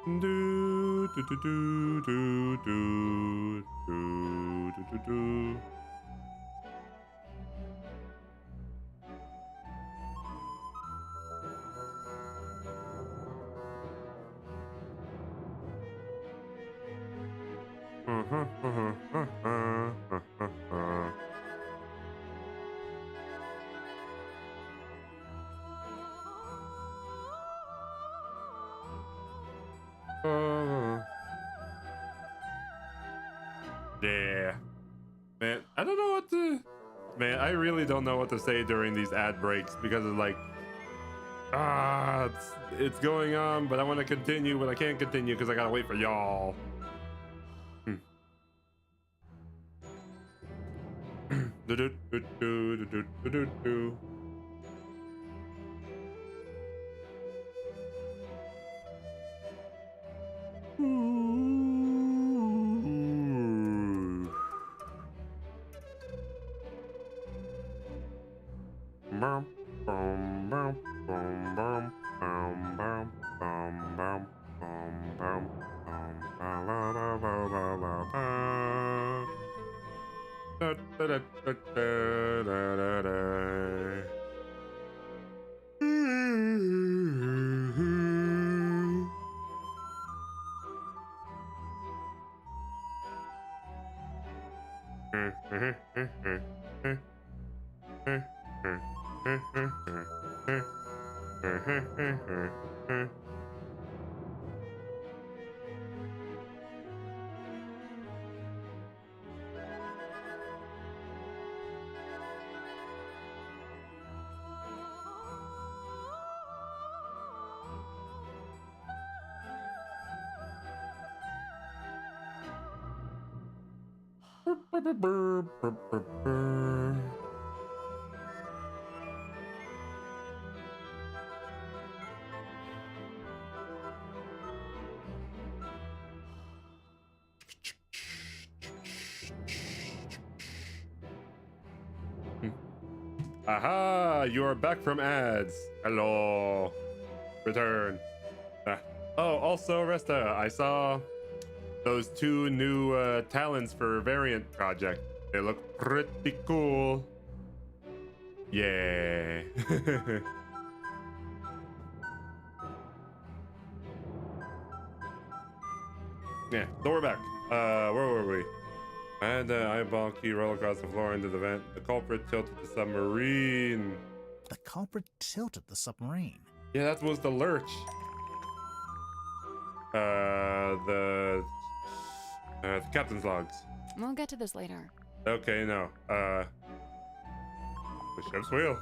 Do do do do do do do do do do. Yeah. Man, I don't know what to... Man, I really don't know what to say during these ad breaks because it's like... it's going on, but I want to continue, but I can't continue because I gotta wait for y'all. Aha! You are back from ads. Hello. Return. Oh, also, Resta, I saw those two new talents for Variant Project. They look pretty cool. Yeah. Yeah, so we're back. Where were we? I had the eyeball key roll across the floor into the vent. The culprit tilted the submarine. The culprit tilted the submarine? Yeah, that was the lurch. The captain's logs. We'll get to this later. Okay, no. The ship's wheel.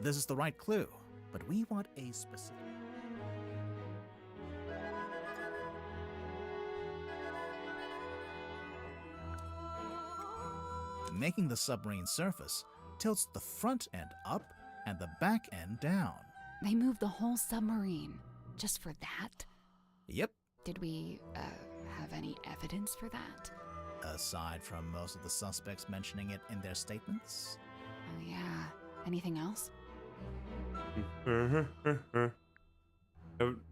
This is the right clue, but we want a specific... Making the submarine surface tilts the front end up and the back end down. They moved the whole submarine just for that? Yep. Did we have any evidence for that? Aside from most of the suspects mentioning it in their statements. Oh yeah. Anything else?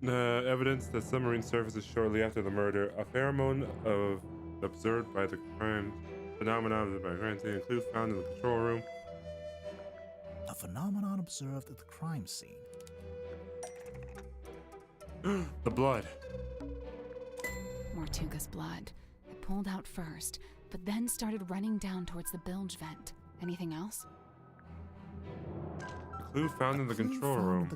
Evidence that submarine surfaces shortly after the murder. A pheromone of observed by the crime phenomenon by crime scene. A clue found in the control room. A phenomenon observed at the crime scene. The blood. Mortuga's blood. It pulled out first, but then started running down towards the bilge vent. Anything else? A clue found in the control room.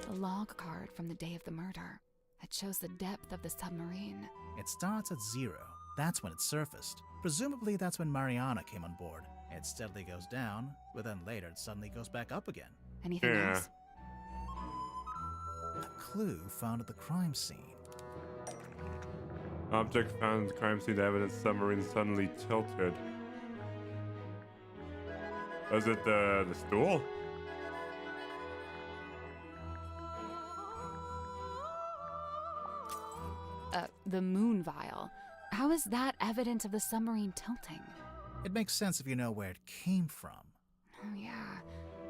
A log card from the day of the murder. It shows the depth of the submarine. It starts at 0. That's when it surfaced. Presumably that's when Mariana came on board. It steadily goes down, but then later it suddenly goes back up again. Anything else? A clue found at the crime scene. Object found at the crime scene evidence submarine suddenly tilted. Was it the stool? The moon vial. How is that evidence of the submarine tilting? It makes sense if you know where it came from. Oh yeah,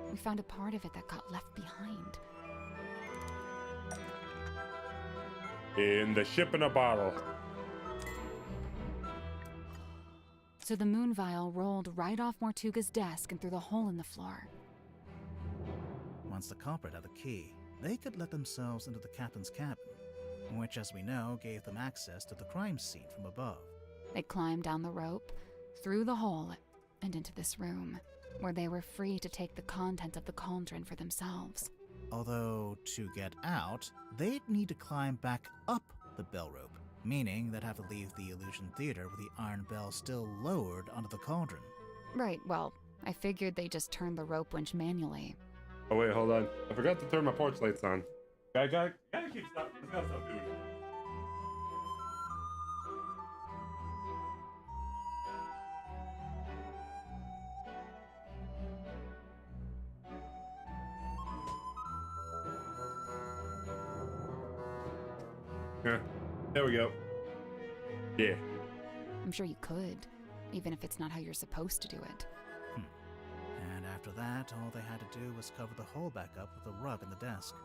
we found a part of it that got left behind. In the ship in a bottle. So the moon vial rolled right off Mortuga's desk and through the hole in the floor. Once the culprit had the key, they could let themselves into the captain's cabin, which, as we know, gave them access to the crime scene from above. They climbed down the rope, through the hole, and into this room, where they were free to take the contents of the cauldron for themselves. Although, to get out, they'd need to climb back up the bell rope, meaning they'd have to leave the Illusion Theater with the iron bell still lowered onto the cauldron. Right, well, I figured they just turned the rope winch manually. Oh wait, hold on. I forgot to turn my porch lights on. Gotta keep stop doing it. Yeah, there we go. Yeah. I'm sure you could, even if it's not how you're supposed to do it. And after that, all they had to do was cover the hole back up with a rug in the desk.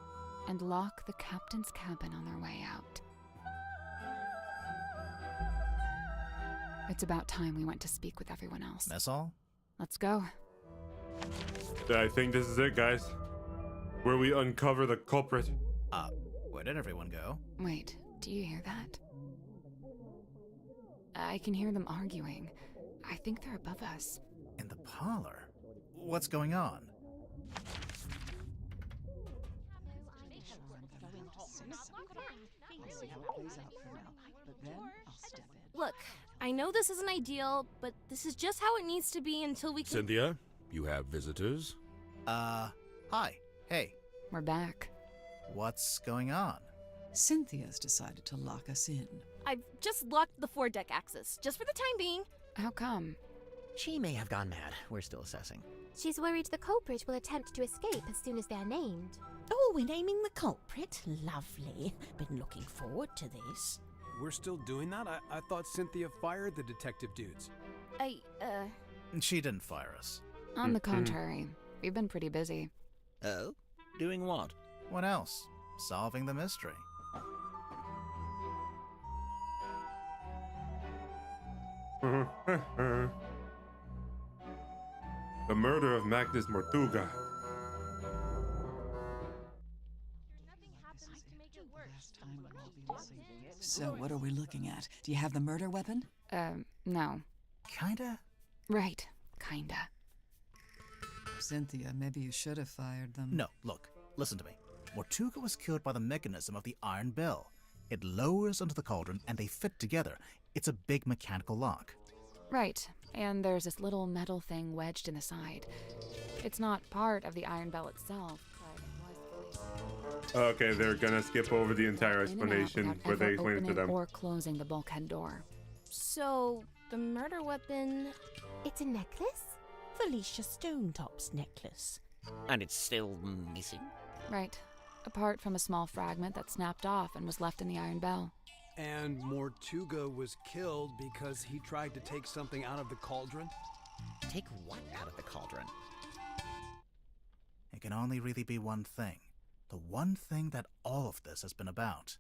And lock the captain's cabin on their way out. It's about time we went to speak with everyone else. That's all? Let's go. I think this is it, guys. Where we uncover the culprit. Where did everyone go? Wait, do you hear that? I can hear them arguing. I think they're above us. In the parlor? What's going on? Look, I know this isn't ideal, but this is just how it needs to be until we can— Cynthia, you have visitors? Hi. Hey. We're back. What's going on? Cynthia's decided to lock us in. I've just locked the foredeck access, just for the time being. How come? She may have gone mad. We're still assessing. She's worried the culprit will attempt to escape as soon as they're named. Oh, we're naming the culprit? Lovely. Been looking forward to this. We're still doing that? I thought Cynthia fired the detective dudes. She didn't fire us. On the contrary, we've been pretty busy. Oh? Doing what? What else? Solving the mystery. The murder of Magnus Mortuga. So what are we looking at? Do you have the murder weapon? No. Kinda? Right, kinda. Cynthia, maybe you should have fired them. No, look, listen to me. Mortuga was killed by the mechanism of the iron bell. It lowers onto the cauldron and they fit together. It's a big mechanical lock. Right, and there's this little metal thing wedged in the side. It's not part of the iron bell itself, but Okay, they're gonna skip over the entire explanation where they explain it to them. Or closing the bulkhead door. So, the murder weapon— It's a necklace? Felicia Stonetop's necklace. And it's still missing? Right, apart from a small fragment that snapped off and was left in the iron bell. And Mortuga was killed because he tried to take something out of the cauldron? Take what out of the cauldron? It can only really be one thing. The one thing that all of this has been about.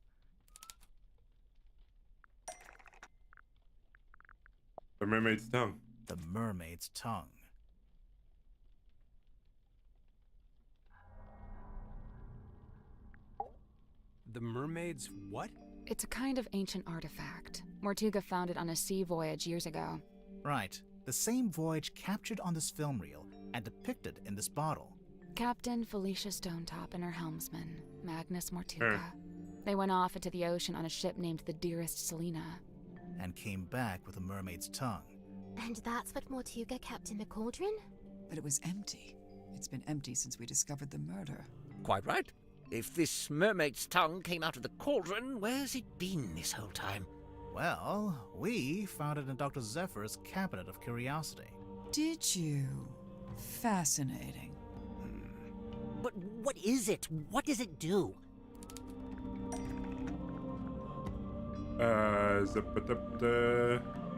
The mermaid's tongue. The mermaid's tongue. The mermaid's what? It's a kind of ancient artifact. Mortuga found it on a sea voyage years ago. Right. The same voyage captured on this film reel and depicted in this bottle. Captain Felicia Stonetop and her helmsman, Magnus Mortuga. They went off into the ocean on a ship named the Dearest Selena. And came back with a mermaid's tongue. And that's what Mortuga kept in the cauldron? But it was empty. It's been empty since we discovered the murder. Quite right. If this mermaid's tongue came out of the cauldron, where's it been this whole time? Well, we found it in Dr. Zephyr's cabinet of curiosity. Did you? Fascinating. But what is it? What does it do?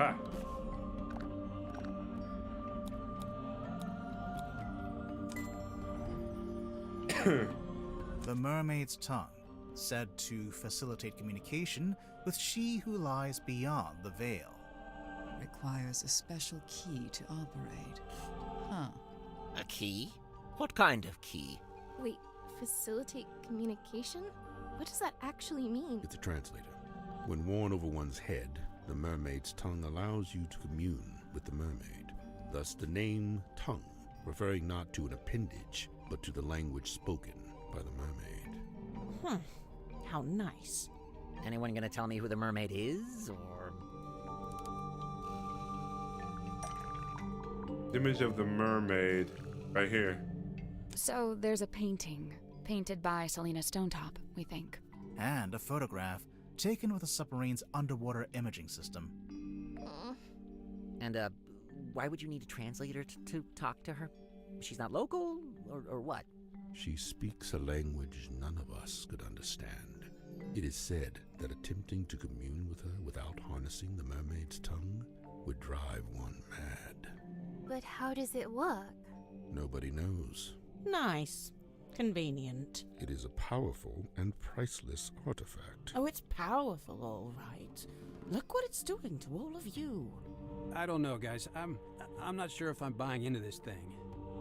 Ah. The mermaid's tongue, said to facilitate communication with she who lies beyond the veil. Requires a special key to operate. Huh. A key? What kind of key? Wait, facilitate communication? What does that actually mean? It's a translator. When worn over one's head, the mermaid's tongue allows you to commune with the mermaid. Thus the name tongue, referring not to an appendage, but to the language spoken by the mermaid. How nice. Anyone gonna tell me who the mermaid is, or...? Image of the mermaid, right here. So there's a painting, painted by Selena Stonetop, we think. And a photograph taken with the submarine's underwater imaging system. And, why would you need a translator to talk to her? She's not local, or what? She speaks a language none of us could understand. It is said that attempting to commune with her without harnessing the mermaid's tongue would drive one mad. But how does it work? Nobody knows. Nice. Convenient. It is a powerful and priceless artifact. Oh, it's powerful, all right. Look what it's doing to all of you. I don't know, guys. I'm not sure if I'm buying into this thing.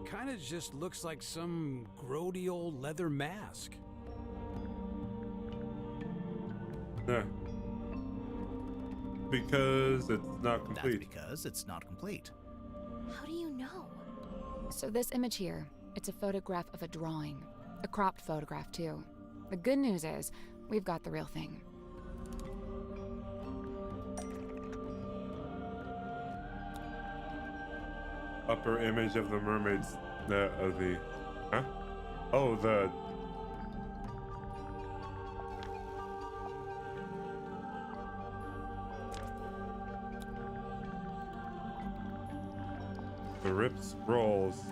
Kinda just looks like some grody old leather mask. Yeah. Because it's not complete. That's because it's not complete. How do you know? So this image here, it's a photograph of a drawing. A cropped photograph, too. The good news is, we've got the real thing. Upper image of the mermaid's... Huh? Oh, the... The ripped scrolls.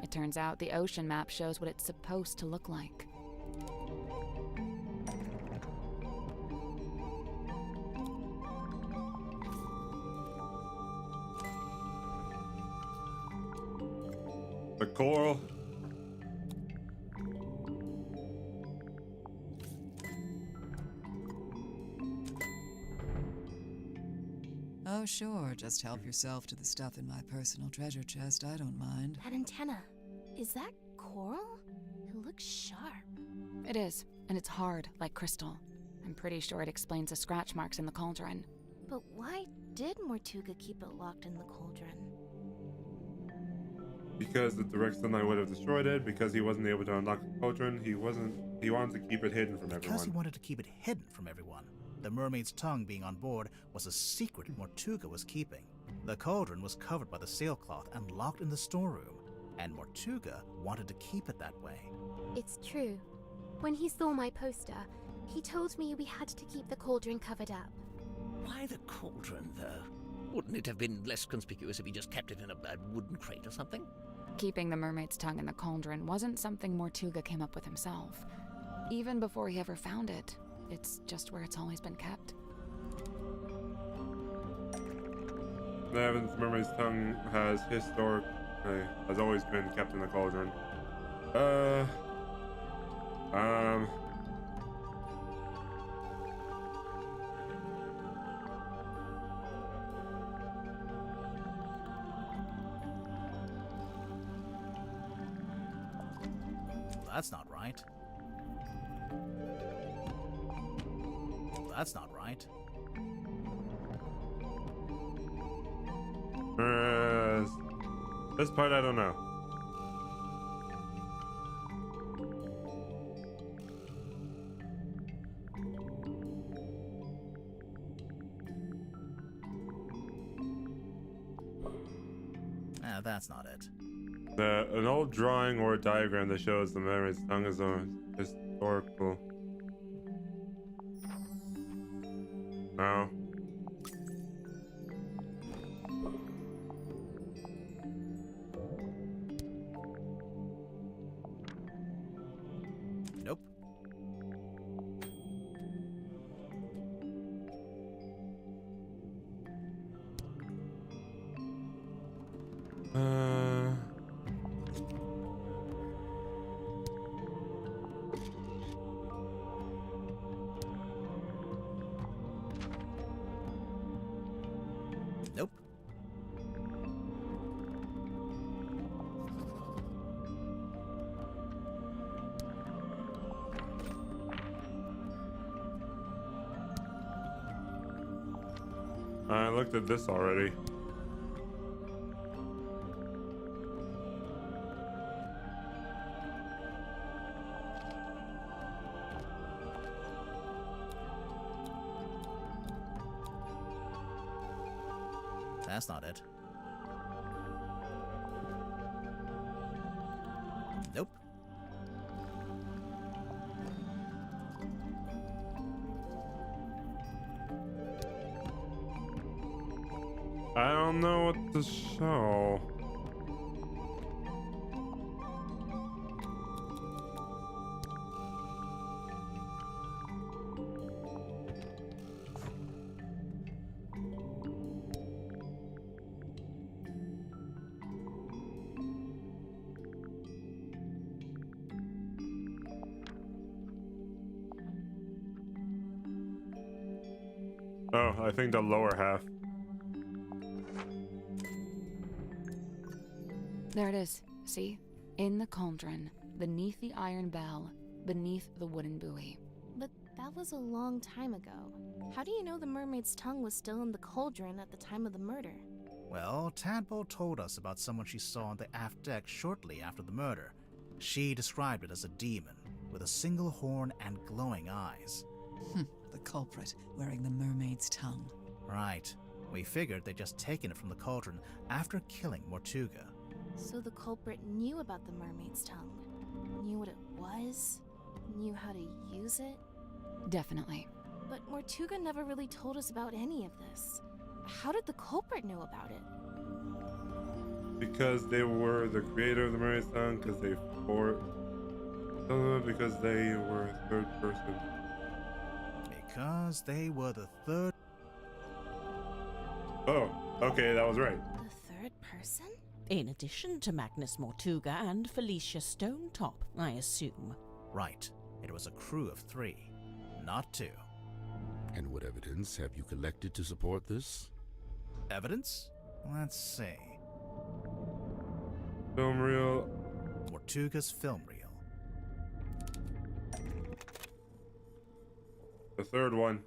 It turns out the ocean map shows what it's supposed to look like. The coral. Oh, sure. Just help yourself to the stuff in my personal treasure chest. I don't mind. That antenna. Is that coral? It looks sharp. It is, and it's hard, like crystal. I'm pretty sure it explains the scratch marks in the cauldron. But why did Mortuga keep it locked in the cauldron? Because the direct sunlight would have destroyed it, because he wasn't able to unlock the cauldron, he wanted to keep it hidden from everyone. Because he wanted to keep it hidden from everyone. The mermaid's tongue being on board was a secret Mortuga was keeping. The cauldron was covered by the sailcloth and locked in the storeroom, and Mortuga wanted to keep it that way. It's true. When he saw my poster, he told me we had to keep the cauldron covered up. Why the cauldron, though? Wouldn't it have been less conspicuous if he just kept it in a wooden crate or something? Keeping the mermaid's tongue in the cauldron wasn't something Mortuga came up with himself. Even before he ever found it, it's just where it's always been kept. The Evans mermaid's tongue has has always been kept in the cauldron. That's not right. That's not right. This part I don't know. That's not it. An old drawing or a diagram that shows the mermaid's tongue is historical. No. Nope. Nope. I looked at this already. That's not it. Nope. I don't know what to show. Oh, I think the lower half. There it is. See? In the cauldron, beneath the iron bell, beneath the wooden buoy. But that was a long time ago. How do you know the mermaid's tongue was still in the cauldron at the time of the murder? Well, Tadpole told us about someone she saw on the aft deck shortly after the murder. She described it as a demon, with a single horn and glowing eyes. The culprit wearing the mermaid's tongue. Right. We figured they'd just taken it from the cauldron after killing Mortuga. So the culprit knew about the mermaid's tongue, knew what it was, knew how to use it? Definitely. But Mortuga never really told us about any of this. How did the culprit know about it? Because they were the creator of the mermaid's tongue, because they were third person. Because they were the third... Oh, okay, that was right. The third person? In addition to Magnus Mortuga and Felicia Stonetop, I assume. Right. It was a crew of 3, not 2. And what evidence have you collected to support this? Evidence? Let's see. Film reel. Mortuga's film reel. The third one.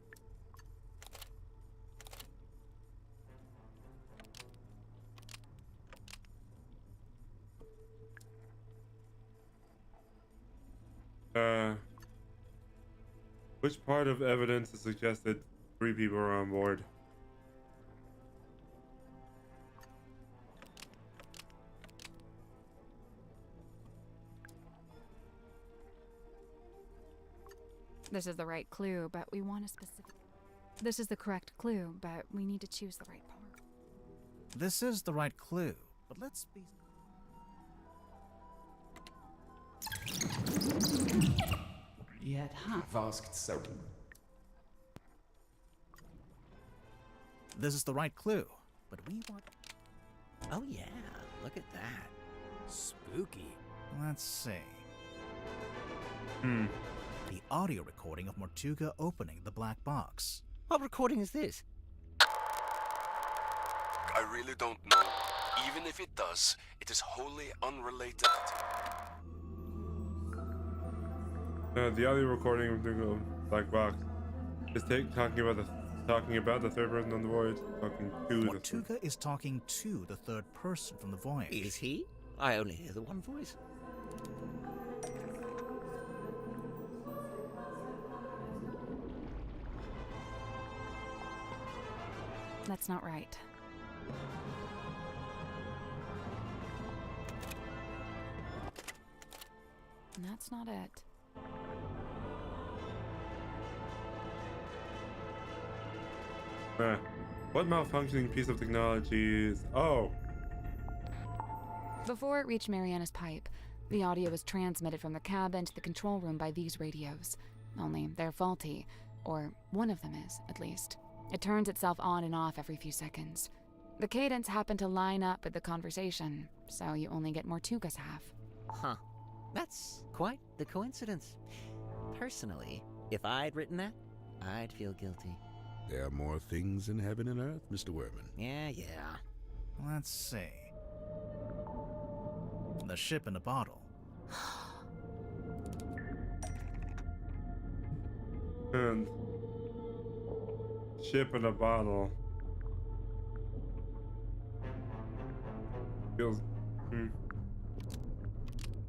Which part of evidence is suggested 3 people are on board? This is the right clue, but we want a specific... This is the correct clue, but we need to choose the right part. This is the right clue, but let's be... Yet have asked so. This is the right clue, but we want... Oh yeah, look at that. Spooky. Let's see. The audio recording of Mortuga opening the black box. What recording is this? I really don't know. Even if it does, it is wholly unrelated. The audio recording of the black box is talking about the third person on the voyage. Talking to Mortuga is talking to the third person from the voyage. Is he? I only hear the one voice. That's not right. and that's not it. What malfunctioning piece of technology is... Oh! Before it reached Mariana's pipe, the audio was transmitted from the cabin to the control room by these radios. Only they're faulty, or one of them is, at least. It turns itself on and off every few seconds. The cadence happened to line up with the conversation, so you only get Mortuga's half. Huh. That's quite the coincidence. Personally, if I'd written that, I'd feel guilty. There are more things in heaven and earth, Mr. Werman. Yeah. Let's see. The ship in a bottle. And ship in a bottle. Feels...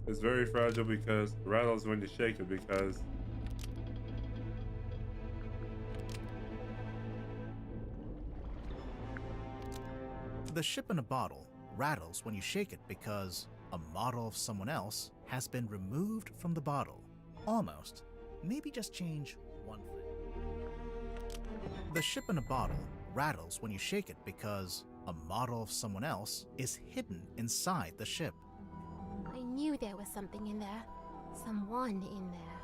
It's very fragile because it rattles when you shake it because... The ship in a bottle rattles when you shake it because a model of someone else has been removed from the bottle. Almost. Maybe just change one thing. The ship in a bottle rattles when you shake it because a model of someone else is hidden inside the ship. I knew there was something in there. Someone in there.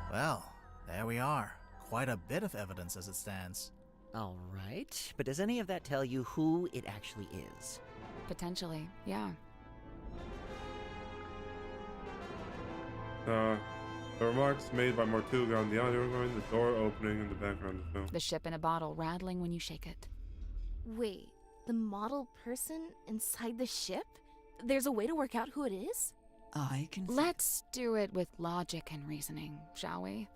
Well, there we are. Quite a bit of evidence as it stands. All right, but does any of that tell you who it actually is? Potentially, yeah. The remarks made by Mortuga on the audio recording, the door opening in the background of the film. The ship in a bottle rattling when you shake it. Wait, the model person inside the ship? There's a way to work out who it is? I can... Let's do it with logic and reasoning, shall we?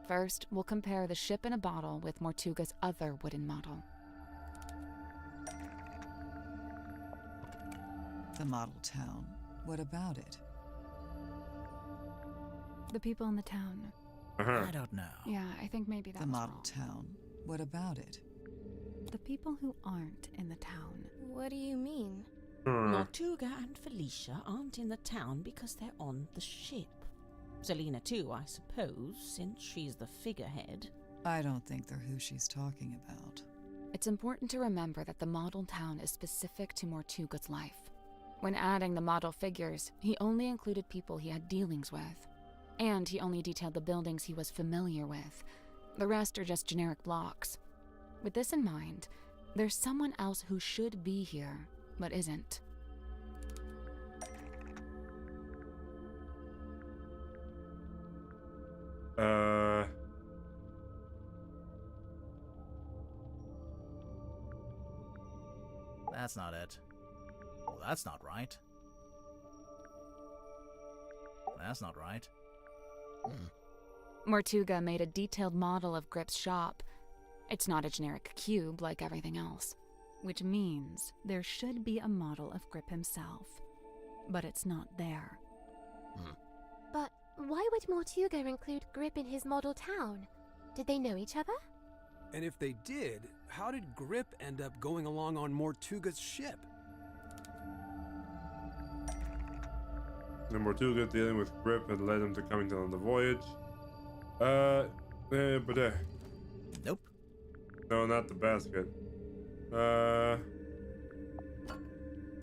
First, we'll compare the ship in a bottle with Mortuga's other wooden model. The model town. What about it? The people in the town. I don't know. Yeah, I think maybe that The was model wrong. town. What about it? The people who aren't in the town. What do you mean? Mortuga and Felicia aren't in the town because they're on the ship. Selena too, I suppose, since she's the figurehead. I don't think they're who she's talking about. It's important to remember that the model town is specific to Mortuga's life. When adding the model figures, he only included people he had dealings with. And he only detailed the buildings he was familiar with. The rest are just generic blocks. With this in mind, there's someone else who should be here, but isn't. That's not it. Well, that's not right. That's not right. Mortuga made a detailed model of Grip's shop. It's not a generic cube like everything else, which means there should be a model of Grip himself. But it's not there. But why would Mortuga include Grip in his model town? Did they know each other? And if they did, how did Grip end up going along on Mortuga's ship? The Mortuga dealing with Grip had led him to coming down on the voyage. But Nope. No, not the basket.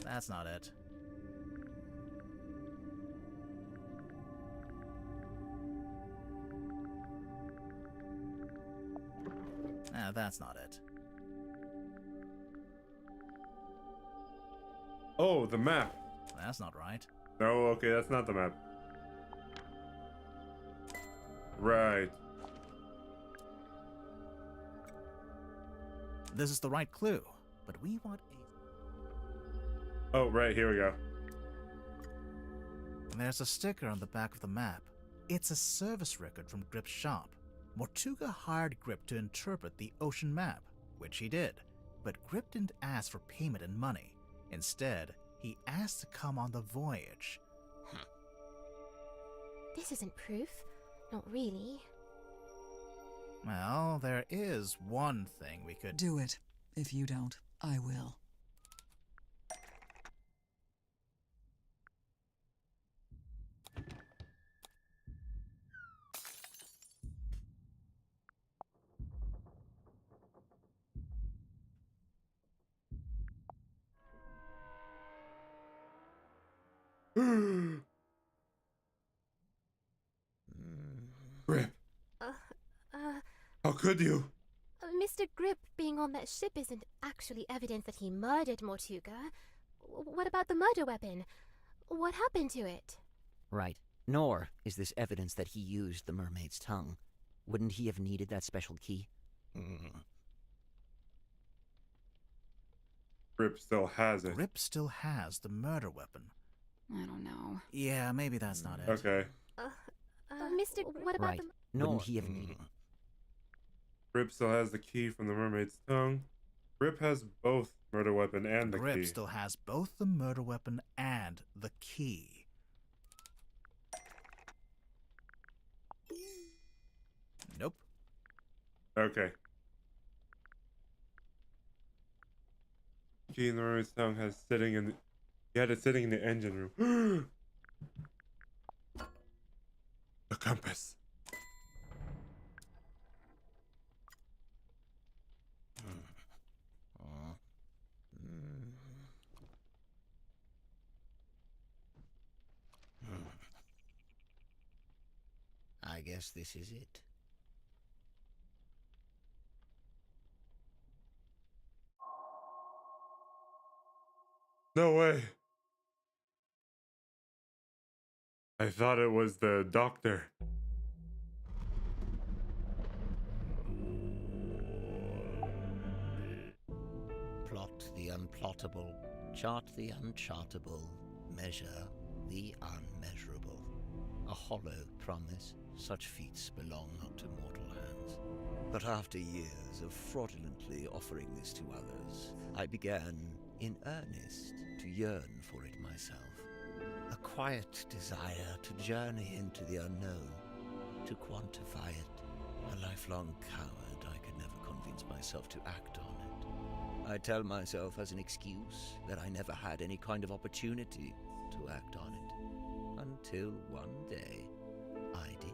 That's not it. That's not it. Oh, the map. That's not right. No, okay, that's not the map. Right. This is the right clue, but we want Oh, right, here we go. There's a sticker on the back of the map. It's a service record from Grip's shop. Mortuga hired Grip to interpret the ocean map, which he did, but Grip didn't ask for payment in money. Instead, he asked to come on the voyage. This isn't proof. Not really. Well, there is one thing we could... Do it. If you don't, I will. Grip, Uh, how could you? Mr. Grip being on that ship isn't actually evidence that he murdered Mortuga. What about the murder weapon? What happened to it? Right. Nor is this evidence that he used the mermaid's tongue. Wouldn't he have needed that special key? Grip still has it. Grip still has the murder weapon. I don't know. Yeah, maybe that's not it. Okay. Mr. What about Right. Wouldn't he have needed... Grip still has the key from the mermaid's tongue. Grip has both murder weapon and the Grip key. still has both the murder weapon and the key. Nope. Okay. Key in the mermaid's tongue has sitting in. He had it sitting in the engine room. The compass. I guess this is it. No way. I thought it was the doctor. Plot the unplottable, chart the unchartable, measure the unmeasurable. A hollow promise, such feats belong not to mortal hands. But after years of fraudulently offering this to others, I began, in earnest, to yearn for it myself. A quiet desire to journey into the unknown, to quantify it. A lifelong coward, I could never convince myself to act on it. I tell myself as an excuse that I never had any kind of opportunity to act on it. Until one day, I did.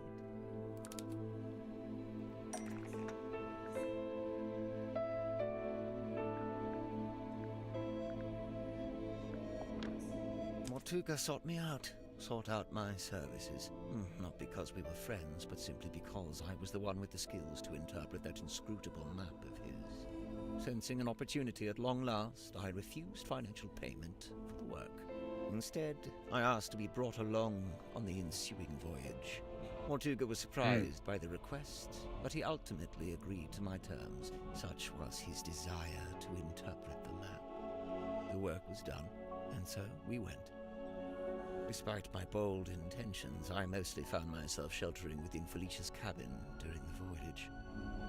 Mortuga sought me out, sought out my services. Not because we were friends, but simply because I was the one with the skills to interpret that inscrutable map of his. Sensing an opportunity at long last, I refused financial payment for the work. Instead, I asked to be brought along on the ensuing voyage. Mortuga was surprised by the request, but he ultimately agreed to my terms. Such was his desire to interpret the map. The work was done, and so we went. Despite my bold intentions, I mostly found myself sheltering within Felicia's cabin during the voyage.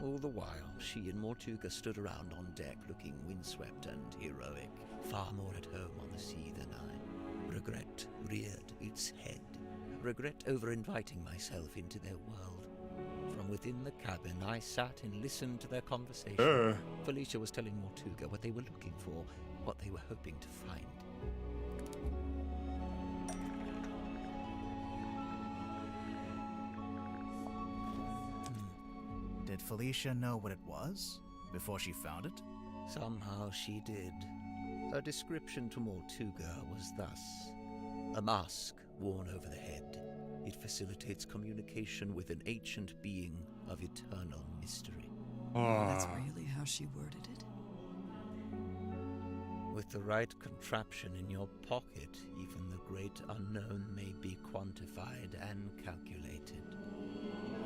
All the while, she and Mortuga stood around on deck looking windswept and heroic, far more at home on the sea than I. Regret reared its head. Regret over inviting myself into their world. From within the cabin, I sat and listened to their conversation. Felicia was telling Mortuga what they were looking for, what they were hoping to find. Did Felicia know what it was before she found it? Somehow she did. Her description to Mortuga was thus: a mask worn over the head. It facilitates communication with an ancient being of eternal mystery. That's really how she worded it? With the right contraption in your pocket, even the great unknown may be quantified and calculated.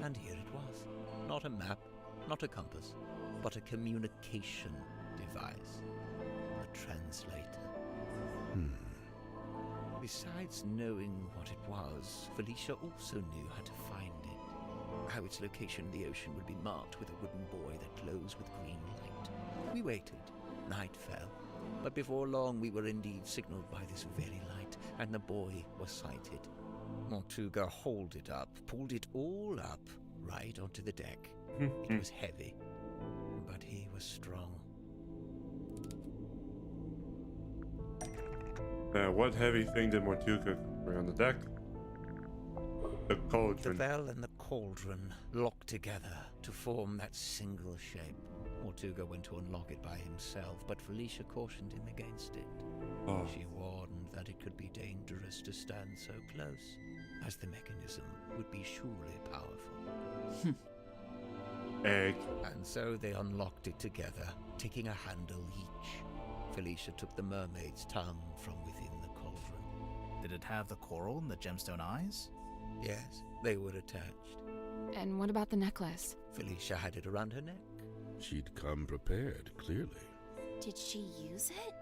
And here it was. Not a map, not a compass, but a communication device. A translator. Besides knowing what it was, Felicia also knew how to find it. How its location in the ocean would be marked with a wooden buoy that glows with green light. We waited. Night fell. But before long we were indeed signaled by this very light, and the buoy was sighted. Mortuga hauled it up, pulled it all up, right onto the deck. It was heavy, but he was strong. What heavy thing did Mortuga bring on the deck? The cauldron. The bell and the cauldron locked together to form that single shape. Mortuga went to unlock it by himself, but Felicia cautioned him against it. She warned that it could be dangerous to stand so close, as the mechanism would be surely powerful. Egg. And so they unlocked it together, taking a handle each. Felicia took the mermaid's tongue from within the cauldron. Did it have the coral and the gemstone eyes? Yes, they were attached. And what about the necklace? Felicia had it around her neck. She'd come prepared, clearly. Did she use it?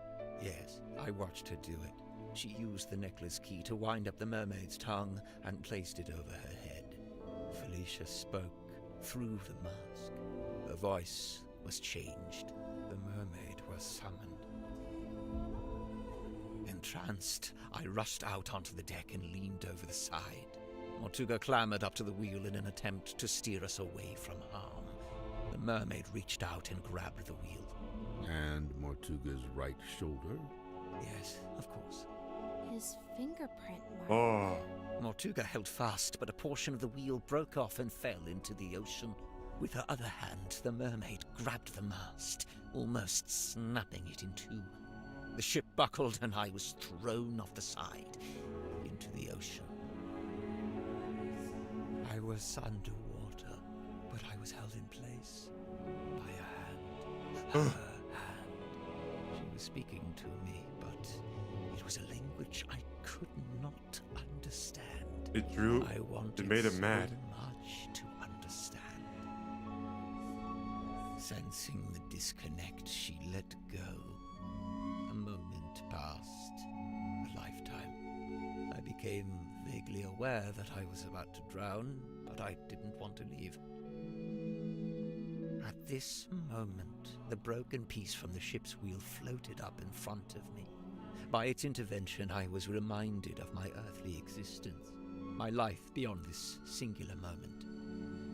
Yes, I watched her do it. She used the necklace key to wind up the mermaid's tongue and placed it over her head. Felicia spoke through the mask. Her voice was changed. The mermaid was summoned. Entranced, I rushed out onto the deck and leaned over the side. Mortuga clambered up to the wheel in an attempt to steer us away from harm. The mermaid reached out and grabbed the wheel. And Mortuga's right shoulder? Yes, of course. His fingerprint mark. Oh. Mortuga held fast, but a portion of the wheel broke off and fell into the ocean. With her other hand, the mermaid grabbed the mast, almost snapping it in two. The ship buckled and I was thrown off the side into the ocean. I was underwater, but I was held in place by a hand. Her hand. She was speaking to me, but it was a language I could not understand. It drew. I wanted It made him so mad. much to understand. Sensing the disconnect, she let go. A moment passed. A lifetime. I became vaguely aware that I was about to drown, but I didn't want to leave. At this moment, the broken piece from the ship's wheel floated up in front of me. By its intervention, I was reminded of my earthly existence, my life beyond this singular moment.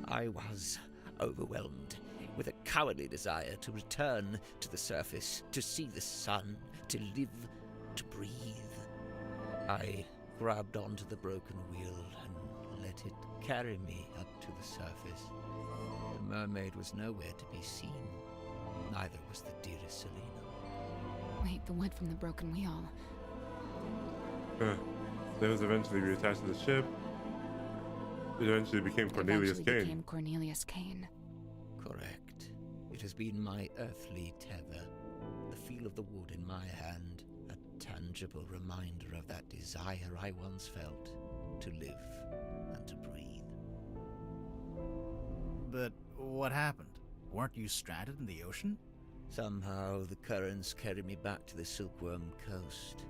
I was overwhelmed with a cowardly desire to return to the surface, to see the sun, to live, to breathe. I grabbed onto the broken wheel and let it carry me up to the surface. The mermaid was nowhere to be seen. Neither was the dearest Selena. Wait, the wood from the broken wheel. They was eventually reattached to the ship. It eventually became Cornelius Eventually Kane. became Cornelius Kane. Correct. It has been my earthly tether, the feel of the wood in my hand, a tangible reminder of that desire I once felt to live and to breathe. But what happened? Weren't you stranded in the ocean? Somehow the currents carried me back to the Silkworm coast.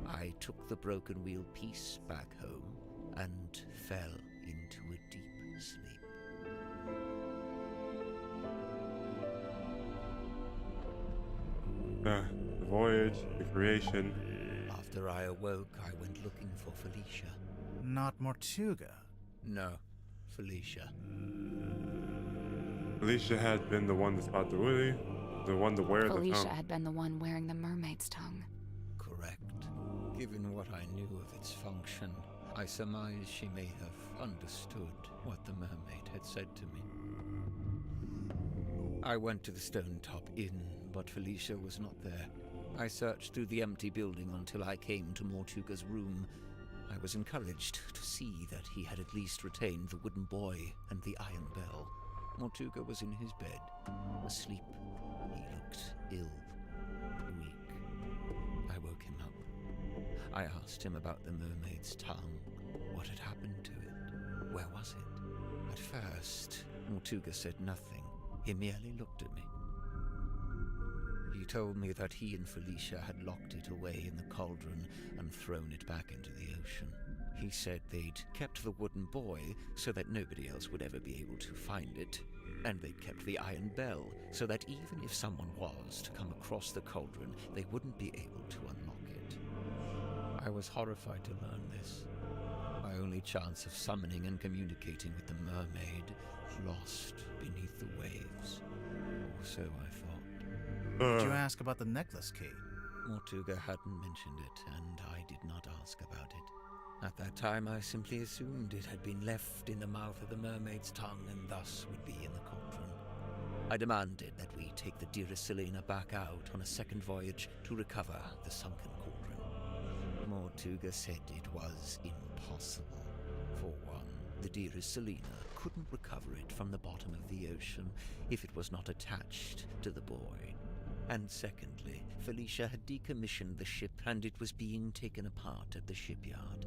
I took the broken wheel piece back home and fell into a deep sleep. The voyage, the creation. After I awoke, I went looking for Felicia. Not Mortuga. No, Felicia. Felicia had been the one to spot the Willy, the one to wear the Felicia tongue. had been the one wearing the mermaid's tongue. Correct. Given what I knew of its function, I surmise she may have understood what the mermaid had said to me. I went to the Stone Top Inn, but Felicia was not there. I searched through the empty building until I came to Mortuga's room. I was encouraged to see that he had at least retained the wooden boy and the iron bell. Mortuga was in his bed, asleep. He looked ill, weak. I woke him up. I asked him about the mermaid's tongue. What had happened to it? Where was it? At first, Mortuga said nothing. He merely looked at me. He told me that he and Felicia had locked it away in the cauldron and thrown it back into the ocean. He said they'd kept the wooden boy so that nobody else would ever be able to find it, and they'd kept the iron bell so that even if someone was to come across the cauldron, they wouldn't be able to unlock it. I was horrified to learn this. My only chance of summoning and communicating with the mermaid lost beneath the waves. Or so I thought. Did you ask about the necklace key? Mortuga hadn't mentioned it, and I did not ask about it. At that time, I simply assumed it had been left in the mouth of the mermaid's tongue and thus would be in the cauldron. I demanded that we take the dearest Selena back out on a second voyage to recover the sunken cauldron. Mortuga said it was impossible. For one, the dearest Selena couldn't recover it from the bottom of the ocean if it was not attached to the boy. And secondly, Felicia had decommissioned the ship and it was being taken apart at the shipyard.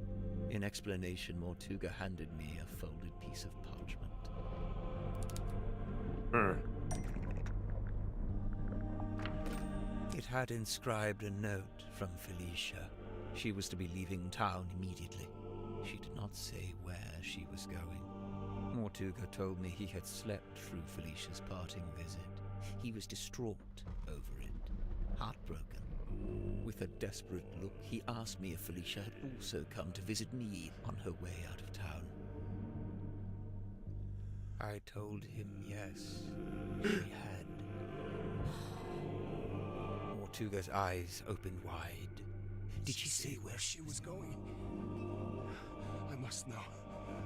In explanation, Mortuga handed me a folded piece of parchment. It had inscribed a note from Felicia. She was to be leaving town immediately. She did not say where she was going. Mortuga told me he had slept through Felicia's parting visit. He was distraught over it, heartbroken. With a desperate look, he asked me if Felicia had also come to visit me on her way out of town. I told him yes, she had. Mortuga's eyes opened wide. Did she say where she was going? I must know.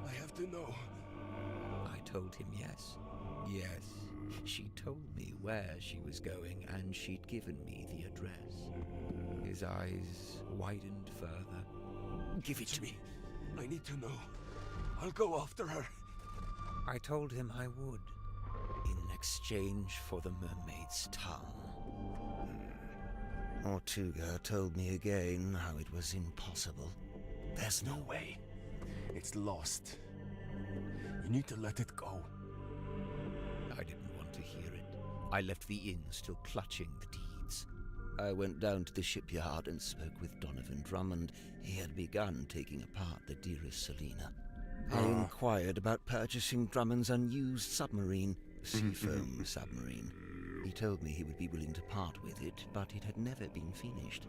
I have to know. I told him yes. Yes, she told me where she was going and she'd given me the address. His eyes widened further. Give it to me. I need to know. I'll go after her. I told him I would, in exchange for the mermaid's tongue. Mortuga told me again how it was impossible. There's no way. It's lost. You need to let it go. I didn't want to hear it. I left the inn still clutching the deeds. I went down to the shipyard and spoke with Donovan Drummond. He had begun taking apart the dearest Selena. I inquired about purchasing Drummond's unused submarine, Seafoam submarine. He told me he would be willing to part with it, but it had never been finished.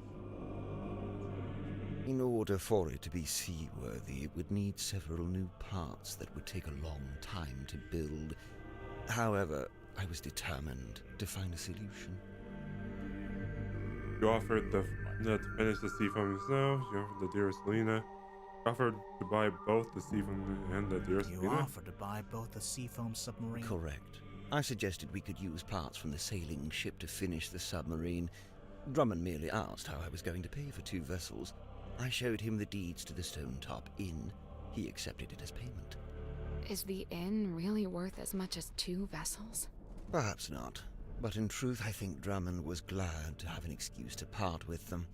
In order for it to be seaworthy, it would need several new parts that would take a long time to build. However, I was determined to find a solution. You offered to finish the Seafoam yourself. You offered the dearest Selena. You offered to buy both the Seafoam and the dearest You Selena. offered to buy both the Seafoam submarine? Correct. I suggested we could use parts from the sailing ship to finish the submarine. Drummond merely asked how I was going to pay for 2 vessels. I showed him the deeds to the Stone Top Inn. He accepted it as payment. Is the inn really worth as much as 2 vessels? Perhaps not. But in truth, I think Drummond was glad to have an excuse to part with them.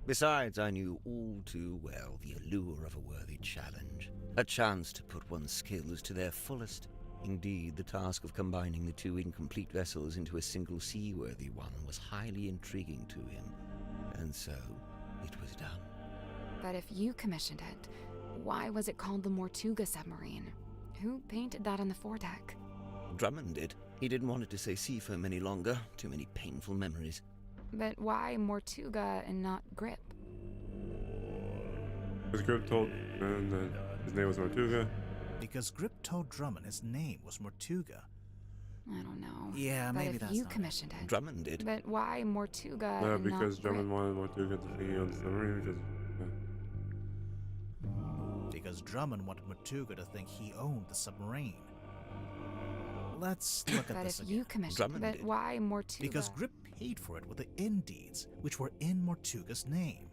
Besides, I knew all too well the allure of a worthy challenge. A chance to put one's skills to their fullest. Indeed, the task of combining the 2 incomplete vessels into a single seaworthy one was highly intriguing to him. And so, it was done. But if you commissioned it, why was it called the Mortuga submarine? Who painted that on the foredeck? Drummond did. He didn't want it to say Seafoam any longer. Too many painful memories. But why Mortuga and not Grip? Because Grip told man that his name was Mortuga. Because Grip told Drummond his name was Mortuga. I don't know. Yeah, but maybe if that's you not commissioned it. Drummond did. But why Mortuga No, and because not Drummond Grip? wanted Mortuga to be on the submarine. Because Drummond wanted Mortuga to think he owned the submarine. Let's look at But this if again. you commissioned Drummond but did. why Mortuga? Because Grip paid for it with the inn deeds, which were in Mortuga's name.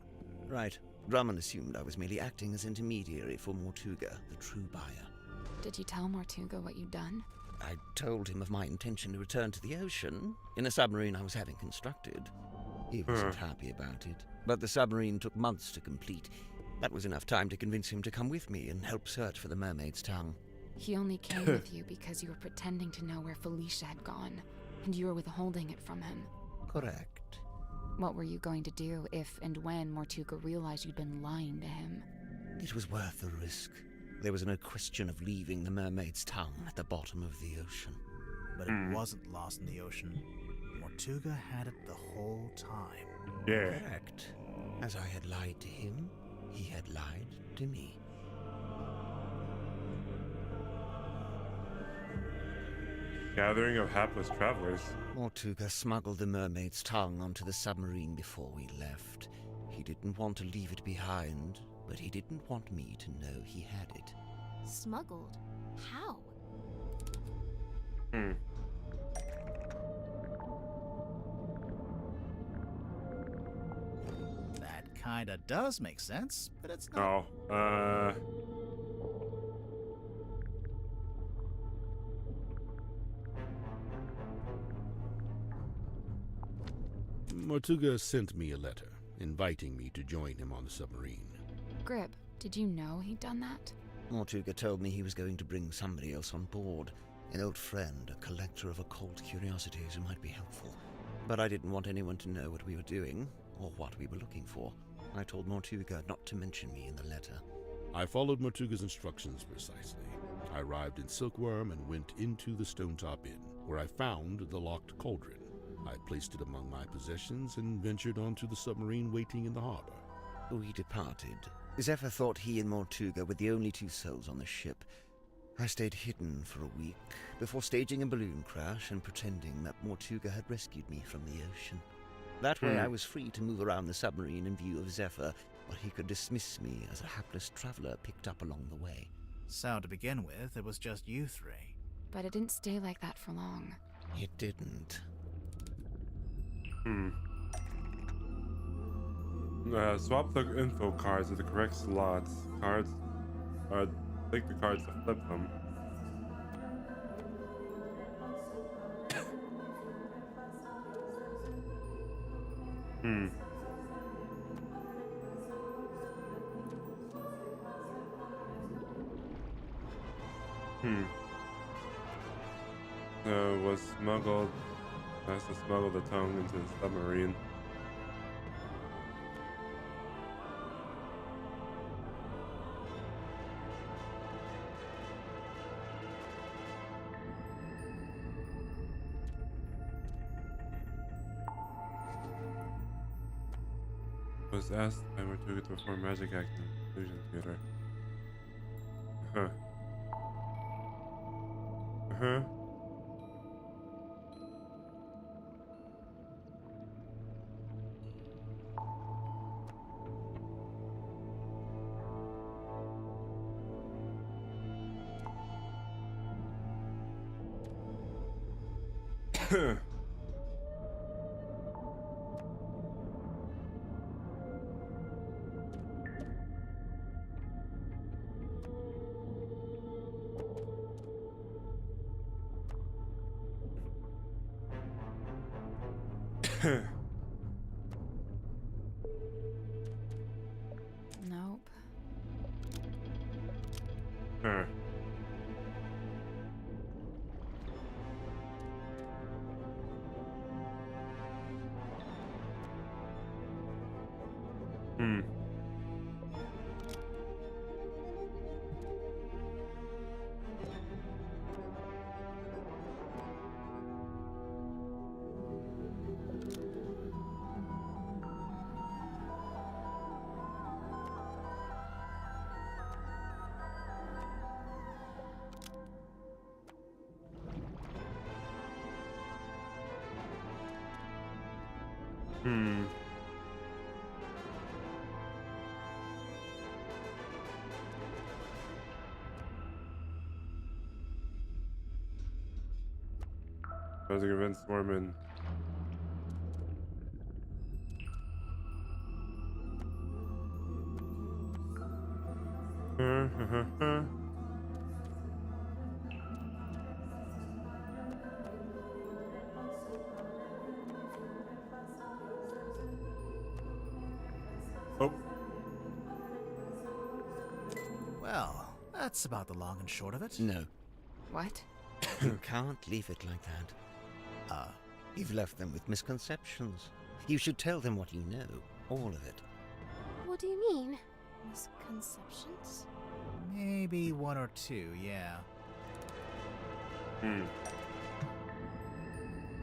Right. Drummond assumed I was merely acting as intermediary for Mortuga, the true buyer. Did you tell Mortuga what you'd done? I told him of my intention to return to the ocean in a submarine I was having constructed. He wasn't happy about it, but the submarine took months to complete. That was enough time to convince him to come with me and help search for the mermaid's tongue. He only came with you because you were pretending to know where Felicia had gone, and you were withholding it from him. Correct. What were you going to do if and when Mortuga realized you'd been lying to him? It was worth the risk. There was no question of leaving the mermaid's tongue at the bottom of the ocean. But it wasn't lost in the ocean. Mortuga had it the whole time. Yeah. Correct. As I had lied to him, he had lied to me. Gathering of hapless travelers. Mortuga smuggled the mermaid's tongue onto the submarine before we left. He didn't want to leave it behind, but he didn't want me to know he had it. Smuggled? How? That kinda does make sense, but it's not. Oh, Mortuga sent me a letter, inviting me to join him on the submarine. Grip, did you know he'd done that? Mortuga told me he was going to bring somebody else on board. An old friend, a collector of occult curiosities who might be helpful. But I didn't want anyone to know what we were doing, or what we were looking for. I told Mortuga not to mention me in the letter. I followed Mortuga's instructions precisely. I arrived in Silkworm and went into the Stonetop Inn, where I found the locked cauldron. I placed it among my possessions and ventured onto the submarine waiting in the harbor. We departed. Zephyr thought he and Mortuga were the only two souls on the ship. I stayed hidden for a week, before staging a balloon crash and pretending that Mortuga had rescued me from the ocean. That way I was free to move around the submarine in view of Zephyr, but he could dismiss me as a hapless traveler picked up along the way. So to begin with, it was just you three. But it didn't stay like that for long. It didn't. Swap the info cards with the correct slots. Take the cards to flip them. Was smuggled. Has to smuggle the tongue into the submarine. Was asked by Mortuga to perform magic act in the illusion theater. Nope. Tries to convince Mormon. Oh. Well, that's about the long and short of it. No. What? You can't leave it like that. You've left them with misconceptions. You should tell them what you know. All of it. What do you mean? Misconceptions? Maybe one or two, yeah.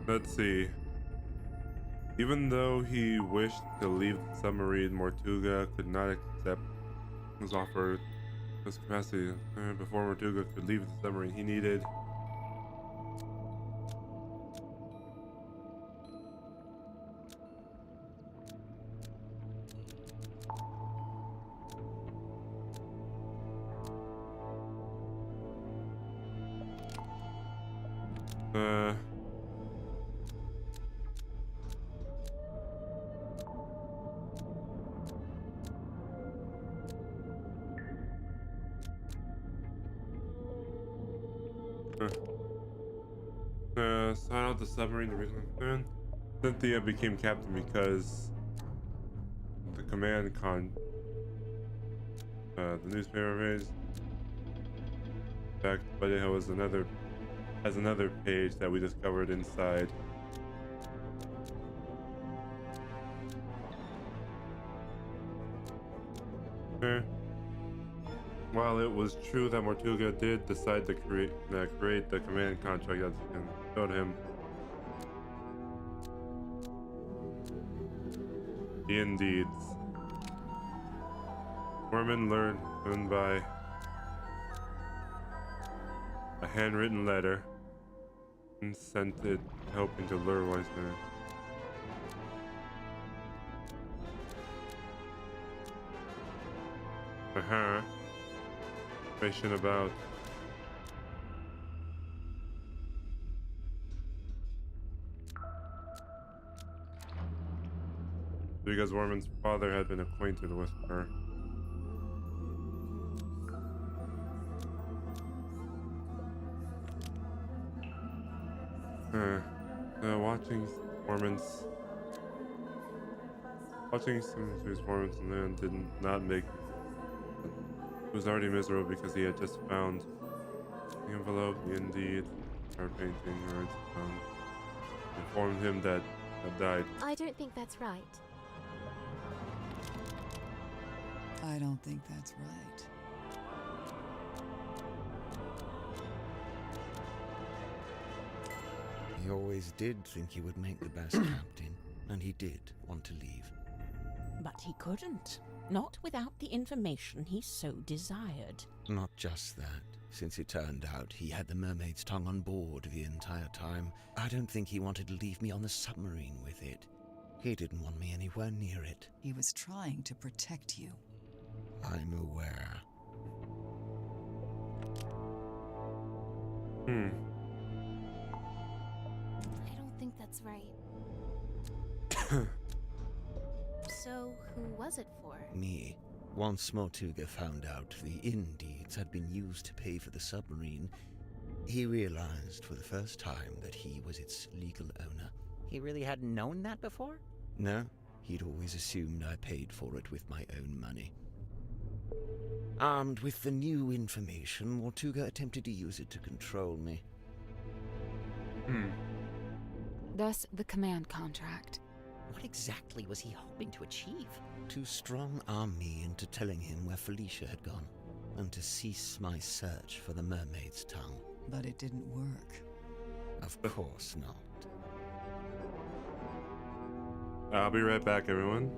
Let's see. Even though he wished to leave the submarine, Mortuga could not accept his offer. His capacity. Before Mortuga could leave the submarine, he needed... Sign out the submarine. The reason Cynthia became captain because the the newspaper raised fact, but it was has another page that we discovered inside. While it was true that Mortuga did decide to create the command contract that showed him the indeeds, Worman learned by a handwritten letter and sent it hoping to lure Weissman. Information about because Worman's father had been acquainted with her. Watching some of his performance and then did not make. He was already miserable because he had just found the envelope, the indeed, our painting, or its informed him that had died. I don't think that's right. I don't think that's right. He always did think he would make the best captain, and he did want to leave. But he couldn't. Not without the information he so desired. Not just that. Since it turned out he had the Mermaid's tongue on board the entire time, I don't think he wanted to leave me on the submarine with it. He didn't want me anywhere near it. He was trying to protect you. I'm aware. I don't think that's right. So, who was it for? Me. Once Mortuga found out the indeeds had been used to pay for the submarine, he realized for the first time that he was its legal owner. He really hadn't known that before? No, he'd always assumed I paid for it with my own money. Armed with the new information, Mortuga attempted to use it to control me. Thus, the command contract. What exactly was he hoping to achieve? To strong-arm me into telling him where Felicia had gone, and to cease my search for the Mermaid's tongue. But it didn't work. Of course not. I'll be right back, everyone.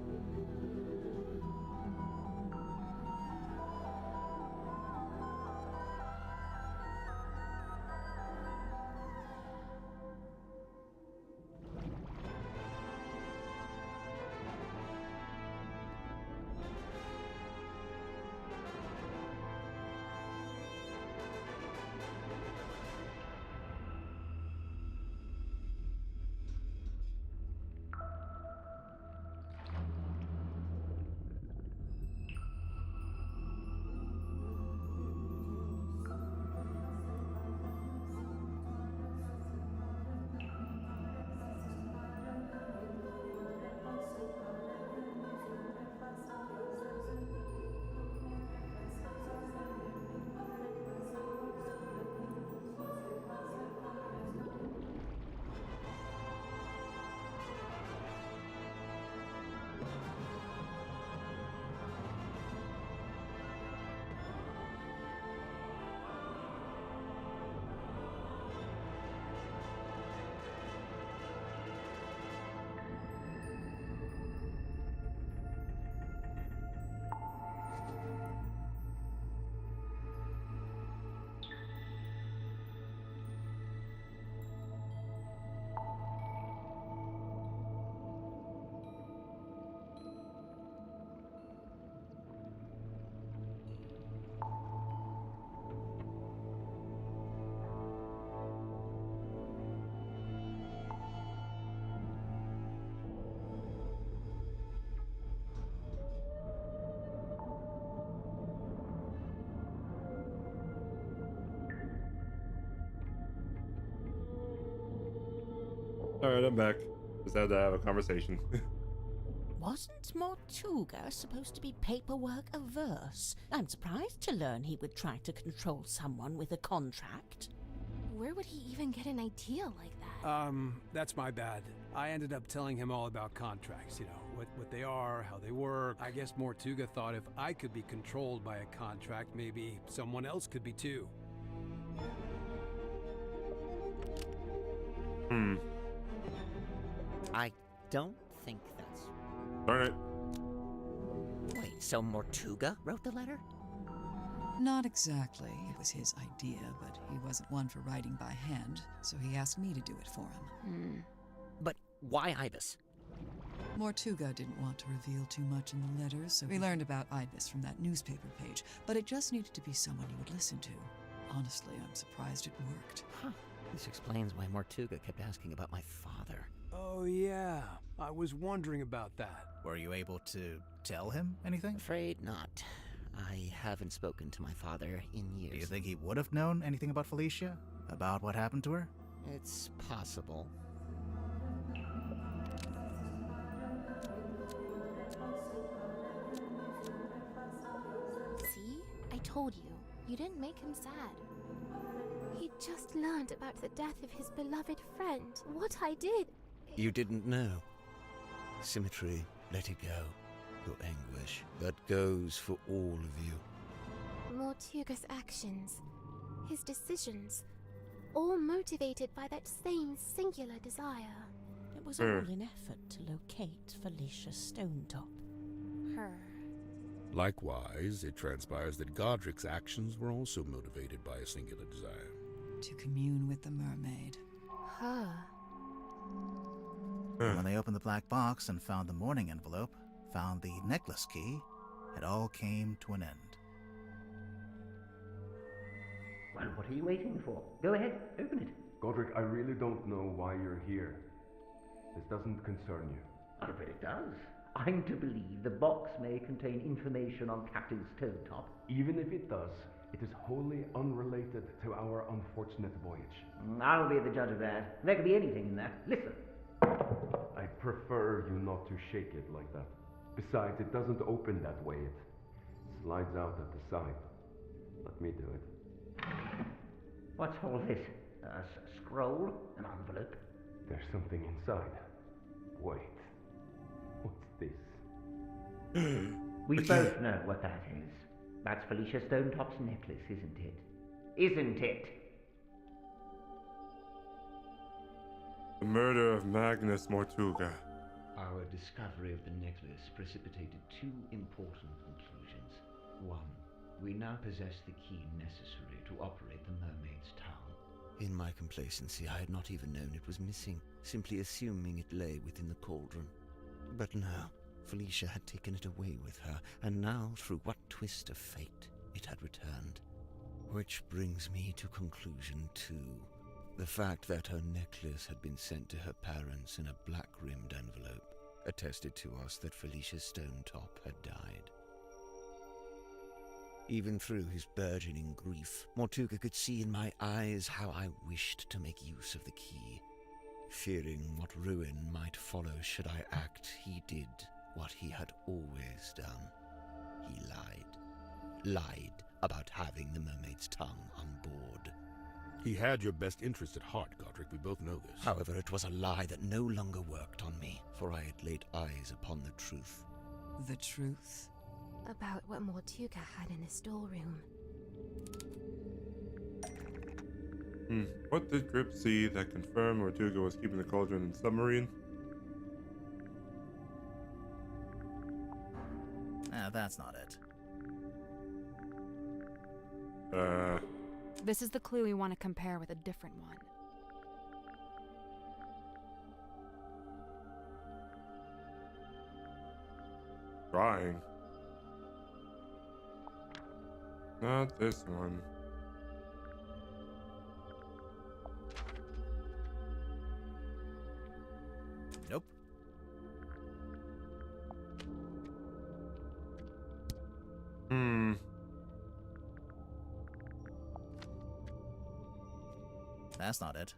Alright, I'm back. Just had to have a conversation. Wasn't Mortuga supposed to be paperwork averse? I'm surprised to learn he would try to control someone with a contract. Where would he even get an idea like that? That's my bad. I ended up telling him all about contracts, you know, what they are, how they work. I guess Mortuga thought if I could be controlled by a contract, maybe someone else could be too. I don't think that's... Alright. Wait, so Mortuga wrote the letter? Not exactly. It was his idea, but he wasn't one for writing by hand, so he asked me to do it for him. But why Ibis? Mortuga didn't want to reveal too much in the letters, so we learned about Ibis from that newspaper page, but it just needed to be someone you would listen to. Honestly, I'm surprised it worked. Huh. This explains why Mortuga kept asking about my father. Oh yeah, I was wondering about that. Were you able to tell him anything? Afraid not. I haven't spoken to my father in years. Do you think he would have known anything about Felicia? About what happened to her? It's possible. See? I told you. You didn't make him sad. He just learned about the death of his beloved friend. What I did. You didn't know. Symmetry, let it go. Your anguish, that goes for all of you. Mortuga's actions, his decisions, all motivated by that same singular desire. It was all an effort to locate Felicia Stonetop. Her. Likewise, it transpires that Godric's actions were also motivated by a singular desire. To commune with the mermaid. Her. When they opened the black box and found the mourning envelope, found the necklace key, it all came to an end. Well, what are you waiting for? Go ahead, open it. Godric, I really don't know why you're here. This doesn't concern you. Oh, but it does. I'm to believe the box may contain information on Captain Stonetop. Even if it does, it is wholly unrelated to our unfortunate voyage. I'll be the judge of that. There could be anything in there. Listen. I prefer you not to shake it like that. Besides, it doesn't open that way. It slides out at the side. Let me do it. What's all this? A scroll? An envelope? There's something inside. Wait. What's this? We both know what that is. That's Felicia Stonetop's necklace, isn't it? Isn't it? The murder of Magnus Mortuga. Our discovery of the necklace precipitated two important conclusions. One, we now possess the key necessary to operate the Mermaid's town. In my complacency, I had not even known it was missing, simply assuming it lay within the cauldron. But no, Felicia had taken it away with her, and now, through what twist of fate, it had returned. Which brings me to conclusion two. The fact that her necklace had been sent to her parents in a black-rimmed envelope attested to us that Felicia Stonetop had died. Even through his burgeoning grief, Mortuga could see in my eyes how I wished to make use of the key. Fearing what ruin might follow should I act, he did what he had always done. He lied. Lied about having the Mermaid's tongue on board. He had your best interest at heart, Godric. We both know this. However, it was a lie that no longer worked on me, for I had laid eyes upon the truth. The truth? About what Mortuga had in the storeroom. What did Grip see that confirmed Mortuga was keeping the cauldron in the submarine? That's not it. This is the clue we want to compare with a different one. Trying. Not this one. Nope. That's not it.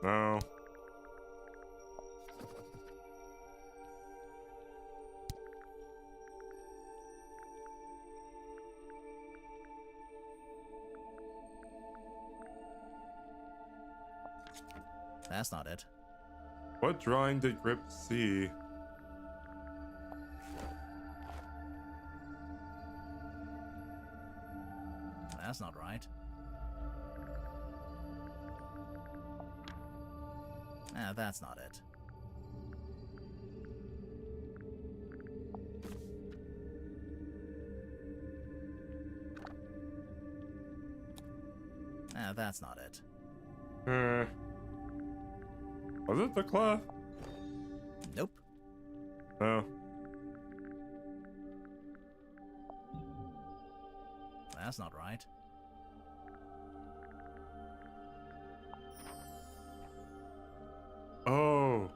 No. That's not it. What drawing did Grip see? That's not right. That's not it. That's not it. Was it the cloth? Nope. No. That's not right. Oh.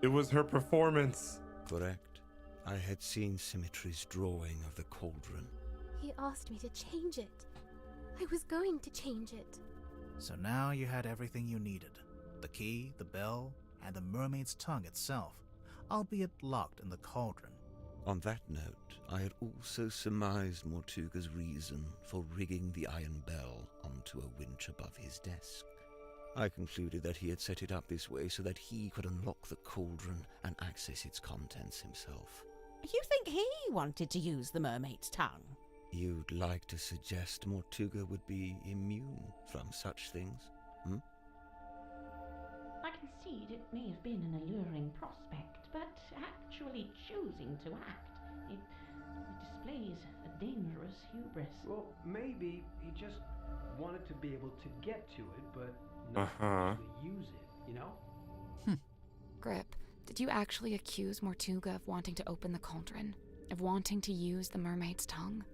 It was her performance. Correct. I had seen Symmetry's drawing of the cauldron. He asked me to change it. I was going to change it. So now you had everything you needed. The key, the bell, and the mermaid's tongue itself, albeit locked in the cauldron. On that note, I had also surmised Mortuga's reason for rigging the iron bell onto a winch above his desk. I concluded that he had set it up this way so that he could unlock the cauldron and access its contents himself. You think he wanted to use the mermaid's tongue? You'd like to suggest Mortuga would be immune from such things, hmm? I concede it may have been an alluring prospect, but actually choosing to act, it displays a dangerous hubris. Well, maybe he just wanted to be able to get to it, but not actually use it, you know? Grip, did you actually accuse Mortuga of wanting to open the cauldron? Of wanting to use the mermaid's tongue?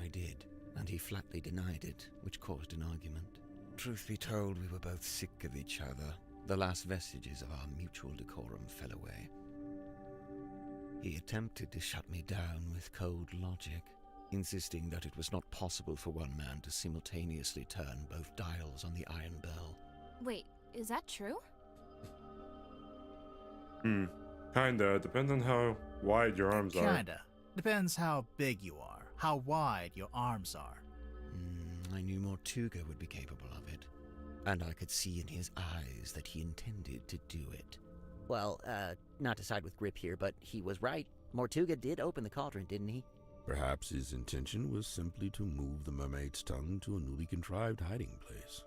I did, and he flatly denied it, which caused an argument. Truth be told, we were both sick of each other. The last vestiges of our mutual decorum fell away. He attempted to shut me down with cold logic, insisting that it was not possible for one man to simultaneously turn both dials on the iron bell. Wait, is that true? Kinda. Depends on how wide your arms are. Kinda. Depends how big you are, how wide your arms are. I knew Mortuga would be capable of it, and I could see in his eyes that he intended to do it. Well, not to side with Grip here, but he was right. Mortuga did open the cauldron, didn't he? Perhaps his intention was simply to move the mermaid's tongue to a newly contrived hiding place.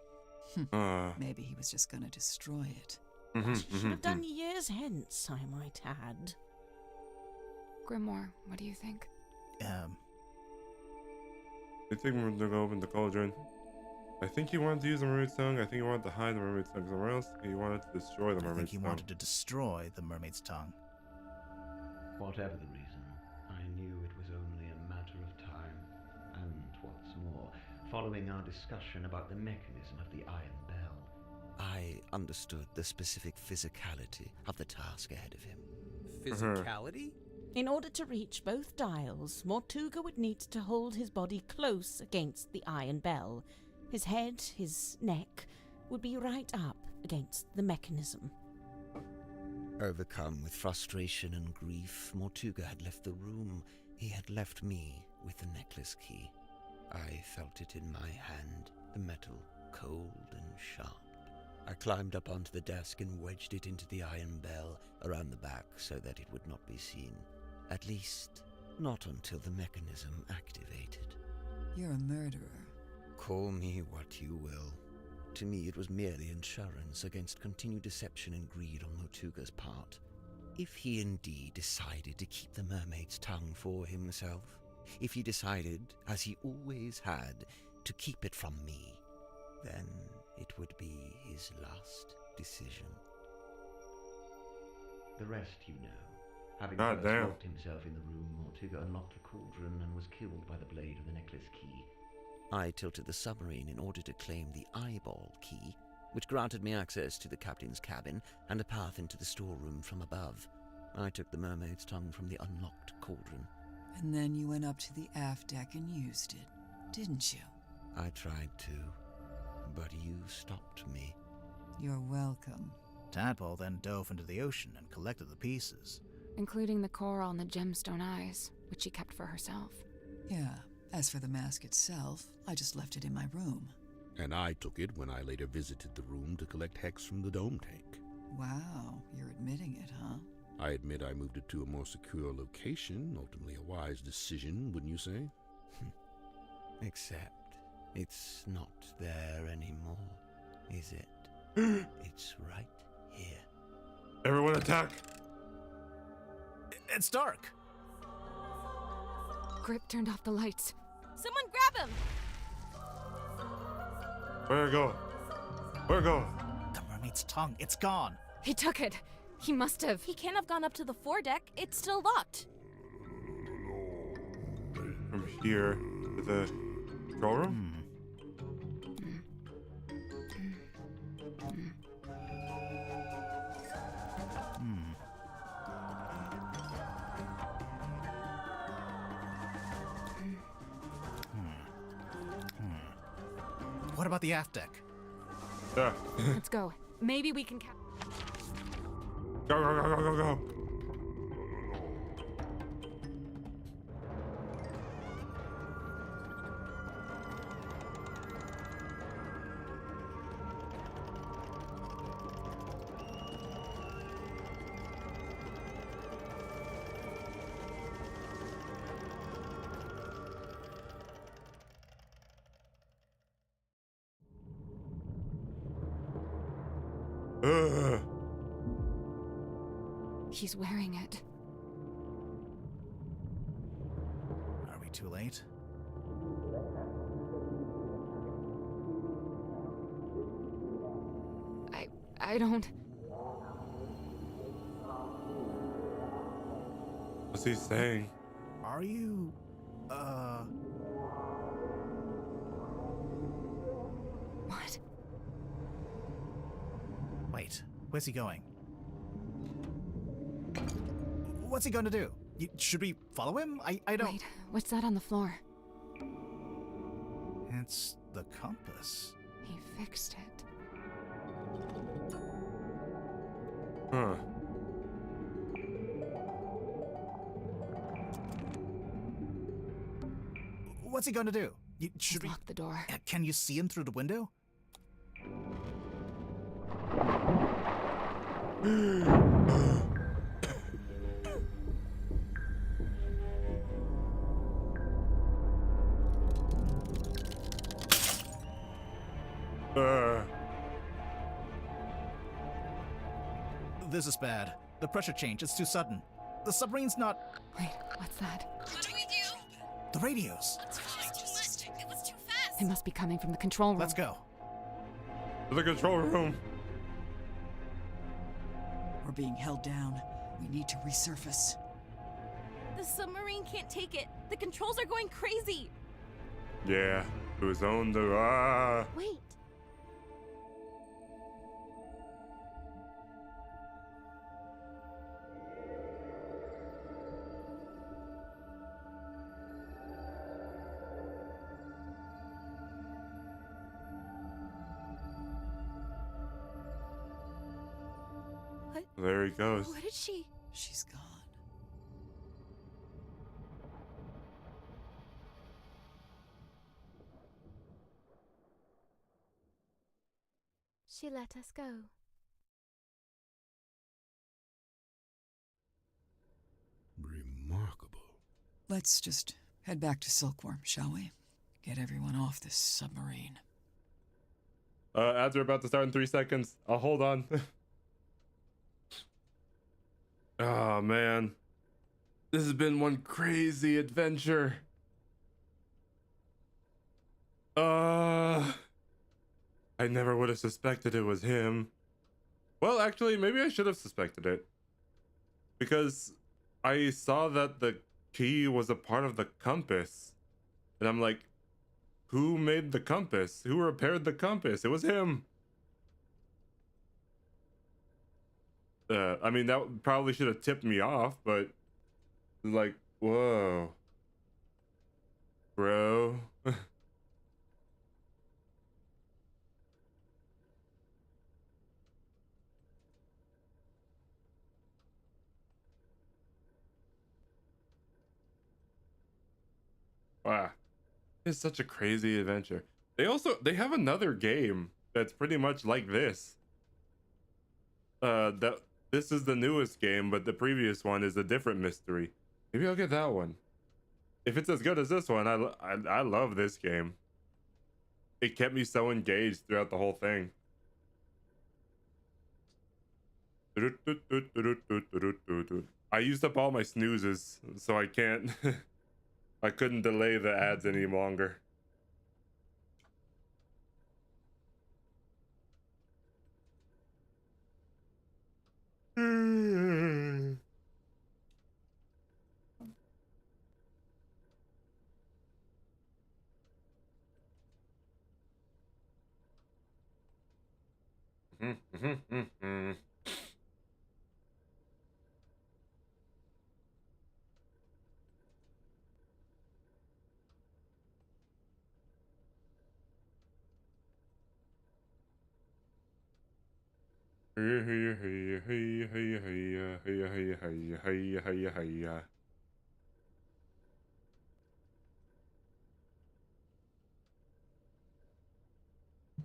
Maybe he was just gonna destroy it. Should have done years hence, I might add. Grimoire, what do you think? I think we're gonna open the cauldron. I think he wanted to use the mermaid's tongue. I think he wanted to hide the mermaid's tongue somewhere else. He wanted to destroy the mermaid's tongue. I think he wanted to destroy the mermaid's tongue. Whatever the reason, I knew it was only a matter of time. And what's more, following our discussion about the mechanism of the iron bell, I understood the specific physicality of the task ahead of him. Physicality? In order to reach both dials, Mortuga would need to hold his body close against the iron bell. His head, his neck, would be right up against the mechanism. Overcome with frustration and grief, Mortuga had left the room. He had left me with the necklace key. I felt it in my hand, the metal cold and sharp. I climbed up onto the desk and wedged it into the iron bell around the back so that it would not be seen. At least, not until the mechanism activated. You're a murderer. Call me what you will. To me, it was merely insurance against continued deception and greed on Mortuga's part. If he indeed decided to keep the mermaid's tongue for himself, if he decided, as he always had, to keep it from me, then it would be his last decision. the rest you know. Having God first damn. locked himself in the room, Mortuga unlocked the cauldron and was killed by the blade of the necklace key. I tilted the submarine in order to claim the eyeball key, which granted me access to the captain's cabin and a path into the storeroom from above. I took the mermaid's tongue from the unlocked cauldron. And then you went up to the aft deck and used it, didn't you? I tried to, but you stopped me. You're welcome. Tadpole then dove into the ocean and collected the pieces. Including the coral and the gemstone eyes, which she kept for herself. Yeah, as for the mask itself, I just left it in my room. And I took it when I later visited the room to collect hex from the dome tank. Wow, you're admitting it, huh? I admit I moved it to a more secure location, ultimately a wise decision, wouldn't you say? Except it's not there anymore, is it? It's right here. Everyone attack! It's dark! Grip turned off the lights. Someone grab him! Where go? Where go? The mermaid's tongue, it's gone! He took it! He must have. He can't have gone up to the foredeck. It's still locked. From here to the control room? What about the aft deck? Yeah. Let's go. Maybe we can Go, go, go, go, go, go. He's wearing it. Are we too late? I don't... What's he saying? Are you... What? Wait, where's he going? What's he going to do? Should we follow him? I don't... Wait, what's that on the floor? It's the compass. He fixed it. Huh. What's he going to do? Should we lock the door? Can you see him through the window? This is bad. The pressure change, it's too sudden. The submarine's not... Wait, what's that? What do we do? The radios. It was too fast. It must be coming from the control room. Let's go. To the control room. We're being held down. We need to resurface. The submarine can't take it. The controls are going crazy. Yeah, it was on the... Wait. There he goes. Where did she? She's gone. She let us go. Remarkable. Let's just head back to Silkworm, shall we? Get everyone off this submarine. Ads are about to start in 3 seconds. I'll hold on. Oh, man. This has been one crazy adventure. I never would have suspected it was him. Well, actually, maybe I should have suspected it. Because I saw that the key was a part of the compass. And I'm like, who made the compass? Who repaired the compass? It was him. I mean, that probably should have tipped me off, but like, whoa, bro. Wow. It's such a crazy adventure. They have another game that's pretty much like this. This is the newest game, but the previous one is a different mystery. Maybe I'll get that one. If it's as good as this one, I love this game. It kept me so engaged throughout the whole thing. I used up all my snoozes, so I can't. I couldn't delay the ads any longer.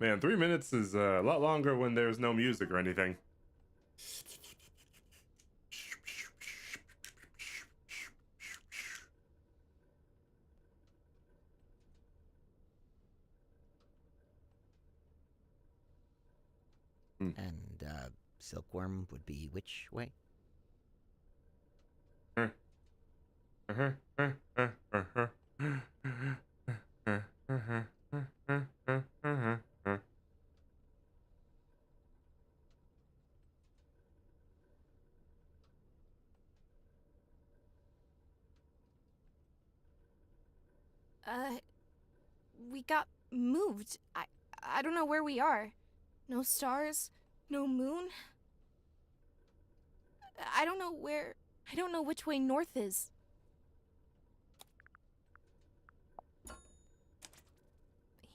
Man, 3 minutes is a lot longer when there's no music or anything. And, Silkworm would be which way? We got moved. I don't know where we are. No stars, no moon. I don't know which way north is.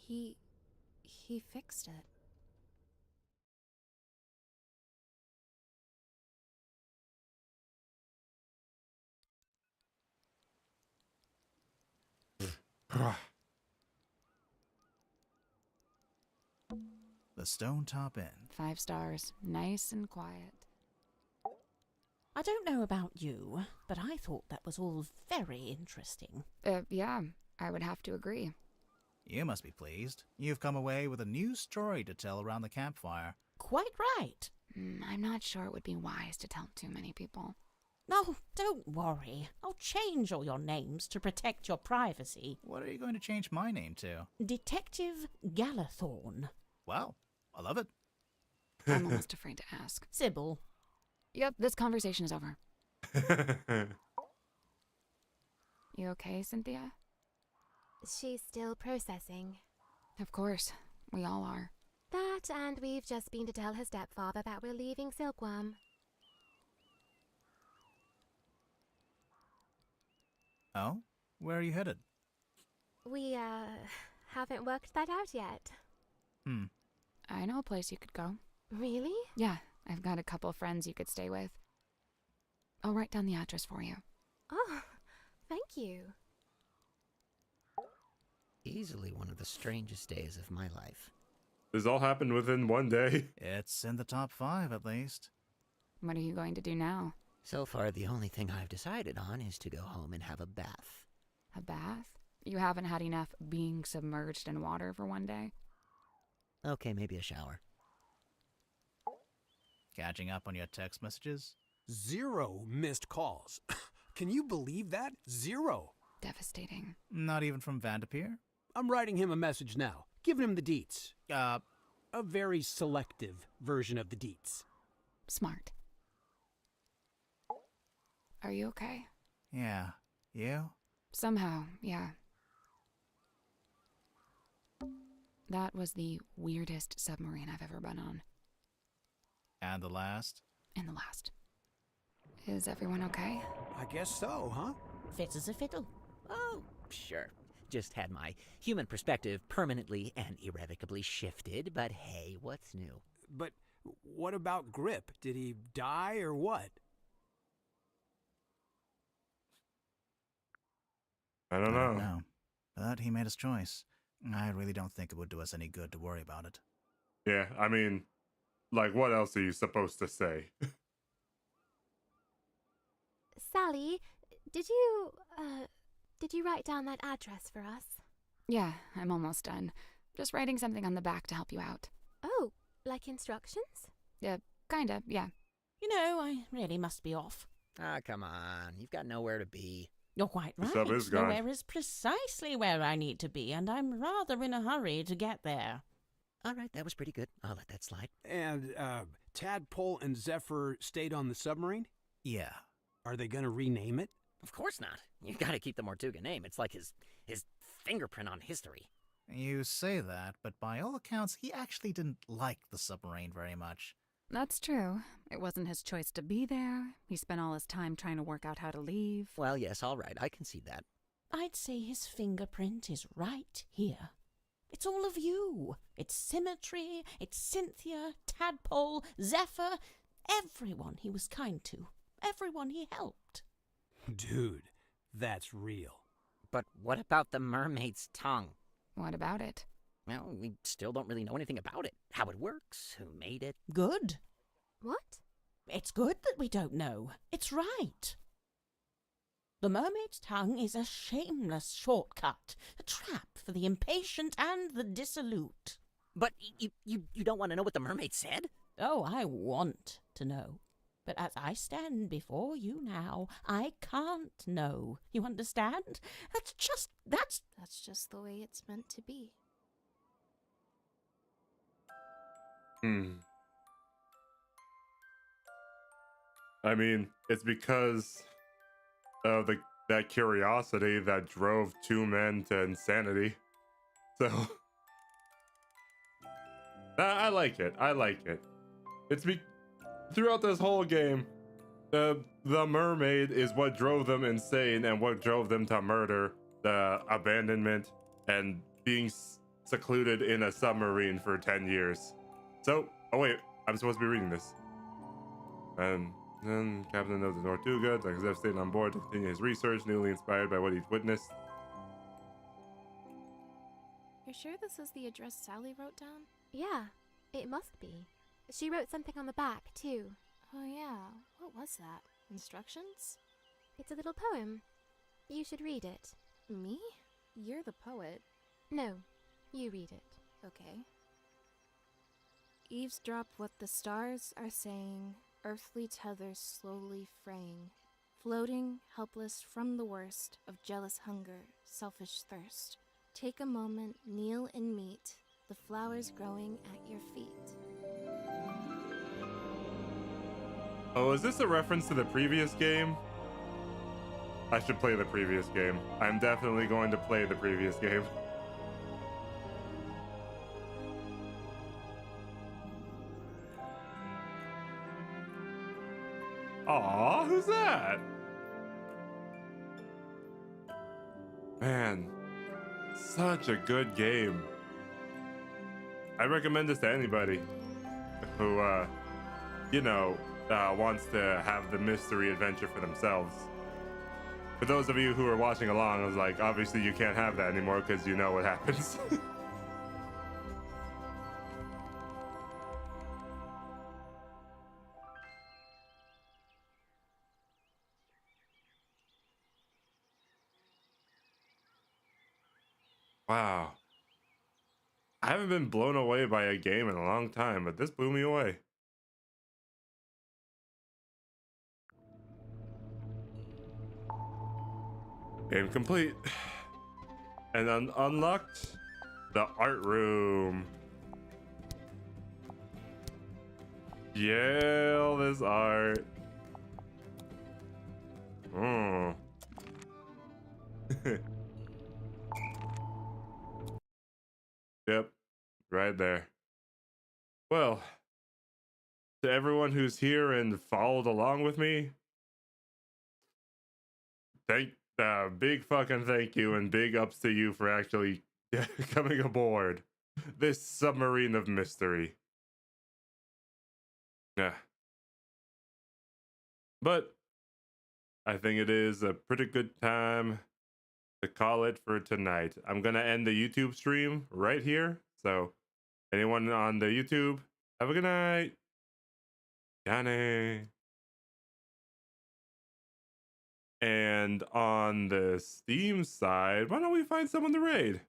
He fixed it. The Stone Top Inn. 5 stars. Nice and quiet. I don't know about you, but I thought that was all very interesting. Yeah, I would have to agree. You must be pleased. You've come away with a new story to tell around the campfire. Quite right. I'm not sure it would be wise to tell too many people. No, don't worry. I'll change all your names to protect your privacy. What are you going to change my name to? Detective Galathorn. Wow, I love it. I'm almost afraid to ask. Sybil. Yep, this conversation is over. You okay, Cynthia? She's still processing. Of course. We all are. That, and we've just been to tell her stepfather that we're leaving Silkworm. Oh? Where are you headed? We, haven't worked that out yet. I know a place you could go. Really? Yeah, I've got a couple friends you could stay with. I'll write down the address for you. Oh, thank you. Easily one of the strangest days of my life. This all happened within one day. It's in the top 5, at least. What are you going to do now? So far, the only thing I've decided on is to go home and have a bath. A bath? You haven't had enough being submerged in water for one day? Okay, maybe a shower. Catching up on your text messages? 0 missed calls. Can you believe that? 0. Devastating. Not even from Vanderpeer? I'm writing him a message now, giving him the deets. A very selective version of the deets. Smart. Are you okay? Yeah. You? Somehow, yeah. That was the weirdest submarine I've ever been on. And the last? And the last. Is everyone okay? I guess so, huh? Fit as a fiddle. Oh, sure. Just had my human perspective permanently and irrevocably shifted, but hey, what's new? But what about Grip? Did he die or what? I don't know. But he made his choice. I really don't think it would do us any good to worry about it. Yeah, I mean, like, what else are you supposed to say? Sally, did you write down that address for us? Yeah, I'm almost done. Just writing something on the back to help you out. Oh, like instructions? Kinda, yeah. You know, I really must be off. Ah, come on. You've got nowhere to be. You're quite The right. sub is gone. Nowhere is precisely where I need to be, and I'm rather in a hurry to get there. All right, that was pretty good. I'll let that slide. And Tadpole and Zephyr stayed on the submarine? Yeah. Are they going to rename it? Of course not. You've got to keep the Mortuga name. It's like his fingerprint on history. You say that, but by all accounts, he actually didn't like the submarine very much. That's true. It wasn't his choice to be there. He spent all his time trying to work out how to leave. Well, yes, all right. I can see that. I'd say his fingerprint is right here. It's all of you. It's Symmetry, it's Cynthia, Tadpole, Zephyr, everyone he was kind to, everyone he helped. Dude, that's real. But what about the mermaid's tongue? What about it? Well, we still don't really know anything about it. How it works, who made it. Good. What? It's good that we don't know. It's right. The mermaid's tongue is a shameless shortcut, a trap for the impatient and the dissolute. But you don't want to know what the mermaid said? Oh, I want to know. But as I stand before you now, I can't know. You understand? That's just the way it's meant to be. I mean, it's because of that curiosity that drove two men to insanity. So, I like it. I like it. Throughout this whole game, the mermaid is what drove them insane and what drove them to murder, the abandonment, and being secluded in a submarine for 10 years. So, oh wait, I'm supposed to be reading this. And then Captain of the Tortuga, Dr. Zeff stayed on board to continue his research, newly inspired by what he'd witnessed. You're sure this is the address Sally wrote down? Yeah, it must be. She wrote something on the back, too. Oh yeah, what was that? Instructions? It's a little poem. You should read it. Me? You're the poet. No, you read it. Okay. Eavesdrop what the stars are saying, earthly tethers slowly fraying, floating, helpless from the worst of jealous hunger, selfish thirst. Take a moment, kneel and meet the flowers growing at your feet. Oh, is this a reference to the previous game? I should play the previous game. I'm definitely going to play the previous game. Aw, who's that? Man, such a good game. I recommend this to anybody who, wants to have the mystery adventure for themselves. For those of you who are watching along, I was like, obviously you can't have that anymore because you know what happens. Wow. I haven't been blown away by a game in a long time, but this blew me away. Game complete. And then unlocked the art room. Yeah, all this art. Oh. Yep, right there. Well, to everyone who's here and followed along with me, big fucking thank you and big ups to you for actually coming aboard this submarine of mystery. Yeah. But I think it is a pretty good time to call it for tonight. I'm gonna end the YouTube stream right here. So anyone on the YouTube, have a good night. Yanni. And on the Steam side, why don't we find someone to raid?